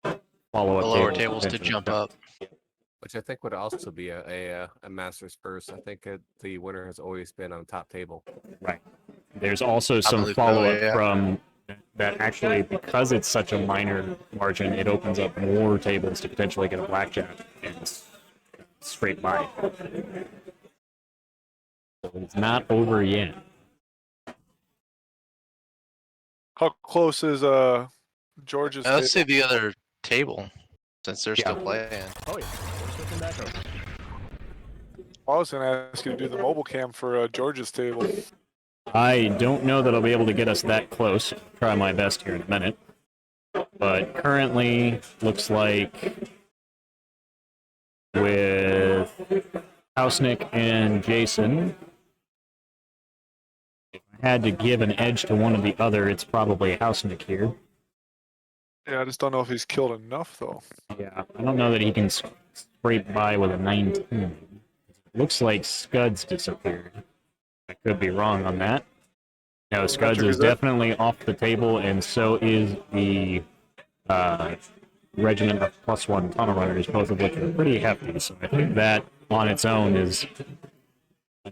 the follow-up The lower tables tables to jump up. Which I think would also be a Masters first. I think the winner has always been on top table. Right. There's also some believe so, follow-up yeah. from that actually, because it's such a minor margin, it opens up more tables to potentially get a blackjack and straight by. So it's not over yet. How close is George's? Let's see table? the other table, since they're still playing. Oh yeah, we're switching back over. I was going to ask you to do the mobile cam for George's table. I don't know that I'll be able to get us that close. Try my best here in a minute. But currently, looks like with Hausnick and Jason, had to give an edge to one or the other, it's probably Hausnick here. Yeah, I just don't know if he's killed enough though. Yeah, I don't know that he can scrape by with a 19. Looks like Scuds disappeared. I could be wrong on that. No, Scuds Patrick, is is that- definitely off the table, and so is the regiment of +1 tunnel runners, both of which are pretty hefty. So I think that on its own is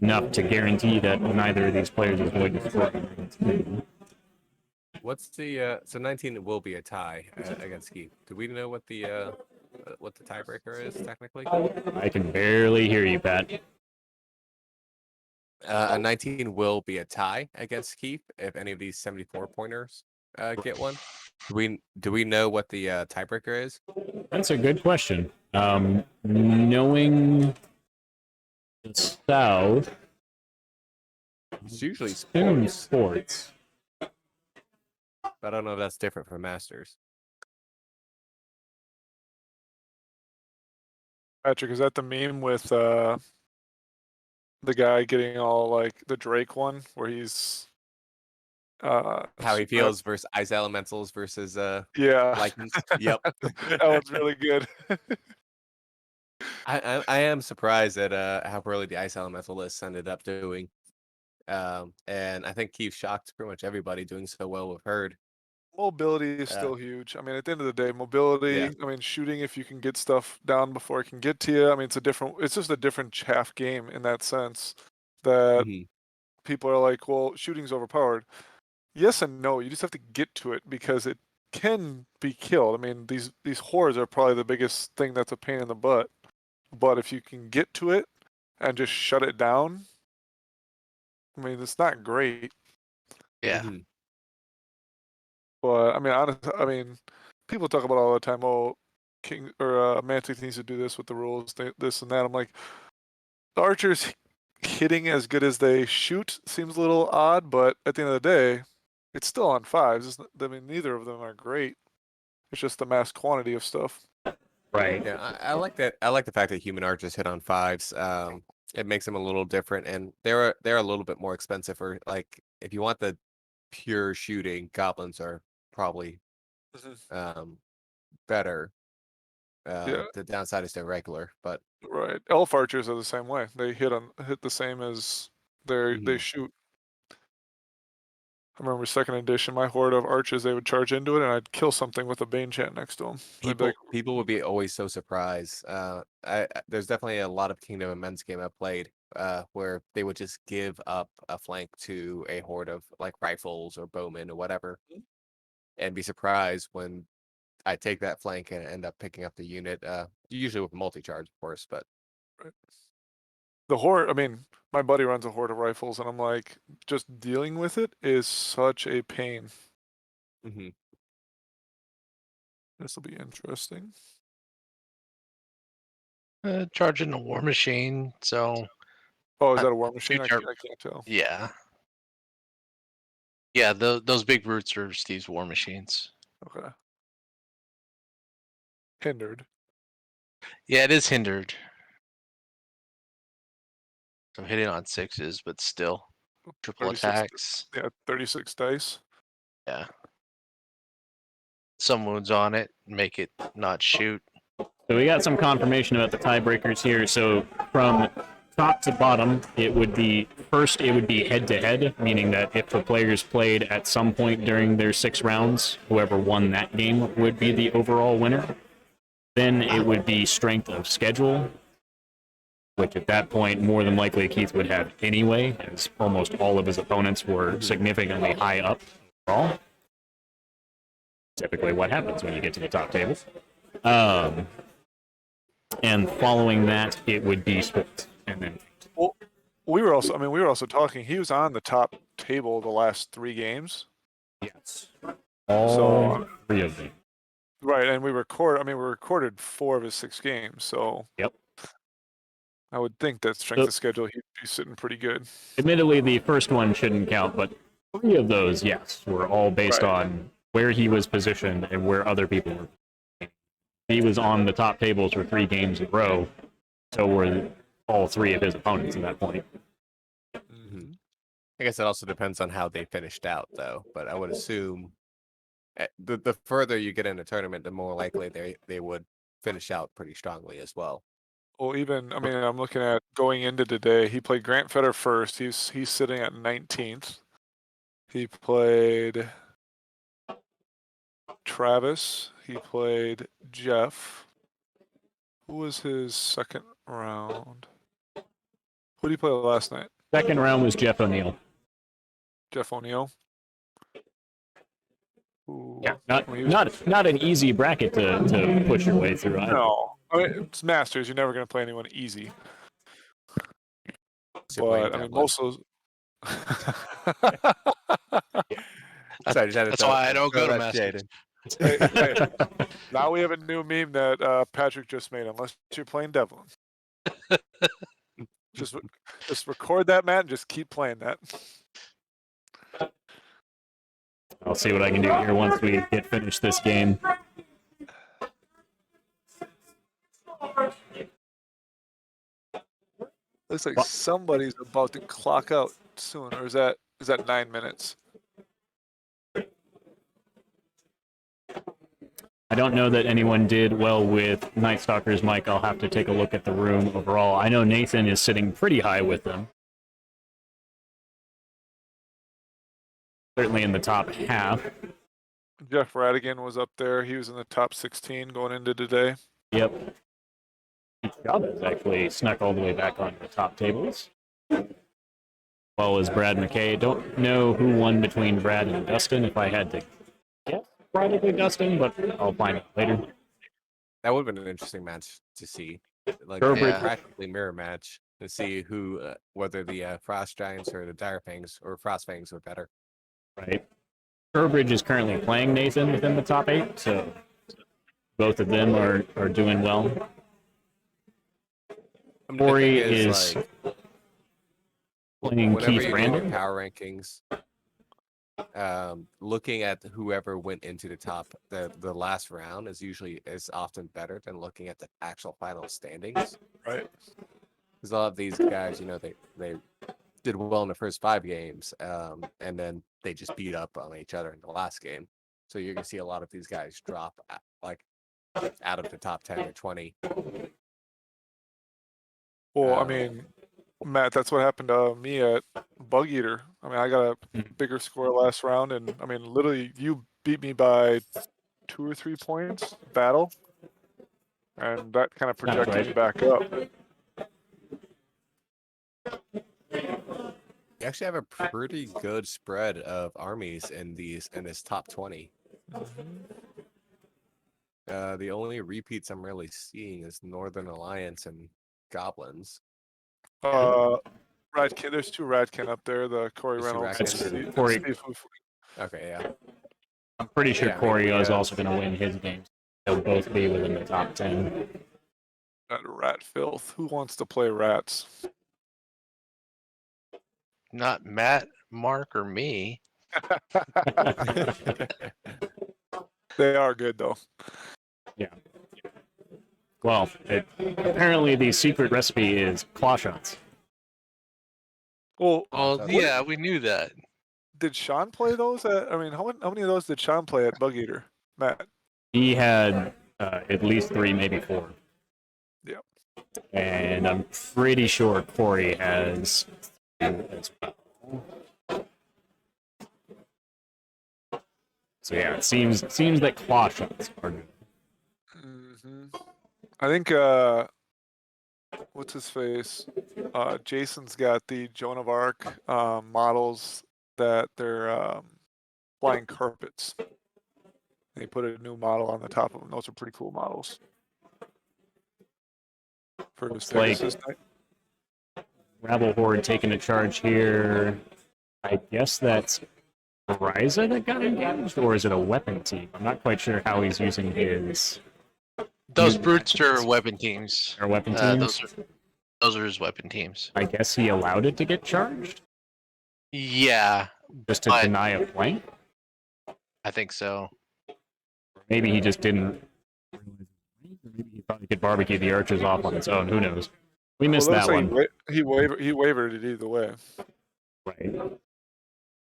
enough to guarantee that neither of these players is going to score. What's the so 19 will be a tie against Keith. Do we know what the tiebreaker is technically? I can barely hear you, Pat. A 19 will be a tie against Keith if any of these 74 pointers get one. Do we know what the tiebreaker is? That's a good question. Knowing the South, It's usually assume sports. sports. I don't know if that's different from Masters. Patrick, is that the meme with the guy getting all like the Drake one where he's How he feels versus ice elementals versus Yeah. Lycans. Yep. That one's really good. I am surprised at how poorly the ice elemental list ended up doing. And I think Keith shocked pretty much everybody doing so well with Herd. Mobility is still huge. I mean, at the end of the day, mobility, Yeah. I mean, shooting if you can get stuff down before it can get to you. I mean, it's just a different half game in that sense that Mhm. people are like, well, shooting's overpowered. Yes and no. You just have to get to it because it can be killed. I mean, these hordes are probably the biggest thing that's a pain in the butt. But if you can get to it and just shut it down, I mean, it's not great. Yeah. Mhm. But I mean, people talk about all the time. Oh, King or Mantic needs to do this with the rules, this and that. I'm like, the archers hitting as good as they shoot seems a little odd, but at the end of the day, it's still on fives. I mean, neither of them are great. It's just the mass quantity of stuff. Right. Yeah, I like that. I like the fact that human archers hit on fives. It makes them a little different, and they're a little bit more expensive. For like, if you want the pure shooting, goblins are probably better. Yeah. The downside is they're regular, but Right. Elf archers are the same way. They hit the same as they shoot. I remember second edition, my horde of archers, they would charge into it, and I'd kill something with a Bane chant next to them. people would be always so surprised. There's definitely a lot of Kingdom of Men's game I've played where they would just give up a flank to a horde of like rifles or bowmen or whatever, and be surprised when I take that flank and end up picking up the unit. Usually with multi-charge, of course, but the horde, I mean, my buddy runs a horde of rifles, and I'm like, just dealing with it is such a pain. mhm. This will be interesting. Charging a war machine. So Oh, is that a war machine? I future- can't tell. yeah. Yeah, those big brutes are Steve's war machines. Okay. Hindered. Yeah, it is hindered. So hitting on sixes, but still triple 36 attacks. Yeah, 36 dice. Yeah. Some wounds on it make it not shoot. So we got some confirmation about the tiebreakers here. So from top to bottom, it would be head-to-head, meaning that if the players played at some point during their 6 rounds, whoever won that game would be the overall winner. Then it would be strength of schedule, which at that point, more than likely, Keith would have anyway, as almost all of his opponents were significantly high up overall. Typically what happens when you get to the top table. And following that, it would be sports. And then We were also talking. He was on the top table the last 3 games. yes, all So- 3 of them. Right, and we recorded 4 of his 6 games. So Yep. I would think that strength So- of schedule, he'd be sitting pretty good. Admittedly, the first one shouldn't count, but 3 of those, yes, were all based Right. on where he was positioned and where other people were. He was on the top tables for 3 games in a row, so were all 3 of his opponents at that point. Mhm. I guess it also depends on how they finished out, though. But I would assume the further you get in a tournament, the more likely they would finish out pretty strongly as well. Well, even I mean, I'm looking at going into today. He played Grant Feder first. He's sitting at 19th. He played Travis. He played Jeff. Who was his second round? Who did he play last night? Second round was Jeff O'Neill. Jeff O'Neill. Ooh, Yeah, I mean, he was- not an easy bracket to push your way through. No, I mean, it's Masters. You're never going to play anyone easy. So you're playing But I mean, Devlin. most of those. Sorry, just had to That's throw- why I don't throw go to that shade Masters. in. Hey, now we have a new meme that Patrick just made. Unless you're playing Devlin, just record that, Matt, and just keep playing that. I'll see what I can do here once we get finished this game. Looks like What? somebody's about to clock out soon, or is that 9 minutes? I don't know that anyone did well with Night Stalker's mic. I'll have to take a look at the room overall. I know Nathan is sitting pretty high with them. Certainly in the top half. Jeff Radigan was up there. He was in the top 16 going into today. Yep. Chavez actually snuck all the way back on the top tables. Well as Brad McKay. Don't know who won between Brad and Dustin. If I had to guess, probably Dustin, but I'll find out later. That would have been an interesting match to see, like Turbridge- a practically mirror match to see who, whether the Frost Giants or the Dire Fangs or Frost Fangs were better. Right. Turbridge is currently playing Nathan within the top 8, so both of them are doing well. I mean, the Corey thing is like, playing whenever Keith you're doing Brandon. your power rankings, looking at whoever went into the last round is often better than looking at the actual final standings. Right. Because a lot of these guys, they did well in the first 5 games, and then they just beat up on each other in the last game. So you're gonna see a lot of these guys drop out of the top 10 or 20. Well, I Um, mean, Matt, that's what happened to me at Bug Eater. I mean, I got a bigger score last round, and I mean, literally, you beat me by 2 or 3 points battle, and that kind of Sounds projected right. me back up. You actually have a pretty good spread of armies in this top 20. The only repeats I'm really seeing is Northern Alliance and Goblins. Radkin, there's 2 Radkin up there. The Corey There's 2 Reynolds, Radkins. and Steve, Corey- Steve Hoof. Okay, yeah. I'm pretty sure Yeah, I mean, Corey is yeah. also going to win his games. They'll both be within the top 10. That rat filth. Who wants to play rats? Not Matt, Mark, or me. They are good though. Well, apparently the secret recipe is claw shots. Well, Well, What- yeah, we knew that. did Sean play those? I mean, how many of those did Sean play at Bug Eater? Matt. He had at least 3, maybe 4. Yep. And I'm pretty sure Corey has 2 as well. So yeah, it seems that claw shots are good. I think what's his face? Jason's got the Joan of Arc models that they're flying carpets. They put a new model on the top of them. Those are pretty cool models. For his like- Pegasus night. Rabble Horde taking a charge here. I guess that's Ryza that got engaged, or is it a weapon team? I'm not quite sure how he's using his Those brutes are weapon teams. or weapon teams. Those are his weapon teams. I guess he allowed it to get charged Yeah, just to But- deny a flank. I think so. Maybe he just didn't. Maybe he thought he could barbecue the archers off on his own. Who knows? We missed Well, that looks like one. He wavered it either way. Right.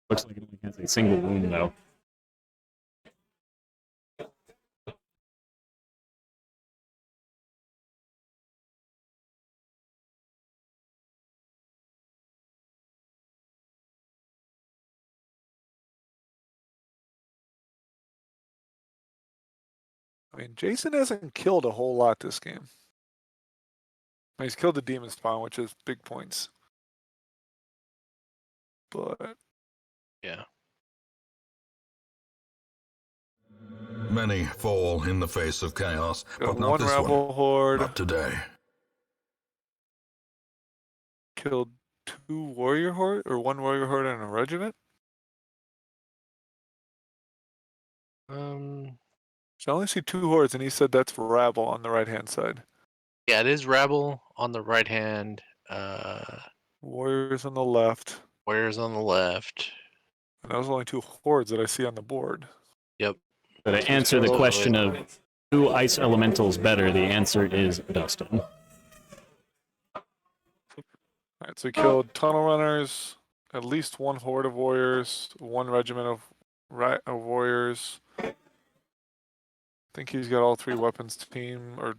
Looks like it only has a single wound, though. I mean, Jason hasn't killed a whole lot this game. He's killed the demon spawn, which is big points. But Yeah. Many fall in the face of chaos, got but not one this rebel one. horde, Not today. killed 2 warrior horde, or 1 warrior horde and a regiment. So I only see 2 hordes, and he said that's rabble on the right hand side. Yeah, it is rabble on the right hand. Warriors on the left. Warriors on the left. And those are only 2 hordes that I see on the board. Yep. So to answer the Oh, question of who ice elementals better, the answer is Dustin. Alright, so he killed tunnel runners, at least 1 horde of warriors, 1 regiment of warriors. I think he's got all 3 weapons team, or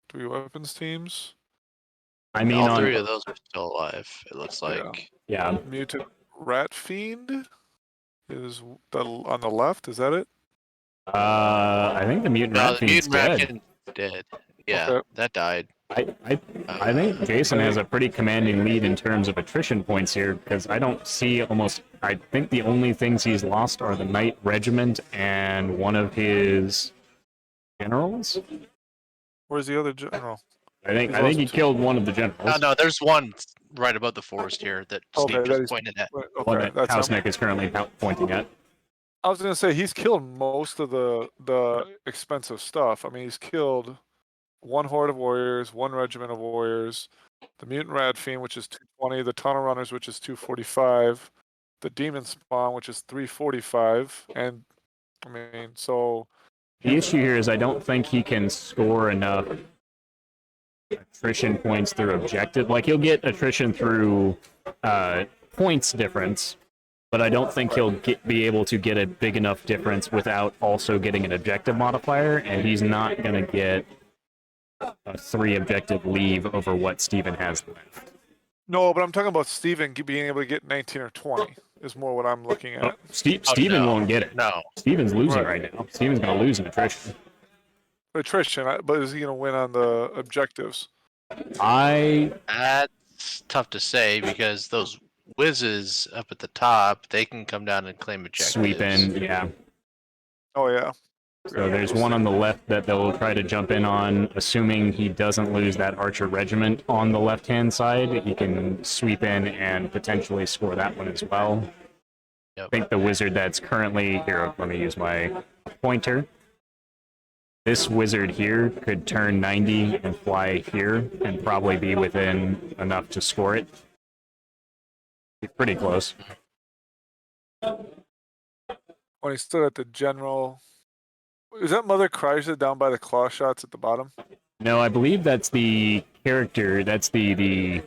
3 weapons teams. I mean, All on 3 of those are still alive. It looks like. yeah, Mutant rat fiend is on the left. Is that it? I think the mutant No, rat the fiend's mutant dead. Ratkin's dead. Yeah, Okay. that died. I think Jason has a pretty commanding lead in terms of attrition points here because I don't see almost. I think the only things he's lost are the Knight Regiment and one of his generals. Where's the other general? I think He's lost he two. killed one of the generals. No, there's one right above the forest here that Okay, Steve that just is- pointed at. Right, One okay, that that's Hausnick is currently pointing at. I was gonna say he's killed most of the expensive stuff. I mean, he's killed 1 horde of warriors, 1 regiment of warriors, the mutant rat fiend, which is 220, the tunnel runners, which is 245, the demon spawn, which is 345, and I mean, so The issue here is I don't think he can score enough attrition points through objective. Like he'll get attrition through points difference, but I don't think he'll be able to get a big enough difference without also getting an objective modifier, and he's not going to get a 3 objective leave over what Steven has left. no, but I'm talking about Steven being able to get 19 or 20 is more what I'm looking Oh, at. Steven no. won't get it. No. Steven's losing Right. right now. Steven's going to lose in attrition. Attrition, but is he gonna win on the objectives? That's tough to say because those whizzes up at the top, they can come down and claim objectives. Sweep in, yeah. Oh yeah. So there's one on the left that they'll try to jump in on, assuming he doesn't lose that Archer regiment on the left-hand side. He can sweep in and potentially score that one as well. Yep. I think the wizard that's currently here, let me use my pointer. This wizard here could turn 90 and fly here and probably be within enough to score it. Be pretty close. When he stood at the general, is that Mother Kryza down by the claw shots at the bottom? No, I believe that's the character. That's the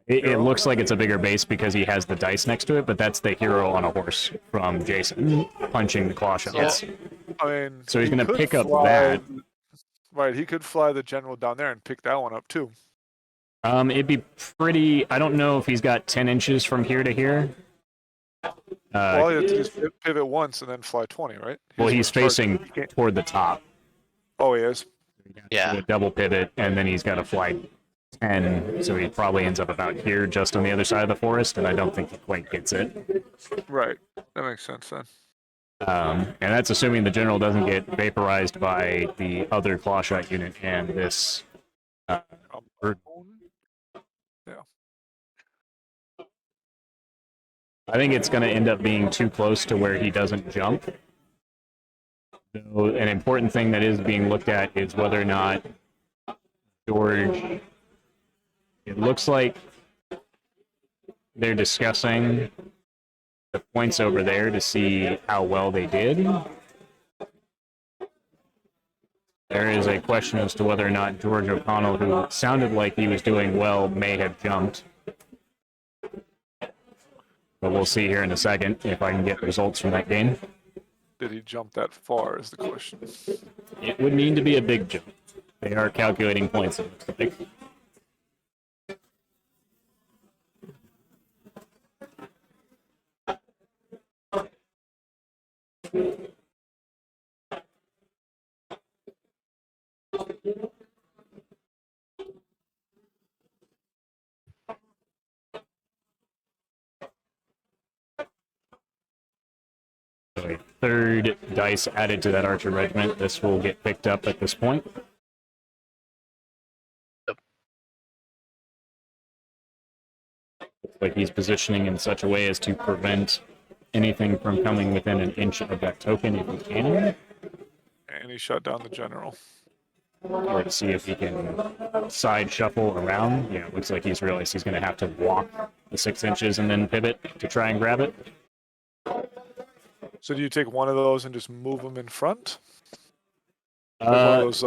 it looks like it's a bigger base because he has the dice next to it, but that's the hero on a horse from Jason punching the claw shots. Yeah. I mean, So he's he gonna could pick up fly- that. Right, he could fly the general down there and pick that one up too. It'd be pretty. I don't know if he's got 10 inches from here to here. Well, you have to just pivot once and then fly 20, right? Well, he's gonna charge- facing he can't- toward the top. Oh, he is. Yeah. Do a double pivot, and then he's got to fly 10. So he probably ends up about here, just on the other side of the forest, and I don't think he quite gets it. Right. That makes sense then. And that's assuming the general doesn't get vaporized by the other claw shot unit and this. Bird. I think it's going to end up being too close to where he doesn't jump. So an important thing that is being looked at is whether or not George. It looks like they're discussing the points over there to see how well they did. There is a question as to whether or not George O'Connell, who sounded like he was doing well, may have jumped. But we'll see here in a second if I can get results from that game. Did he jump that far? Is the question. It would need to be a big jump. They are calculating points, it looks like. So a third dice added to that archer regiment. This will get picked up at this point. Looks like he's positioning in such a way as to prevent anything from coming within an inch of that token if he can, And he shut down the general. or to see if he can side shuffle around. Yeah, it looks like he's realized he's going to have to walk the 6 inches and then pivot to try and grab it. So do you take one of those and just move them in front? Like one of those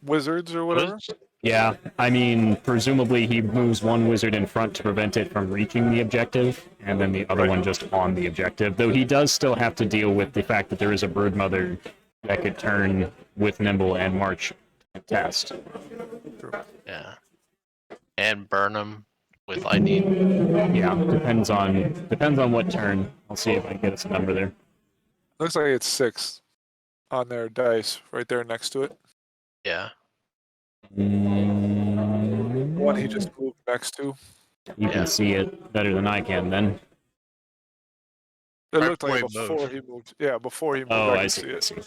wizards or whatever? Yeah, I mean, presumably he moves one wizard in front to prevent it from reaching the objective, and then the other one just on the objective. Though he does still have to deal with the fact that there is a broodmother that could turn with nimble and march and test. Yeah. And burn them with lightning. Yeah, depends on what turn. I'll see if I can get us a number there. Looks like it's 6 on their dice right there next to it. Yeah. One he just moved next to. You Yeah. can see it better than I can then. It Right looked like before he before moved. he moved. Yeah, before he moved. Oh, I I can see. see I it. see.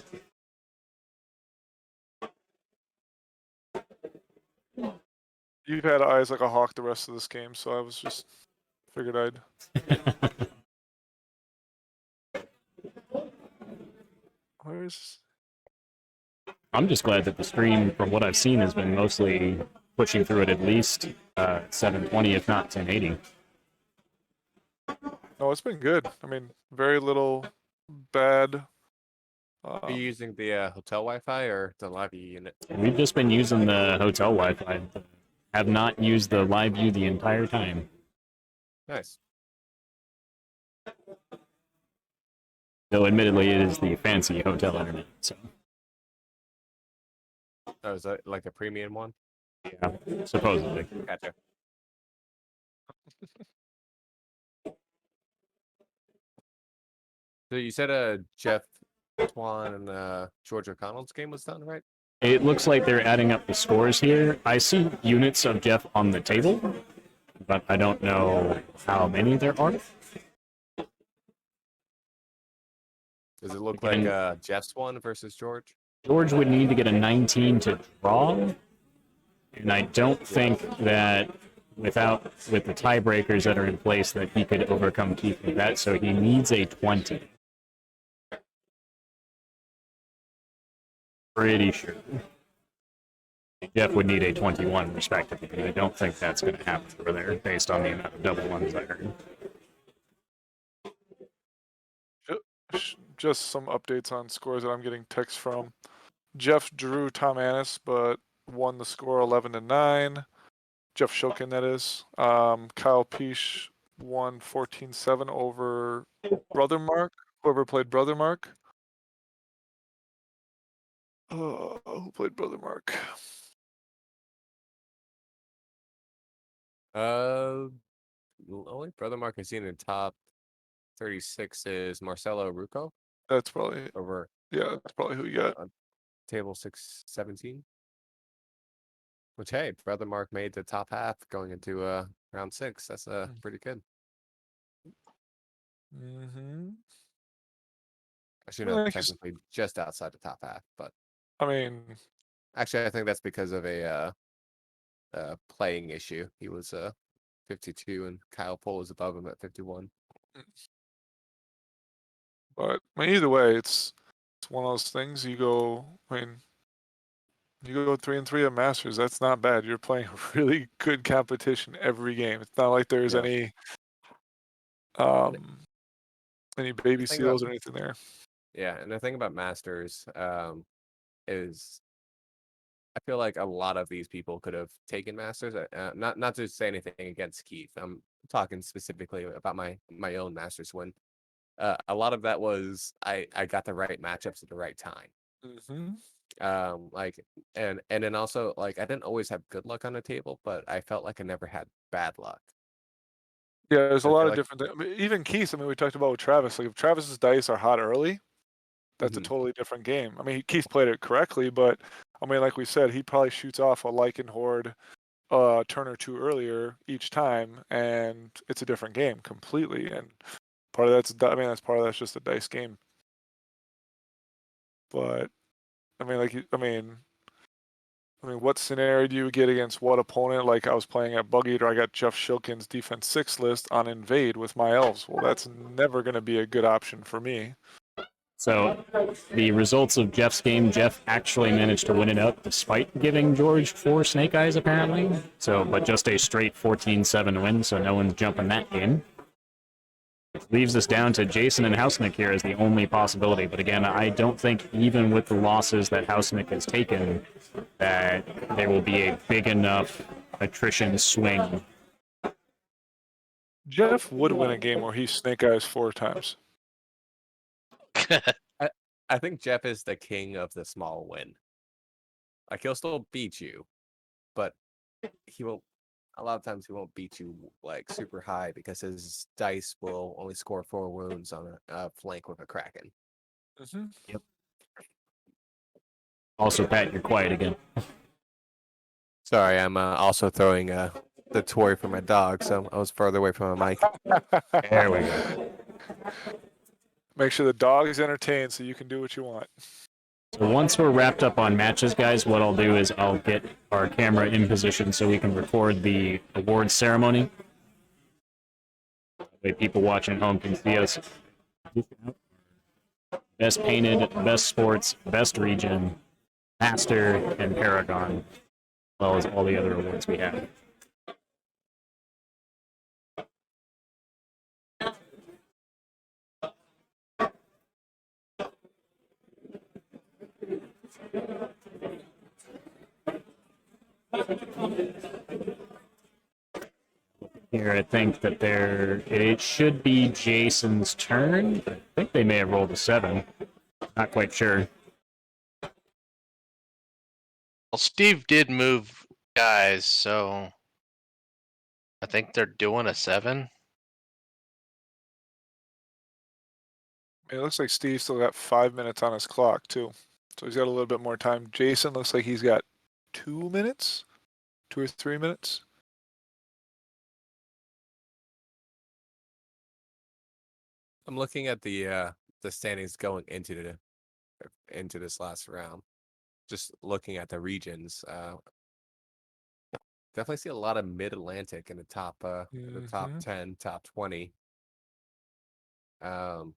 You've had eyes like a hawk the rest of this game, so I was just figured I'd. Where's I'm just glad that the stream, from what I've seen, has been mostly pushing through it at least 720, if not 1080. No, it's been good. I mean, very little bad. Are you using the hotel Wi-Fi or the live unit? We've just been using the hotel Wi-Fi. Have not used the live view the entire time. Nice. Though admittedly it is the fancy hotel internet. So Oh, is that like a premium one? yeah, supposedly. Gotcha. So you said Jeff Swan and George O'Connell's game was done, right? It looks like they're adding up the scores here. I see units of Jeff on the table, but I don't know how many there are. Does it look Again- like Jeff's one versus George? George would need to get a 19 to draw, and I don't think that with the tiebreakers that are in place that he could overcome Keith with that. So he needs a 20. Pretty sure. Jeff would need a 21 respectively. I don't think that's going to happen over there based on the amount of double ones I heard. Just some updates on scores that I'm getting texts from. Jeff drew Tom Annis, but won the score 11-9. Jeff Shilkin, that is. Kyle Peace won 14-7 over Brother Mark. Whoever played Brother Mark. Who played Brother Mark? The only brother Mark I've seen in top 36 is Marcelo Rucco That's probably over that's probably who you got. table 617. Which, hey, brother Mark made the top half going into round 6. That's pretty good. Mm-hmm. Actually, Well, no, I guess- technically just outside the top half, but I mean, actually, I think that's because of a playing issue. He was 52, and Kyle Pohl was above him at 51. but either way, it's one of those things. You go 3-3 at Masters. That's not bad. You're playing really good competition every game. It's not like there's Yeah. any baby thing seals about- or anything there. Yeah, and the thing about Masters is I feel like a lot of these people could have taken Masters. Not to say anything against Keith. I'm talking specifically about my own Masters win. A lot of that was I got the right matchups at the right time. Mm-hmm. Like and then also like I didn't always have good luck on the table, but I felt like I never had bad luck. Yeah, there's a I lot feel of like different. I mean, even Keith. I mean, we talked about with Travis. Like, if Travis's dice are hot early, that's a Mhm. totally different game. I mean, Keith played it correctly, but I mean, like we said, he probably shoots off a Lycan Horde turn or two earlier each time, and it's a different game completely. And part of that's part of that's just a dice game. But I mean, what scenario do you get against what opponent? Like I was playing at Bug Eater, I got Jeff Shilkin's defense 6 list on Invade with my elves. Well, that's never going to be a good option for me. So the results of Jeff's game, Jeff actually managed to win it out despite giving George 4 Snake Eyes, apparently. So, but just a straight 14-7 win, so no one's jumping that game. Which leaves us down to Jason and Hausnick here as the only possibility. But again, I don't think even with the losses that Hausnick has taken, that there will be a big enough attrition swing. Jeff would win a game where he Snake Eyes 4 times. I think Jeff is the king of the small win. Like he'll still beat you, but he won't. A lot of times he won't beat you like super high because his dice will only score 4 wounds on a flank with a Kraken. Mm-hmm. Also, Pat, you're quiet again. Sorry, I'm also throwing the toy for my dog, so I was further away from my mic. There we go. Make sure the dog is entertained so you can do what you want. So once we're wrapped up on matches, guys, what I'll do is I'll get our camera in position so we can record the awards ceremony. That way people watching at home can see us. Best painted, best sports, best region, master, and paragon, as well as all the other awards we have. Here, I think that it should be Jason's turn. I think they may have rolled a 7. Not quite sure. Well, Steve did move guys, so I think they're doing a 7. It looks like Steve still got 5 minutes on his clock too, so he's got a little bit more time. Jason looks like he's got 2 minutes, 2 or 3 minutes. I'm looking at the standings going into this last round. Just looking at the regions, definitely see a lot of Mid-Atlantic in the top the top 10, top 20. The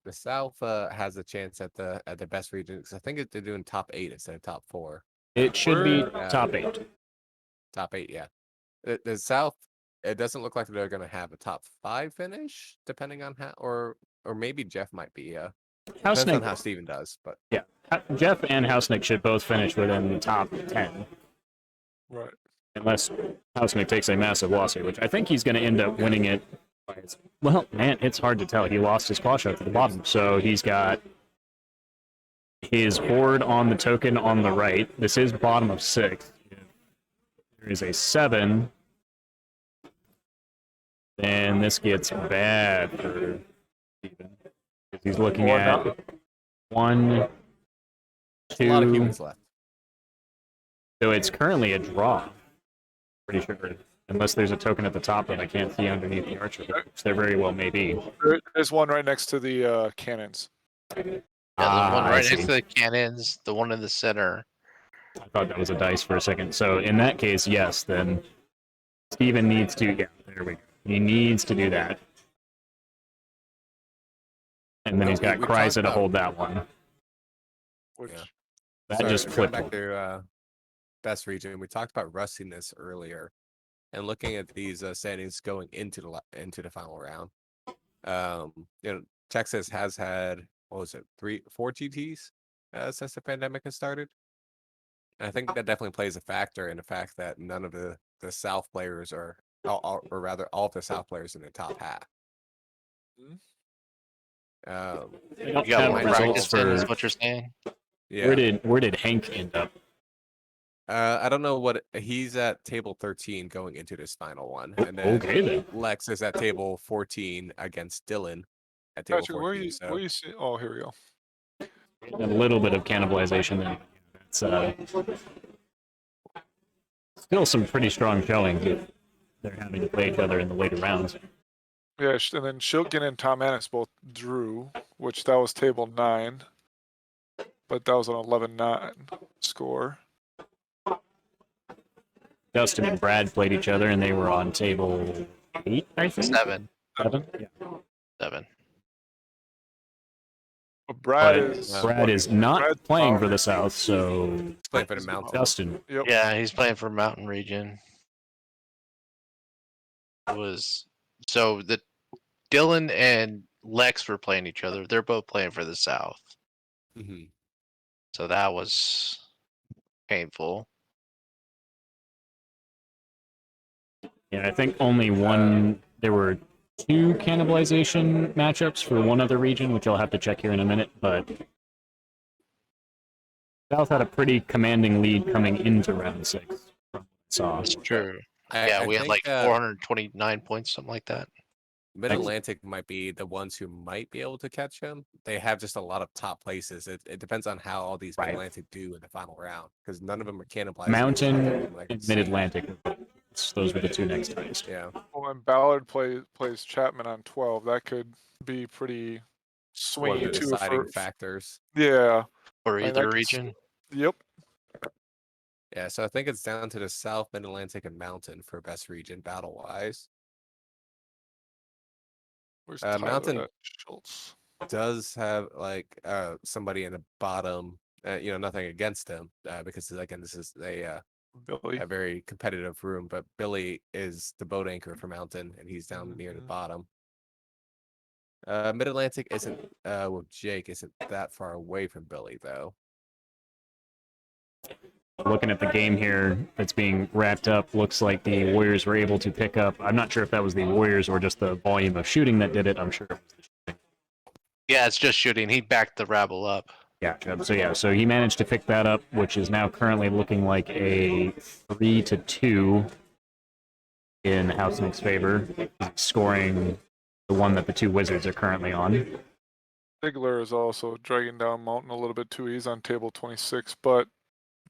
South has a chance at the best region because I think they're doing top 8 instead of top 4. It should be top 8. Top 8, yeah. The South, it doesn't look like they're going to have a top 5 finish, depending on how, or maybe Jeff might be. Depends on how Steven does, but yeah, Jeff and Hausnick should both finish within the top 10. Right. Unless Hausnick takes a massive loss here, which I think he's going to end up winning it. Well, man, it's hard to tell. He lost his claw shot to the bottom, so he's got his horde on the token on the right. This is bottom of 6. There is a 7. Then this gets bad for Steven. He's looking at 1, 2. a lot of humans left. So it's currently a draw. Pretty sure. Unless there's a token at the top that I can't see underneath the archer, which there very well may be. There's one right next to the cannons. Yeah, there's one I right see. next to the cannons, the one in the center. I thought that was a dice for a second. So in that case, yes, then Steven needs to, yeah, there we go. He needs to do that. And then he's got We Kryza to talked hold that one. Which Yeah. That Sorry, just going flipped back one. to best region. We talked about rustiness earlier, and looking at these standings going into the final round. Texas has had, what was it, 4 GTs since the pandemic has started. And I think that definitely plays a factor in the fact that none of the the South players are, or rather, all of the South players in the top half. I don't You got have more results practice in, is for what you're saying? yeah. where did Hank end up? I don't know what he's at table 13 going into this final one, and then Okay then. Lex is at table 14 against Dylan at table Patrick, where 14. you So where you see? Oh, here we go. A little bit of cannibalization then. It's still some pretty strong showings if they're having to play each other in the later rounds. Yeah, and then Shilkin and Tom Annis both drew, which that was table 9, but that was an 11-9 score. Dustin and Brad played each other, and they were on table 8, I think. 7. 7? Yeah. 7. But Brad But is Brad is not Brad's playing for power. the South, so he's playing for the Mountain. Dustin. Yep. Yeah, he's playing for Mountain Region. It was so the Dylan and Lex were playing each other. They're both playing for the South. Mhm. So that was painful. Yeah, I think only one. There were 2 cannibalization matchups for one other region, which I'll have to check here in a minute. But South had a pretty commanding lead coming into round 6. Saw. It's true. I Yeah, we had think, like 429 points, something like that. Mid Atlantic might be the ones who might be able to catch him. They have just a lot of top places. It depends on how all these Mid Atlantic do in the final round, because none of them are cannibalizing. Mountain and Mid Atlantic. Those were the 2 next highest. Yeah. Well, and Ballard plays Chapman on 12. That could be pretty One of swingy the too. deciding factors. Yeah. For I mean, either that could region. Yep. Yeah, so I think it's down to the South, Mid Atlantic, and Mountain for best region battle wise. Where's Tyler Mountain at? Schultz. does have like somebody in the bottom. Nothing against them because again, this is Billy. a very competitive room. But Billy is the boat anchor for Mountain, and he's down near the Mhm. bottom. Mid Atlantic isn't Jake isn't that far away from Billy though. Looking at the game here that's being wrapped up, looks like the Warriors were able to pick up. I'm not sure if that was the Warriors or just the volume of shooting that did it. I'm sure it was the shooting. Yeah, it's just shooting. He backed the rabble up. Yeah. So he managed to pick that up, which is now currently looking like a 3-2 in Housenik's favor, scoring the one that the 2 Wizards are currently on. Ziggler is also dragging down Mountain a little bit too. He's on table 26, but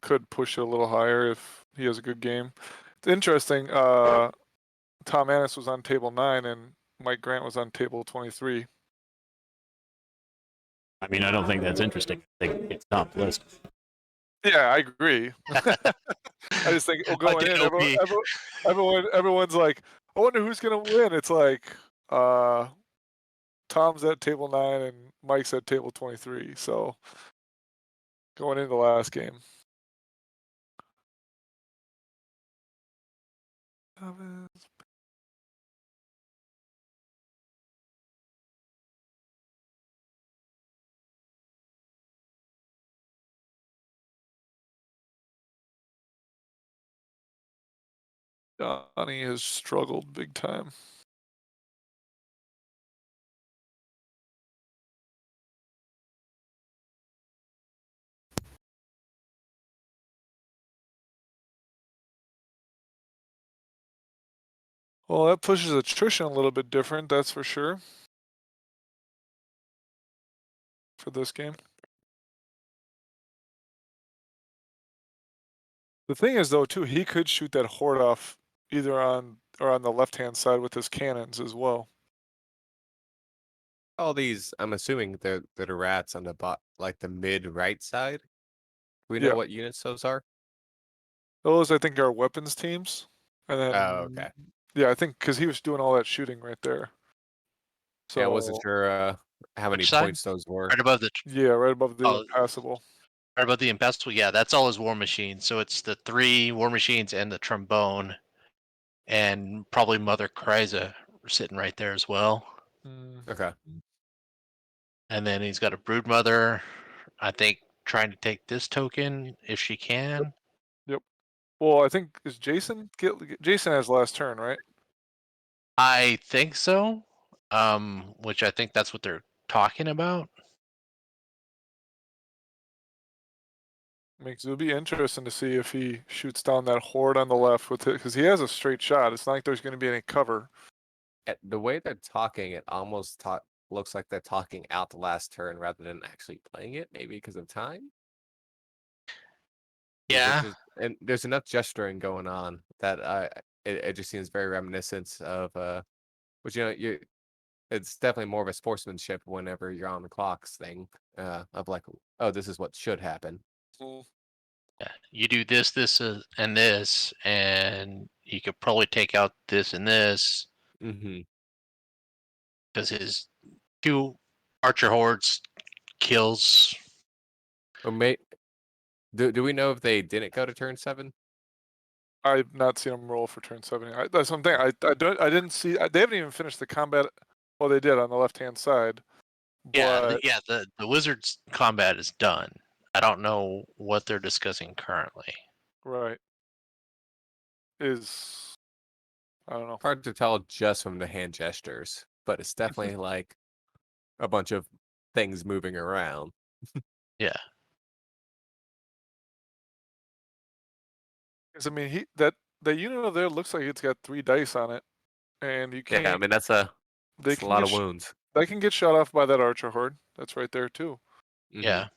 could push it a little higher if he has a good game. It's interesting. Tom Annis was on table 9 and Mike Grant was on table 23. I mean, I don't think that's interesting. I think it's top list. Yeah, I agree. I just think going in, Adobe. everyone's like, I wonder who's gonna win. It's like Tom's at table 9 and Mike's at table 23. So going into the last game. Donnie has struggled big time. Well, that pushes attrition a little bit different, that's for sure. For this game. The thing is, though, too, he could shoot that horde off either on or on the left-hand side with his cannons as well. All these, I'm assuming they're the rats on the like the mid right side. We know Yeah. what units those are. Those, I think, are weapons teams. And then, Oh, okay. yeah, I think because he was doing all that shooting right there. So Yeah, I wasn't sure how many Which side? points those were. Right above the yeah, right above the Oh. impassable. right above the impassable. Yeah, that's all his war machines. So it's the 3 war machines and the trombone, and probably Mother Kryza sitting right there as well. Okay. And then he's got a brood mother, I think, trying to take this token if she can. Yep. Well, I think is Jason has last turn, right? I think so. Which I think that's what they're talking about. Makes it'll be interesting to see if he shoots down that horde on the left with it, because he has a straight shot. It's not like there's going to be any cover. The way they're talking, it almost looks like they're talking out the last turn rather than actually playing it. Maybe because of time. 'Cause Yeah. and there's enough gesturing going on that it just seems very reminiscent of which it's definitely more of a sportsmanship whenever you're on the clocks thing of like, oh, this is what should happen. Yeah. You do this, and this, and you could probably take out this and this Mm-hmm. because his 2 archer hordes kills. Or do we know if they didn't go to turn 7? I've not seen him roll for turn 7. That's something I didn't see. They haven't even finished the combat. Well, they did on the left hand side. Yeah, But the wizard's combat is done. I don't know what they're discussing currently. right is I don't know. Hard to tell just from the hand gestures, but it's definitely like a bunch of things moving around. Yeah. Because I mean, that unit there looks like it's got 3 dice on it, and you can't. Yeah, I mean that's they a can lot get of wounds. they can get shot off by that archer horde. That's right there too. Mhm. Yeah.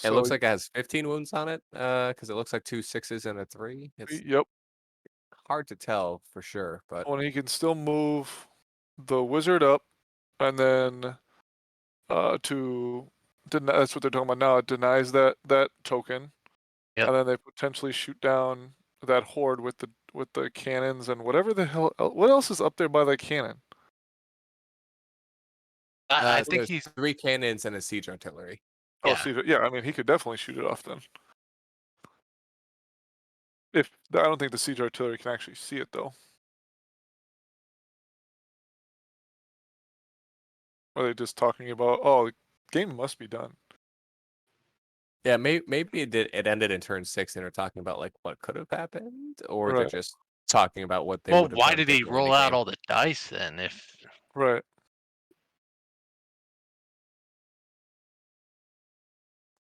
It looks So, like it has 15 wounds on it, because it looks like 2 6s and a 3. It's yep. hard to tell for sure, but When he can still move the wizard up, and then that's what they're talking about now. It denies that token, Yep. and then they potentially shoot down that horde with the cannons and whatever the hell. What else is up there by that cannon? I so think there's he's 3 cannons and a siege artillery. Oh, Yeah. see, yeah. I mean, he could definitely shoot it off then. If I don't think the siege artillery can actually see it though. Are they just talking about? Oh, the game must be done. Yeah, maybe it ended in turn 6 and they're talking about like what could have happened, or they're Right. just talking about what they well. would have Why done did he differently in roll the out game. all the dice then? If Right.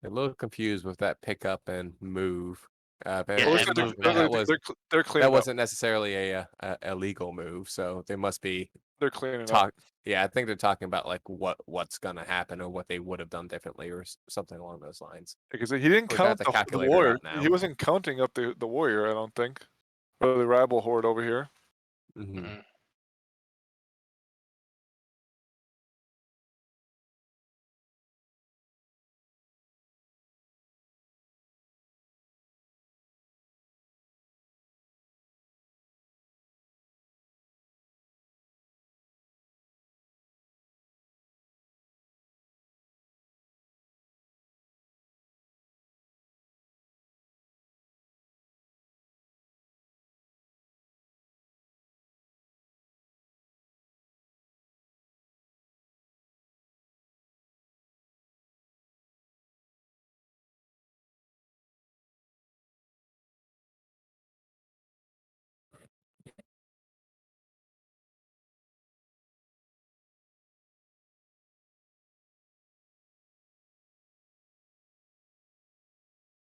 A little confused with that pickup and move. But Yeah, Well, and move that back. was they're cleaning that up. wasn't necessarily a legal move, so they must be They're cleaning up. talk. Yeah, I think they're talking about like what's gonna happen or what they would have done differently or something along those lines. Because he didn't We got count the the calculator warrior. out now. He wasn't counting up the warrior. I don't think. Or the rabble horde over here. Mhm. Mm.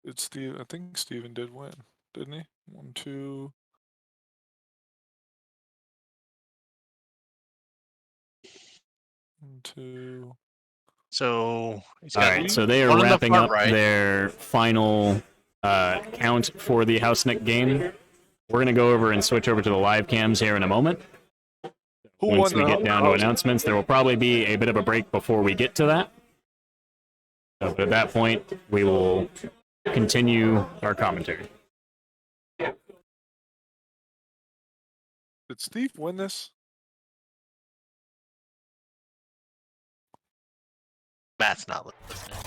It's Steve. I think Steven did win, didn't he? 1, 2. One, 2. So he's All got right, so they are one in the wrapping front up right. their final count for the House Nick game. We're going to go over and switch over to the live cams here in a moment. Who Once won we the get down to house? announcements, there will probably be a bit of a break before we get to that. But at that point, we will continue our commentary. Did Steve win this? Matt's not listening.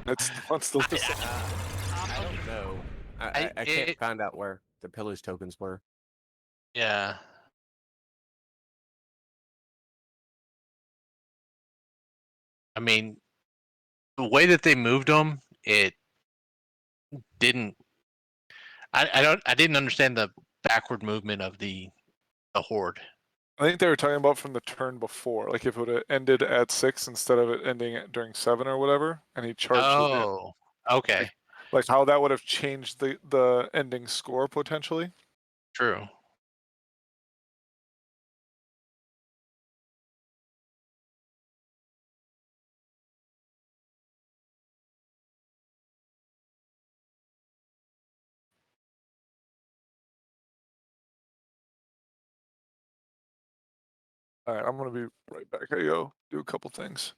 That's what's the list. I don't know. I can't find out where the pillage tokens were. Yeah. I mean, the way that they moved them, it didn't I didn't understand the backward movement of the horde. I think they were talking about from the turn before, like if it would have ended at 6 instead of it ending during 7 or whatever, and he charged it in. Oh, okay, Like how that would have changed the ending score potentially. true. All right, I'm gonna be right back. I go do a couple things.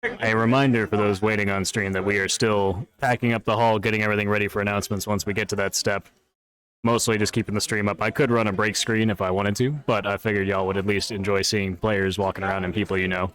A reminder for those waiting on stream that we are still packing up the hall, getting everything ready for announcements once we get to that step. Mostly just keeping the stream up. I could run a break screen if I wanted to, but I figured y'all would at least enjoy seeing players walking around and people you know.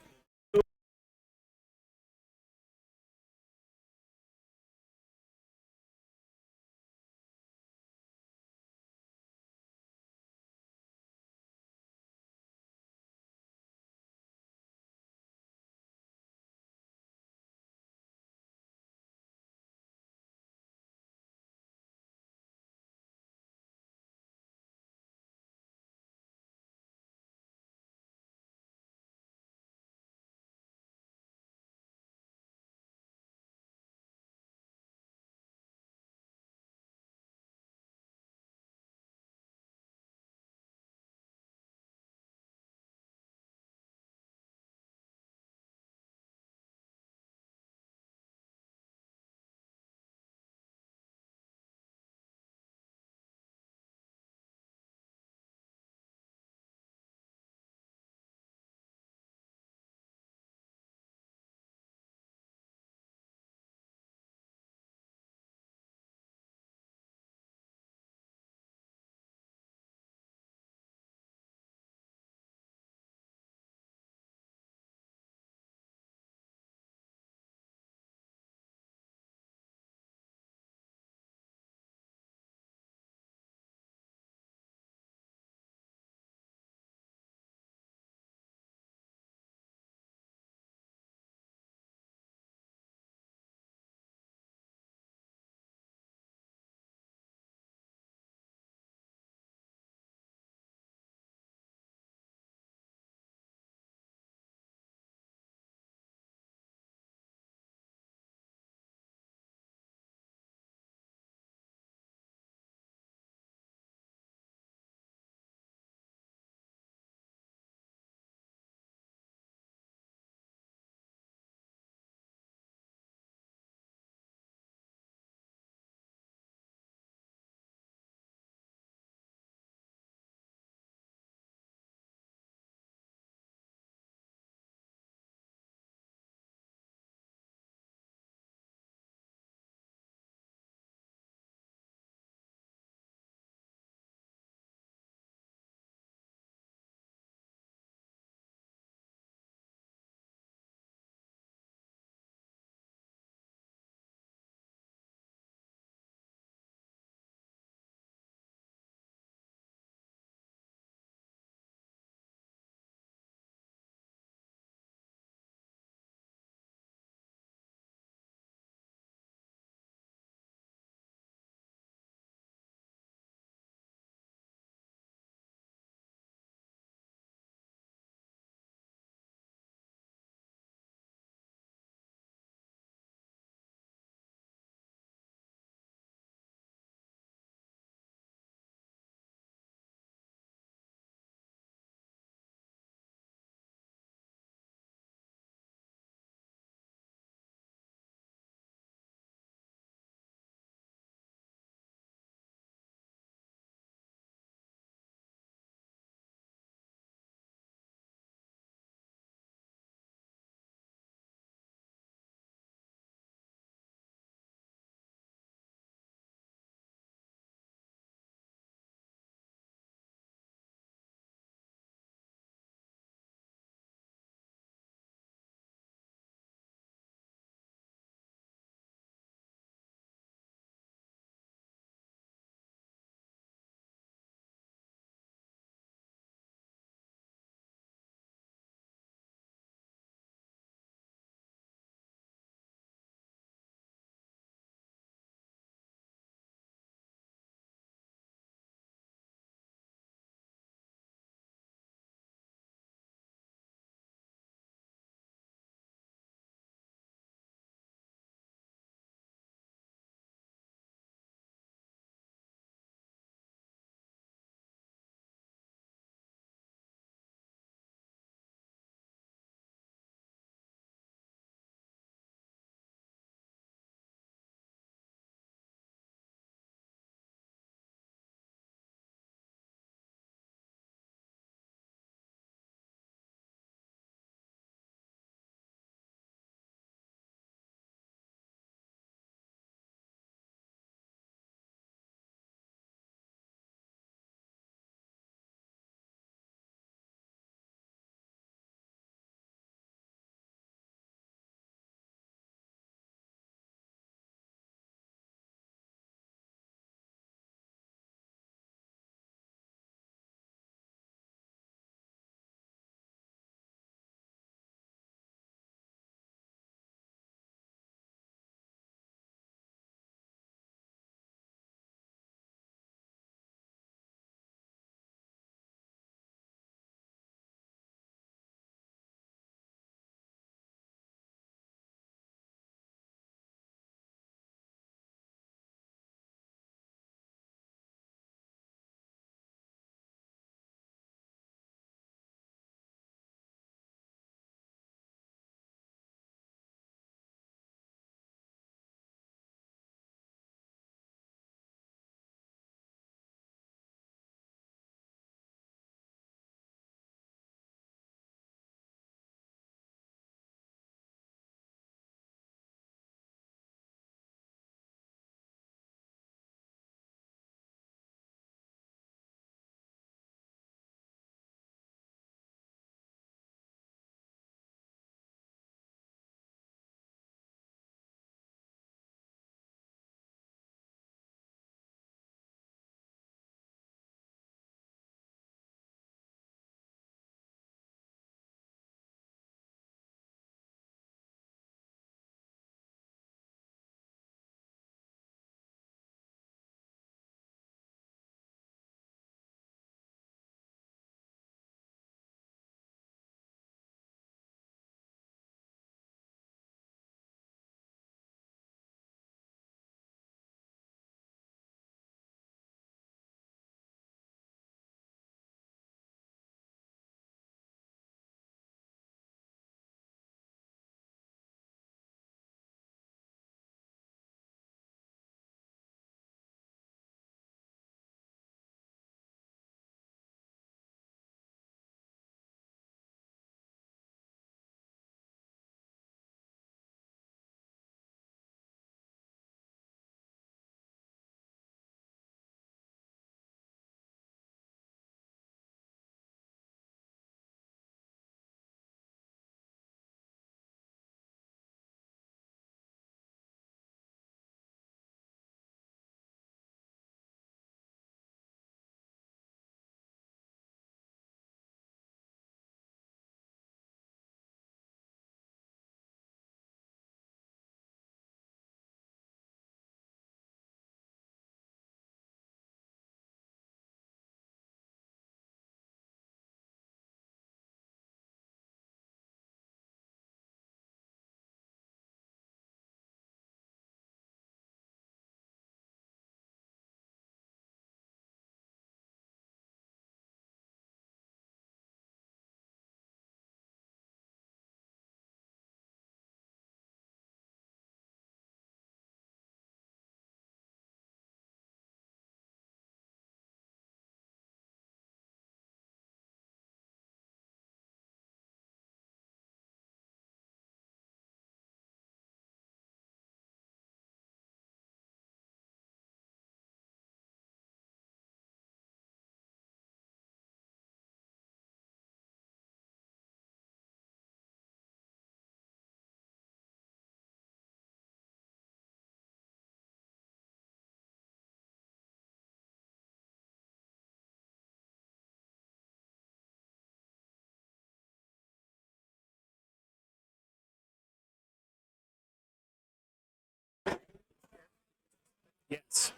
Yes.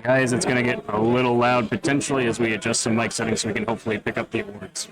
Guys, it's going to get a little loud potentially as we adjust some mic settings so we can hopefully pick up the awards.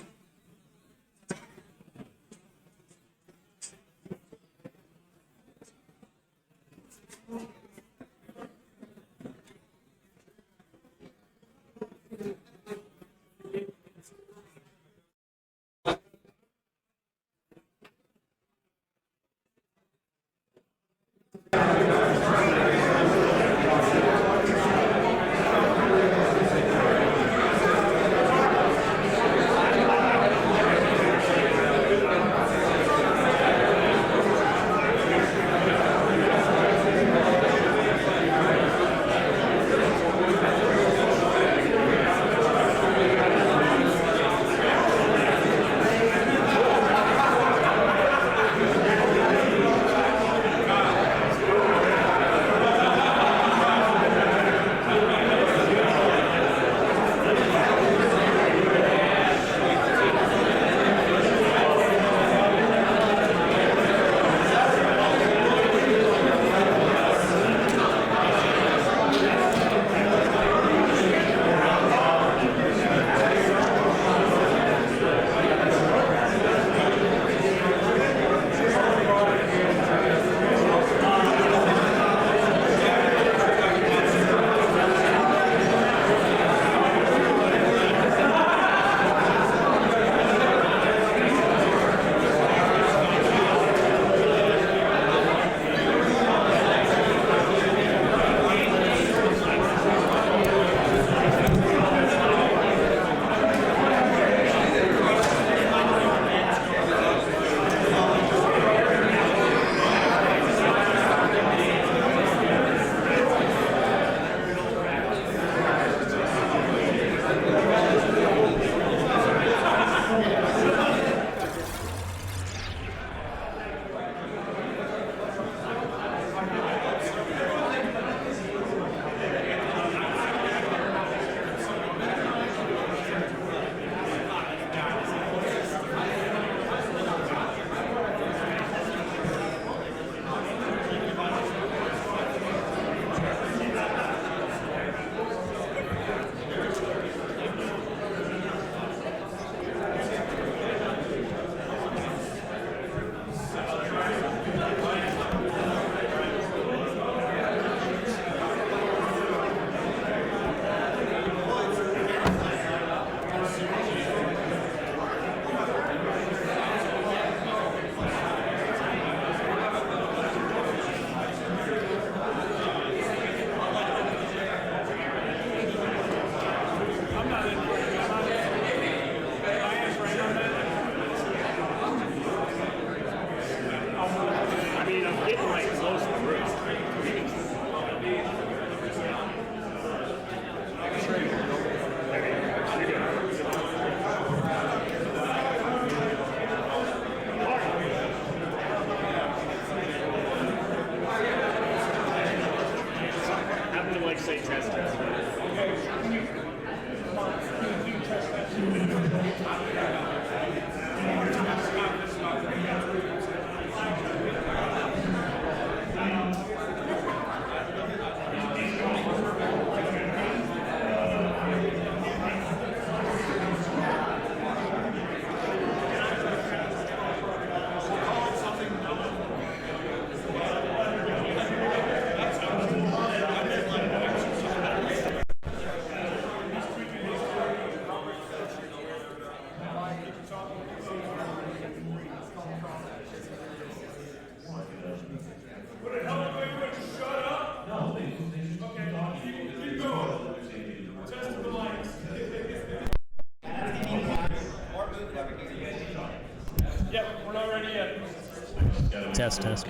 Test. I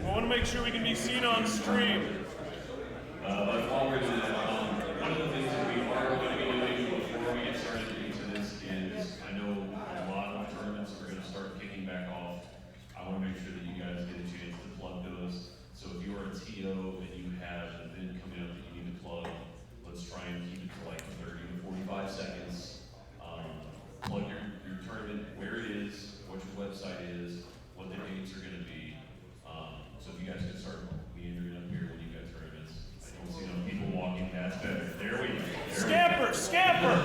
want to make sure we can be seen on stream. But while we're doing that, one of the things that we are going to be doing before we get started into this is, I know a lot of tournaments are going to start kicking back off. I want to make sure that you guys get a chance to plug those. So if you're a TO and you have an event coming up that you need to plug, let's try and keep it to like 30 to 45 seconds. Plug your tournament, where it is, what your website is, what the dates are going to be. So if you guys can start meandering up here when you got tournaments. I don't see enough people walking past better. There we go. Scamper!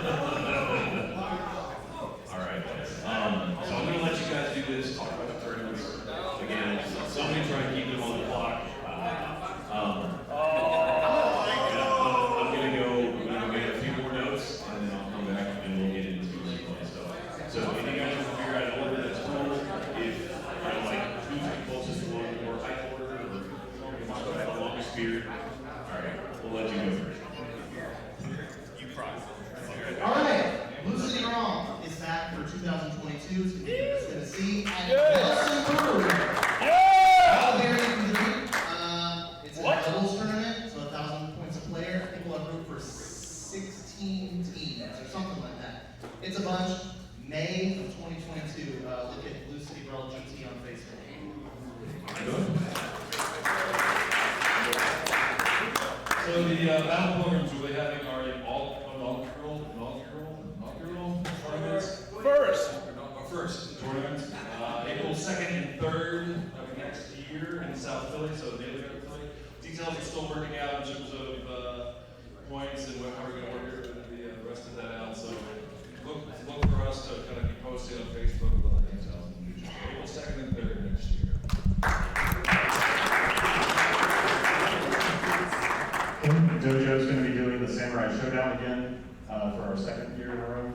All right. So I'm going to let you guys do this, talk about the tournaments. Again, somebody try and keep them on the clock. I'm going to go get a few more notes, and then I'll come back and we'll get into some fun stuff. So if you guys can figure out an order that's cool, if you know, like who's the closest one, or high order, or the longest period. All right, we'll let you go first. You probably. All right, Blue City Wrong is back for 2022. It's going to see at Nelson Brewery. Out here in Missouri. It's a doubles tournament, so 1,000 points a player. I think we'll have room for 16 teams or something like that. It's a bunch. May of 2022. Look at Blue City Brawl GT on Facebook. So the battle programs we'll be having are inaugural tournaments. First tournaments, April 2nd and 3rd of next year in South Philly, so Philly. Details are still working out in terms of points and how we're going to work the rest of that out. So look for us to kind of be posting on Facebook about the details in the future. April 2nd and 3rd next year. Dojo is going to be doing the Samurai Showdown again for our second year in a row,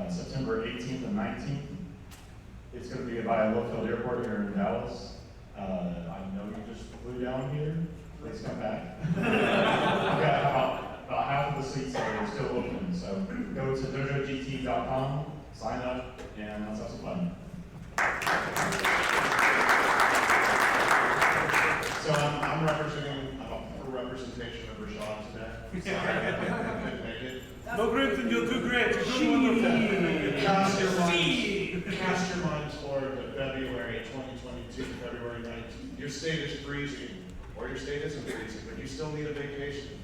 September 18th and 19th. It's going to be by Littlefield Airport here in Dallas. I know you just flew down here. Please come back. I've got about half of the seats are still open, so go to dojogt.com, sign up, and let's have some fun. So I'm representing for representation of Rashad today. Sorry, I couldn't make it. No, Brenton, you'll do great. You're doing wonderful. Cast your minds forward to February 2022, February 19th. Your state is freezing, or your state isn't freezing, but you still need a vacation.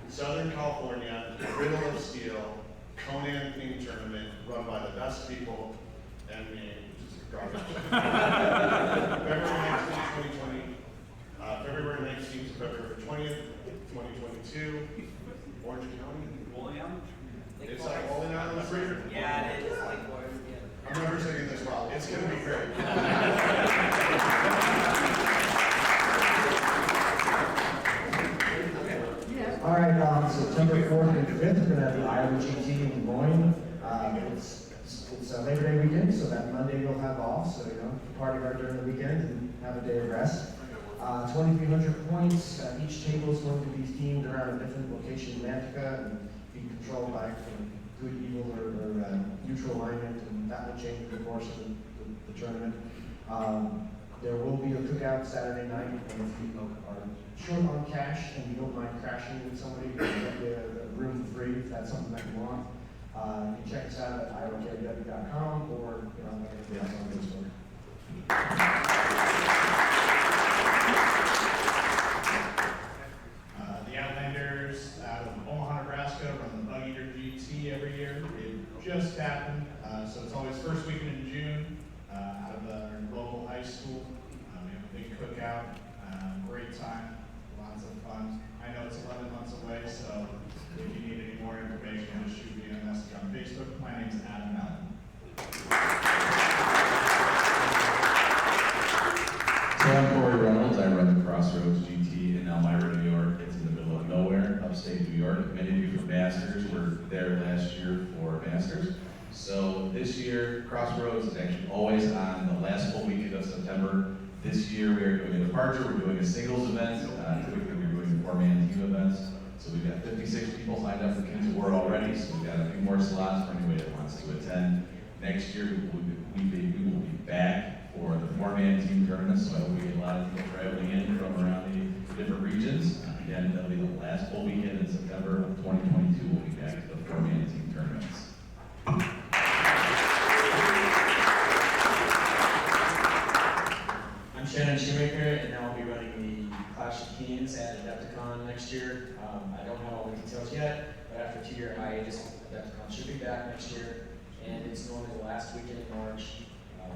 Southern California, Riddle of Steel, Conan King Tournament, run by the best people, and me, just garbage. February 19th, 2020. February 19th to February 20th, 2022, Orange County. It's like Bowling Island Freedom. Yeah, it is like I'm representing this well. It's going to be great. All right, September 4th and 5th, we're going to have the Iowa GT in Des Moines. It's Labor Day weekend, so that Monday we'll have off, so party right during the weekend and have a day of rest. 2,300 points. Each table is going to be themed around a different location in Mantica and be controlled by good, evil, or neutral alignment, and that will change the course of the tournament. There will be a cookout Saturday night, and if you are short on cash and you don't mind crashing with somebody, we'll get you a room for free if that's something that you want. You can check us out at iokw.com or anything else on Facebook. The Outlanders out of Omaha, Nebraska run the Bug Eater GT every year. It just happened, so it's always first weekend in June out of our local high school. We have a big cookout, great time, lots of fun. I know it's 11 months away, so if you need any more information, just shoot me a message on Facebook. My name's Adam Allen. So I'm Corey Reynolds. I run the Crossroads GT in Elmira, New York. It's in the middle of nowhere, upstate New York. Many of you from Masters were there last year for Masters. So this year, Crossroads is actually always on the last full weekend of September. This year we are doing a departure. We're doing a singles event. Typically we're doing 4-man team events. So we've got 56 people signed up for Kings of War already. So we've got a few more slots for anybody that wants to attend. Next year, we will be back for the 4-man team tournament, so we get a lot of people traveling in from around the different regions. Again, that'll be the last full weekend in September of 2022. We'll be back to the 4-man team tournaments. I'm Shannon Shoemaker, and I'll be running the Clash of Kings at Adepticon next year. I don't have all the details yet, but after a 2-year hiatus, Adepticon should be back next year, and it's normally the last weekend in March.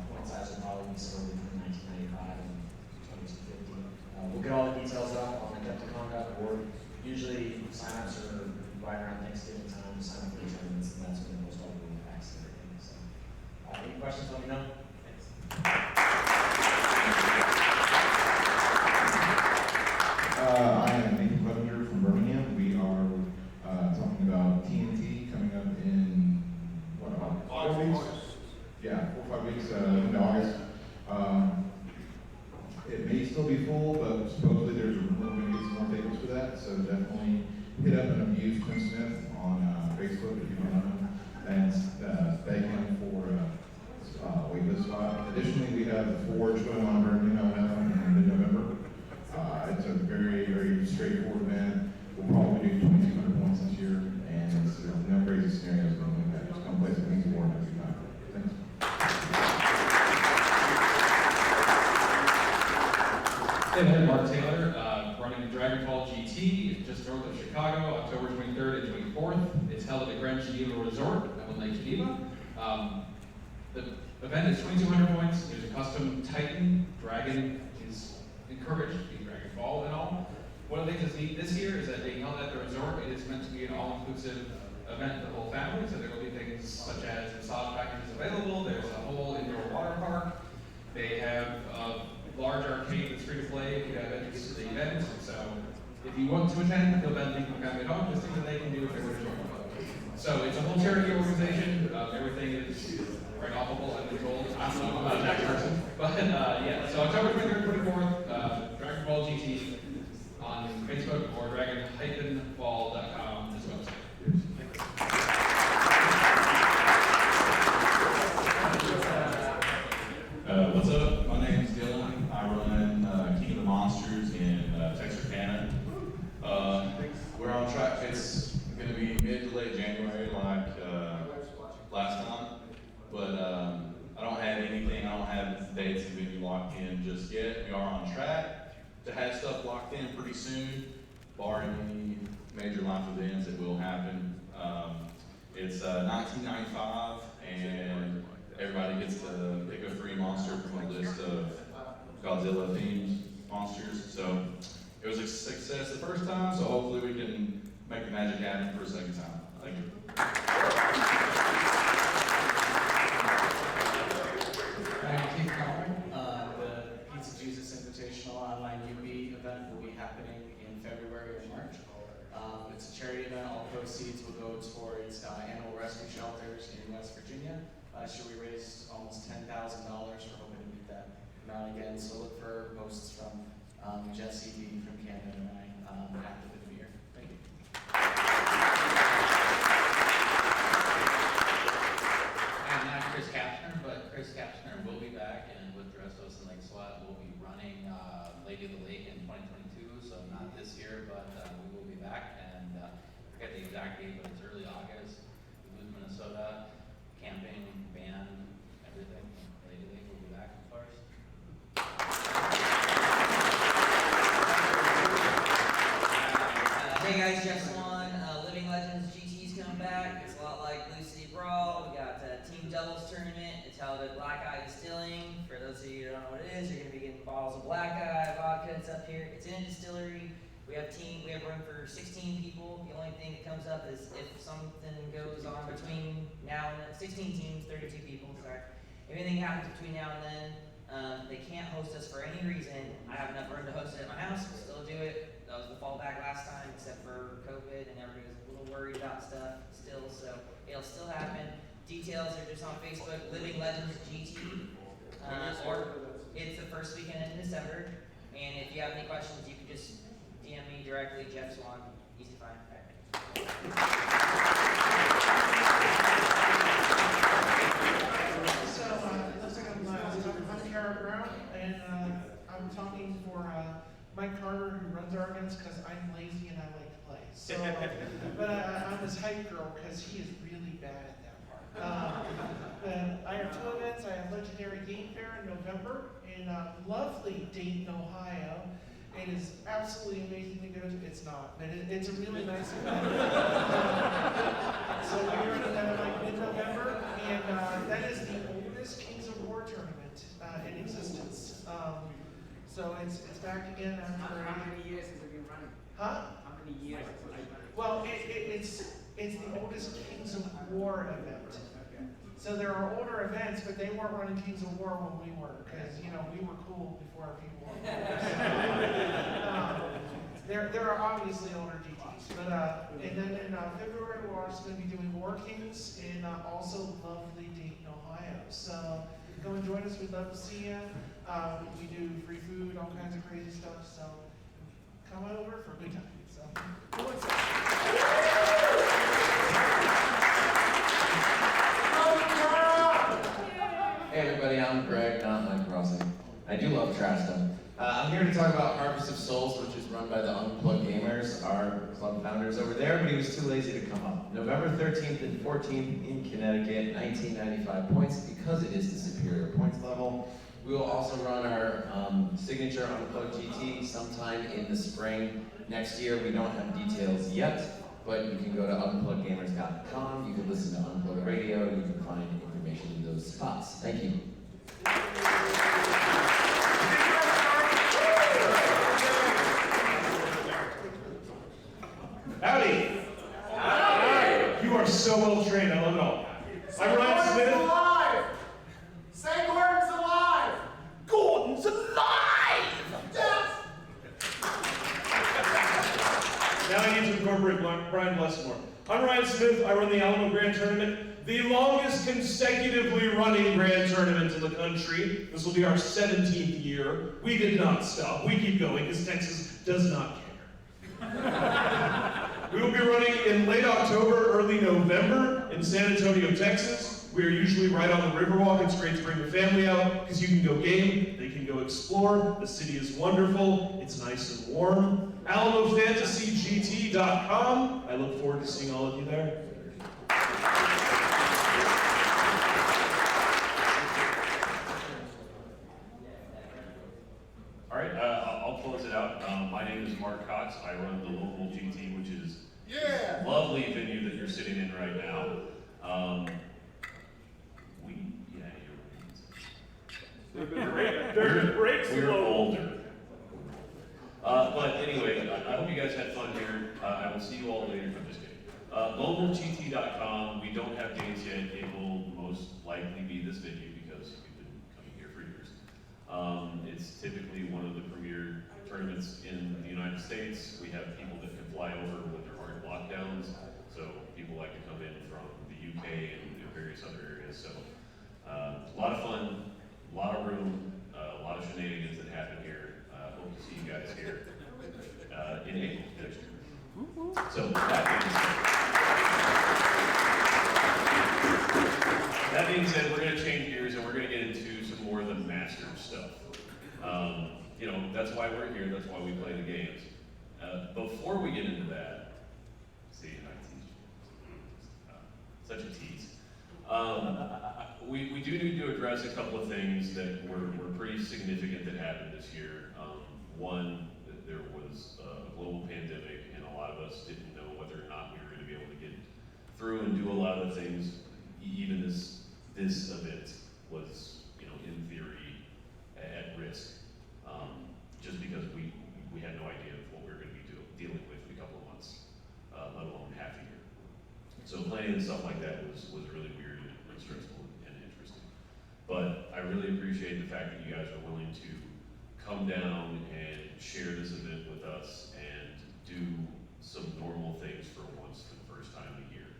Point size will probably be somewhere between 1995 and 2250. We'll get all the details up on Adepticon.org. Usually, signups are right around Thanksgiving time to sign up for the tournaments, and that's when most likely will packs and everything. So, any questions, let me know. Thanks. I am Nathan Clevenger from Birmingham. We are talking about TNT coming up in, what, about 4 weeks? Yeah, 4 or 5 weeks in August. It may still be full, but supposedly there's a rumor we're going to get some more tables for that. So definitely hit up and abuse Quinn Smith on Facebook if you don't know him, and beg him for a waitlist spot. Additionally, we have the Forge going on Birmingham in mid-November. It's a very, very straightforward event. We'll probably do 2,200 points this year, and it's no crazy scenarios going like that. Just come play some things more every time. Thanks. Hey there, Mark Taylor, running the Dragonfall GT just north of Chicago, October 23rd and 24th. It's held at the Grand Geneva Resort on Lake Geneva. The event is 2,200 points. There's a custom Titan. Dragon is encouraged to be Dragonfall and all. One of the things that's neat this year is that being held at the resort, it is meant to be an all-inclusive event for the whole family. So there will be things such as massage packages available. There's a whole indoor water park. They have a large arcade that's free to play if you have interest in the event. So if you want to attend, feel bad leaving the family at home, just things that they can do if they wish to. So it's a whole charity organization. Everything is right offable, I've been told. I'm not a tax person. But yeah, so October 23rd, 24th, Dragon Ball GT on Facebook or dragon-ball.com is the website. What's up? My name is Dylan. I run King of the Monsters in Texarkana. We're on track. It's going to be mid to late January like last time. But I don't have anything. I don't have dates of any locked in just yet. We are on track to have stuff locked in pretty soon, barring any major life events that will happen. It's $19.95, and everybody gets to pick a free monster from a list of Godzilla-themed monsters. So it was a success the first time, so hopefully we can make the magic happen for a second time. Thank you. I'm Keith Conway. The Pizza Jesus Invitational Online UB event will be happening in February or March. It's a charity event. All proceeds will go towards animal rescue shelters in West Virginia. Last year we raised almost $10,000. We're hoping to meet that amount again. So look for posts from Jesse B from Canada and I after the new year. Thank you. I'm not Chris Kapsner, but Chris Kapsner will be back, and with the rest of us in Lake Swat, we'll be running Lady of the Lake in 2022, so not this year, but we will be back, and I forget the exact date, but it's early August. We move Minnesota, camping, band, everything. Lady of the Lake will be back, of course. Hey guys, Jeff Swan, Living Legends GT's coming back. It's a lot like Blue City Brawl. We got Team Doubles Tournament. It's held at Black Eye Distilling. For those of you who don't know what it is, you're going to be getting bottles of Black Eye vodka. It's up here. It's in a distillery. We have room for 16 people. The only thing that comes up is if something goes on between now and then. 16 teams, 32 people. Sorry. If anything happens between now and then, they can't host us for any reason. I have enough room to host it at my house. We'll still do it. That was the fallback last time, except for COVID, and everybody was a little worried about stuff still, so it'll still happen. Details are just on Facebook, Living Legends GT, or it's the first weekend in December. And if you have any questions, you can just DM me directly, Jeff Swan, easy to find. Right. But I'm his hype girl because he is really bad at that part. And I have 2 events. I have Legendary Game Fair in November in lovely Dayton, Ohio. It is absolutely amazing to go to. It's not, but it's a really nice event. So we're in like mid-November, and that is the oldest Kings of War tournament in existence. So it's back again after. How many years has it been running? Huh? How many years has it been running? Well, it's the oldest Kings of War event. So there are older events, but they weren't running Kings of War when we were, because we were cool before our people were. There are obviously older GTs, but and then in February we're also going to be doing War Kings in also lovely Dayton, Ohio. So go and join us. We'd love to see you. We do free food, all kinds of crazy stuff. So come on over for a good time. So who wants Hey everybody, I'm Greg, not Mike Crossing. I do love trash though. I'm here to talk about Harvest of Souls, which is run by the Unplugged Gamers, our club founders over there, but he was too lazy to come up. November 13th and 14th in Connecticut, 1995 points because it is the superior points level. We will also run our signature Unplugged GT sometime in the spring next year. We don't have details yet, but you can go to unpluggedgamers.com, you can listen to Unplugged Radio, and you can find information in those spots. Thank you. Howdy! Howdy! You are so well trained, I love it all. I'm Ryan Smith. Alive! Say Gordon's alive! Gordon's alive! Yes! Now I need to incorporate Brian Blessamore. I'm Ryan Smith. I run the Alamo Grand Tournament, the longest consecutively running Grand Tournament in the country. This will be our 17th year. We did not stop. We keep going because Texas does not care. We will be running in late October, early November in San Antonio, Texas. We are usually right on the Riverwalk. It's great to bring the family out because you can go game, they can go explore. The city is wonderful. It's nice and warm. AlamoFantasyGT.com. I look forward to seeing all of you there. All right, I'll close it out. My name is Mark Cox. I run the local GT, which is a lovely venue that you're sitting in right now. We're older. But anyway, I hope you guys had fun here. I will see you all later. I'm just kidding. LocalGT.com. We don't have dates yet. It will most likely be this venue because we've been coming here for years. It's typically one of the premier tournaments in the United States. We have people that can fly over when there aren't lockdowns. So people like to come in from the UK and various other areas. So a lot of fun, a lot of room, a lot of shenanigans that happen here. Hope to see you guys here in April next year. So that being said, we're going to change gears and we're going to get into some more of the Masters stuff. That's why we're here. That's why we play the games. Before we get into that, see, I tease you. Such a tease. We do need to address a couple of things that were pretty significant that happened this year. One, there was a global pandemic, and a lot of us didn't know whether or not we were going to be able to get through and do a lot of the things. Even this event was, in theory, at risk, just because we had no idea of what we were going to be dealing with in a couple of months, let alone half a year. So planning stuff like that was really weird and stressful and interesting. But I really appreciate the fact that you guys are willing to come down and share this event with us and do some normal things for once for the first time in a year.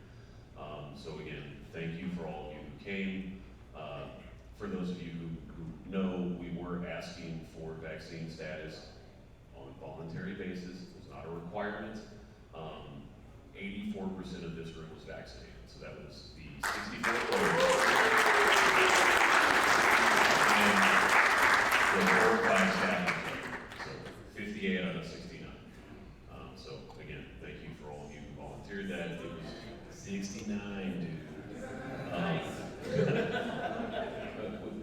So again, thank you for all of you who came. For those of you who know, we were asking for vaccine status on a voluntary basis. It was not a requirement. 84% of this room was vaccinated, so that was the 64 players. And the 4 or 5 staff, so 58 out of 69. So again, thank you for all of you who volunteered. hear that. It was 69, dude.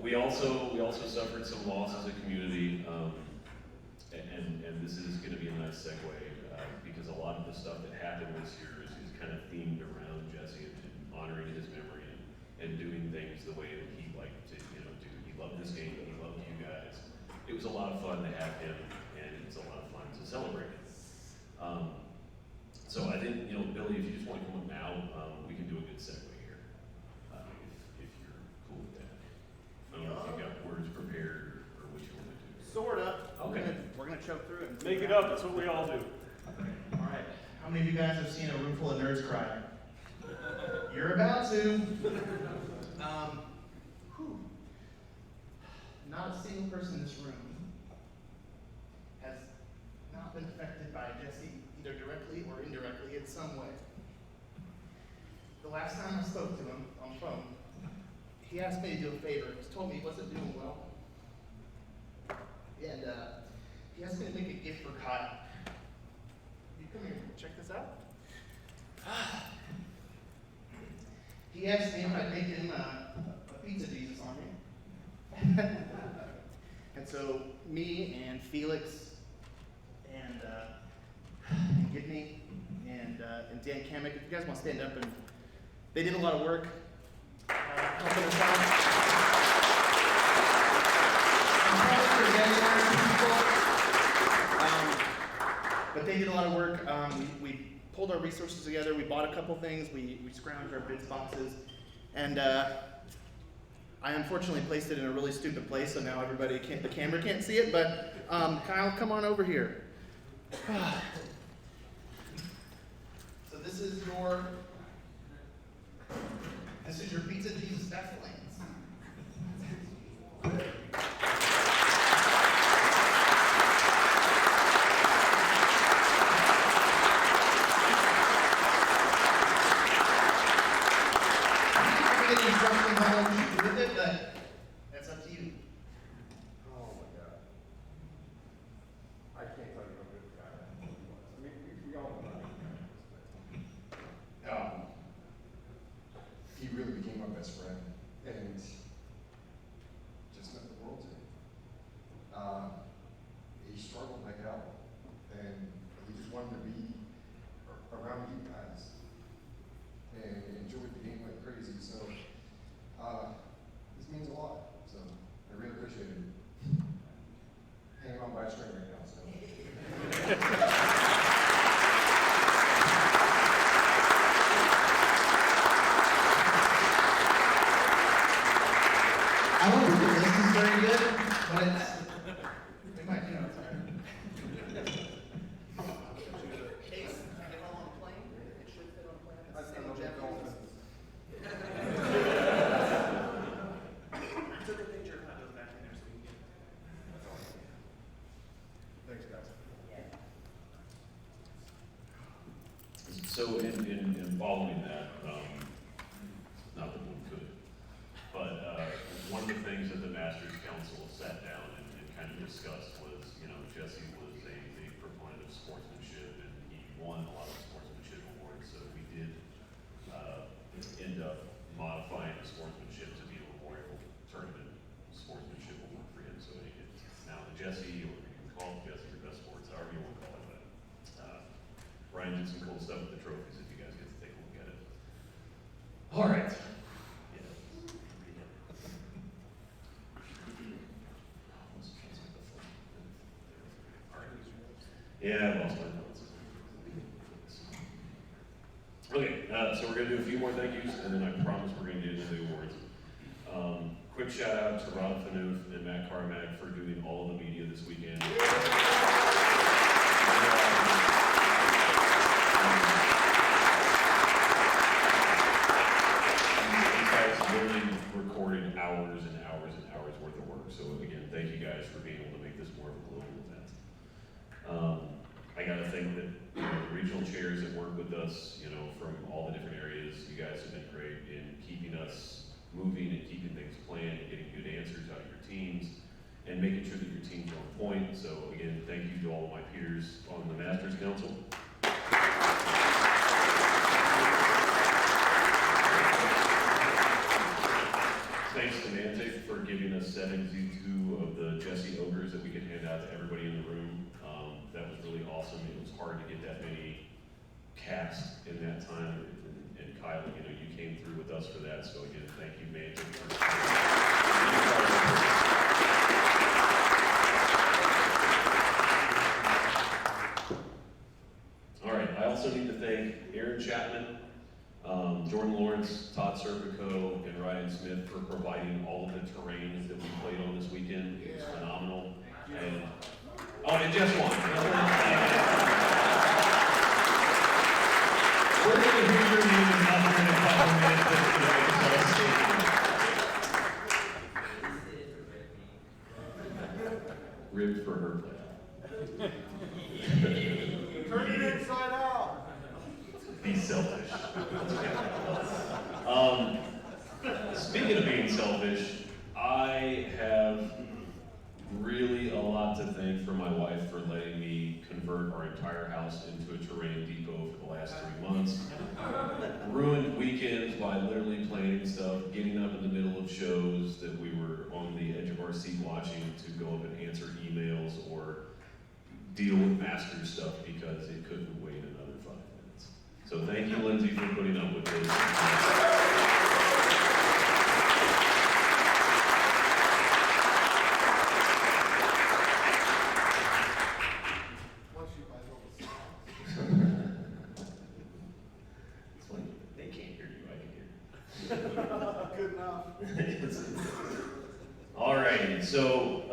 We also suffered some loss as a community, and this is going to be a nice segue because a lot of the stuff that happened this year is kind of themed around Jesse and honoring his memory and doing things the way that he liked to, do. He loved this game, he loved you guys. It was a lot of fun to have him, and it's a lot of fun to celebrate it. So I think, Billy, if you just want to come up now, we can do a good segue here, if you're cool with that. I don't know if you've got words prepared or what you want to do. Sort of. Okay. We're gonna choke through it. Make it up, that's what we all do. All right. How many of you guys have seen a room full of nerds cry? You're about to. Not a single person in this room has not been affected by Jesse, either directly or indirectly in some way. The last time I spoke to him on the phone, he asked me to do a favor. He told me he wasn't doing well. And he asked me to make a gift for Kyle. You come here, check this out. He asked me if I'd make him a pizza Jesus on me. And so me and Felix and Gibney and Dan Kamek, if you guys want to stand up, and they did a lot of work helping us out. I'm probably forgetting people, but they did a lot of work. We pulled our resources together. We bought a couple things. We scrounged our bits boxes, and I unfortunately placed it in a really stupid place, so now the camera can't see it. But Kyle, come on over here. So this is your pizza Jesus Bethlehem. With it, but that's up to you. Oh my God. I can't tell you how good the guy is. I mean, we all know. He really became my best friend, and just meant the world to me. He struggled like hell, and he just wanted to be around you guys and enjoyed the game like crazy. So this means a lot. So I really appreciate it. Hanging on by a string right now. So. I don't think this is very good, but it's. We might, it's all right. Case, can I get all on a plane? It should fit on a plane. It's the same jet fuel. I took a picture of those back in there so we can get. Thanks, guys. So in following that, not that one could, but one of the things that the Masters Council sat down and kind of discussed was, Jesse was a proponent of sportsmanship, and he won a lot of sportsmanship awards. So we did end up modifying the sportsmanship to be a memorial tournament sportsmanship award for him. So it's now the Jesse, or you can call it Jesse or Best Sports, however you want to call it. But Ryan did some cool stuff with the trophies if you guys get to take a look at it. All right. Yeah, I lost my notes. Okay, so we're going to do a few more thank yous, and then I promise we're going to get into the awards. Quick shout out to Rob Fanoof and Matt Carmack for doing all of the media this weekend. Literally recorded hours and hours and hours worth of work. So again, thank you guys for being able to make this more of a global event. I gotta think that the regional chairs that work with us, from all the different areas, you guys have been great in keeping us moving and keeping things planned and getting good answers out of your teams and making sure that your teams are on point. So again, thank you to all of my peers on the Masters Council. to everybody in the room. That was really awesome. It was hard to get that many cast in that time. And Kyle, you know, you came through with us for that. So again, thank you, man. All right, I also need to thank Aaron Chapman, Jordan Lawrence, Todd Serpico, and Ryan Smith for providing all of the terrain that we played on this weekend. It was phenomenal. And and Jeff Swan. We're going to hear your name in about a couple minutes today. Ribbed for her play. Turn it inside out. Be selfish. Speaking of being selfish, I have really a lot to thank for my wife for letting me convert our entire house into a terrain depot for the last 3 months. Ruined weekends by literally planning stuff, getting up in the middle of shows that we were on the edge of our seat watching to go up and answer emails or deal with master stuff because it couldn't wait another 5 minutes. So thank you, Lindsay, for putting up with this. It's like, they can't hear you, I can hear you. Good enough. All right, so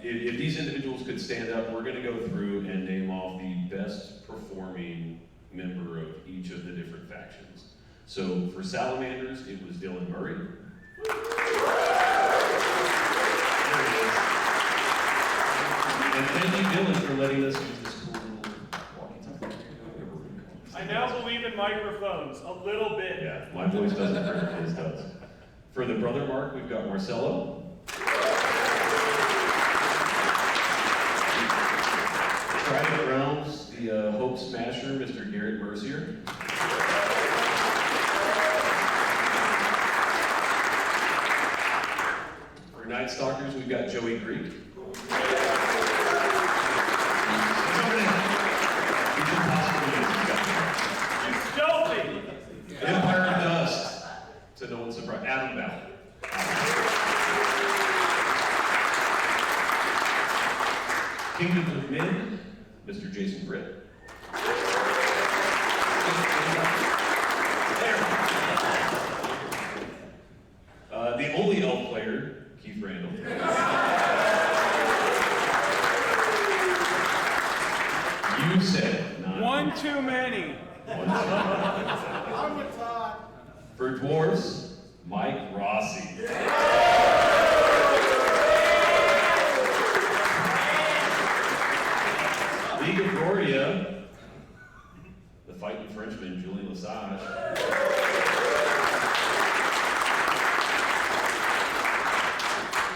if these individuals could stand up, we're going to go through and name off the best performing member of each of the different factions. So for Salamanders, it was Dylan Murray. And thank you, Dylan, for letting us use this cool little walkie-talkie. I now believe in microphones a little bit. Yeah, my voice doesn't hurt, his does. For the brother mark, we've got Marcelo. Private Realms, the Hope Smasher, Mr. Garrett Mercier. For Night Stalkers, we've got Joey Greek. Stealthy! Empire of Dust, to no one's surprise, Adam Ballard. Kingdom of Men, Mr. Jason Britt. The only elf player, Keith Randall. You said none. One too many. I'm with Todd. For dwarves, Mike Rossi. League of Gloria, the fighting Frenchman, Julian Lesage.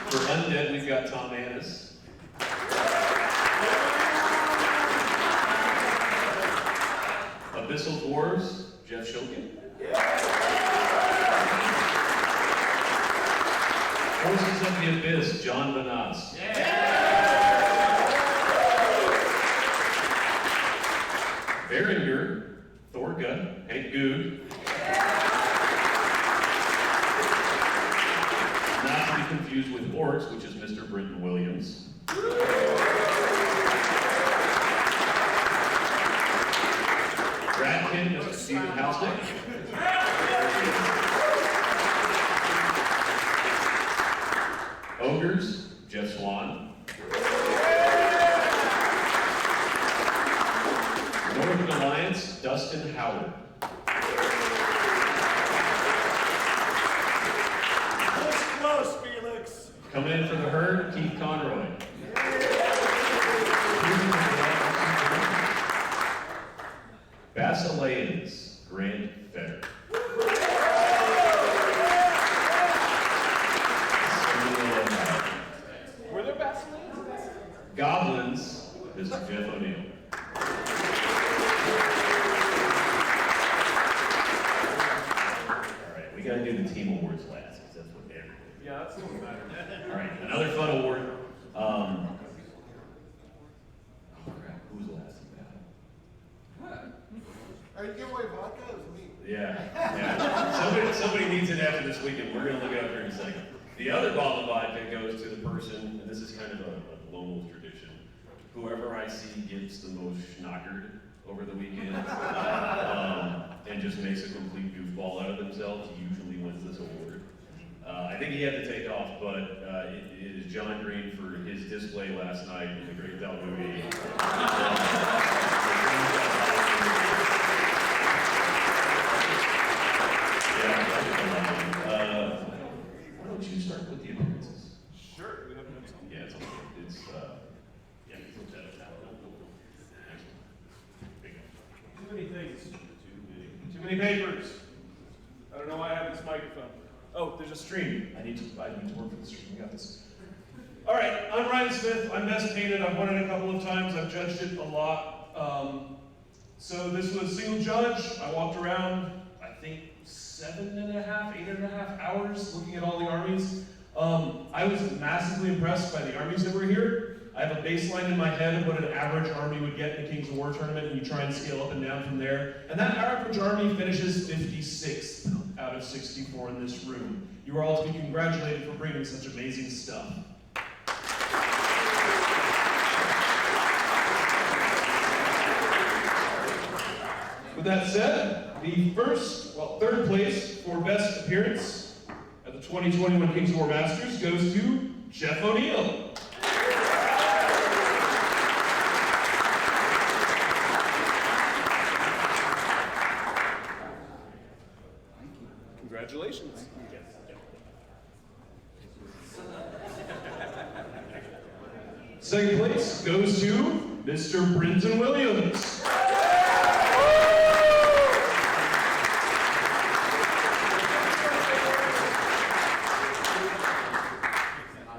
For Undead, we've got Tom Annis. Abyssal Dwarves, Jeff Shulkin. Forces of the Abyss, John Vanas. Beringer, Thorga, Hank Good. Not to be confused with Orcs, which is Mr. Brenton Williams. Radkin, Mr. Stephen Housnick. Ogres, Jeff Swan. Northern Alliance, Dustin Howard. Close, Felix. Coming in for the herd, Keith Conroy. Basileans, Grant Fetter. Were there Basileans? Goblins, Mr. Jeff O'Neill. Alright, we gotta do the team awards last, because that's what everybody. Yeah, that's what matters. Alright, another fun award. Yeah. Somebody needs it after this weekend. We're gonna look it up here in a second. The other bottle of vodka goes to the person, and this is kind of a lone wolf tradition. Whoever I see gets the most schnockered over the weekend, and just makes a complete goofball out of themselves, usually wins this award. I think he had to take off, but it is John Green for his display last night in the Great Del movie. Why don't you start with the appearances? Sure. Yeah, it's yeah, it's looked at it now. Too many things. Too many papers. I don't know why I have this microphone. Oh, there's a stream. I need to work for the stream. We got this. All right, I'm Ryan Smith. I'm best painted. I've won it a couple of times. I've judged it a lot. So this was single judge. I walked around, I think, 8.5 hours looking at all the armies. I was massively impressed by the armies that were here. I have a baseline in my head of what an average army would get in a Kings of War tournament, and you try and scale up and down from there. And that average army finishes 56th out of 64 in this room. You are all to be congratulated for bringing such amazing stuff. With that said, the third place for best appearance at the 2021 Kings of War Masters goes to Jeff O'Neill. Congratulations. Second place goes to Mr. Brenton Williams.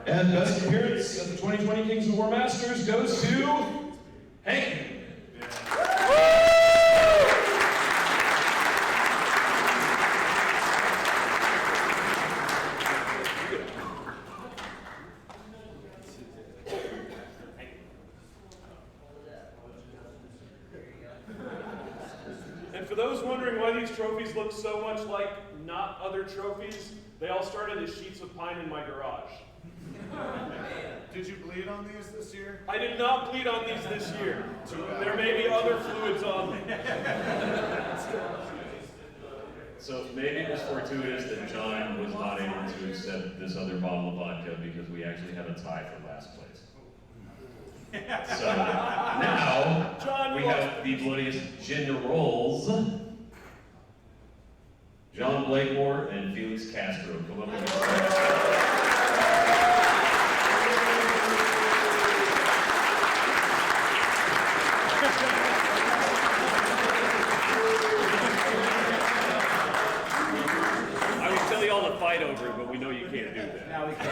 And best appearance at the 2020 Kings of War Masters goes to Hank. And for those wondering why these trophies look so much like not other trophies, they all started as sheets of pine in my garage. Did you bleed on these this year? I did not bleed on these this year. There may be other fluids on them. So maybe it was fortuitous that John was not able to accept this other bottle of vodka because we actually had a tie for last place. So now John, we have the bloodiest generals, John Blakemore and Felix Castro. Come up against I would tell you all to fight over it, but we know you can't do that. Now we can.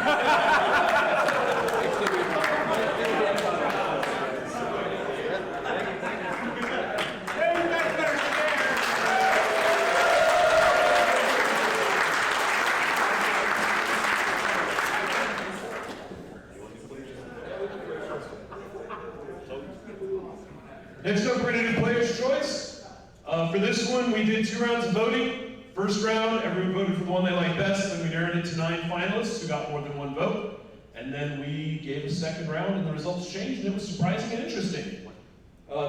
Next up, we're going to do Player's Choice. For this one, we did 2 rounds of voting. First round, everyone voted for the one they liked best, then we narrowed it to 9 finalists who got more than 1 vote. And then we gave a second round, and the results changed, and it was surprising and interesting.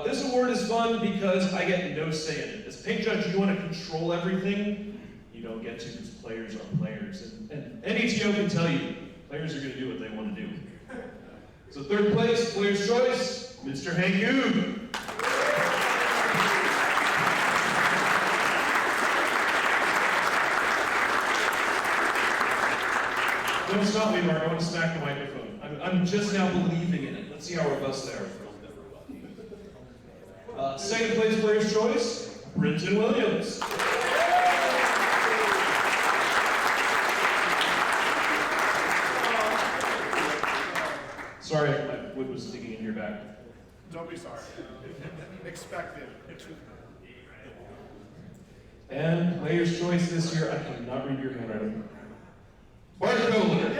This award is fun because I get no say in it. As a paint judge, you want to control everything. You don't get to because players are players. And NETO can tell you, players are going to do what they want to do. So third place, Player's Choice, Mr. Hank Yoon. Don't stop me, Mark. I want to smack the microphone. I'm just now believing in it. Let's see how robust they are. Second place, Player's Choice, Brenton Williams. Sorry, my wood was digging in your back. Don't be sorry. Expected. And Player's Choice this year, I cannot read your handwriting. Bart Kohler.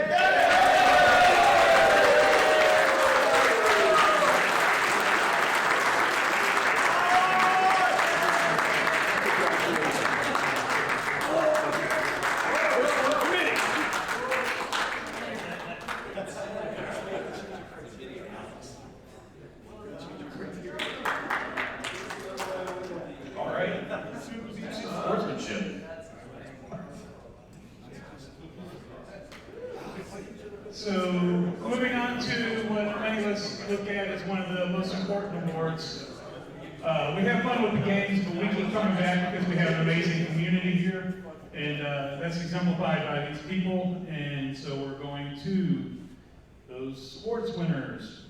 important awards. We have fun with the games, but we keep coming back because we have an amazing community here. And that's exemplified by these people. And so we're going to those sports winners.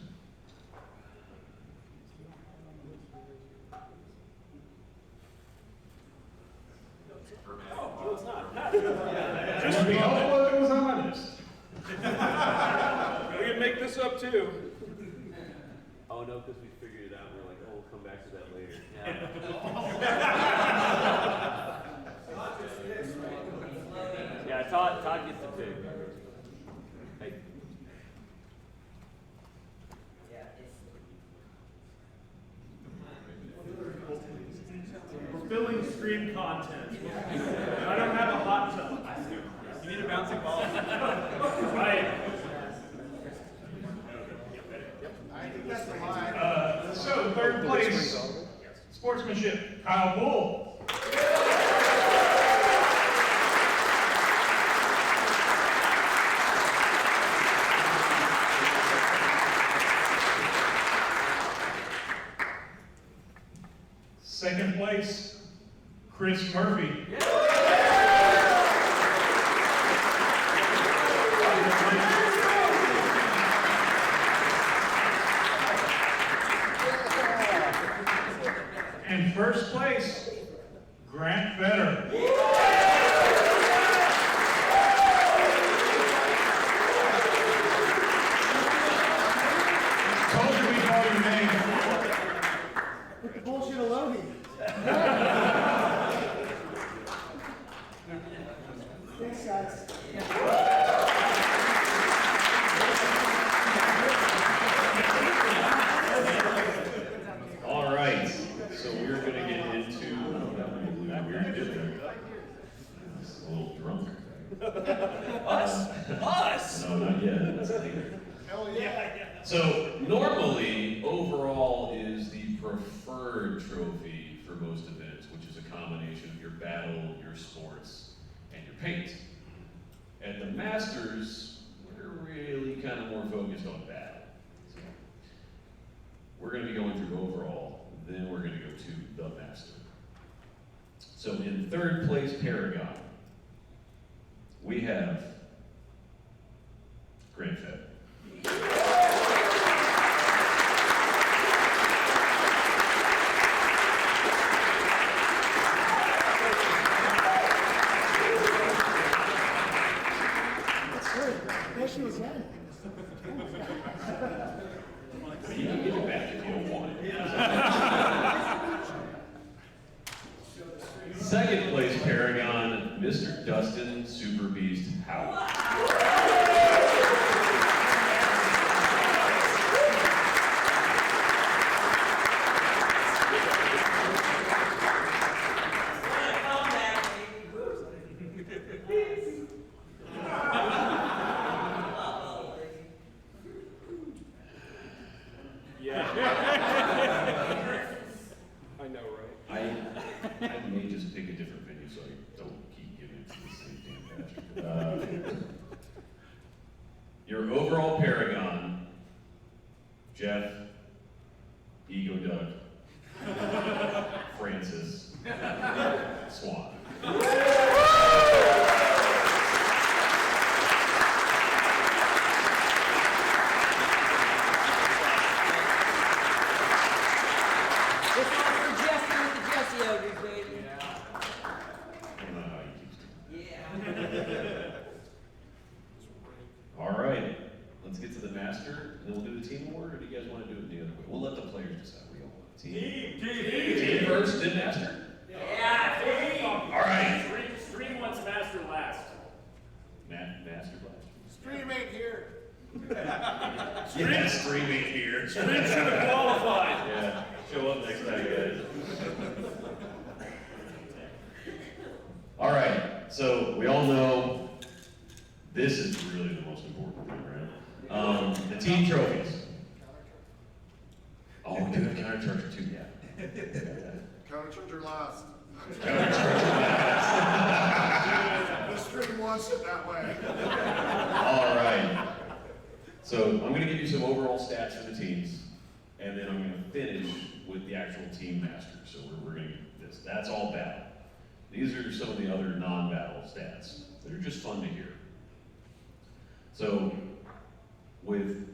Just be helpful if it was on my list. We can make this up too. Oh no, because we figured it out. We're like, oh, we'll come back to that later. Yeah, Todd gets the pick. Hey. We're filling stream content. I don't have a hot tub. You need a bouncing ball. Right. So third place, sportsmanship, Kyle Bull. Second place, Chris Murphy. And first place, Grant Vetter. Told you we call your name. Put the bullshit alone. Thanks, guys. All right, so we're going to get into, we're a little drunk. Us? No, not yet. That's later. Hell yeah. So normally, overall is the preferred trophy for most events, which is a combination of your battle, your sports, and your paint. At the Masters, we're really kind of more focused on battle. So we're going to be going through overall, then we're going to go to the Master. So in third place Paragon, we have Grant Fed. Question was done. You can give it back if you don't want it. Second place Paragon, Mr. Dustin Super Beast Howard. I know, right? I may just pick a different venue so I don't keep giving it to the same damn bastard. Your overall Paragon, Jeff, Ego Doug, Francis, Swan. This one's for Jesse with the Jesse Ogres, baby. I don't know how you keep Yeah. All right, let's get to the Master, and then we'll do the team award, or do you guys want to do it the other way? We'll let the players decide. We all want team first, then Master? Yeah, team. All right. Stream wants Master last. Master blast. Stream ain't here. Yeah, stream ain't here. Stream should have qualified. Yeah, show up next time, guys. All right, so we all know this is really the most important thing, right? The team trophies. Oh, we do have counter charger too, yeah. Counter charger last. Counter charger last. The stream wants it that way. All right. So I'm going to give you some overall stats for the teams, and then I'm going to finish with the actual team master. So we're going to get this. That's all battle. These are some of the other non-battle stats. They're just fun to hear. So with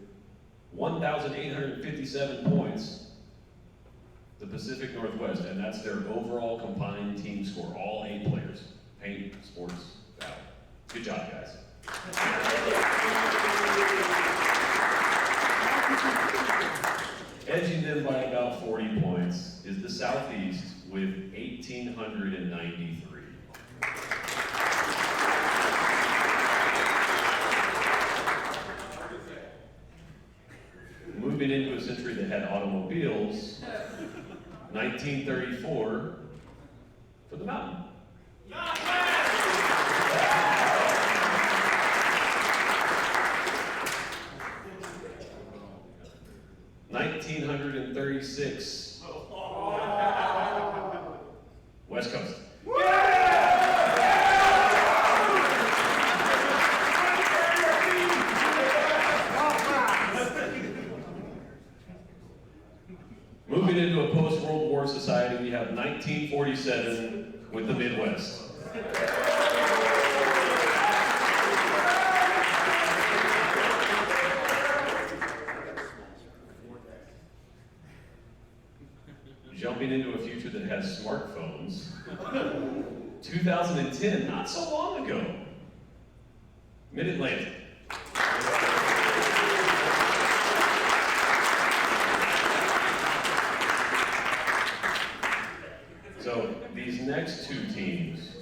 1,857 points, the Pacific Northwest, and that's their overall combined team score, all 8 players, paint, sports, battle. Good job, guys. Edging them by about 40 points is the Southeast with 1,893. Moving into a century that had automobiles, 1934 for the Mountain. 1936. West Coast. Moving into a post-World War society, we have 1947 with the Midwest. Jumping into a future that has smartphones. 2010, not so long ago. Mid-Atlantic. So these next 2 teams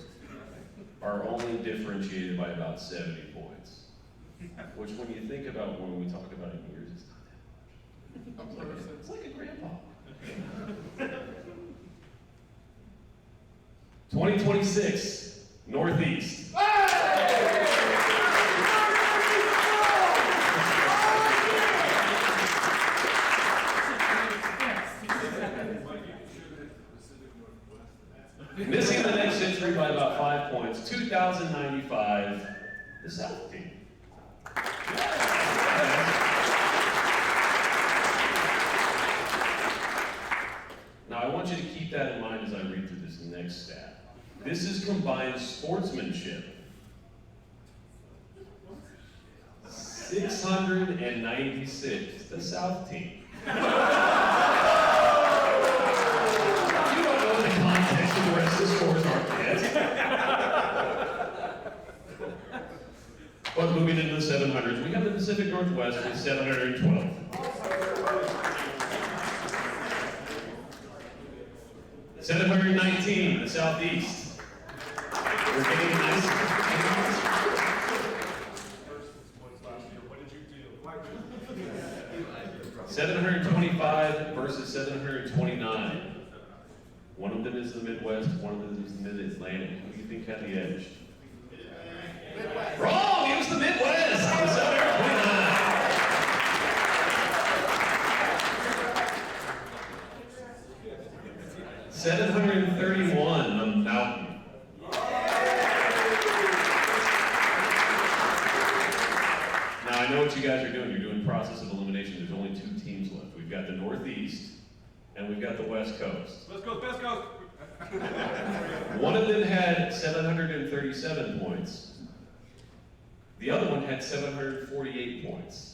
are only differentiated by about 70 points. Which when you think about when we talk about in years, it's not that much. It's like a grandpa. 2026, Northeast. Missing the next century by about 5 points, 2,095, the South team. Now I want you to keep that in mind as I read through this next stat. This is combined sportsmanship. 696, the South team. You don't know the context of the rest of the scores aren't yet. But moving into the 700s, we have the Pacific Northwest with 712. 719, the Southeast. We're getting nice. 725 versus 729. One of them is the Midwest, one of them is the Mid-Atlantic. Who do you think had the edge? Midwest. Wrong! It was the Midwest! 729. 731, the Mountain. Now I know what you guys are doing. You're doing process of elimination. There's only 2 teams left. We've got the Northeast and we've got the West Coast. Let's go, West Coast. One of them had 737 points. The other one had 748 points.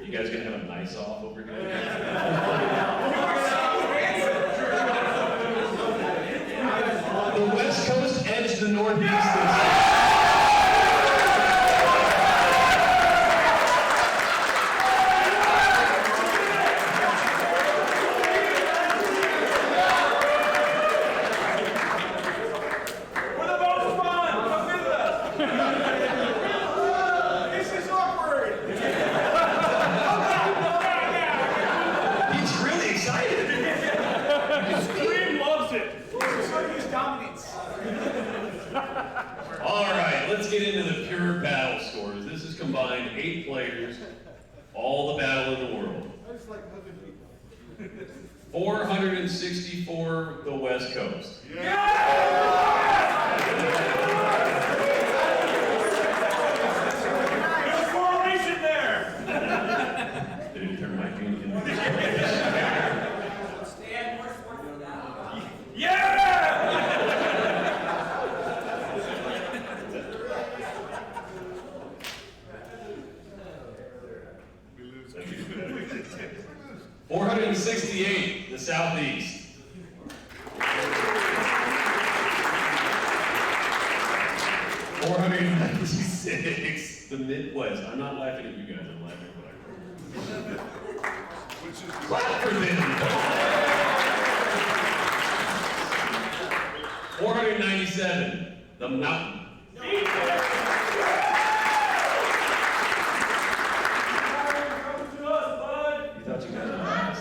You guys gonna have a nice off over here? The West Coast edged the Northeast this time. 8 players, all the battle in the world. 464 the West Coast. There's a correlation there. There might be 496, the Midwest. I'm not laughing at you guys, I'm laughing at what I heard. Clap for them. 497, the Mountain. You thought you guys were last.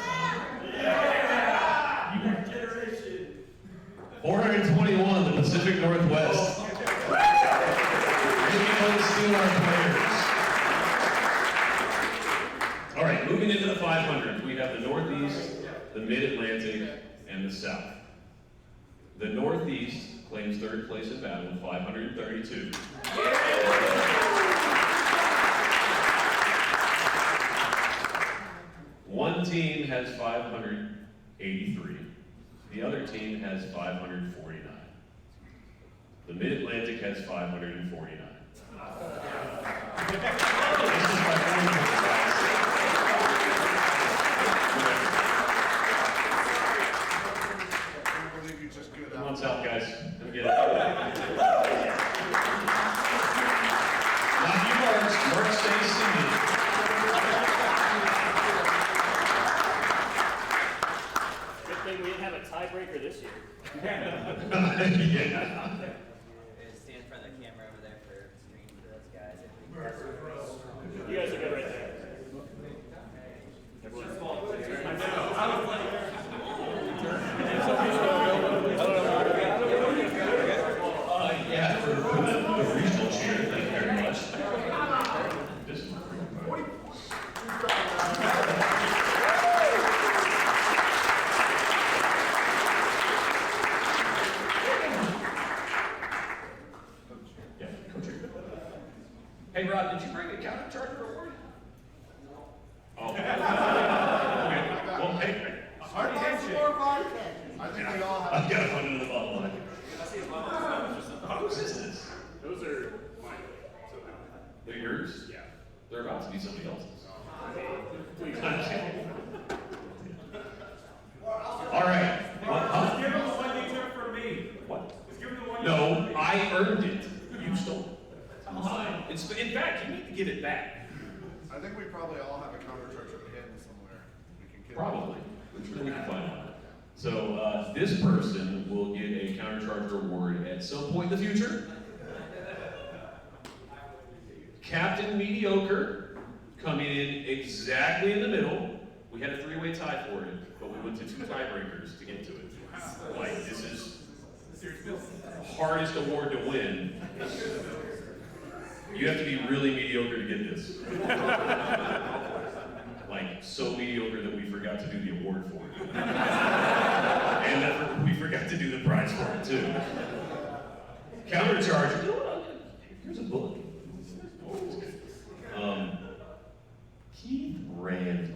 421, the Pacific Northwest. Maybe don't steal our players. All right, moving into the 500s, we have the Northeast, the Mid-Atlantic, and the South. The Northeast claims third place in battle with 532. One team has 583. The other team has 549. The Mid-Atlantic has 549. Come on, South, guys. Let me get it. Now, you Mark stays seated. Good thing we didn't have a tiebreaker this year. Yeah. Stand in front of the camera over there for screen for those guys. You guys are good right there. Yeah, for the regional cheer, thank you very much. This is Hey, Rod, did you bring a counter charger award? Oh. Okay. Well, hey. I think we all have. I've got to put it in the bottle. Whose is this? Those are mine. They're yours? Yeah. They're about to be somebody else's. Please. All right. Just give him the one you took from me. What? Just give him the one you No, took. I earned it. You stole it. Mine. It's, in fact, you need to get it back. I think we probably all have a countercharger hidden somewhere. We can get Probably. I'm sure we can find one. So this person will get a countercharger award at some point in the future. Captain Mediocre coming in exactly in the middle. We had a three-way tie for it, but we went to two tiebreakers to get to it. Like, this is the hardest award to win. You have to be really mediocre to get this. Like, so mediocre that we forgot to do the award for it. And that we forgot to do the prize for it, too. Countercharge. You know what? Here's a book. Keith Rand.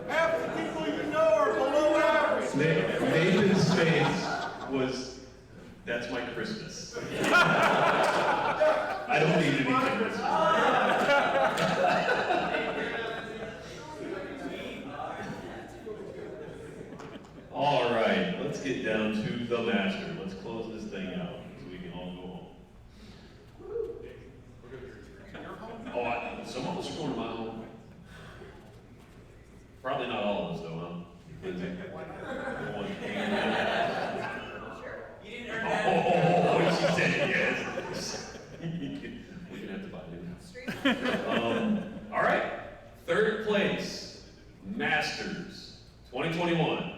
half the people you know are below average. Nathan's face was, that's my Christmas. I don't need anything Christmas. All right, let's get down to the master. Let's close this thing out so we can all go home. Oh, some of us are going to my home. Probably not all of us, though, huh? Lindsay? One. Oh, she said yes. We're gonna have to buy new. All right, third place, Masters 2021.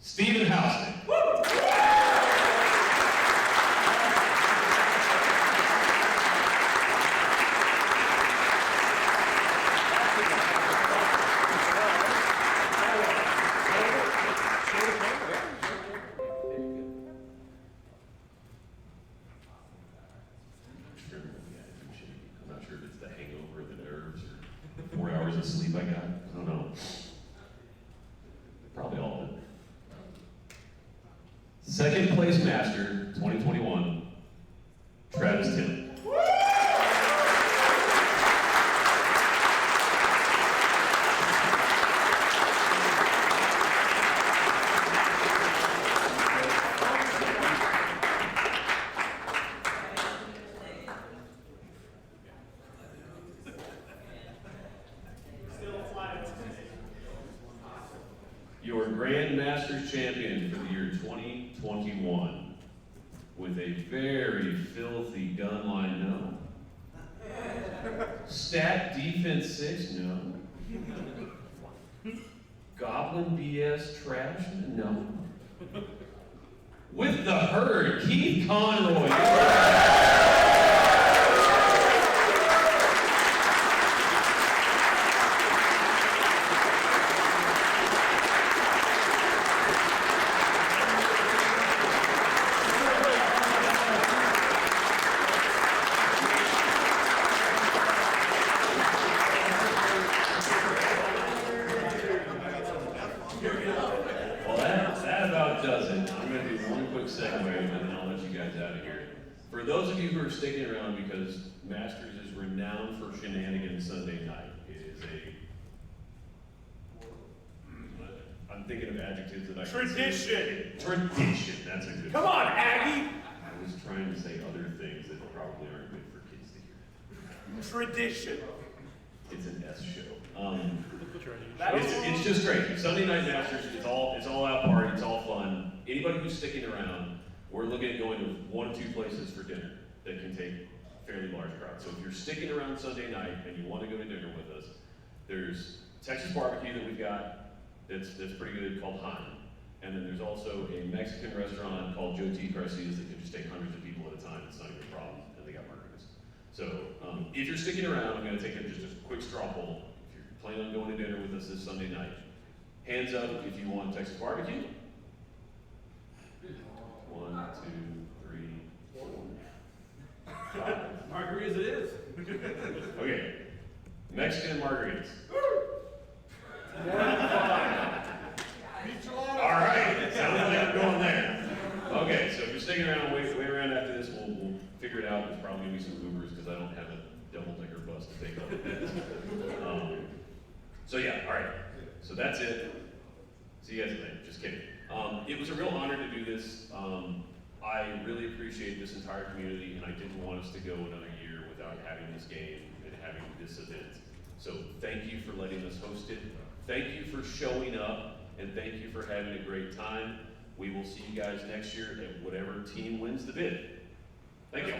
Stephen Houston. I'm not sure if it's the hangover or the nerves or 4 hours of sleep I got. I don't know. Probably all of it. Second place master, 2021, Travis Tilley. Grand Masters champion for the year 2021 with a very filthy gun line, no. Stat defense 6, no. Goblin BS trash, no. With the herd, Keith Conroy. Well, that about does it. I'm going to do one quick segue and then I'll let you guys out of here. For those of you who are sticking around because Masters is renowned for shenanigans Sunday night, it is I'm thinking of adjectives that I can say. Tradition, that's a good Come on, Aggie! I was trying to say other things that probably aren't good for kids to hear. Tradition. It's an S show. It's just great. Sunday Night Masters, it's all out party, it's all fun. Anybody who's sticking around, we're looking at going to 1 or 2 places for dinner that can take a fairly large crowd. So if you're sticking around Sunday night and you want to go to dinner with us, there's Texas barbecue that we've got that's pretty good called Heim. And then there's also a Mexican restaurant called Joe T. Garcia's that can just take hundreds of people at a time. It's not even a problem, and they got margaritas. So if you're sticking around, I'm going to take just a quick straw poll. If you're planning on going to dinner with us this Sunday night, hands up if you want Texas barbecue. 1, 2, 3, 4, 5. Margaritas it is. Okay, Mexican margaritas. All right, sounds like we're going there. Okay, so if you're sticking around, wait around after this, we'll figure it out. There's probably gonna be some Ubers because I don't have a double-decker bus to take up the beds. So yeah, all right. So that's it. See you guys later. Just kidding. It was a real honor to do this. I really appreciate this entire community, and I didn't want us to go another year without having this game and having this event. So thank you for letting us host it. Thank you for showing up, and thank you for having a great time. We will see you guys next year at whatever team wins the bid. Thank you.